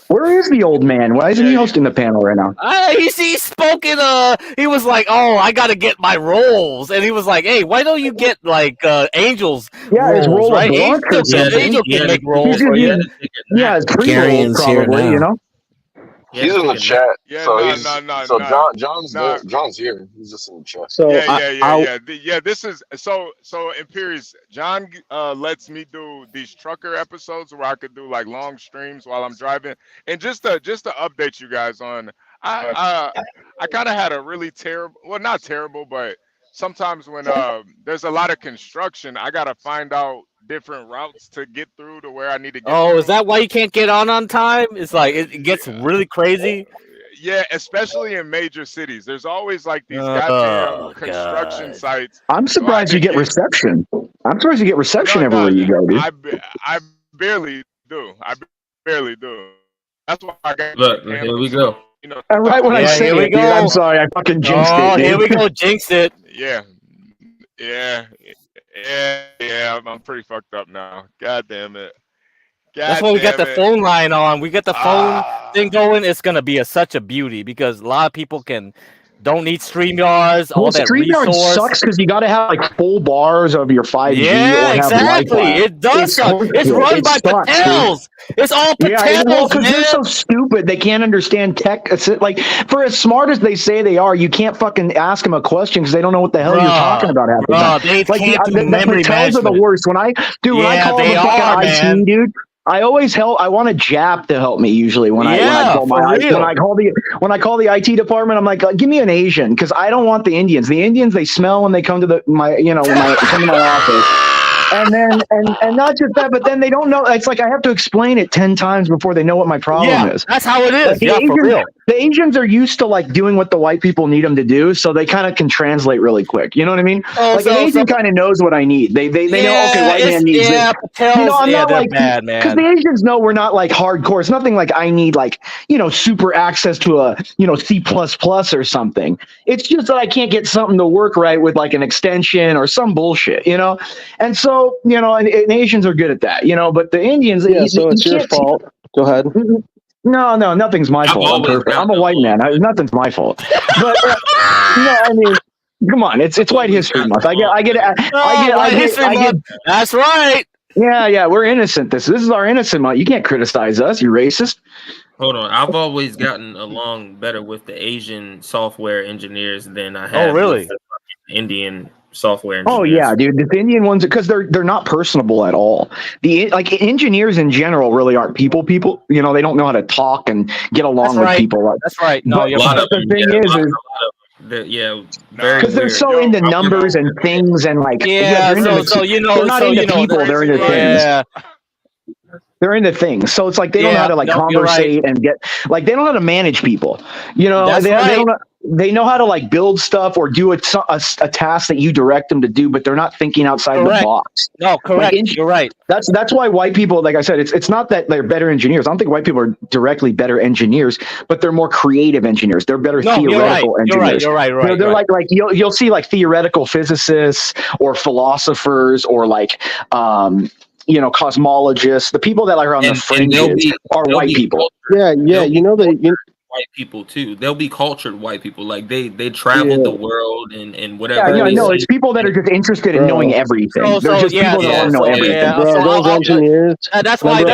Where is the old man? Why isn't he hosting the panel right now? He spoke in he was like, oh, I gotta get my roles, and he was like, hey, why don't you get like Angel's roles, his role right? of Angel can make roles for you. Yeah, his pre-roll Garian's here probably, now. He's in the chat. Yeah, So no. John's here. He's just in the chat. So yeah. This is so Imperius. John lets me do these trucker episodes where I could do like long streams while I'm driving, and just to update you guys on, I kind of had a really terrible, well, not terrible, but sometimes when there's a lot of construction, I gotta find out different routes to get through to where I need to get. Oh, is that why you can't get on time? It's like it gets really crazy. Yeah, especially in major cities. There's always like these goddamn construction sites. I'm surprised you get reception. I'm surprised you get reception everywhere you go, dude. I barely do. That's why I got. Look, here we go. You know, and right when I say it, dude, I'm sorry, I fucking jinxed it. Dude. Here we go, jinxed it. Yeah. I'm pretty fucked up now. God damn it. That's why we got the phone line on. We got the phone thing going. It's gonna be such a beauty because a lot of people don't need StreamYards. All that StreamYard resource sucks because you got to have like full bars of your 5G. Yeah, or exactly. Wi-Fi. It does suck. It's run by Patels. It's all Patels, because they're so stupid. They can't understand tech. Like, for as smart as they say they are, you can't fucking ask them a question because they don't know what the hell you're talking about half the time. They like can't do memory Patels are the worst. When I call them fucking IT, dude. I always I want a Jap to help me usually when I call the IT department. I'm like, give me an Asian because I don't want the Indians. The Indians, they smell when they come to when I come to my office. And then and not just that, but then they don't know. It's like I have to explain it 10 times before they know what my problem is. That's how it is. Like for real. The Asians are used to like doing what the white people need them to do, so they kind of can translate really quick. You know what I mean? An Asian kind of knows what I need. They know, okay, white man needs this. I'm not like bad, man. Because the Asians know we're not like hardcore. It's nothing like I need like super access to a C++ or something. It's just that I can't get something to work right with like an extension or some bullshit, And so and Asians are good at that, but the Indians. Yeah, so it's your fault. Go ahead. No, nothing's my fault. I'm perfect. I'm a white man. Nothing's my fault. But I mean, come on, it's White History Month. I get History Month. That's right. Yeah, we're innocent. This is our innocent month. You can't criticize us. You're racist. Hold on, I've always gotten along better with the Asian software engineers than I have. Oh, really? With the Indian software engineers. Oh yeah, dude. The Indian ones, because they're not personable at all. Engineers in general really aren't people. They don't know how to talk and get along with people. That's right. No, the thing is because they're so into numbers and things and like they're not into people. They're into things. They're into things, so it's like they don't know how to like conversate and get like they don't know how to manage people. They know how to like build stuff or do a task that you direct them to do, but they're not thinking outside the box. No, correct. You're right. That's why white people, like I said, it's not that they're better engineers. I don't think white people are directly better engineers, but they're more creative engineers. They're better theoretical engineers. You're right. They're like you'll see like theoretical physicists or philosophers or like cosmologists. The people that are on the fringes are white people. Yeah. White people too. They'll be cultured white people. Like they traveled the world and whatever. Yeah, no, it's people that are just interested in knowing everything. They're just people that want to know everything. Those engineers. That's why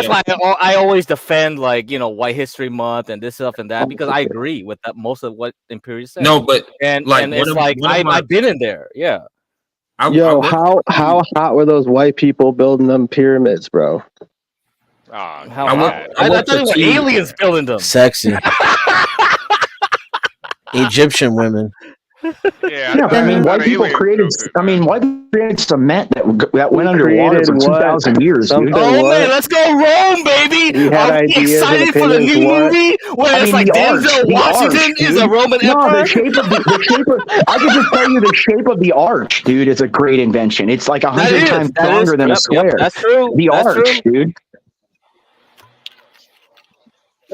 I always defend White History Month and this stuff and that because I agree with that most of what Imperius said. No, but and it's like I've been in there. Yeah. How hot were those white people building them pyramids, bro? I thought they were aliens building them. Sexy. Egyptian women. White people created cement that went underwater for 2,000 years. Man, let's go Rome, baby! I'm excited for the new movie where it's like Denzel Washington is a Roman emperor. The shape of I can just tell you the shape of the arch, dude. It's a great invention. It's like 100 times stronger than a square. That's true. The arch, dude.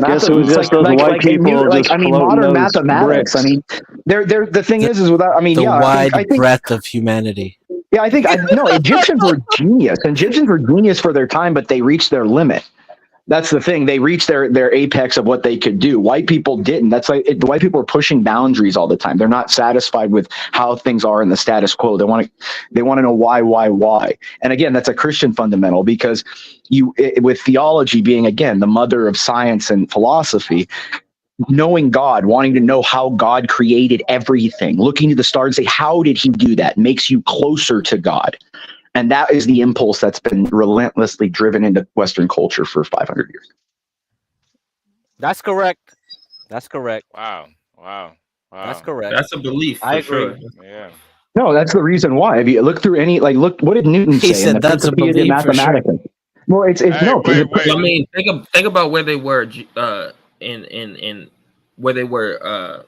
I guess it was just those white people. Modern mathematics. Bricks. The thing is without. Wide breadth of humanity. Yeah, I think Egyptians were genius. Egyptians were genius for their time, but they reached their limit. That's the thing. They reached their apex of what they could do. White people didn't. That's like the white people are pushing boundaries all the time. They're not satisfied with how things are in the status quo. They want to know why. And again, that's a Christian fundamental because with theology being again the mother of science and philosophy, knowing God, wanting to know how God created everything, looking to the stars, say, how did he do that? Makes you closer to God. And that is the impulse that's been relentlessly driven into Western culture for 500 years. That's correct. That's correct. Wow. That's correct. That's a belief for I agree. sure. Yeah. No, that's the reason why. If you look through any, like, look, what did Newton He say in said the that's a Principia de belief for sure. Mathematica? Well, it's Hey, no. wait. I mean, think about where they were in where they were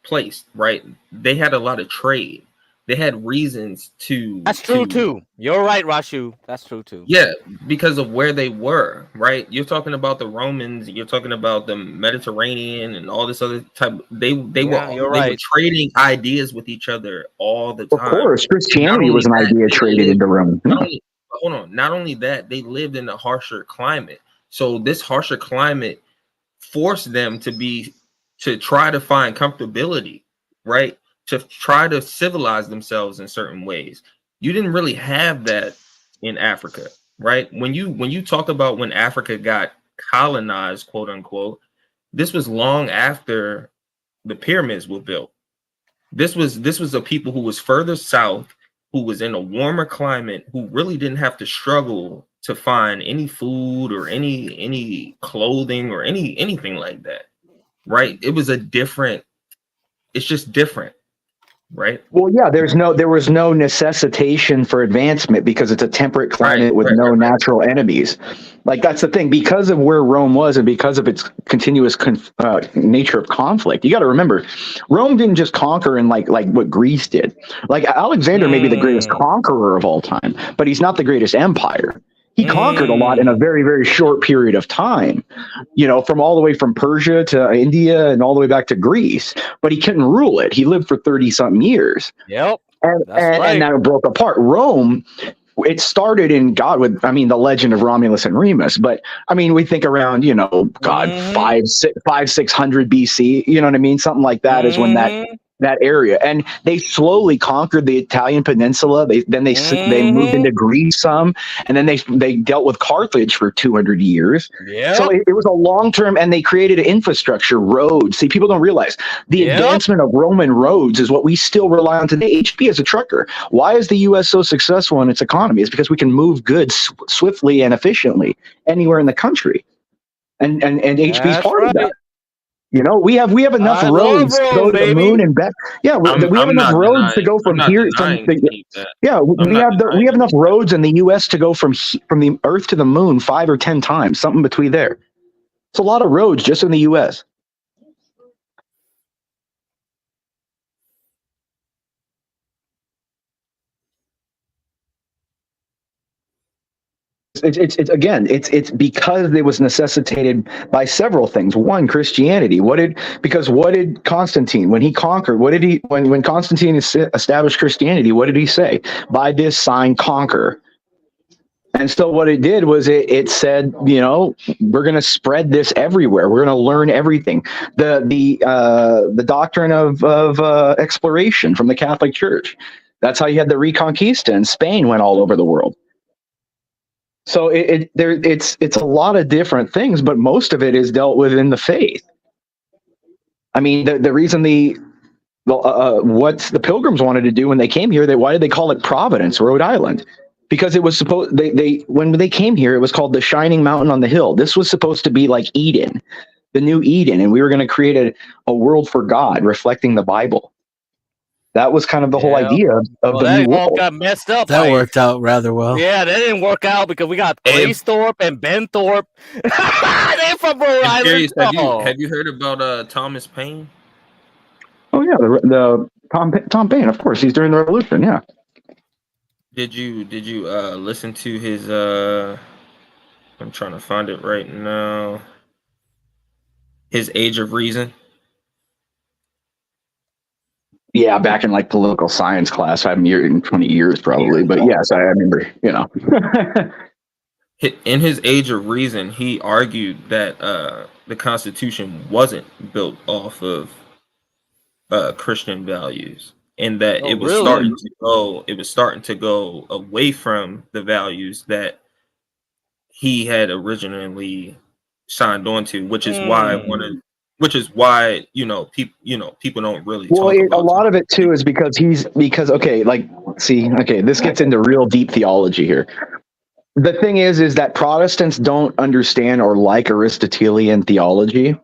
placed, right? They had a lot of trade. They had reasons to. That's true too. You're right, Rashu. That's true too. Yeah, because of where they were, right? You're talking about the Romans. You're talking about the Mediterranean and all this other type. They were trading ideas with each other all the time. Of course, Christianity was an idea traded into Rome. Not only that, they lived in a harsher climate. So this harsher climate forced them to try to find comfortability, right? To try to civilize themselves in certain ways. You didn't really have that in Africa, right? When you talk about when Africa got colonized, quote unquote, this was long after the pyramids were built. This was a people who was further south, who was in a warmer climate, who really didn't have to struggle to find any food or any clothing or anything like that, right? It was it's just different, right? Well, yeah, there was no necessitation for advancement because it's a temperate climate with no natural enemies. Like, that's the thing, because of where Rome was and because of its continuous nature of conflict. You got to remember, Rome didn't just conquer in like what Greece did. Like, Alexander may be the greatest conqueror of all time, but he's not the greatest empire. He conquered a lot in a very, very short period of time, from all the way from Persia to India and all the way back to Greece, but he couldn't rule it. He lived for 30-something years. Yep. And then it broke apart. Rome, it started in the legend of Romulus and Remus, but we think around, 600 BC, you know what I mean? Something like that is when that area, and they slowly conquered the Italian peninsula. They moved into Greece some, and then they dealt with Carthage for 200 years. Yeah. So it was a long term, and they created an infrastructure, roads. See, people don't realize the advancement of Roman roads is what we still rely on today. HP as a trucker. Why is the U.S. so successful in its economy? It's because we can move goods swiftly and efficiently anywhere in the country, and HP is part of that. We have enough roads to go to the moon and back. Yeah, we have enough roads to go from here. We have enough roads in the U.S. to go from the Earth to the moon 5 or 10 times, something between there. It's a lot of roads just in the U.S. It's because it was necessitated by several things. One, Christianity. What did Constantine, when he conquered, when Constantine established Christianity, what did he say? By this sign conquer. And so what it did was it said, we're going to spread this everywhere. We're going to learn everything. The doctrine of exploration from the Catholic Church. That's how you had the Reconquista, and Spain went all over the world. So it's a lot of different things, but most of it is dealt with in the faith. The reason what the Pilgrims wanted to do when they came here, why did they call it Providence, Rhode Island? Because it was supposed when they came here, it was called the Shining Mountain on the Hill. This was supposed to be like Eden, the new Eden, and we were going to create a world for God, reflecting the Bible. That was kind of the whole idea of the new world. Got messed up. That worked out rather well. Yeah, that didn't work out because we got Gracethorpe and Benthorpe. They're from Rhode Island. Have you heard about Thomas Paine? Oh yeah, the Tom Paine, of course. He's during the Revolution. Yeah. Did you listen to his? I'm trying to find it right now. His Age of Reason. Yeah, back in like political science class, I haven't in 20 years probably, but yes, I remember, In his Age of Reason, he argued that the Constitution wasn't built off of Christian values, and that it was starting to go away from the values that he had originally signed on to, which is why which is why people don't really talk a about lot of it too is because this gets into real deep theology here. The thing is that Protestants don't understand or like Aristotelian theology,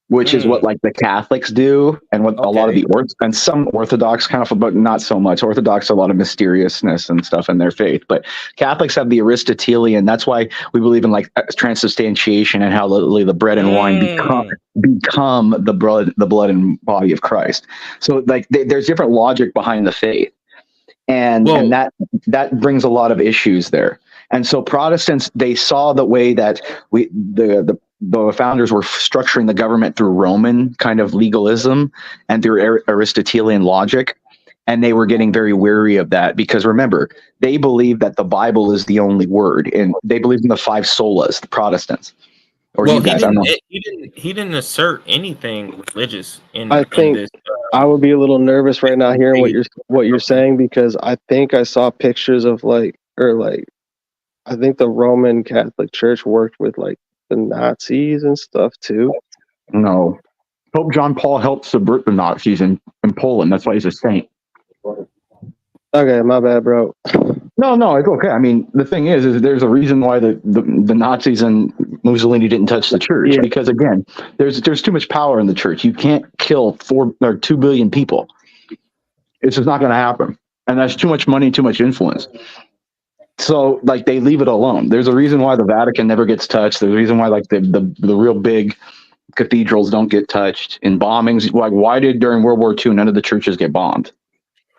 which is what like the Catholics do, and what a lot of some Orthodox kind of, but not so much. Orthodox a lot of mysteriousness and stuff in their faith, but Catholics have the Aristotelian. That's why we believe in like transubstantiation and how literally the bread and wine become the blood and body of Christ. So like there's different logic behind the faith, and that brings a lot of issues there. And so Protestants, they saw the way that the founders were structuring the government through Roman kind of legalism and through Aristotelian logic. And they were getting very weary of that because remember, they believe that the Bible is the only word, and they believe in the 5 solas, the Protestants. Or you guys, he didn't assert anything religious in this. I would be a little nervous right now hearing what you're saying, because I think I saw pictures of I think the Roman Catholic Church worked with like the Nazis and stuff too. No, Pope John Paul helped subvert the Nazis in Poland. That's why he's a saint. Okay, my bad, bro. No, it's okay. I mean, the thing is there's a reason why the Nazis and Mussolini didn't touch the church, because again, there's too much power in the church. You can't kill 4 or 2 billion people. It's just not going to happen, and that's too much money, too much influence. So like they leave it alone. There's a reason why the Vatican never gets touched. There's a reason why like the real big cathedrals don't get touched in bombings. Like why did during World War II none of the churches get bombed?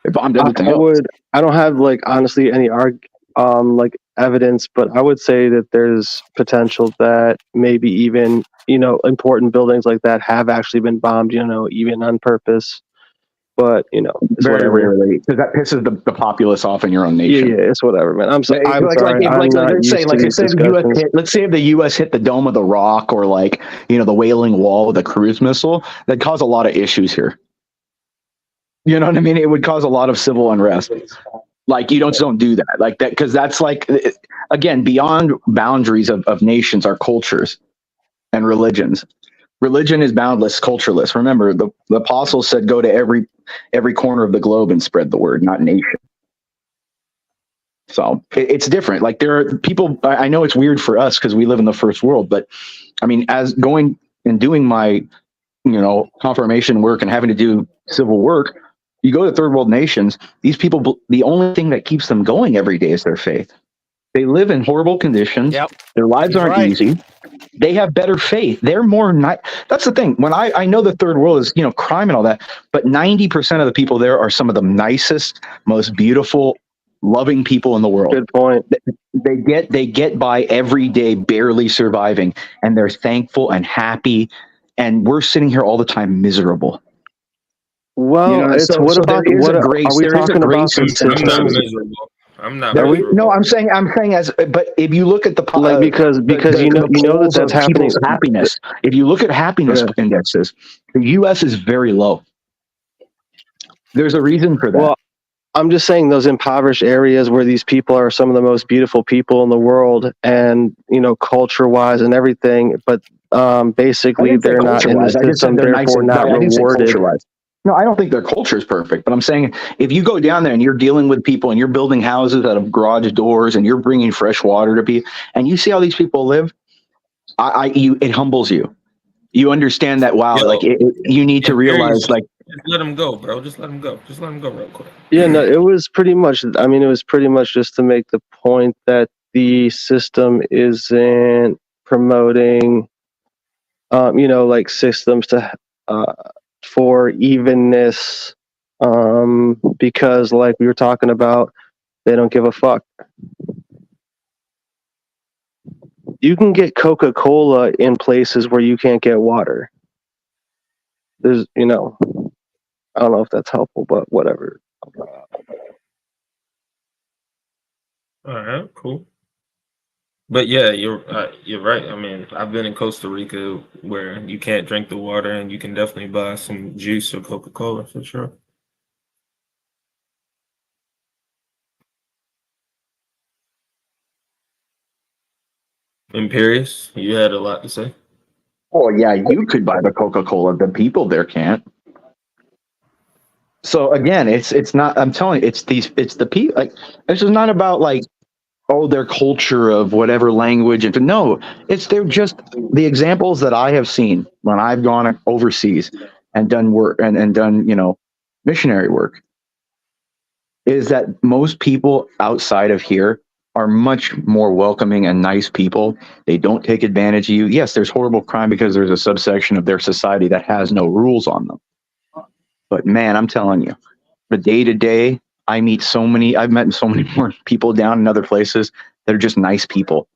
They bombed everything else. I don't have like honestly any like evidence, but I would say that there's potential that maybe even important buildings like that have actually been bombed. Even on purpose. But it's very whatever. rarely, because that pisses the populace off in your own nation. Yeah, it's whatever, man. I'm sorry. Let's say if the U.S. hit the Dome of the Rock or like the Wailing Wall with a cruise missile, that'd cause a lot of issues here. You know what I mean? It would cause a lot of civil unrest. Like you don't do that like that, because that's like again beyond boundaries of nations are cultures and religions. Religion is boundless, cultureless. Remember, the apostles said, "Go to every corner of the globe and spread the word, not nation." So it's different. Like there are people. I know it's weird for us because we live in the first world, but I mean, as going and doing my, confirmation work and having to do civil work, you go to third world nations. These people, the only thing that keeps them going every day is their faith. They live in horrible conditions. Yep. Their lives aren't easy. They have better faith. They're more that's the thing. When I know the third world is, crime and all that, but 90% of the people there are some of the nicest, most beautiful, loving people in the world. Good point. They get by every day, barely surviving, and they're thankful and happy. And we're sitting here all the time miserable. Well, are we talking about the systems? I'm not. No, I'm saying but if you look at the because that's happening. Happiness. If you look at happiness indexes, the U.S. is very low. There's a reason for that. Well, I'm just saying those impoverished areas where these people are some of the most beautiful people in the world, and culture-wise and everything, but basically they're not in the system, therefore not rewarded. No, I don't think their culture is perfect, but I'm saying if you go down there and you're dealing with people and you're building houses out of garage doors and you're bringing fresh water to people and you see how these people live, it humbles you. You understand that, wow, you need to realize like. Just let them go, bro. Just let them go. Just let them go real quick. Yeah, no, it was pretty much just to make the point that the system isn't promoting, like systems to, for evenness, because like we were talking about, they don't give a fuck. You can get Coca-Cola in places where you can't get water. There's, I don't know if that's helpful, but whatever. All right, cool. But yeah, you're right. I mean, I've been in Costa Rica where you can't drink the water, and you can definitely buy some juice or Coca-Cola for sure. Imperious, you had a lot to say. Oh yeah, you could buy the Coca-Cola. The people there can't. So again, it's not. I'm telling you, it's the people. Like, this is not about like, oh, their culture of whatever language. And no, they're just the examples that I have seen when I've gone overseas and done work and done, missionary work, is that most people outside of here are much more welcoming and nice people. They don't take advantage of you. Yes, there's horrible crime because there's a subsection of their society that has no rules on them. But man, I'm telling you, the day to day, I've met so many more people down in other places that are just nice people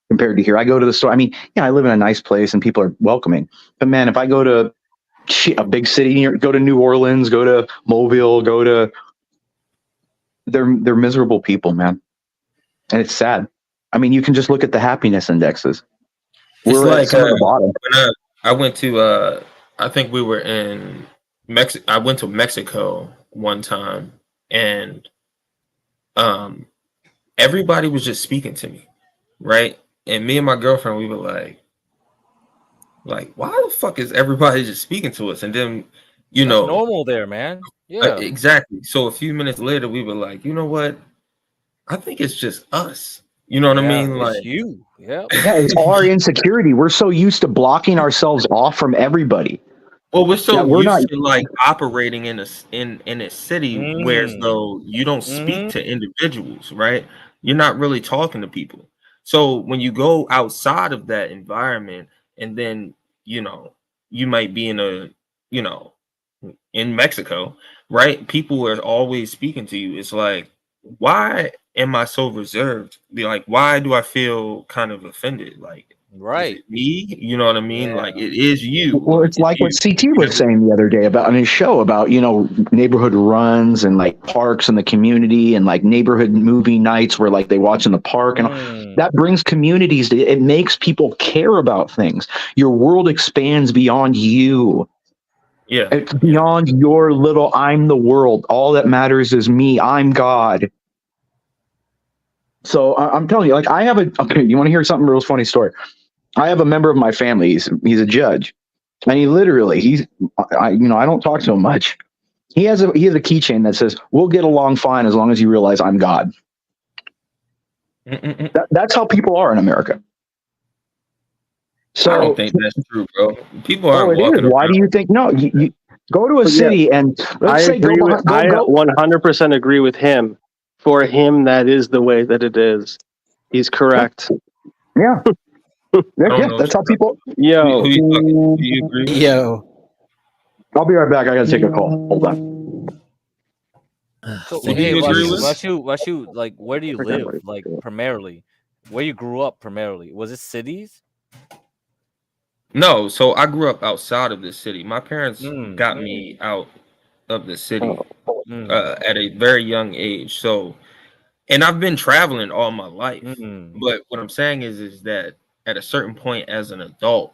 compared to here. I go to the store. I mean, yeah, I live in a nice place and people are welcoming. But man, if I go to a big city, go to New Orleans, go to Mobile, they're miserable people, man. And it's sad. I mean, you can just look at the happiness indexes. We're like at the bottom. When I went to, I think we were in Mexico. I went to Mexico one time, and everybody was just speaking to me, right? And me and my girlfriend, we were like, why the fuck is everybody just speaking to us? And then, That's normal there, man. Yeah, exactly. So a few minutes later, we were like, you know what? I think it's just us. You know what I mean? It's you. Yeah. Yeah, it's our insecurity. We're so used to blocking ourselves off from everybody. Well, we're so used to like operating in a city where as though you don't speak to individuals, right? You're not really talking to people. So when you go outside of that environment, and then you might be in in Mexico, right? People are always speaking to you. It's like, why am I so reserved? Why do I feel kind of offended? Right. Me, you know what I mean? Yeah. Like, it is you. Well, it's like what CT was saying the other day on his show about, neighborhood runs and like parks in the community and like neighborhood movie nights where like they watch in the park and that brings communities. It makes people care about things. Your world expands beyond you. Yeah. It's beyond your little, I'm the world. All that matters is me. I'm God. So I'm telling you, like, okay, you want to hear something real funny story? I have a member of my family. He's a judge, and I don't talk to him much. He has a keychain that says, "We'll get along fine as long as you realize I'm God." That's how people are in America. So I don't think that's true, bro. People aren't walking around. Why do you think? No, you go to a city and I 100% agree with him. For him, that is the way that it is. He's correct. Yeah. That's how people. Yo. Do you agree? Yo. I'll be right back. I gotta take a call. Hold on. So, hey, Washu, like, where do you live? Like, primarily, where you grew up primarily? Was it cities? No, so I grew up outside of the city. My parents got me out of the city at a very young age. So, and I've been traveling all my life. But what I'm saying is that at a certain point as an adult,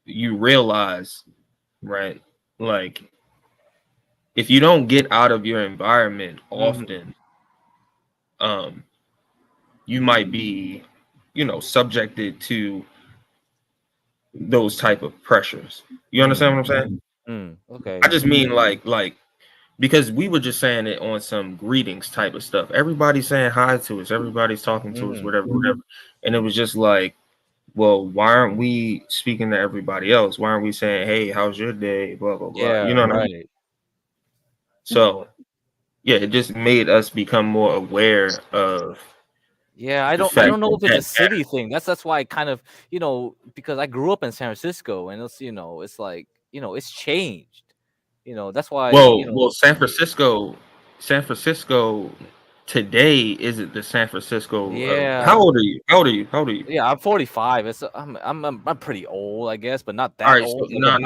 you realize, right? Like, if you don't get out of your environment often, you might be, subjected to those type of pressures. You understand what I'm saying? Okay. I just mean like because we were just saying it on some greetings type of stuff. Everybody's saying hi to us. Everybody's talking to us, whatever. And it was just like, well, why aren't we speaking to everybody else? Why aren't we saying, hey, how's your day? Blah, blah, blah. Yeah, you know what I mean? So, yeah, it just made us become more aware of. Yeah, I don't know if it's a city thing. That's why I kind of, because I grew up in San Francisco, and it's, it's like, it's changed. That's why. Well, San Francisco today isn't the San Francisco. Yeah. How old are you? How old are you? Yeah, I'm 45. I'm pretty old, I guess, but not that right, old. So, no.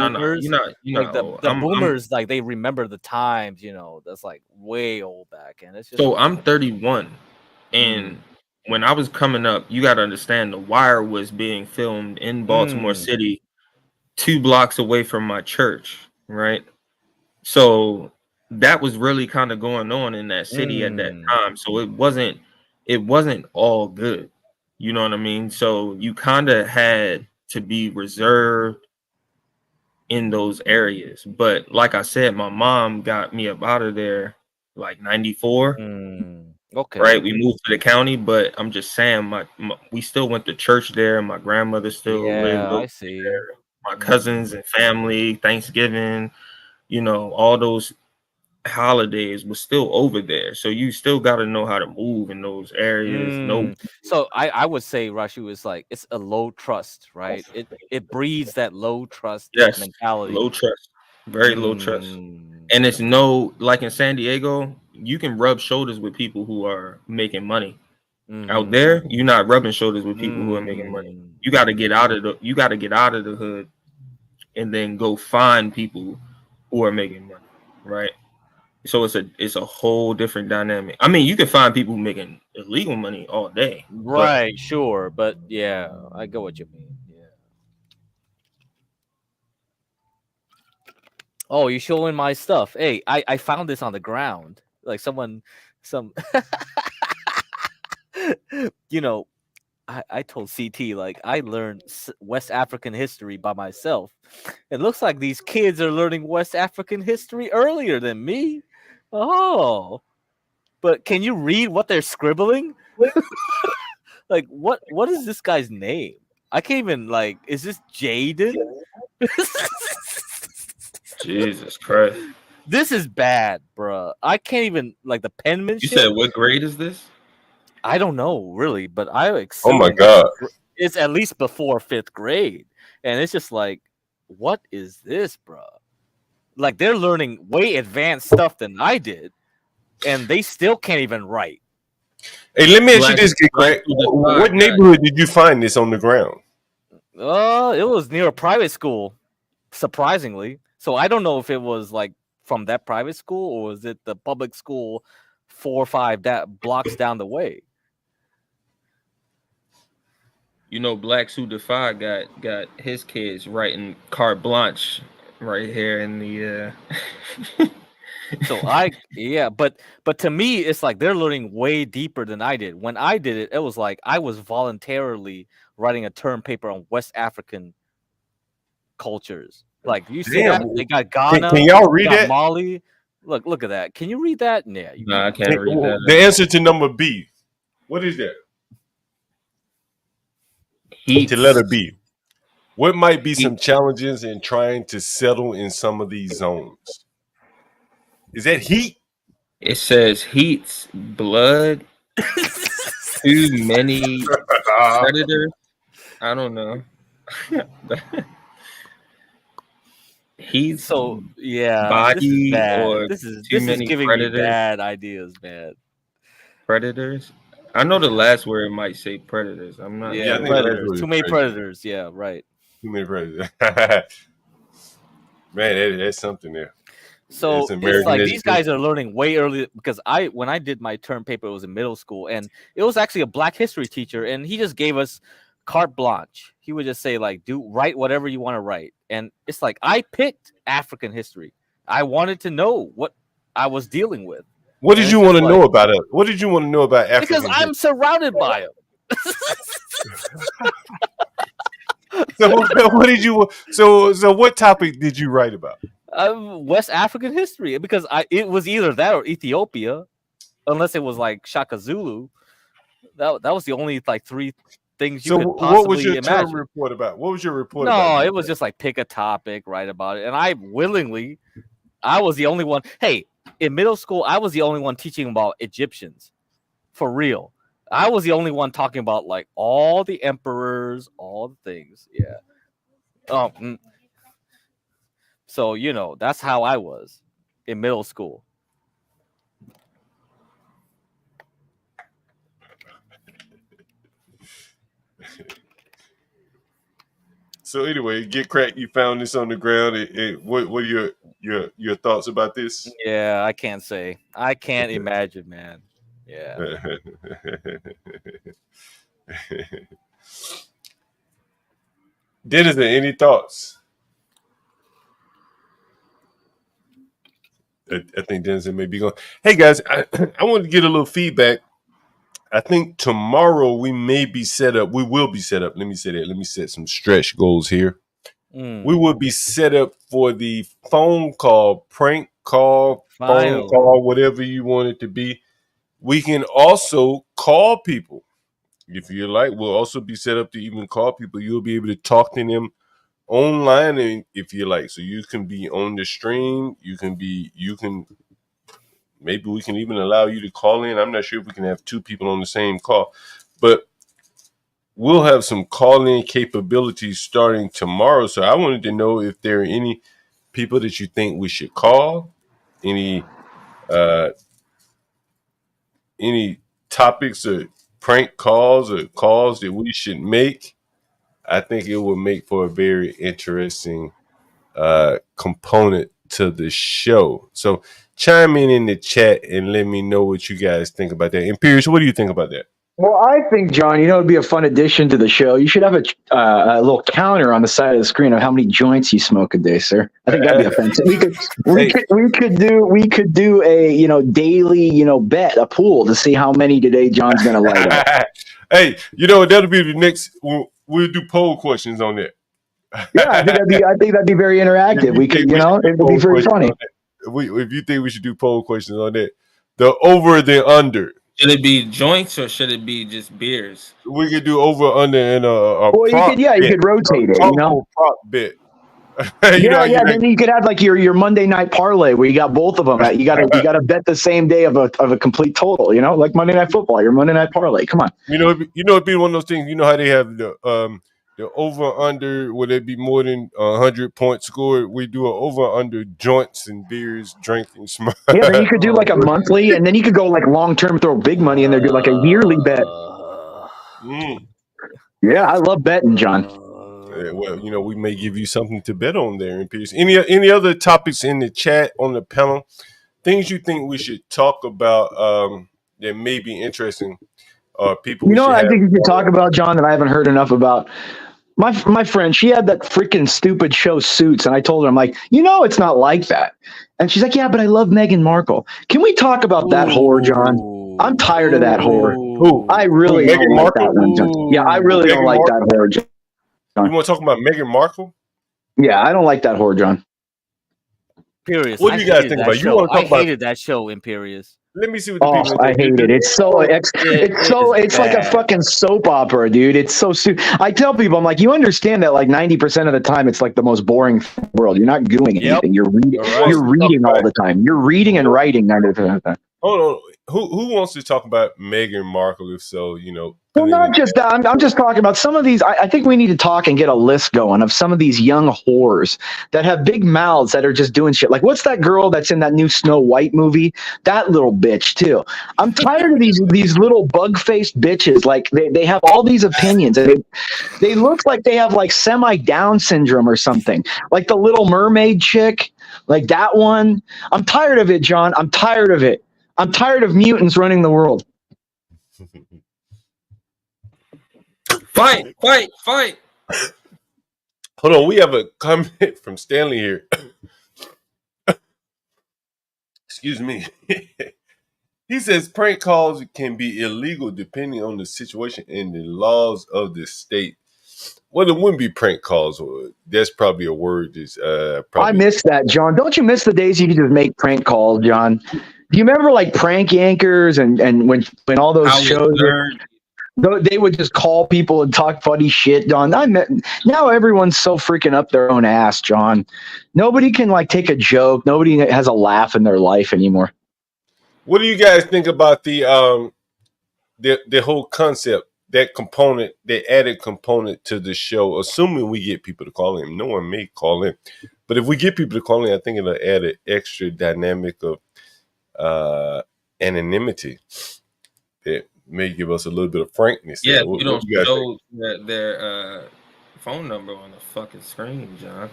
You're not old. The boomers, like, they remember the times. That's like way old back, and it's just. So I'm 31, and when I was coming up, you got to understand, The Wire was being filmed in Baltimore City, 2 blocks away from my church, right? So that was really kind of going on in that city at that time. So it wasn't all good. You know what I mean? So you kind of had to be reserved in those areas. But like I said, my mom got me up out of there like 94. Okay. Right, we moved to the county, but I'm just saying, we still went to church there. My grandmother still lived over there. My cousins and family, Thanksgiving, all those holidays was still over there. So you still got to know how to move in those areas. So I would say, Rashu, is like it's a low trust, right? It breeds that low trust mentality. Low trust, very low trust. And it's like in San Diego, you can rub shoulders with people who are making money. Out there, you're not rubbing shoulders with people who are making money. You got to get out of the hood and then go find people who are making money, right? So it's a whole different dynamic. I mean, you can find people making illegal money all day, right? Sure, but yeah, I get what you mean. Yeah. Oh, you showing my stuff? Hey, I found this on the ground. Like some. I told CT, like, I learned West African history by myself. It looks like these kids are learning West African history earlier than me. Oh, but can you read what they're scribbling? Like, what is this guy's name? I can't even, like, is this Jaden? Jesus Christ. This is bad, bruh. I can't even, like, the penmanship. You said what grade is this? I don't know, really, but I Oh my God. It's at least before 5th grade. And it's just like, what is this, bro? Like, they're learning way advanced stuff than I did, and they still can't even write. Hey, let me ask you this, Greg. What neighborhood did you find this on the ground? It was near a private school, surprisingly. So I don't know if it was, like, from that private school, or was it the public school 4 or 5 blocks down the way? Blacks Who Defy got his kids writing carte blanche right here in the So but to me, it's like they're learning way deeper than I did. When I did it, it was like I was voluntarily writing a term paper on West African cultures. Like, you see that? They got Ghana. Can y'all read that? Mali. Look at that. Can you read that? Yeah. No, I can't read that. The answer to number B. What is that? To letter B. What might be some challenges in trying to settle in some of these zones? Is that heat? It says heat's blood. Too many predators. I don't know. He's so yeah. Body this is giving predators. Me bad ideas, man. Predators. I know the last word might say predators. I'm not. Yeah, predators. Too many predators. Yeah, right. Too many predators. Man, that's something there. So it's like these guys are learning way early, because when I did my term paper, it was in middle school, and it was actually a Black history teacher, and he just gave us carte blanche. He would just say, like, write whatever you want to write. And it's like, I picked African history. I wanted to know what I was dealing with. What did you want to know about it? What did you want to know about African history? Because I'm surrounded by them. So what did you? So what topic did you write about? West African history, because it was either that or Ethiopia, unless it was like Shaka Zulu. That was the only, like, 3 things you could possibly what was your imagine. term report about? What was your report no, about? No, it was just like pick a topic, write about it, and I was the only one. Hey, in middle school, I was the only one teaching about Egyptians, for real. I was the only one talking about, like, all the emperors, all the things. Yeah. So, that's how I was in middle school. So anyway, get cracked. You found this on the ground. What are your thoughts about this? Yeah, I can't say. I can't imagine, man. Yeah. Dennis, any thoughts? I think Dennis may be going. Hey guys, I want to get a little feedback. I think tomorrow we may be set up. We will be set up. Let me say that. Let me set some stretch goals here. We will be set up for the phone call, prank call, phone call, whatever you want it to be. We can also call people if you like. We'll also be set up to even call people. You'll be able to talk to them online, and if you like. So you can be on the stream. You can. Maybe we can even allow you to call in. I'm not sure if we can have two people on the same call, but we'll have some call-in capabilities starting tomorrow. So I wanted to know if there are any people that you think we should call, any topics or prank calls or calls that we should make. I think it will make for a very interesting component to the show. So chime in the chat and let me know what you guys think about that. Imperius, what do you think about that? Well, I think, John, it'd be a fun addition to the show. You should have a little counter on the side of the screen of how many joints you smoke a day, sir. I think that'd be offensive. We could do a daily bet, a pool to see how many today John's going to light up. Hey, that'll be the next. We'll do poll questions on that. Yeah, I think that'd be very interactive. We could, it would be very funny. If you think we should do poll questions on that, the over, the under. Should it be joints or should it be just beers? We could do over, under, and a well, prop you could rotate it. Prop bet. Then you could have like your Monday night parlay where you got both of them. You got to bet the same day of a complete total. Like Monday Night Football, your Monday night parlay. Come on. It'd be one of those things. You know how they have the over under, would it be more than 100 points scored? We do an over under joints and beers, drinking, smoke. Yeah, then you could do like a monthly, and then you could go like long term, throw big money in there, do like a yearly bet. Yeah, I love betting, John. Well, we may give you something to bet on there in peace. Any other topics in the chat on the panel? Things you think we should talk about that may be interesting? People. I think you could talk about, John, that I haven't heard enough about. My friend, she had that freaking stupid show Suits, and I told her, I'm like, it's not like that. And she's like, yeah, but I love Meghan Markle. Can we talk about that whore, John? I'm tired of that whore. I really don't like that one, John. Yeah, I really don't like that whore, John. You want to talk about Meghan Markle? Yeah, I don't like that whore, John. Imperius. What do you guys think about? You want to talk about? I hated that show, Imperius. Let me see what the people. I hate it. It's like a fucking soap opera, dude. It's so. I tell people, I'm like, you understand that like 90% of the time, it's like the most boring thing in the world. You're not doing anything. You're reading. Right. You're reading all the time. You're reading and writing 90% of the time. Hold on. Who wants to talk about Meghan Markle? If so, Well, not just that. I'm just talking about some of these. I think we need to talk and get a list going of some of these young whores that have big mouths that are just doing shit. Like, what's that girl that's in that new Snow White movie? That little bitch too. I'm tired of these little bug-faced bitches. Like they have all these opinions, and they look like they have like semi-Down syndrome or something. Like the Little Mermaid chick, like that one. I'm tired of it, John. I'm tired of it. I'm tired of mutants running the world. Fight. Hold on. We have a comment from Stanley here. Excuse me. He says prank calls can be illegal depending on the situation and the laws of the state. Well, it wouldn't be prank calls. That's probably a word. I miss that, John. Don't you miss the days you could just make prank calls, John? Do you remember like Prank Yankers and when all those shows they would just call people and talk funny shit, John? Now everyone's so freaking up their own ass, John. Nobody can like take a joke. Nobody has a laugh in their life anymore. What do you guys think about the whole concept, that component, the added component to the show? Assuming we get people to call in, no one may call in, but if we get people to call in, I think it'll add an extra dynamic of anonymity that may give us a little bit of frankness. Yeah, you don't show their phone number on the fucking screen, John.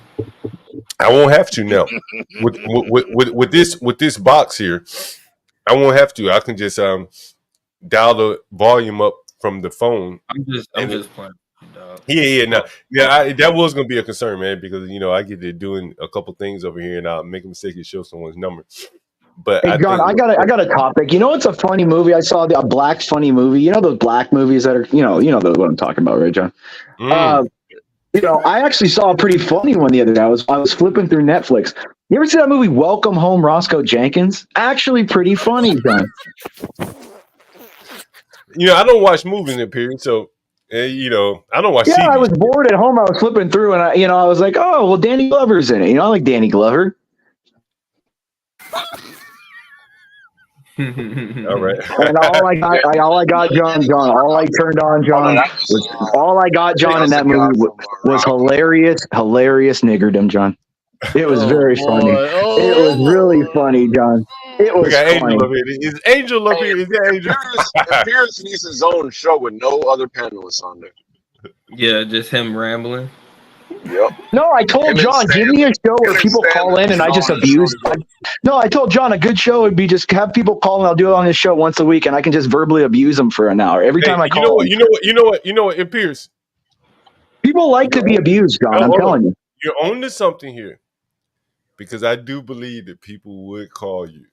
I won't have to now. with this box here, I won't have to. I can just dial the volume up from the phone. I'm just playing. Dog. That was gonna be a concern, man, because I get to doing a couple things over here and I'll make a mistake and show someone's number. But hey, John, I got a topic. You know, it's a funny movie. I saw a black funny movie. You know those black movies that are, you know what I'm talking about, right, John? You know, I actually saw a pretty funny one the other day. I was flipping through Netflix. You ever see that movie Welcome Home, Roscoe Jenkins? Actually, pretty funny, John. You know, I don't watch movies in period, so you know, I don't watch. Yeah, TV. I was bored at home. I was flipping through, and I was like, oh, well, Danny Glover's in it. You know, I like Danny Glover. All right. And all I got, John, all I turned on, John, was all I got, John, in that movie was hilarious niggerdom, John. It was very funny. It was really funny, John. It was funny. Is Angel up here? Is that Angel? Pierce needs his own show with no other panelists on there. Yeah, just him rambling. Yep. No, I told John, give me a show where people call in and I just abuse. No, I told John a good show would be just have people call and I'll do it on his show once a week and I can just verbally abuse them for an hour every time I call. You know what? It Pierce. People like to be abused, John. I'm telling you. You're on to something here, because I do believe that people would call you.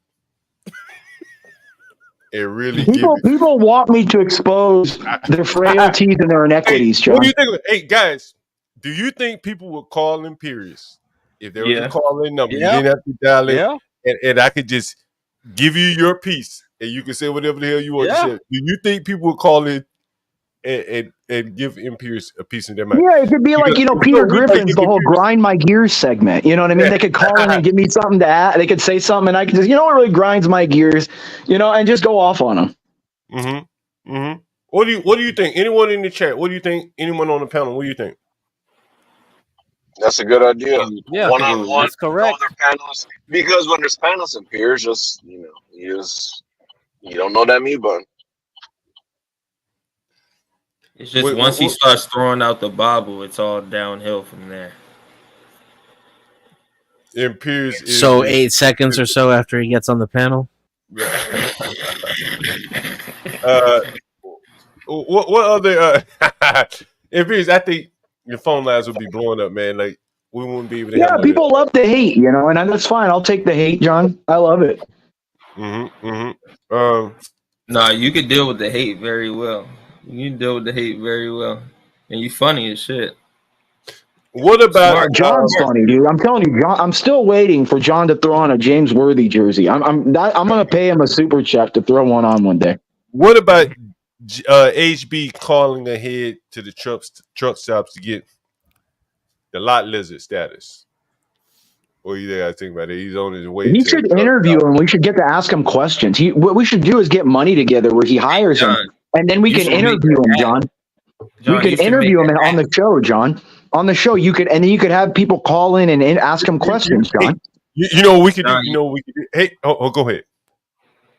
It really people want me to expose their frailties and their inequities, John. What do you think? Hey guys, do you think people would call in Pierce if there was a call-in number? You didn't have to dial in, and I could just give you your piece, and you can say whatever the hell you want to say. Do you think people would call in and give M. Pierce a piece of their mind? Yeah, it could be like, Peter Griffin's the whole grind my gears segment. You know what I mean? They could call in and give me something to add. They could say something and I could just, what really grinds my gears, and just go off on them. Mm-hmm. Mm-hmm. What do you think? Anyone in the chat, what do you think? Anyone on the panel, what do you think? That's a good idea. Yeah, one-on-one, that's correct. Other panelists, because when there's panelists and peers, just you don't know that me button. It's just once he starts throwing out the Bible, it's all downhill from there. And Pierce is 8 seconds or so after he gets on the panel. What other? And Pierce, I think your phone lines would be blowing up, man. Like we wouldn't be able to. Yeah, people love to hate, and that's fine. I'll take the hate, John. I love it. Mm-hmm. Mm-hmm. Nah, you could deal with the hate very well. You can deal with the hate very well, and you funny as shit. What about John's funny, dude? I'm telling you, John. I'm still waiting for John to throw on a James Worthy jersey. I'm gonna pay him a super check to throw one on one day. What about HB calling ahead to the truck stops to get the lot lizard status? What do you guys think about it? He's on his way. He should interview him. We should get to ask him questions. What we should do is get money together where he hires him. And then we can interview him, John. We could interview him on the show, John. On the show, you could have people call in and ask him questions, John. You know what we could do. We could do. Hey, go ahead.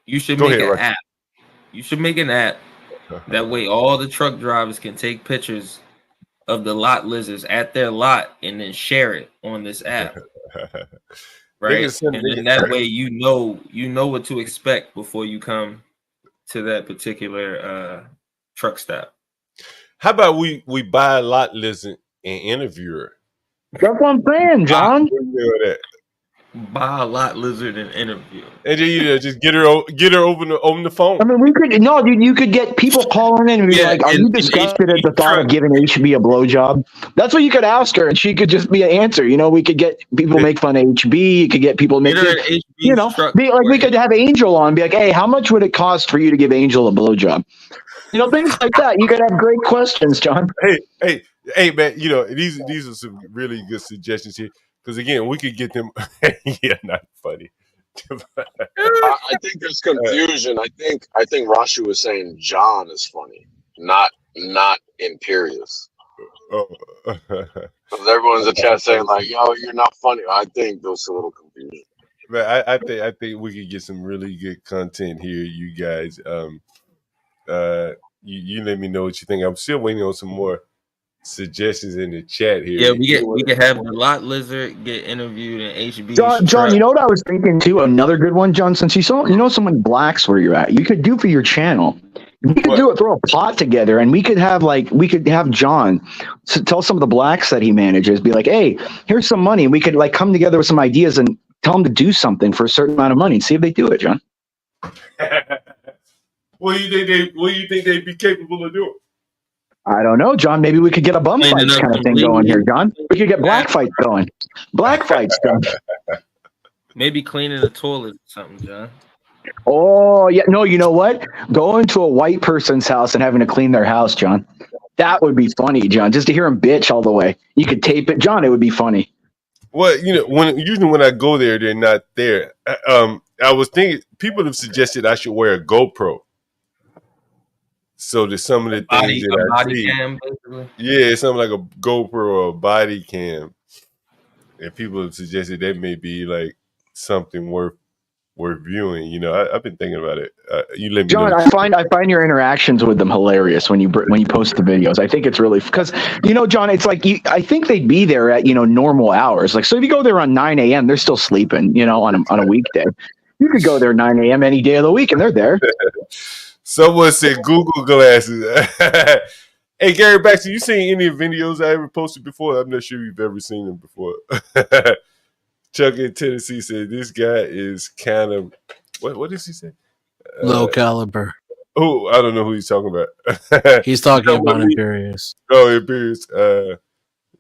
You should make an app. You should make an app. That way, all the truck drivers can take pictures of the lot lizards at their lot and then share it on this app. Right, and then that way you know what to expect before you come to that particular truck stop. How about we buy a lot lizard and interview her? That's what I'm saying, John. Buy a lot lizard and interview. And then just get her over on the phone. I mean, dude, you could get people calling in and be like, "Are you disgusted at the thought of giving HB a blowjob?" That's what you could ask her, and she could just be an answer. We could get people make fun of HB. You could get people make we could have Angel on, and be like, "Hey, how much would it cost for you to give Angel a blowjob?" Things like that. You could have great questions, John. Hey, man. These are some really good suggestions here. Because again, we could get them. Not funny. I think there's confusion. I think Rashi was saying John is funny, not Imperious. Because everyone's in the chat saying like, "Yo, you're not funny." I think there's a little confusion. But I think we could get some really good content here, you guys. You let me know what you think. I'm still waiting on some more suggestions in the chat here. Yeah, we can have the lot lizard get interviewed in HB. John, you know what I was thinking too? Another good one, John. Since so many blacks where you're at, you could do for your channel. We could throw a plot together, and we could have John tell some of the blacks that he manages, be like, "Hey, here's some money." We could come together with some ideas and tell them to do something for a certain amount of money and see if they do it, John. What do you think they'd be capable of doing? I don't know, John. Maybe we could get a bum fights kind of thing going here, John. We could get black fights going. Black fights going. Maybe cleaning the toilet or something, John. Oh, yeah. No, you know what? Going to a white person's house and having to clean their house, John. That would be funny, John. Just to hear them bitch all the way. You could tape it. John, it would be funny. Well, you know, usually when I go there, they're not there. I was thinking, people have suggested I should wear a GoPro. So there's some of the things that I see. Cam, basically. Yeah, it's something like a GoPro or a body cam. And people have suggested that may be like something worth viewing. You know, I've been thinking about it. You let me John, know. I find your interactions with them hilarious when you post the videos. I think it's really because, you know, John, it's like I think they'd be there at, you know, normal hours. Like, so if you go there on 9 a.m., they're still sleeping, you know, on a weekday. You could go there 9 a.m. any day of the week and they're there. Someone said Google glasses. Hey, Gary Baxter, you seen any videos I ever posted before? I'm not sure you've ever seen them before. Chuck in Tennessee said this guy is kind of what does he say? Low caliber. Oh, I don't know who he's talking about. He's talking about Imperius. Oh, Imperius.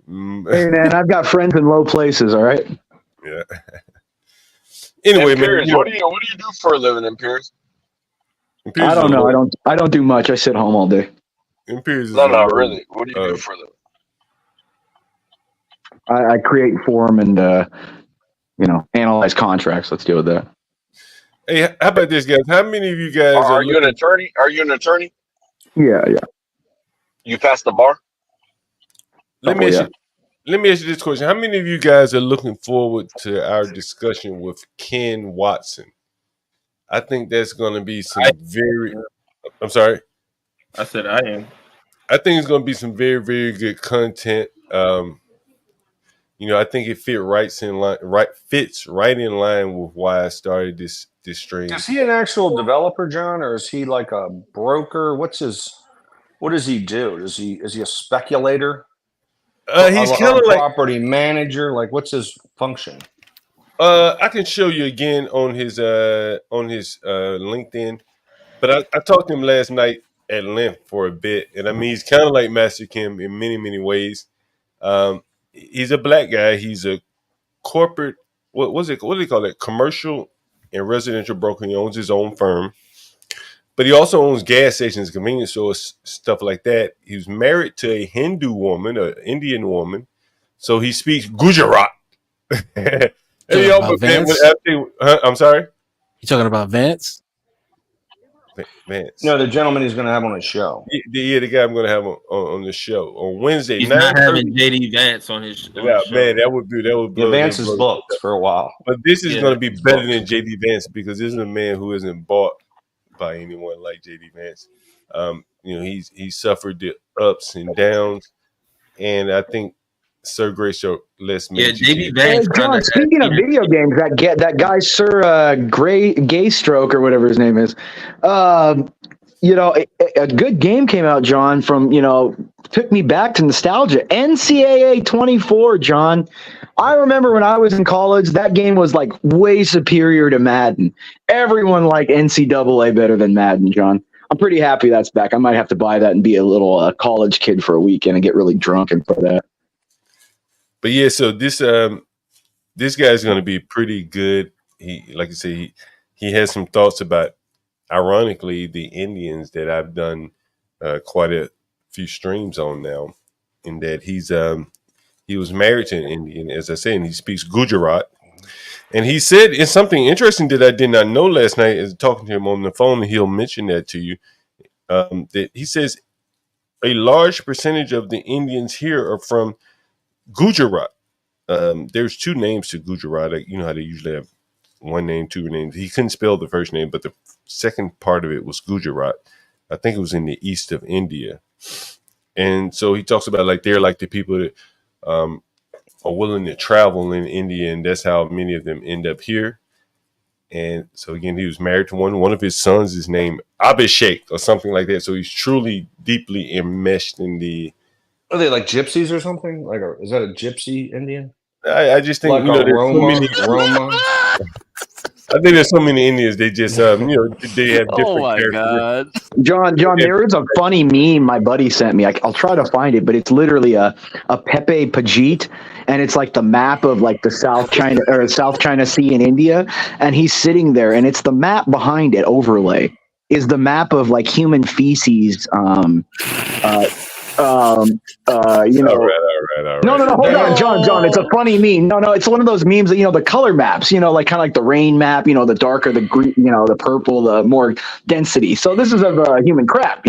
Hey man, I've got friends in low places. All right. Yeah. Anyway, Imperius, man, what do you do for a living, Imperius? I don't know. I don't do much. I sit home all day. Imperius. No, really. What do you do for a living? I create form and you know, analyze contracts. Let's deal with that. Hey, how about this, guys? How many of you guys are you an attorney? Are you an attorney? Yeah. You passed the bar? Let me ask you this question. How many of you guys are looking forward to our discussion with Ken Watson? I think that's going to be some I'm sorry. I said I am. I think it's going to be some very, very good content. You know, I think it fits right in line with why I started this stream. Is he an actual developer, John, or is he like a broker? What does he do? Is he a speculator? He's kind of like property manager. Like, what's his function? I can show you again on his LinkedIn, but I talked to him last night at length for a bit, and I mean he's kind of like Master Kim in many, many ways. He's a black guy. He's a corporate what do they call it? Commercial and residential broker. He owns his own firm, but he also owns gas stations, convenience stores, stuff like that. He was married to a Hindu woman, an Indian woman, so he speaks Gujarat. I'm sorry? You talking about Vance? Vance. No, the gentleman he's going to have on his show. Yeah, the guy I'm going to have on the show on Wednesday. He's not having JD Vance on his show. Yeah, man, that would blow. Vance is booked for a while. But this is going to be better than JD Vance because this is a man who isn't bought by anyone like JD Vance. You know, he suffered the ups and downs, and I think Sir Graystroke less. Yeah, JD Vance. John, speaking of video games, that guy Sir Gaystroke or whatever his name is, you know, a good game came out, John. From took me back to nostalgia. NCAA 24, John. I remember when I was in college, that game was like way superior to Madden. Everyone liked NCAA better than Madden, John. I'm pretty happy that's back. I might have to buy that and be a little college kid for a weekend and get really drunk and play that. But yeah, so this guy's going to be pretty good. He, like I say, he has some thoughts about, ironically, the Indians that I've done quite a few streams on now. In that he was married to an Indian, as I said, and he speaks Gujarat. And he said it's something interesting that I did not know last night. Is talking to him on the phone, and he'll mention that to you. That he says a large percentage of the Indians here are from Gujarat. There's two names to Gujarat. You know how they usually have one name, two names. He couldn't spell the first name, but the second part of it was Gujarat. I think it was in the east of India. And so he talks about like they're like the people that are willing to travel in India, and that's how many of them end up here. And so again, he was married to one of his sons is named Abhishek or something like that. So he's truly deeply enmeshed in the. Are they like gypsies or something? Is that a gypsy Indian? I just think like there's so many. Roma. I think there's so many Indians. They just they have different characteristics. John, there is a funny meme my buddy sent me. I'll try to find it, but it's literally a Pepe Pajit, and it's like the map of like the South China Sea in India, and he's sitting there, and it's the map behind it overlay is the map of like human feces. All right. No, hold on, John. It's a funny meme. No, it's one of those memes that, the color maps, like kind of like the rain map, the darker, the green, the purple, the more density. So this is of human crap,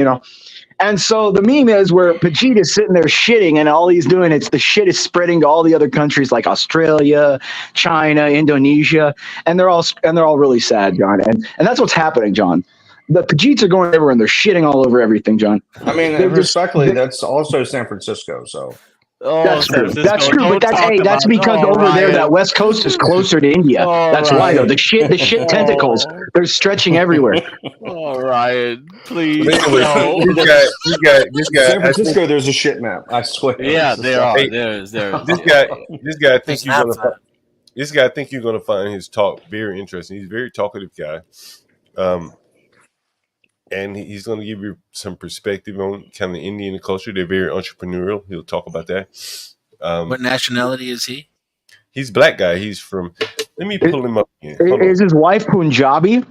And so the meme is where Pajit is sitting there shitting, and all he's doing, the shit is spreading to all the other countries like Australia, China, Indonesia, and they're all really sad, John. And that's what's happening, John. The Pajits are going everywhere and they're shitting all over everything, John. I mean, respectfully, that's also San Francisco. So that's true. That's true. But that's because over there, that West Coast is closer to India. That's why, though. The shit tentacles, they're stretching everywhere. All right, please. This guy. San Francisco, there's a shit map. I swear. Yeah, there are. There's. This guy. I think you're gonna find his talk very interesting. He's a very talkative guy. And he's going to give you some perspective on kind of Indian culture. They're very entrepreneurial. He'll talk about that. What nationality is he? He's a black guy. He's from. Let me pull him up again. Is his wife Punjabi?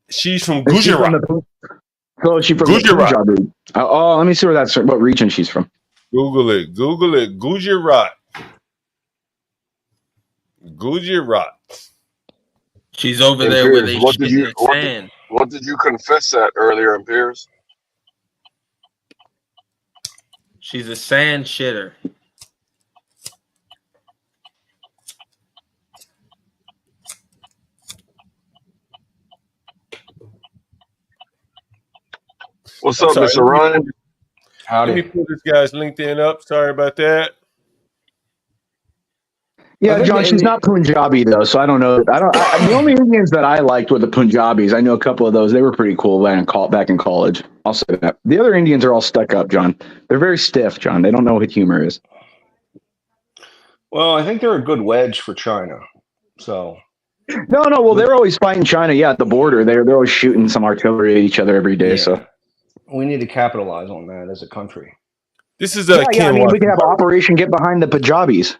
She's from Gujarat. She's from Gujarat. Oh, let me see what region she's from. Google it. Gujarat. She's over there where they shit in the sand. What did you confess at earlier in Piers? She's a sand shitter. What's up, Mr. Ryan? Let me put this guy's LinkedIn up. Sorry about that. Yeah, John, she's not Punjabi though, so I don't know. The only Indians that I liked were the Punjabis. I know a couple of those; they were pretty cool back in college. I'll say that. The other Indians are all stuck up, John. They're very stiff, John. They don't know what humor is. Well, I think they're a good wedge for China. So. No. Well, they're always fighting China. Yeah, at the border, they're always shooting some artillery at each other every day. Yeah. So we need to capitalize on that as a country. This is we could have Operation Get Behind the Punjabis.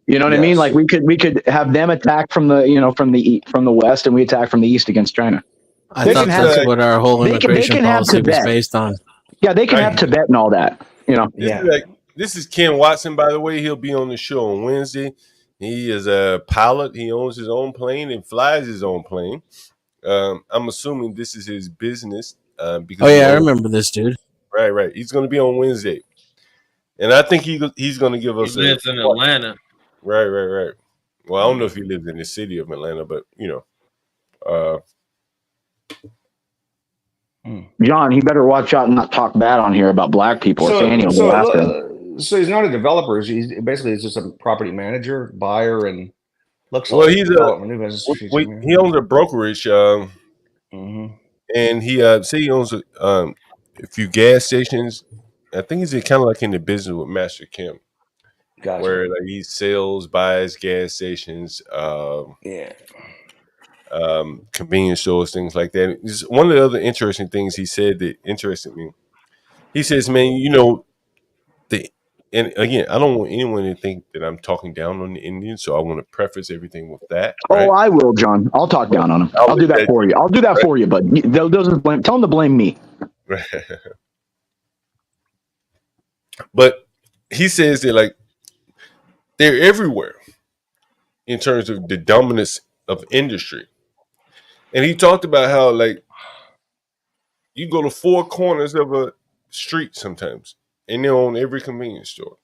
You know what I mean? Like we could have them attack from the from the west, and we attack from the east against China. I thought that's what our whole immigration policy was based on. Yeah, they can have Tibet and all that. This is Ken Watson, by the way. He'll be on the show on Wednesday. He is a pilot. He owns his own plane and flies his own plane. I'm assuming this is his business. Because I remember this dude. Right. He's going to be on Wednesday, and I think he's going to give us. He lives in Atlanta. Right. Well, I don't know if he lives in the city of Atlanta, but John, he better watch out and not talk bad on here about black people. So he's not a developer. He's just a property manager, buyer, and looks like he owns a brokerage. And he owns a few gas stations. I think he's kind of like in the business with Master Kim. Gotcha. Where like he buys gas stations, convenience stores, things like that. One of the other interesting things he said that interested me. He says, "Man, and again, I don't want anyone to think that I'm talking down on the Indians, so I want to preface everything with that." Right? Oh, I will, John. I'll talk down on them. I'll do that for you. I'll do that for you, but tell them to blame me. But he says that they're everywhere in terms of the dominance of industry. And he talked about how you go to four corners of a street sometimes and they're on every convenience store.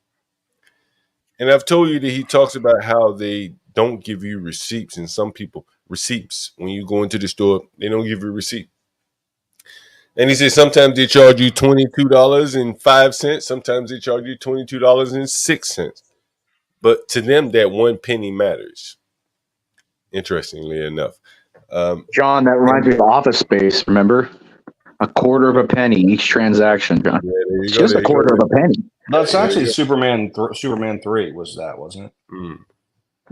And I've told you that he talks about how they don't give you receipts, and some people receipts when you go into the store, they don't give you a receipt. And he says sometimes they charge you $22.05, sometimes they charge you $22.06. But to them, that 1 penny matters. Interestingly enough, John, that reminds me of Office Space. Remember, a quarter of a penny each transaction, John. Yeah, it's just a quarter of a penny. That's actually Superman 3 was that, wasn't it?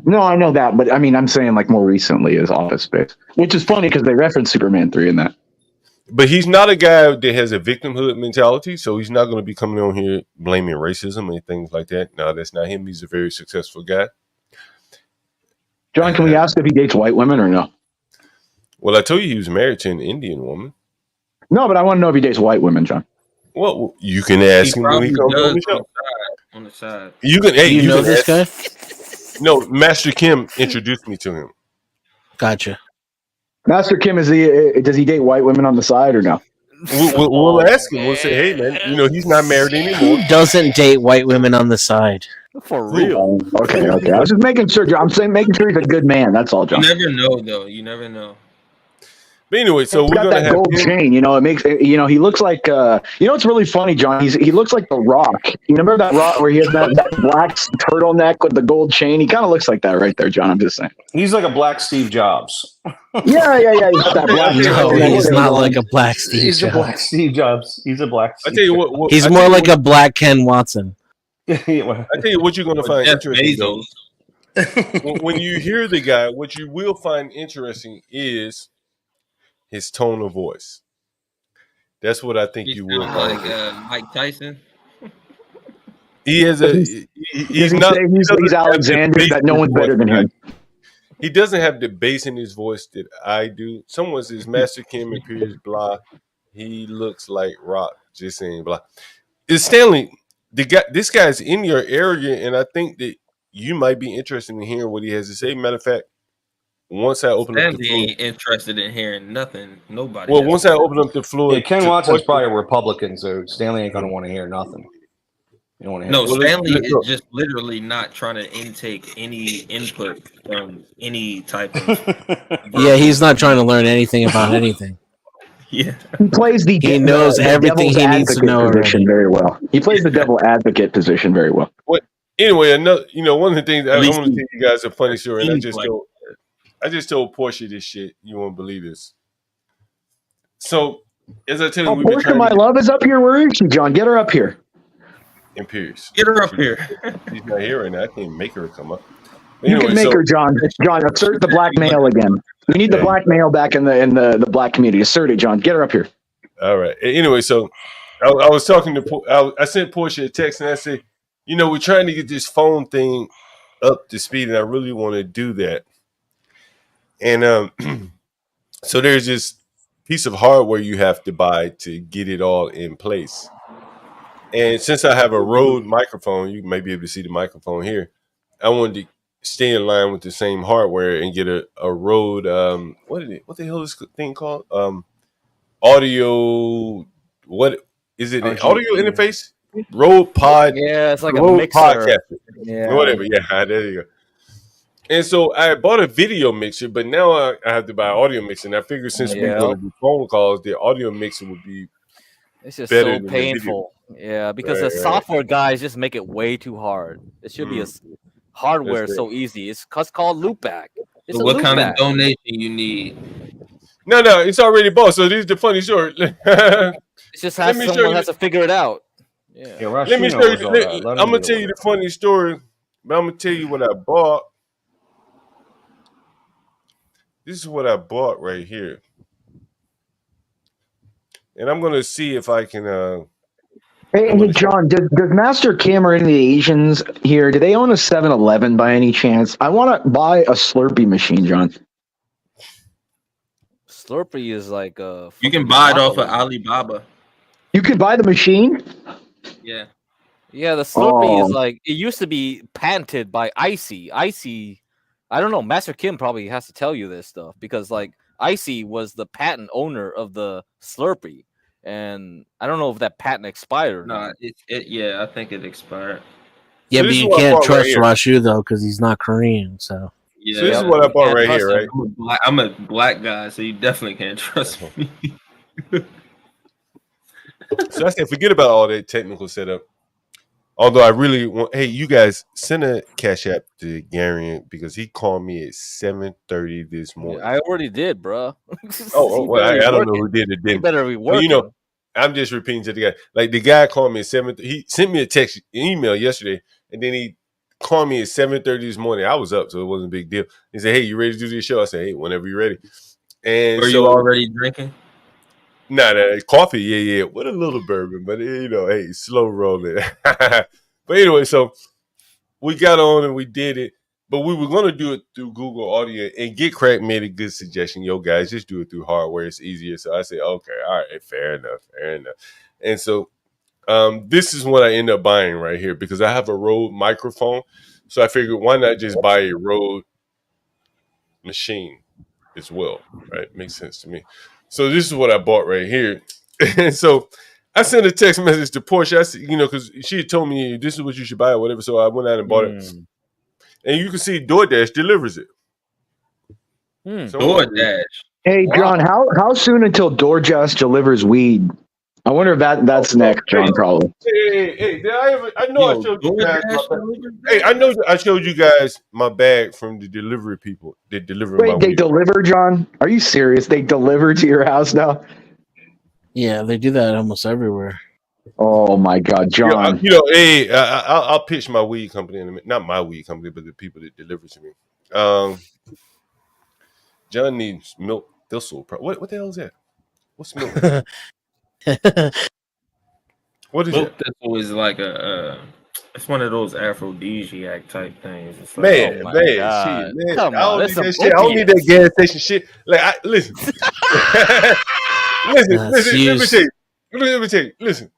No, I know that, but I mean, I'm saying like more recently is Office Space, which is funny because they reference Superman 3 in that. But he's not a guy that has a victimhood mentality, so he's not going to be coming on here blaming racism and things like that. No, that's not him. He's a very successful guy. John, can we ask if he dates white women or no? Well, I told you he was married to an Indian woman. No, but I want to know if he dates white women, John. Well, you can ask him when he comes on the show. On the side. You can. Hey, you know can this guy? No, Master Kim introduced me to him. Gotcha. Master Kim, does he date white women on the side or no? We'll ask him. We'll say, hey, man, he's not married anymore. Who doesn't date white women on the side? For real. Okay. I was just making sure. I'm saying making sure he's a good man. That's all, John. You never know, though. You never know. But anyway, so he's we're got gonna that have gold chain. It makes he looks like it's really funny, John. He looks like The Rock. You remember that Rock where he has that black turtleneck with the gold chain? He kind of looks like that right there, John. I'm just saying. He's like a black Steve Jobs. Yeah. He's got that black. No, he's not like a black Steve He's Jobs. a black Steve Jobs. He's a black Steve I tell you what he's more like a black Ken Watson. I tell you what you're gonna find interesting. Though. When you hear the guy, what you will find interesting is his tone of voice. That's what I think you will find. Like Mike Tyson. He has he's Alexander. That no one's better than him. He doesn't have the bass in his voice that I do. Someone says Master Kim appears blah. He looks like Rock. Just saying blah. It's Stanley. This guy's in your area, and I think that you might be interested in hearing what he has to say. Matter of fact, once I open up the floor, ain't interested in hearing nothing. Nobody. Well, once I open up the floor, yeah, Ken Watson's probably a Republican, so Stanley ain't gonna want to hear nothing. You don't want to hear. No, Stanley is just literally not trying to intake any input from any type of. Yeah, he's not trying to learn anything about anything. Yeah, he plays he knows everything he needs to know position very well. He plays the devil advocate position very well. Anyway, another one of the things I want to tell you guys a funny story, and I just told Portia this shit. You won't believe this. So, as I tell you, Portia, my love, is up here. Where is she, John? Get her up here. Imperious. Get her up here. She's not here right now. I can't make her come up. You can make her, John. John, assert the black male again. We need the black male back in the black community. Assert it, John. Get her up here. All right. Anyway, so I was talking to I sent Portia a text and I said, we're trying to get this phone thing up to speed, and I really want to do that. And so there's this piece of hardware you have to buy to get it all in place. And since I have a Rode microphone, you may be able to see the microphone here. I wanted to stay in line with the same hardware and get a Rode. What the hell is this thing called? Audio. What is it? An audio interface? Rode Pod. Yeah, it's like a Rode mixer. Podcast. Yeah. Whatever. Yeah, there you go. And so I bought a video mixer, but now I have to buy an audio mixer. And I figured since we're going to do phone calls, the audio mixer would be it's just better so painful. Yeah, because the software guys just make it way too hard. It should be a hardware so easy. It's called loopback. So what kind of donation you need? No, it's already bought. So this is the funny story. It's just someone has to figure it out. Yeah. Let me show you. I'm gonna tell you the funny story, but I'm gonna tell you what I bought. This is what I bought right here, and I'm gonna see if I can. Hey, John, does Master Kim or any of the Asians here, do they own a 7-Eleven by any chance? I want to buy a Slurpee machine, John. Slurpee is like you can buy it off of Alibaba. You can buy the machine? Yeah. Yeah, the Slurpee is like, it used to be patented by Icy. Icy, I don't know, Master Kim probably has to tell you this stuff because like Icy was the patent owner of the Slurpee. And I don't know if that patent expired. No, I think it expired. Yeah, but you can't trust Rashu though because he's not Korean. So yeah, so this is what I bought right here, right? I'm a black guy, so you definitely can't trust me. So I said, forget about all that technical setup. Although I really want, hey, you guys send a Cash App to Garion because he called me at 7:30 this morning. I already did, bro. Well, I don't know who did it. Didn't. Better be working. But, I'm just repeating to the guy. Like the guy called me at 7. He sent me a text, email yesterday, and then he called me at 7:30 this morning. I was up, so it wasn't a big deal. He said, "Hey, you ready to do this show?" I said, "Hey, whenever you're ready." And Were you already drinking? Nah, coffee, yeah, with a little bourbon, but hey, slow rolling. But anyway, so we got on and we did it, but we were gonna do it through Google Audio, and Get Crack made a good suggestion. Yo, guys, just do it through hardware; it's easier. So I said, okay, all right, fair enough. And so, this is what I end up buying right here because I have a Rode microphone, so I figured why not just buy a Rode machine as well, right? Makes sense to me. So this is what I bought right here. And so I sent a text message to Portia. I said, because she had told me this is what you should buy or whatever. So I went out and bought it. And you can see DoorDash delivers it. DoorDash. Hey, John, how soon until DoorDash delivers weed? I wonder if that's next, John, probably. Hey, did I know I showed you guys I know I showed you guys my bag from the delivery people. They deliver my Wait, they weed. deliver, John? Are you serious? They deliver to your house now? Yeah, they do that almost everywhere. Oh my God, John! Hey, I'll pitch my weed company in a minute. Not my weed company, but the people that deliver to me. John needs milk thistle. What the hell is that? What's milk? What is milk that? thistle is like it's one of those aphrodisiac type things. It's like, Man, shit, man. Come I don't on, need that shit. I don't need that gas station shit. Like, listen. Listen, let me tell you. Listen.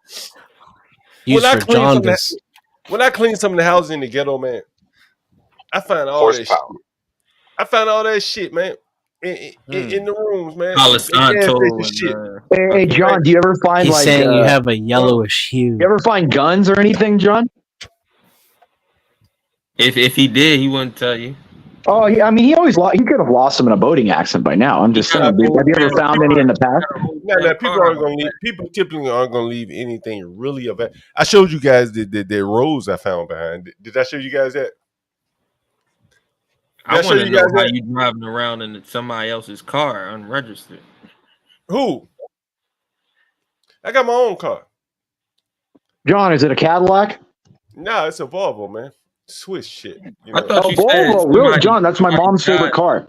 When I clean some of the houses in the ghetto, man, I find all that shit. I found all that shit, man, in the rooms, man. Hey, John, do you ever find He's saying you have a yellowish hue. You ever find guns or anything, John? If he did, he wouldn't tell you. Oh, I mean, he could have lost them in a boating accident by now. I'm just saying. Have you ever found any in the past? No, people typically aren't gonna leave anything really of it. I showed you guys the rose I found behind. Did I show you guys that? I want to know how you driving around in somebody else's car unregistered. Who? I got my own car. John, is it a Cadillac? Nah, it's a Volvo, man. Swiss shit. I thought you Volvo, really, John? That's my mom's favorite car.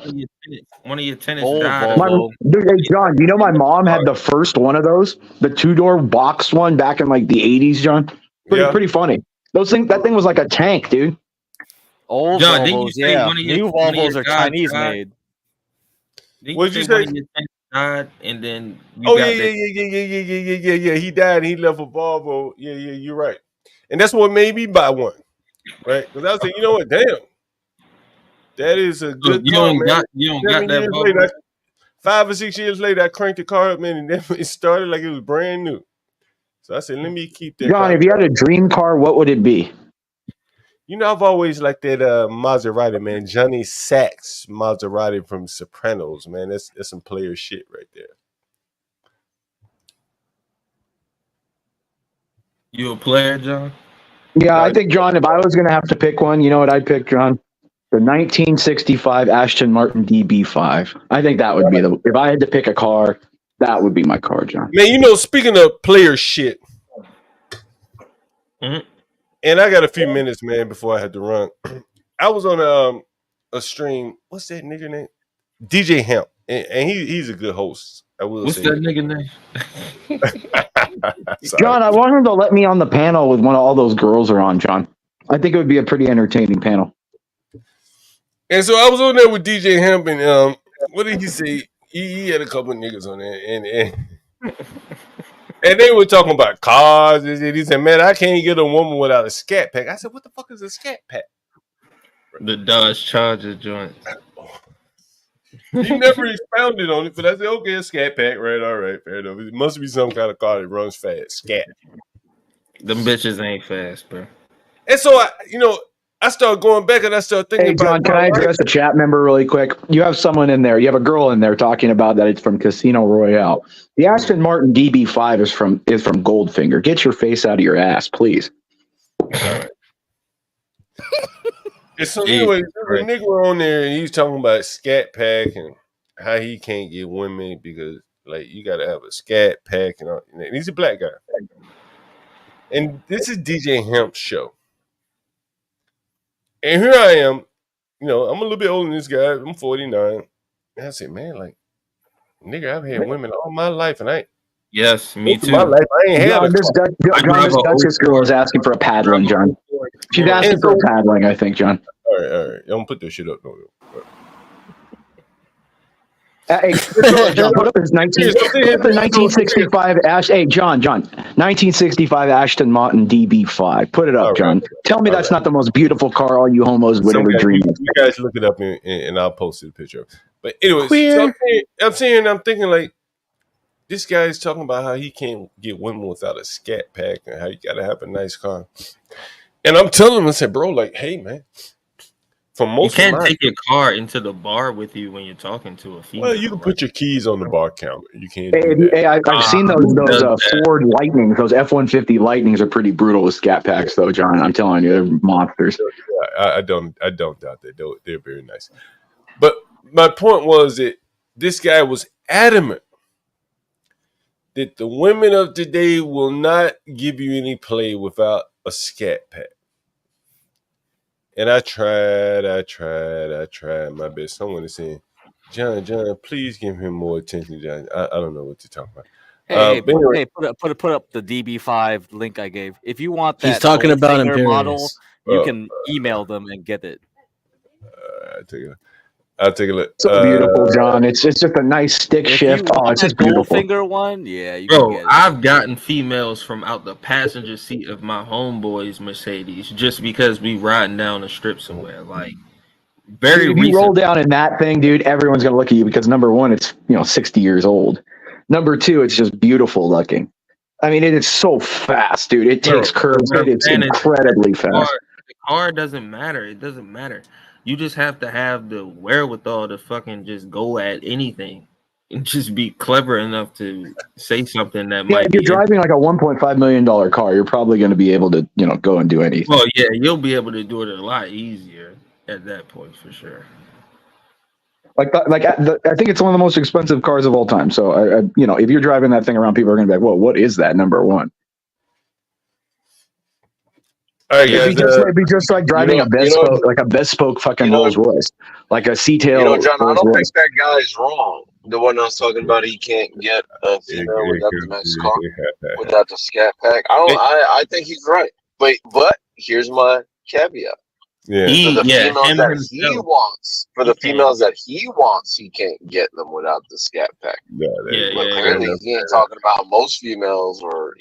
One of your tenants died. Hey, John, you know my mom had the first one of those, the 2-door boxed one back in like the 80s, John. Pretty funny. That thing was like a tank, dude. Old John, Volvos, yeah. New Volvos are Chinese made. What did you say? Died and then yeah. He died and he left a Volvo. Yeah, you're right. And that's what made me buy one. Right? Because I was like, you know what? Damn. That is a good car, man. You don't got that later, 5 or 6 years later, I cranked the car up, man, and then it started like it was brand new. So I said, let me keep that John, car. if you had a dream car, what would it be? You know, I've always liked that Maserati, man. Johnny Sachs Maserati from Sopranos, man. That's some player shit right there. You a player, John? Yeah, I think, John, if I was going to have to pick one, you know what I'd pick, John? The 1965 Aston Martin DB5. I think that would be if I had to pick a car, that would be my car, John. Man, speaking of player shit, and I got a few minutes, man, before I had to run. I was on a stream. What's that nigga name? DJ Hemp, and he's a good host. I will What's say that nigga name? John, I want him to let me on the panel with one of all those girls are on, John. I think it would be a pretty entertaining panel. And so I was on there with DJ Hemp, and what did he say? He had a couple of niggas on there, and they were talking about cars. He said, man, I can't get a woman without a scat pack. I said, what the fuck is a scat pack? The Dodge Charger joint. He never expounded on it, but I said, okay, a scat pack, right? All right, fair enough. It must be some kind of car that runs fast. Scat. Them bitches ain't fast, bro. And so I started going back and I started thinking about. Hey, John, can I address the chat member really quick? You have someone in there. You have a girl in there talking about that it's from Casino Royale. The Aston Martin DB5 is from Goldfinger. Get your face out of your ass, please. All right. And so anyway, there's a nigga on there and he's talking about scat pack and how he can't get women because like you gotta have a scat pack and he's a black guy. And this is DJ Hemp's show. And here I am, I'm a little bit older than this guy. I'm 49. And I said, man, like, nigga, I've had women all my life, and Yes, me too. My life, I ain't had this Duchess girl is asking for a paddling, John. She's asking for a paddling, I think, John. All right. I'm gonna put this shit up. No. Hey, John, put up his 1965 Ash. Hey, John, 1965 Aston Martin DB5. Put it up, John. Tell me that's not the most beautiful car all you homos would ever dream of. You guys look it up and I'll post the picture. But anyways, so I'm thinking like, this guy's talking about how he can't get women without a scat pack and how you gotta have a nice car. And I'm telling him, I said, bro, like, hey, man. You can't take your car into the bar with you when you're talking to a female. Well, you can put your keys on the bar counter. You can't. Hey, I've seen those Ford Lightnings. Those F-150 Lightnings are pretty brutal with scat packs, though, John. I'm telling you, they're monsters. I don't doubt that. They're very nice. But my point was that this guy was adamant that the women of today will not give you any play without a scat pack. And I tried my best. Someone is saying, John, please give him more attention, John. I don't know what you're talking about. Put up the DB5 link I gave. If you want that, he's talking about Imperius model, you can email them and get it. I'll take a look. So beautiful, John. It's just a nice stick shift. It's just beautiful. Finger one, yeah. Bro, I've gotten females from out the passenger seat of my homeboy's Mercedes just because we riding down the strip somewhere. Like, if you roll down in that thing, dude, everyone's gonna look at you because number one, it's 60 years old. Number two, it's just beautiful looking. I mean, it is so fast, dude. It takes curves. It's incredibly fast. The car doesn't matter. It doesn't matter. You just have to have the wherewithal to fucking just go at anything and just be clever enough to say something that might. If you're driving like a $1.5 million car, you're probably going to be able to, go and do anything. Well, yeah, you'll be able to do it a lot easier at that point for sure. I think it's one of the most expensive cars of all time. So, if you're driving that thing around, people are going to be like, "Whoa, what is that?" Number one. All right, it'd be just like driving a bespoke fucking Rolls Royce, like a C-tail. John, I don't think that guy's wrong. The one I was talking about, he can't get a female without the nice car, without the scat pack. I think he's right. But here's my caveat. Yeah. For the females that he wants, he can't get them without the scat pack. Clearly, he ain't talking about most females, or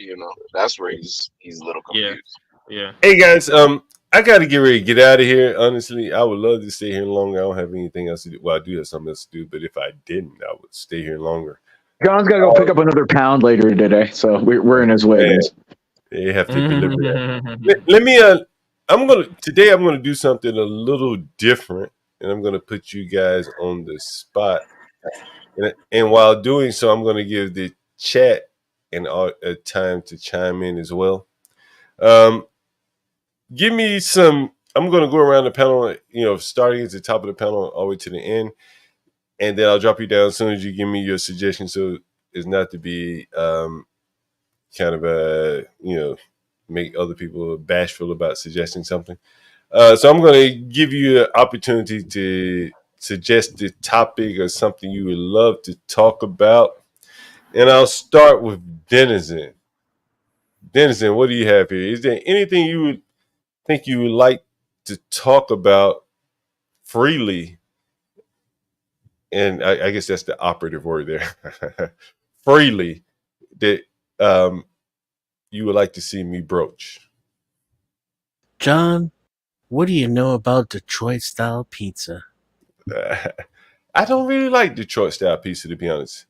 that's where he's a little confused. Yeah. Hey guys, I got to get ready to get out of here. Honestly, I would love to stay here longer. I don't have anything else to do. Well, I do have something else to do, but if I didn't, I would stay here longer. John's got to go pick up another pound later today, so we're in his way. They have to deliver that. Let me. I'm gonna do something a little different, and I'm gonna put you guys on the spot. And while doing so, I'm gonna give the chat a time to chime in as well. Give me some. I'm going to go around the panel, starting at the top of the panel all the way to the end, and then I'll drop you down as soon as you give me your suggestion. So it's not to be kind of make other people bashful about suggesting something. So I'm going to give you an opportunity to suggest the topic or something you would love to talk about, and I'll start with Denizen. Denizen, what do you have here? Is there anything you would think you would like to talk about freely? And I guess that's the operative word there. Freely, that you would like to see me broach. John, what do you know about Detroit style pizza? I don't really like Detroit style pizza, to be honest.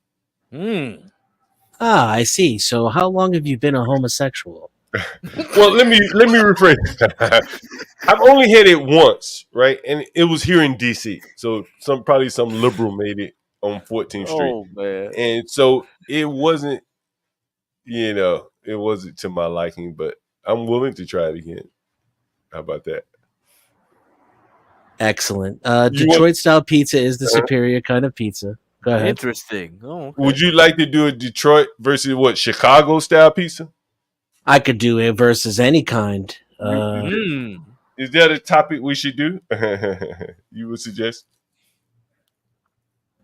I see. So how long have you been a homosexual? Well, let me rephrase. I've only had it once, right? And it was here in DC. So probably some liberal made it on 14th Street. Oh man. And so it wasn't, it wasn't to my liking, but I'm willing to try it again. How about that? Excellent. Detroit style pizza is the superior kind of pizza. Go ahead. Interesting. Oh, okay. Would you like to do a Detroit versus Chicago style pizza? I could do it versus any kind. Is that a topic we should do? You would suggest?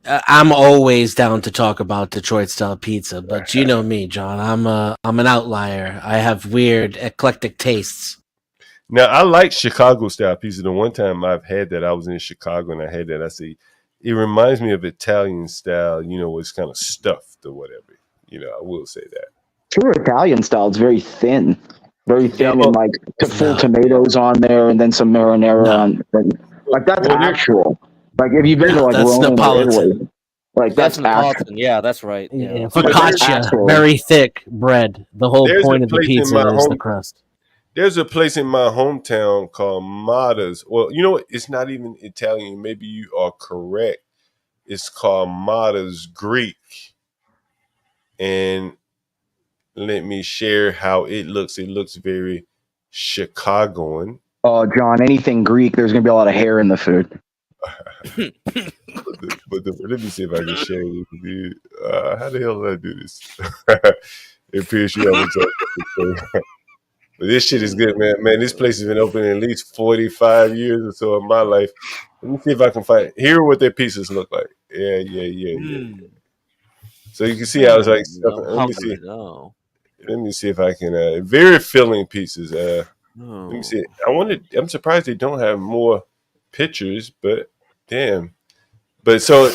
I'm always down to talk about Detroit style pizza, but you know me, John. I'm an outlier. I have weird, eclectic tastes. Now I like Chicago style pizza. The one time I've had that, I was in Chicago and I had that. I say it reminds me of Italian style. You know, it's kind of stuffed or whatever. You know, I will say that. True Italian style. It's very thin, and like full tomatoes on there, and then some marinara on. Like that's actual. Like if you've been to like Rome or Italy, like that's actual. Yeah, that's right. Yeah, focaccia, very thick bread. The whole point of the pizza is the crust. There's a place in my hometown called Mata's. Well, you know what? It's not even Italian. Maybe you are correct. It's called Mata's Greek. And let me share how it looks. It looks very Chicagoan. Oh, John, anything Greek, there's going to be a lot of hair in the food. Let me see if I can share it with you. How the hell did I do this? It appears you haven't talked. But this shit is good, man. Man, this place has been open at least 45 years or so of my life. Let me see if I can find. Here are what their pizzas look like. Yeah. So you can see how it's like. Let me see if I can. Very filling pieces. Let me see. I'm surprised they don't have more pictures, but damn. But so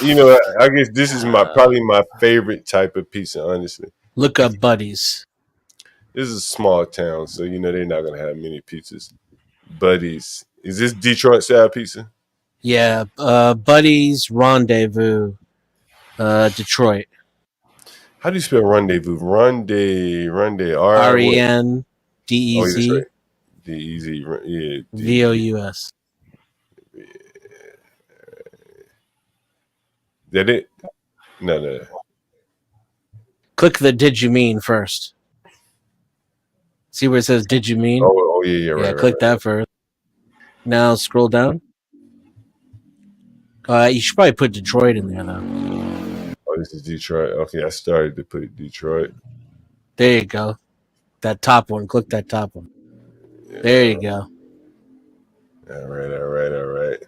I guess this is probably my favorite type of pizza. Honestly, look up Buddies. This is a small town, so they're not gonna have many pizzas. Buddies, is this Detroit style pizza? Yeah, Buddies Rendezvous, Detroit. How do you spell rendezvous? Rendezvous. RENDEZ. Oh, that's right. DEZ. Yeah. VOUS. That it? No. Click the "Did you mean" first. See where it says "Did you mean"? Oh yeah, right. Click that first. Now scroll down. You should probably put Detroit in there though. Oh, this is Detroit. Okay, I started to put Detroit. There you go. That top one. Click that top one. Yeah. There you go. All right.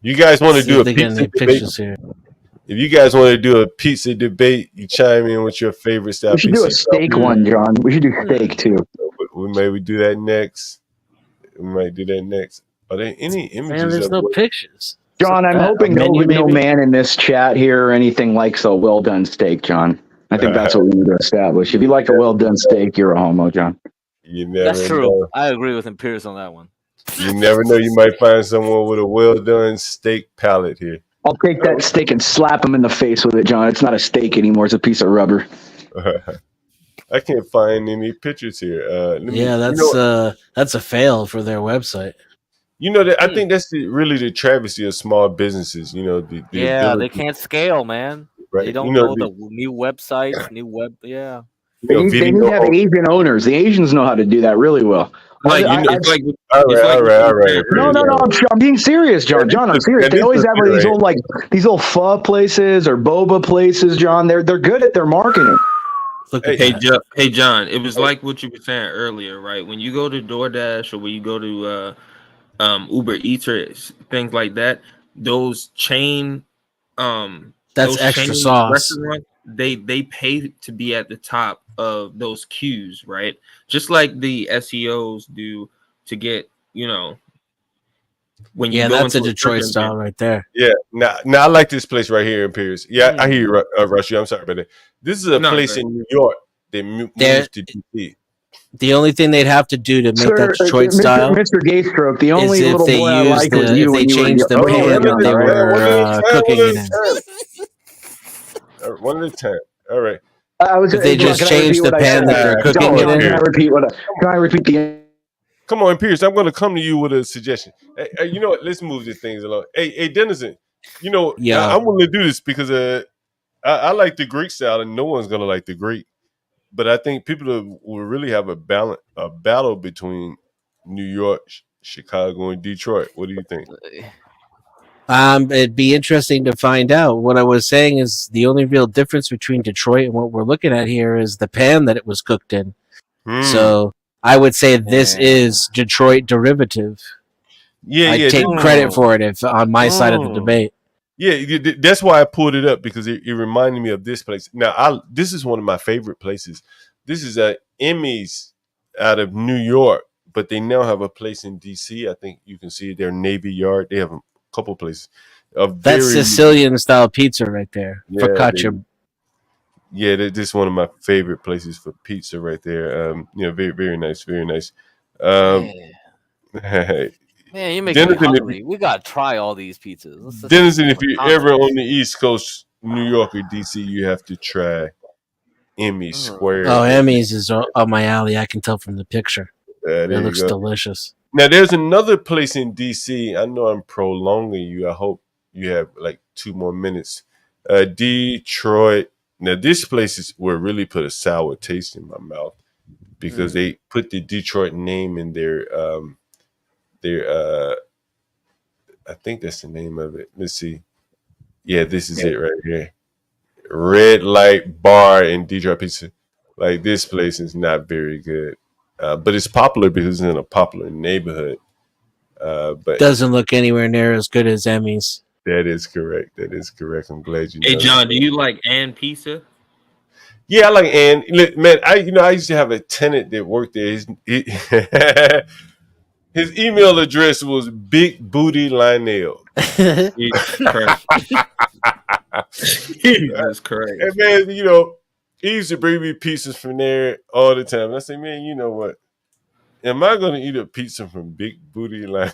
You guys want to do a pizza debate? Here. If you guys want to do a pizza debate, you chime in with your favorite style. We should do a steak one, John. We should do steak too. We maybe do that next. We might do that next. Are there any images? Man, there's no pictures. John, I'm hoping no man in this chat here or anything likes a well done steak, John. I think that's what we need to establish. If you like a well done steak, you're a homo, John. You never That's true. know. I agree with Imperius on that one. You never know. You might find someone with a well done steak palate here. I'll take that steak and slap him in the face with it, John. It's not a steak anymore. It's a piece of rubber. I can't find any pictures here. That's a fail for their website. I think that's really the travesty of small businesses. They can't scale, man. Right. They don't know the new websites, new web. Yeah. They need to have Asian owners. The Asians know how to do that really well. All right. No. I'm being serious, John. John, I'm serious. They always have these old pho places or boba places, John. They're good at their marketing. Hey, John. It was like what you were saying earlier, right? When you go to DoorDash or when you go to Uber Eats or things like that, those chain that's extra sauce. They pay to be at the top of those queues, right? Just like the SEOs do to get, when you go that's a Detroit style right there. Yeah. Now I like this place right here in Pierce. Yeah, I hear you, Rushy. I'm sorry about that. This is a place in New York that moved to DC. The only thing they'd have to do to make that Detroit style, Mr. Gaystroke, the only little boy I like was you when you changed the pan that they were cooking it in. One at a time. All right. If they just change the pan that they're cooking it in. Can I repeat the? Come on, Pierce. I'm going to come to you with a suggestion. Hey, you know what? Let's move these things along. Hey, Denizen. I'm willing to do this because I like the Greek style, and no one's going to like the Greek. But I think people will really have a battle between New York, Chicago, and Detroit. What do you think? It'd be interesting to find out. What I was saying is the only real difference between Detroit and what we're looking at here is the pan that it was cooked in. So I would say this is Detroit derivative. I take credit for it if on my side of the debate. Yeah, that's why I pulled it up, because it reminded me of this place. Now, this is one of my favorite places. This is Emmy's out of New York, but they now have a place in D.C. I think you can see it there, Navy Yard. They have a couple places. That's Sicilian style pizza right there. Yeah, Focaccia. This is one of my favorite places for pizza right there. Very, very nice, very nice. Man, you're making me hungry. We gotta try all these pizzas. Dennison, if you're ever on the East Coast, New York or DC, you have to try Emmy Square. Oh, Emmy's is up my alley. I can tell from the picture. It looks delicious. Now, there's another place in DC. I know I'm prolonging you. I hope you have like 2 more minutes. Detroit. Now, this place is where really put a sour taste in my mouth, because they put the Detroit name in their I think that's the name of it. Let's see. Yeah, this is it right here. Red Light Bar in Detroit Pizza. Like, this place is not very good, but it's popular because it's in a popular neighborhood. But doesn't look anywhere near as good as Emmy's. That is correct. That is correct. I'm glad you know. Hey, John, do you like Ann Pizza? Yeah, I like Ann. Man, I used to have a tenant that worked there. His email address was Big Booty Lionel. Jesus Christ. Jesus Christ. And man, he used to bring me pizzas from there all the time. And I say, man, you know what? Am I going to eat a pizza from Big Booty Lionel?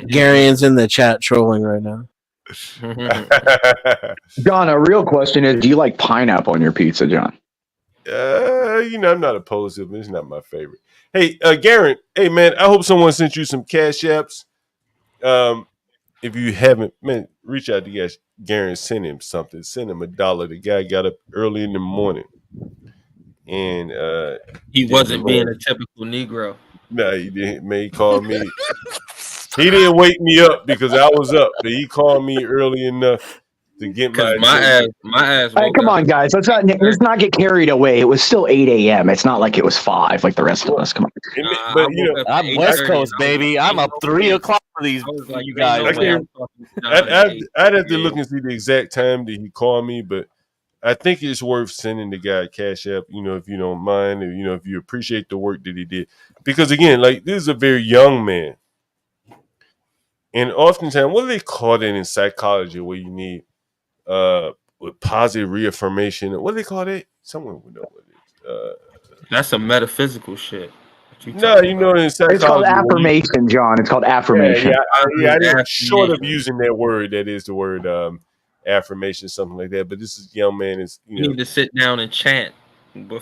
Gary's in the chat trolling right now. John, a real question is, do you like pineapple on your pizza, John? I'm not opposed to it, but it's not my favorite. Hey, Garen, hey, man, I hope someone sent you some Cash Apps. If you haven't, man, reach out to Garen, send him something. Send him $1. The guy got up early in the morning. And he wasn't being a typical Negro. No, he didn't. Man, he called me. He didn't wake me up because I was up, but he called me early enough to get my ass. Hey, come on, guys. Let's not get carried away. It was still 8 a.m. It's not like it was 5 like the rest of us. Come on. But I'm West Coast, baby. I'm up 3 o'clock for these you guys. I'd have to look and see the exact time that he called me, but I think it's worth sending the guy a Cash App, if you don't mind, or, if you appreciate the work that he did. Because, again, like, this is a very young man. And oftentimes, what do they call that in psychology where you need with positive reaffirmation? What do they call that? Someone would know what it is. That's some metaphysical shit. No, in psychology. It's called affirmation, John. It's called affirmation. Yeah, short of using that word, that is the word affirmation, something like that. But this is young man is you need to sit down and chant before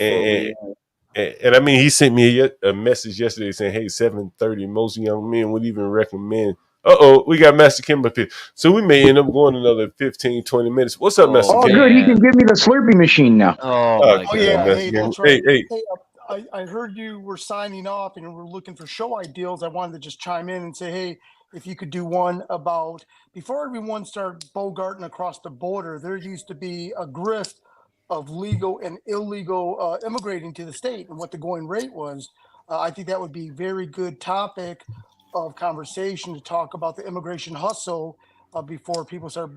and I mean, he sent me a message yesterday saying, hey, 7:30, most young men would even recommend. We got Master Kim up here. So we may end up going another 15, 20 minutes. What's up, Master Kim? Oh, good. He can give me the Slurpee machine now. Yeah. Hey, that's right. Hey. I heard you were signing off and we're looking for show ideals. I wanted to just chime in and say, hey, if you could do one about, before everyone started bogarting across the border, there used to be a grift of legal and illegal immigrating to the state and what the going rate was. I think that would be a very good topic of conversation to talk about the immigration hustle before people start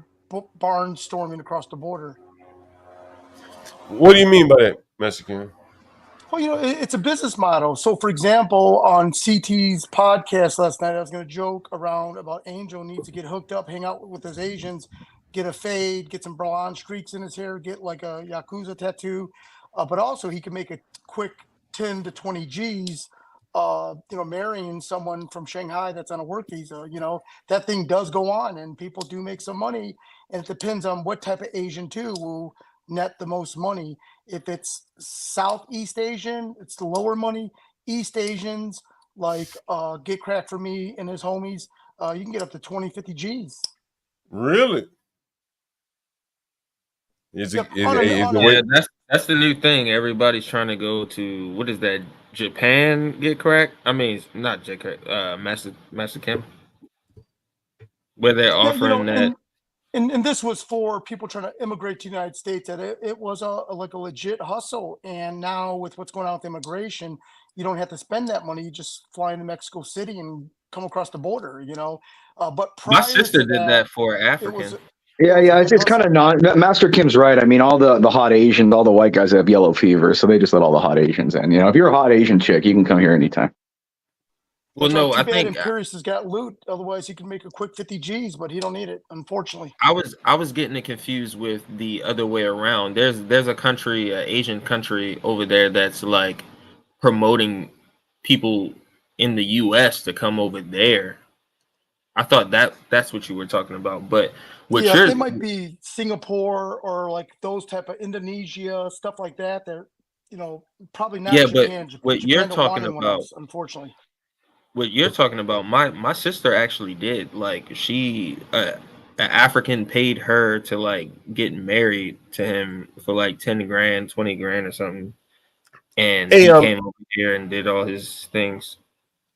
barnstorming across the border. What do you mean by that, Mexican? Well, it's a business model. So, for example, on CT's podcast last night, I was going to joke around about Angel needs to get hooked up, hang out with his Asians, get a fade, get some blonde streaks in his hair, get like a Yakuza tattoo. But also he can make a quick 10 to 20 G's, marrying someone from Shanghai that's on a work visa. That thing does go on and people do make some money. And it depends on what type of Asian too will net the most money. If it's Southeast Asian, it's the lower money. East Asians, like Get Crack for Me and his homies, you can get up to 20, 50 G's. Really? That's the new thing. Everybody's trying to go to, what is that, Japan Get Crack? I mean, not Get Crack, Master Kim. Where they're offering that. And this was for people trying to immigrate to the United States. That it was a legit hustle. And now with what's going on with immigration, you don't have to spend that money. You just fly into Mexico City and come across the border, you know. But my sister did that for African. Yeah, it's kind of not. Master Kim's right. I mean, all the hot Asians, all the white guys have yellow fever, so they just let all the hot Asians in. You know, if you're a hot Asian chick, you can come here anytime. Well, no, I think Imperius has got loot. Otherwise, he can make a quick 50 G's, but he don't need it, unfortunately. I was getting it confused with the other way around. There's a country, an Asian country over there that's like promoting people in the U.S. to come over there. I thought that's what you were talking about, but it might be Singapore or like those type of Indonesia stuff like that. They're, you know, probably not Japan. But what you're talking about, unfortunately. What you're talking about, my sister actually did. Like she, an African paid her to like get married to him for like 10 grand, 20 grand or something, and he came over here and did all his things.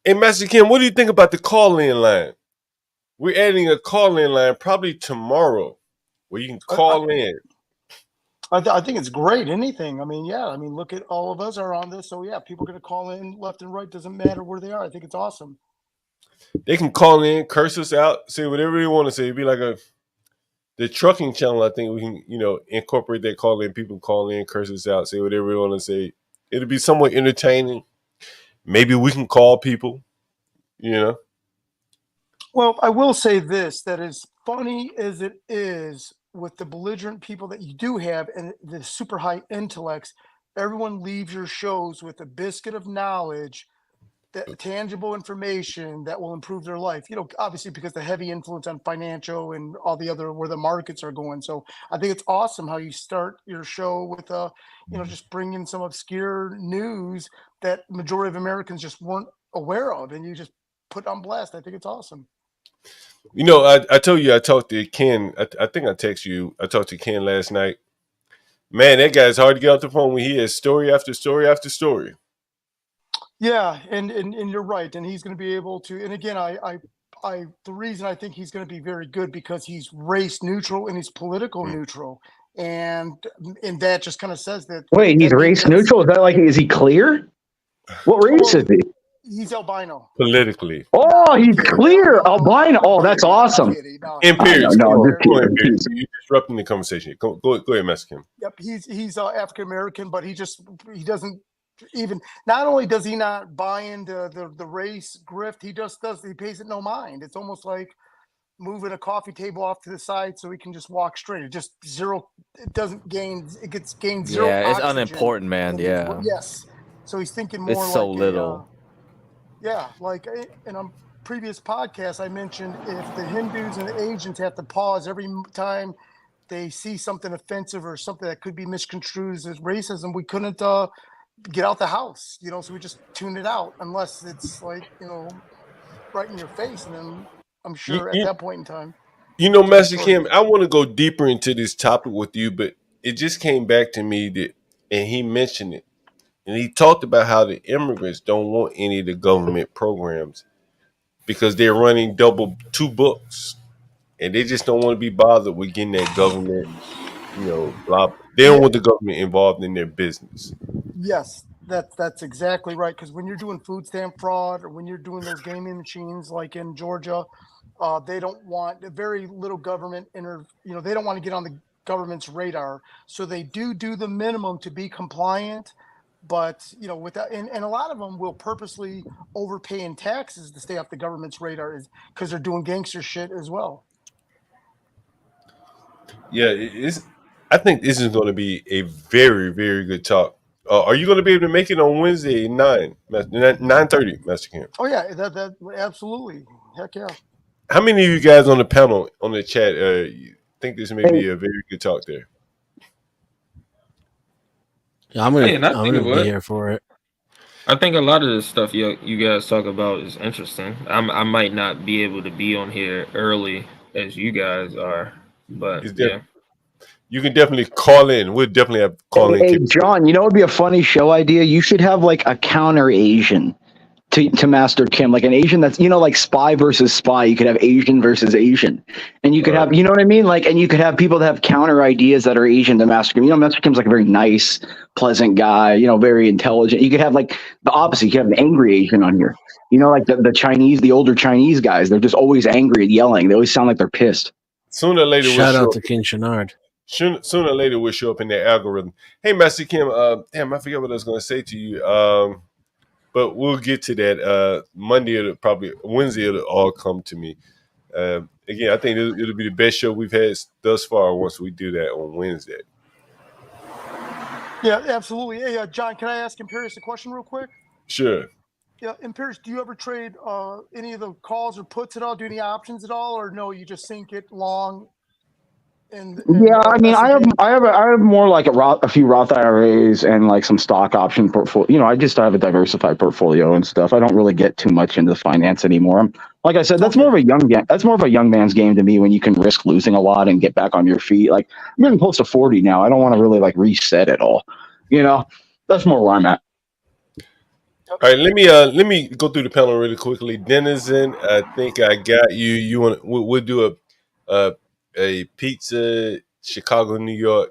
Hey, Master Kim, what do you think about the call-in line? We're adding a call-in line probably tomorrow where you can call in. I think it's great. Anything. I mean, yeah. I mean, look at all of us are on this. So, yeah, people are going to call in left and right. Doesn't matter where they are. I think it's awesome. They can call in, curse us out, say whatever they want to say. It'd be like the trucking channel. I think we can, you know, incorporate that call in. People call in, curse us out, say whatever they want to say. It'll be somewhat entertaining. Maybe we can call people, you know. Well, I will say this, that as funny as it is with the belligerent people that you do have and the super high intellects, everyone leaves your shows with a biscuit of knowledge, that tangible information that will improve their life. You know, obviously because the heavy influence on financial and all the other where the markets are going. So I think it's awesome how you start your show with you know, just bring in some obscure news that majority of Americans just weren't aware of, and you just put on blast. I think it's awesome. You know, I told you I talked to Ken. I think I texted you. I talked to Ken last night. Man, that guy's hard to get off the phone when he has story after story after story. Yeah, and you're right. And he's going to be able to. And again, the reason I think he's going to be very good because he's race neutral and he's political neutral, and that just kind of says that. Wait, he's race neutral? Is that like, is he clear? What race is he? He's albino. Politically. Oh, he's clear. Albino. Oh, that's awesome. Imperius. You're disrupting the conversation. Go ahead, Master Kim. Yep, he's African American, but he doesn't even. Not only does he not buy into the race grift, he pays it no mind. It's almost like moving a coffee table off to the side so he can just walk straight. It just zero. It doesn't gain. It gets gained zero. Yeah, it's unimportant, man. Yeah. Yes. So he's thinking more. It's so little. Yeah, like in a previous podcast, I mentioned if the Hindus and the Asians have to pause every time they see something offensive or something that could be misconstrued as racism, we couldn't get out the house, you know, so we just tuned it out unless it's like, you know, right in your face. And then I'm sure at that point in time. You know, Master Kim, I want to go deeper into this topic with you, but it just came back to me that, and he mentioned it. And he talked about how the immigrants don't want any of the government programs because they're running two books, and they just don't want to be bothered with getting that government, you know, blah. They don't want the government involved in their business. Yes, that's exactly right. Because when you're doing food stamp fraud or when you're doing those gaming machines like in Georgia, they don't want very little government they don't want to get on the government's radar. So they do the minimum to be compliant. But, you know, without and a lot of them will purposely overpay in taxes to stay off the government's radar is because they're doing gangster shit as well. Yeah, I think this is going to be a very, very good talk. Are you going to be able to make it on Wednesday 9:30, Master Kim? Oh yeah, that absolutely. Heck yeah. How many of you guys on the panel on the chat think this may be a very good talk there? Yeah, I'm gonna be here for it. I think a lot of the stuff you guys talk about is interesting. I might not be able to be on here early as you guys are, but yeah. You can definitely call in. We'll definitely have call in. Hey, John, you know what would be a funny show idea? You should have like a counter Asian to Master Kim, like an Asian that's, like spy versus spy. You could have Asian versus Asian, and you could have, you know what I mean? Like, and you could have people that have counter ideas that are Asian to Master Kim. Master Kim's like a very nice, pleasant guy, very intelligent. You could have like the opposite. You could have an angry Asian on here. Like the Chinese, the older Chinese guys, they're just always angry and yelling. They always sound like they're pissed. Sooner or later, shout out to King Shenard. Sooner or later, we'll show up in their algorithm. Hey, Master Kim, damn, I forget what I was going to say to you. But we'll get to that. Monday, probably Wednesday, it'll all come to me. Again, I think it'll be the best show we've had thus far once we do that on Wednesday. Yeah, absolutely. Hey, John, can I ask Imperius a question real quick? Sure. Yeah, Imperius, do you ever trade any of the calls or puts at all? Do any options at all, or no? You just sink it long. Yeah, I mean, I have more like a few Roth IRAs and like some stock option portfolio. I have a diversified portfolio and stuff. I don't really get too much into finance anymore. Like I said, that's more of a young man's game to me when you can risk losing a lot and get back on your feet. Like I'm getting close to 40 now. I don't want to really like reset it all. That's more where I'm at. All right, let me go through the panel really quickly. Denizen, I think I got you. You want? We'll do a pizza, Chicago, New York,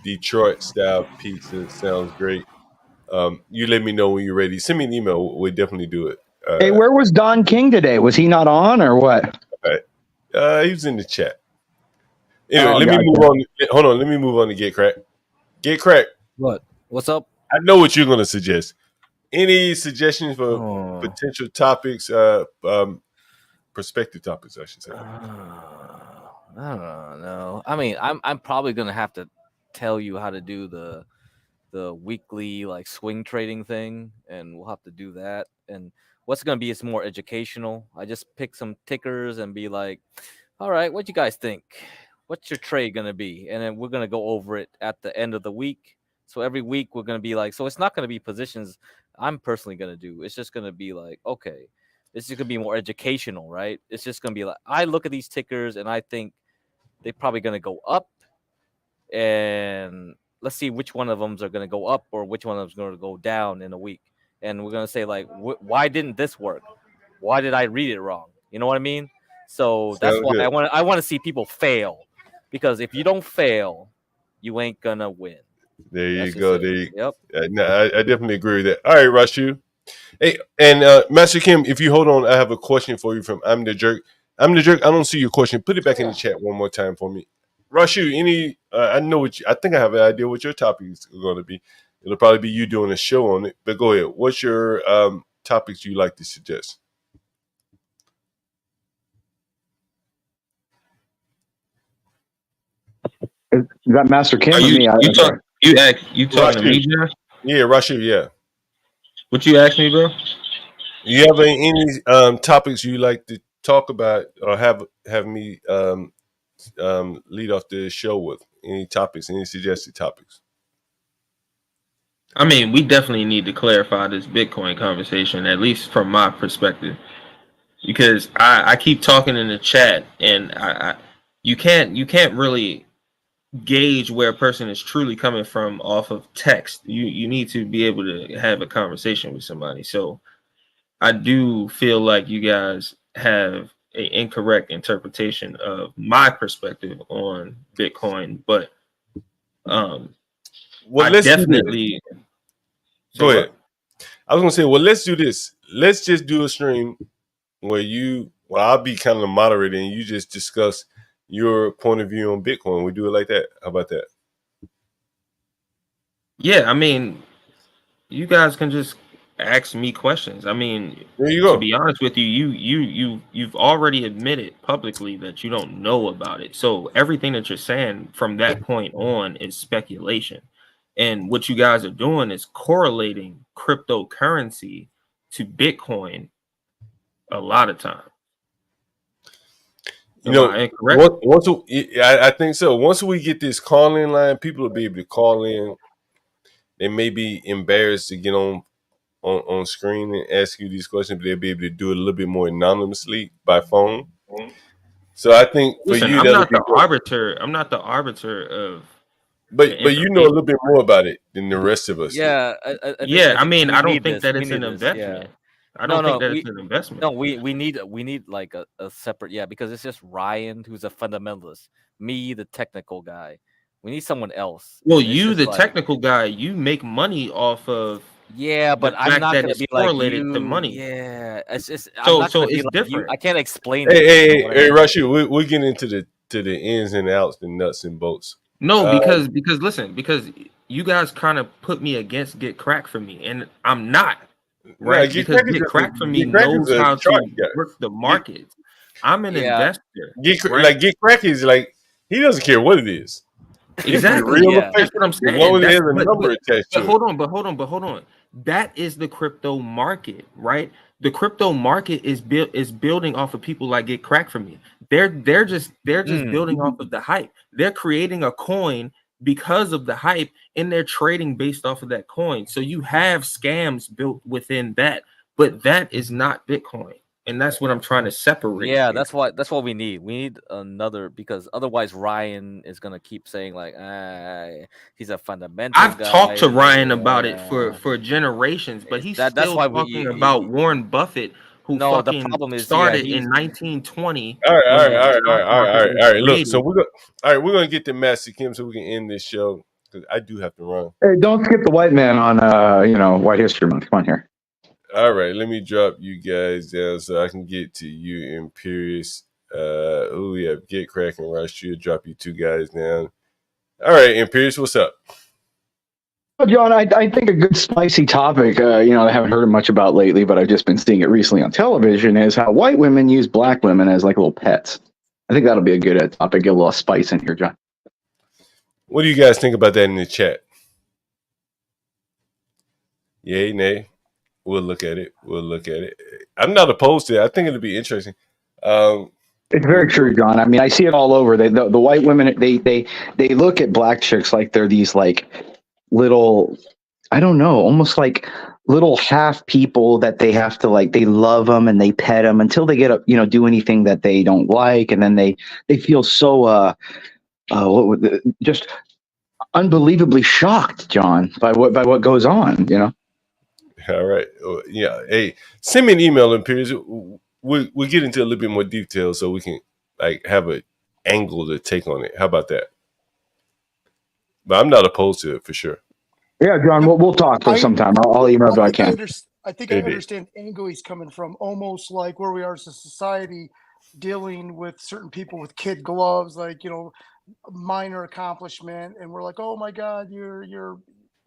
Detroit style pizza. Sounds great. You let me know when you're ready. Send me an email. We'll definitely do it. Hey, where was Don King today? Was he not on or what? All right. He was in the chat. Anyway, let me move on. Hold on. Let me move on to Get Crack. Get Crack. What? What's up? I know what you're going to suggest. Any suggestions for potential topics, prospective topics, I should say? I don't know. I mean, I'm probably gonna have to tell you how to do the weekly like swing trading thing, and we'll have to do that. And what's gonna be is more educational. I just pick some tickers and be like, all right, what you guys think? What's your trade gonna be? And then we're gonna go over it at the end of the week. So every week we're gonna be like, so it's not gonna be positions I'm personally gonna do. It's just gonna be like, okay, it's just gonna be more educational, right? It's just gonna be like, I look at these tickers and I think they're probably gonna go up, and let's see which one of them are gonna go up or which one of them is gonna go down in a week. And we're gonna say like, why didn't this work? Why did I read it wrong? You know what I mean? So that's why I want to see people fail, because if you don't fail, you ain't gonna win. There you go. Yep. I definitely agree with that. All right, Rashu. Hey, and Master Kim, if you hold on, I have a question for you from I'm the Jerk. I'm the Jerk. I don't see your question. Put it back in the chat one more time for me. Rashu, I know I think I have an idea what your topic is going to be. It'll probably be you doing a show on it. But go ahead. What's your topics you like to suggest? Is that Master Kim or me? You talking to me, Jeff? Yeah, Rashu, yeah. What you asked me, bro? You have any topics you like to talk about or have me lead off the show with? Any topics, any suggested topics? I mean, we definitely need to clarify this Bitcoin conversation, at least from my perspective, because I keep talking in the chat, and you can't really gauge where a person is truly coming from off of text. You need to be able to have a conversation with somebody. So I do feel like you guys have an incorrect interpretation of my perspective on Bitcoin, but let's definitely go ahead. I was gonna say, let's do this. Let's just do a stream where I'll be kind of the moderator and you just discuss your point of view on Bitcoin. We do it like that. How about that? Yeah, I mean, you guys can just ask me questions. I mean, there you go. To be honest with you, you've already admitted publicly that you don't know about it. So everything that you're saying from that point on is speculation. And what you guys are doing is correlating cryptocurrency to Bitcoin a lot of times. I think so. Once we get this call-in line, people will be able to call in. They may be embarrassed to get on screen and ask you these questions, but they'll be able to do it a little bit more anonymously by phone. So I think for you, I'm not the arbiter of But you know a little bit more about it than the rest of us. Yeah, I mean, I don't need think this. that We it's need an this. Yeah. investment. I don't think that it's an investment. No, we need like a separate, because it's just Ryan who's a fundamentalist, me the technical guy. We need someone else. Well, And it's you just the like, technical guy, you make money off of but the I'm fact not that gonna it's be like correlated to you. money. Yeah, it's just I'm So not gonna be it's like you. different. I can't explain it. Hey, Rashi, we're getting into the ins and outs, the nuts and bolts. No, because listen, because you guys kind of put me against Get Crack for me, and I'm not, right? Because Get Crack for me knows how to work the market. I'm an investor. Get Crack is like, he doesn't care what it is. Exactly. That's what I'm saying. As long as there's a number attached to it. Hold on. That is the crypto market, right? The crypto market is building off of people like Get Crack for me. They're just building off of the hype. They're creating a coin because of the hype, and they're trading based off of that coin. So you have scams built within that, but that is not Bitcoin. And that's what I'm trying to separate. Yeah, that's what we need. We need another, because otherwise Ryan is gonna keep saying like, he's a fundamental. I've talked to Ryan about it for generations, but he's still talking about Warren Buffett, who fucking the problem is, started in 1920. All right. Look, so we're gonna get to Master Kim so we can end this show, because I do have to run. Hey, don't skip the white man on White History Month. Come on here. All right, let me drop you guys down so I can get to you, Imperious. We have Get Crack and Rush. Drop you two guys down. All right, Imperious, what's up? Well, John, I think a good spicy topic, I haven't heard much about lately, but I've just been seeing it recently on television, is how white women use black women as like little pets. I think that'll be a good topic. Get a little spice in here, John. What do you guys think about that in the chat? Yay, nay? We'll look at it. I'm not opposed to it. I think it'll be interesting. It's very true, John. I mean, I see it all over. The white women, they look at black chicks like they're these like little, I don't know, almost like little half people that they have to like, they love them and they pet them until they get up, do anything that they don't like, and then they feel so just unbelievably shocked, John, by what goes on, All right. Yeah. Hey, send me an email, Imperious. We'll get into a little bit more detail so we can like have an angle to take on it. How about that? But I'm not opposed to it for sure. Yeah, John, we'll talk for some time. I'll email if I can. I think I understand the angle he's coming from, almost like where we are as a society dealing with certain people with kid gloves, like, minor accomplishment. And we're like, oh my God, you're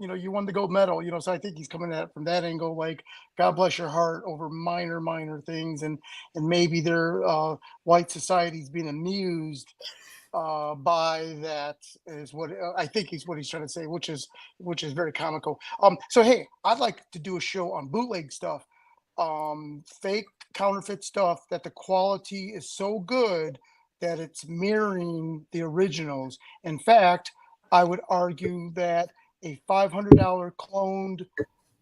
you won the gold medal, so I think he's coming at it from that angle, like, God bless your heart over minor things. And maybe their white society's being amused by that, is what I think what he's trying to say, which is very comical. So, hey, I'd like to do a show on bootleg stuff, fake counterfeit stuff, that the quality is so good that it's mirroring the originals. In fact, I would argue that a $500 cloned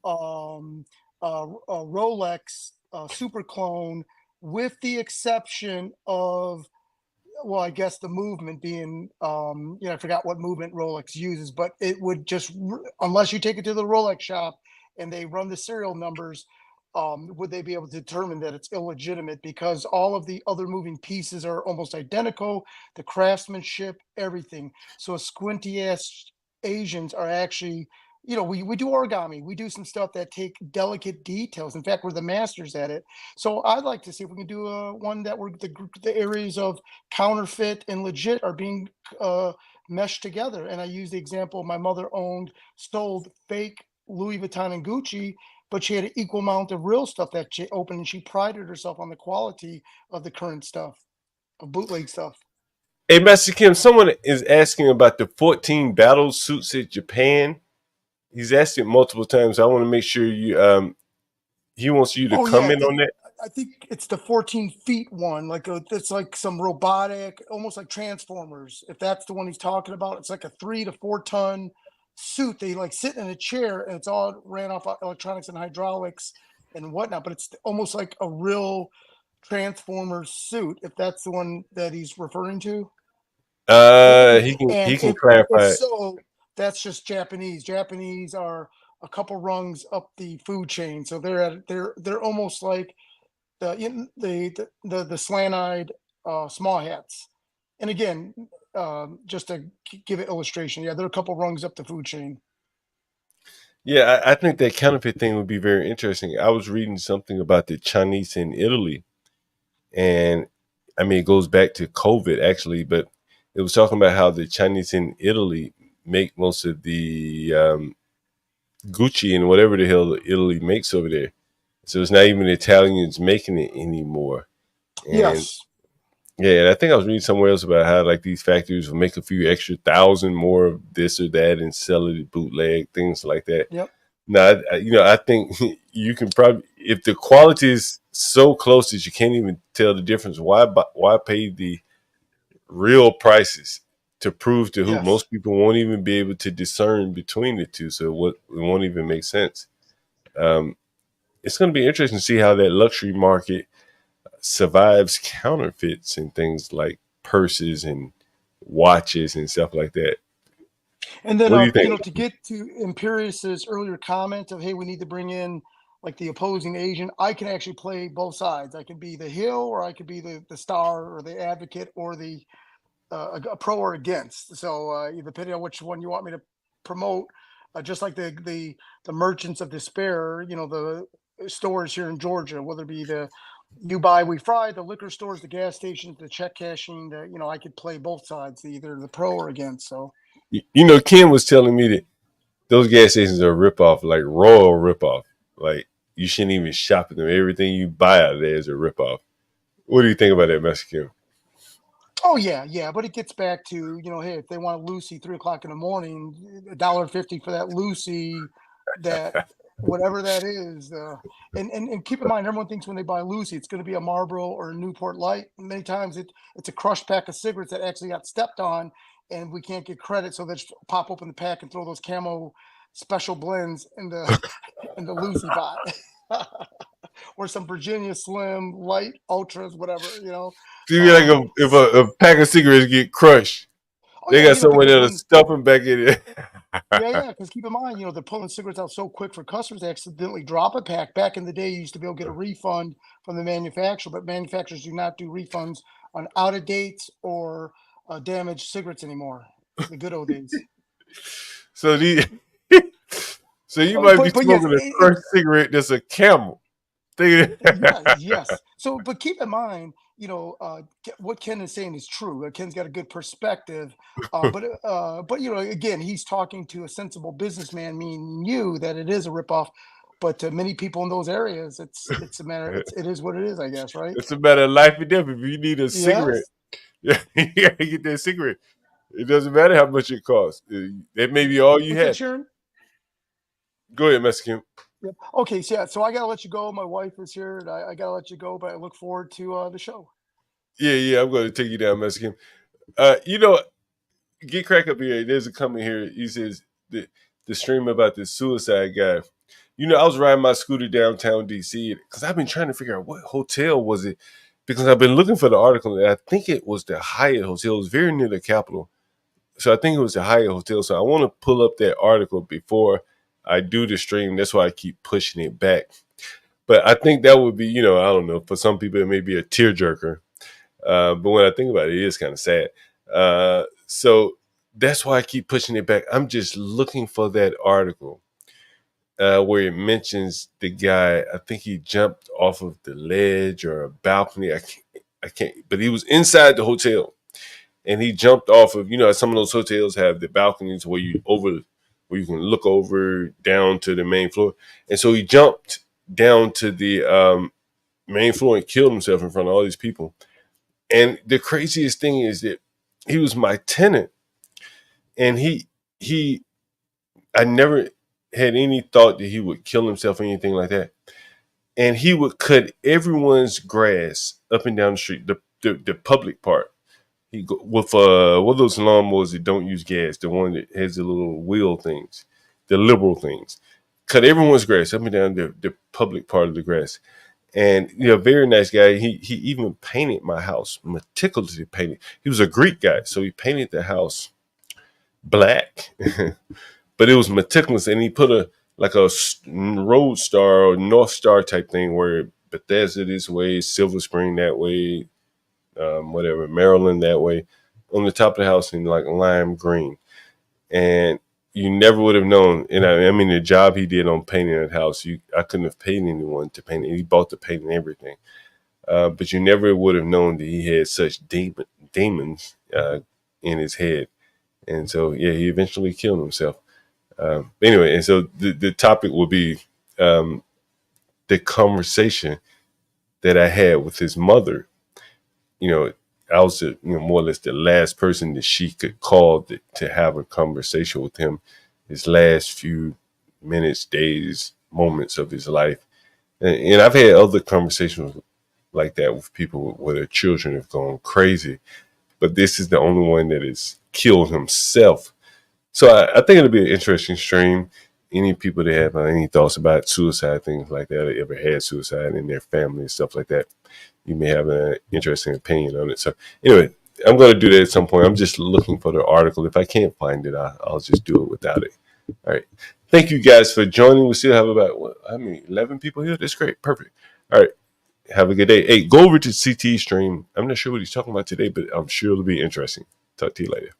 a Rolex super clone, with the exception of, well, I guess the movement being, I forgot what movement Rolex uses, but it would just, unless you take it to the Rolex shop and they run the serial numbers, would they be able to determine that it's illegitimate, because all of the other moving pieces are almost identical, the craftsmanship, everything. So squinty ass Asians are actually, we do origami, we do some stuff that take delicate details. In fact, we're the masters at it. So I'd like to see if we can do one that where the areas of counterfeit and legit are being meshed together. And I use the example, my mother sold fake Louis Vuitton and Gucci, but she had an equal amount of real stuff that she opened, and she prided herself on the quality of the current stuff, of bootleg stuff. Hey, Master Kim, someone is asking about the 14 battle suits in Japan. He's asked it multiple times. I want to make sure you, he wants you to comment on that. I think it's the 14 feet one. Like it's like some robotic, almost like Transformers. If that's the one he's talking about, it's like a 3 to 4 ton suit. They like sit in a chair, and it's all ran off electronics and hydraulics and whatnot. But it's almost like a real Transformers suit, if that's the one that he's referring to. He can clarify. So that's just Japanese. Japanese are a couple rungs up the food chain, so they're almost like the slant-eyed small hats. And again, just to give it illustration, yeah, they're a couple rungs up the food chain. Yeah, I think that counterfeit thing would be very interesting. I was reading something about the Chinese in Italy, and I mean, it goes back to COVID actually, but it was talking about how the Chinese in Italy make most of the Gucci and whatever the hell Italy makes over there. So it's not even the Italians making it anymore. And yes. Yeah, and I think I was reading somewhere else about how like these factories will make a few extra thousand more of this or that and sell it at bootleg, things like that. Yep. Now, I think you can probably, if the quality is so close that you can't even tell the difference, why pay the real prices to prove to who? Yes. Most people won't even be able to discern between the two, so it won't even make sense. It's going to be interesting to see how that luxury market survives counterfeits and things like purses and watches and stuff like that. And then, what do you think? to get to Imperius's earlier comment of, hey, we need to bring in like the opposing agent, I can actually play both sides. I can be the heel, or I could be the star or the advocate or the a pro or against. So depending on which one you want me to promote, just like the merchants of despair, the stores here in Georgia, whether it be the You Buy We Fry, the liquor stores, the gas stations, the check cashing, I could play both sides, either the pro or against. So Ken was telling me that those gas stations are a ripoff, like royal ripoff. Like you shouldn't even shop at them. Everything you buy out of there is a ripoff. What do you think about that, Mexican? Oh yeah, but it gets back to hey, if they want a Lucy 3:00 in the morning, $1.50 for that Lucy, that whatever that is, and keep in mind, everyone thinks when they buy Lucy, it's going to be a Marlboro or a Newport Light. Many times it's a crushed pack of cigarettes that actually got stepped on, and we can't get credit, so they just pop open the pack and throw those camo special blends in the Lucy pot. Or some Virginia Slim, Light, Ultras, whatever, So you mean like if a pack of cigarettes get crushed, they got someone that'll stuff them back in it. Yeah, because keep in mind, they're pulling cigarettes out so quick for customers, they accidentally drop a pack. Back in the day, you used to be able to get a refund from the manufacturer, but manufacturers do not do refunds on out of dates or damaged cigarettes anymore. The good old days. So you might be smoking a crushed cigarette that's a Camel. Yes. So, but keep in mind, what Ken is saying is true. Ken's got a good perspective, but again, he's talking to a sensible businessman, meaning you, that it is a ripoff. But to many people in those areas, it's a matter. It is what it is, I guess, right? It's a matter of life and death. If you need a cigarette, you gotta get that cigarette. It doesn't matter how much it costs. That may be all you have. Go ahead, Mexican. Yep. Okay, so I gotta let you go. My wife is here, and I gotta let you go. But I look forward to the show. Yeah, I'm going to take you down, Mexican. Get Crack up here. There's a comment here. He says the stream about the suicide guy. I was riding my scooter downtown DC because I've been trying to figure out what hotel was it, because I've been looking for the article, and I think it was the Hyatt Hotel. It was very near the Capitol, so I think it was the Hyatt Hotel. So I want to pull up that article before I do the stream. That's why I keep pushing it back. But I think that would be, I don't know, for some people it may be a tearjerker. But when I think about it, it is kind of sad. So that's why I keep pushing it back. I'm just looking for that article where it mentions the guy. I think he jumped off of the ledge or a balcony. I can't, but he was inside the hotel, and he jumped off of, some of those hotels have the balconies where you can look over down to the main floor. And so he jumped down to the main floor and killed himself in front of all these people. And the craziest thing is that he was my tenant, and I never had any thought that he would kill himself or anything like that. And he would cut everyone's grass up and down the street, the public part. He go with one of those lawnmowers that don't use gas, the one that has the little wheel things, the liberal things. Cut everyone's grass up and down the public part of the grass. And very nice guy. He even painted my house, meticulously painted. He was a Greek guy, so he painted the house black, but it was meticulous, and he put a road star or North Star type thing where Bethesda this way, Silver Spring that way, whatever, Maryland that way, on the top of the house in like lime green. And you never would have known. And I mean, the job he did on painting that house, I couldn't have paid anyone to paint it. He bought the paint and everything. But you never would have known that he had such demons in his head. And so, yeah, he eventually killed himself. Anyway, and so the topic will be the conversation that I had with his mother. You know, I was more or less the last person that she could call to have a conversation with him his last few minutes, days, moments of his life. And I've had other conversations like that with people where their children have gone crazy, but this is the only one that has killed himself. So I think it'll be an interesting stream. Any people that have any thoughts about suicide, things like that, or ever had suicide in their family and stuff like that, you may have an interesting opinion on it. So anyway, I'm going to do that at some point. I'm just looking for the article. If I can't find it, I'll just do it without it. All right. Thank you guys for joining. We still have about 11 people here. That's great. Perfect. All right. Have a good day. Hey, go over to CT stream. I'm not sure what he's talking about today, but I'm sure it'll be interesting. Talk to you later.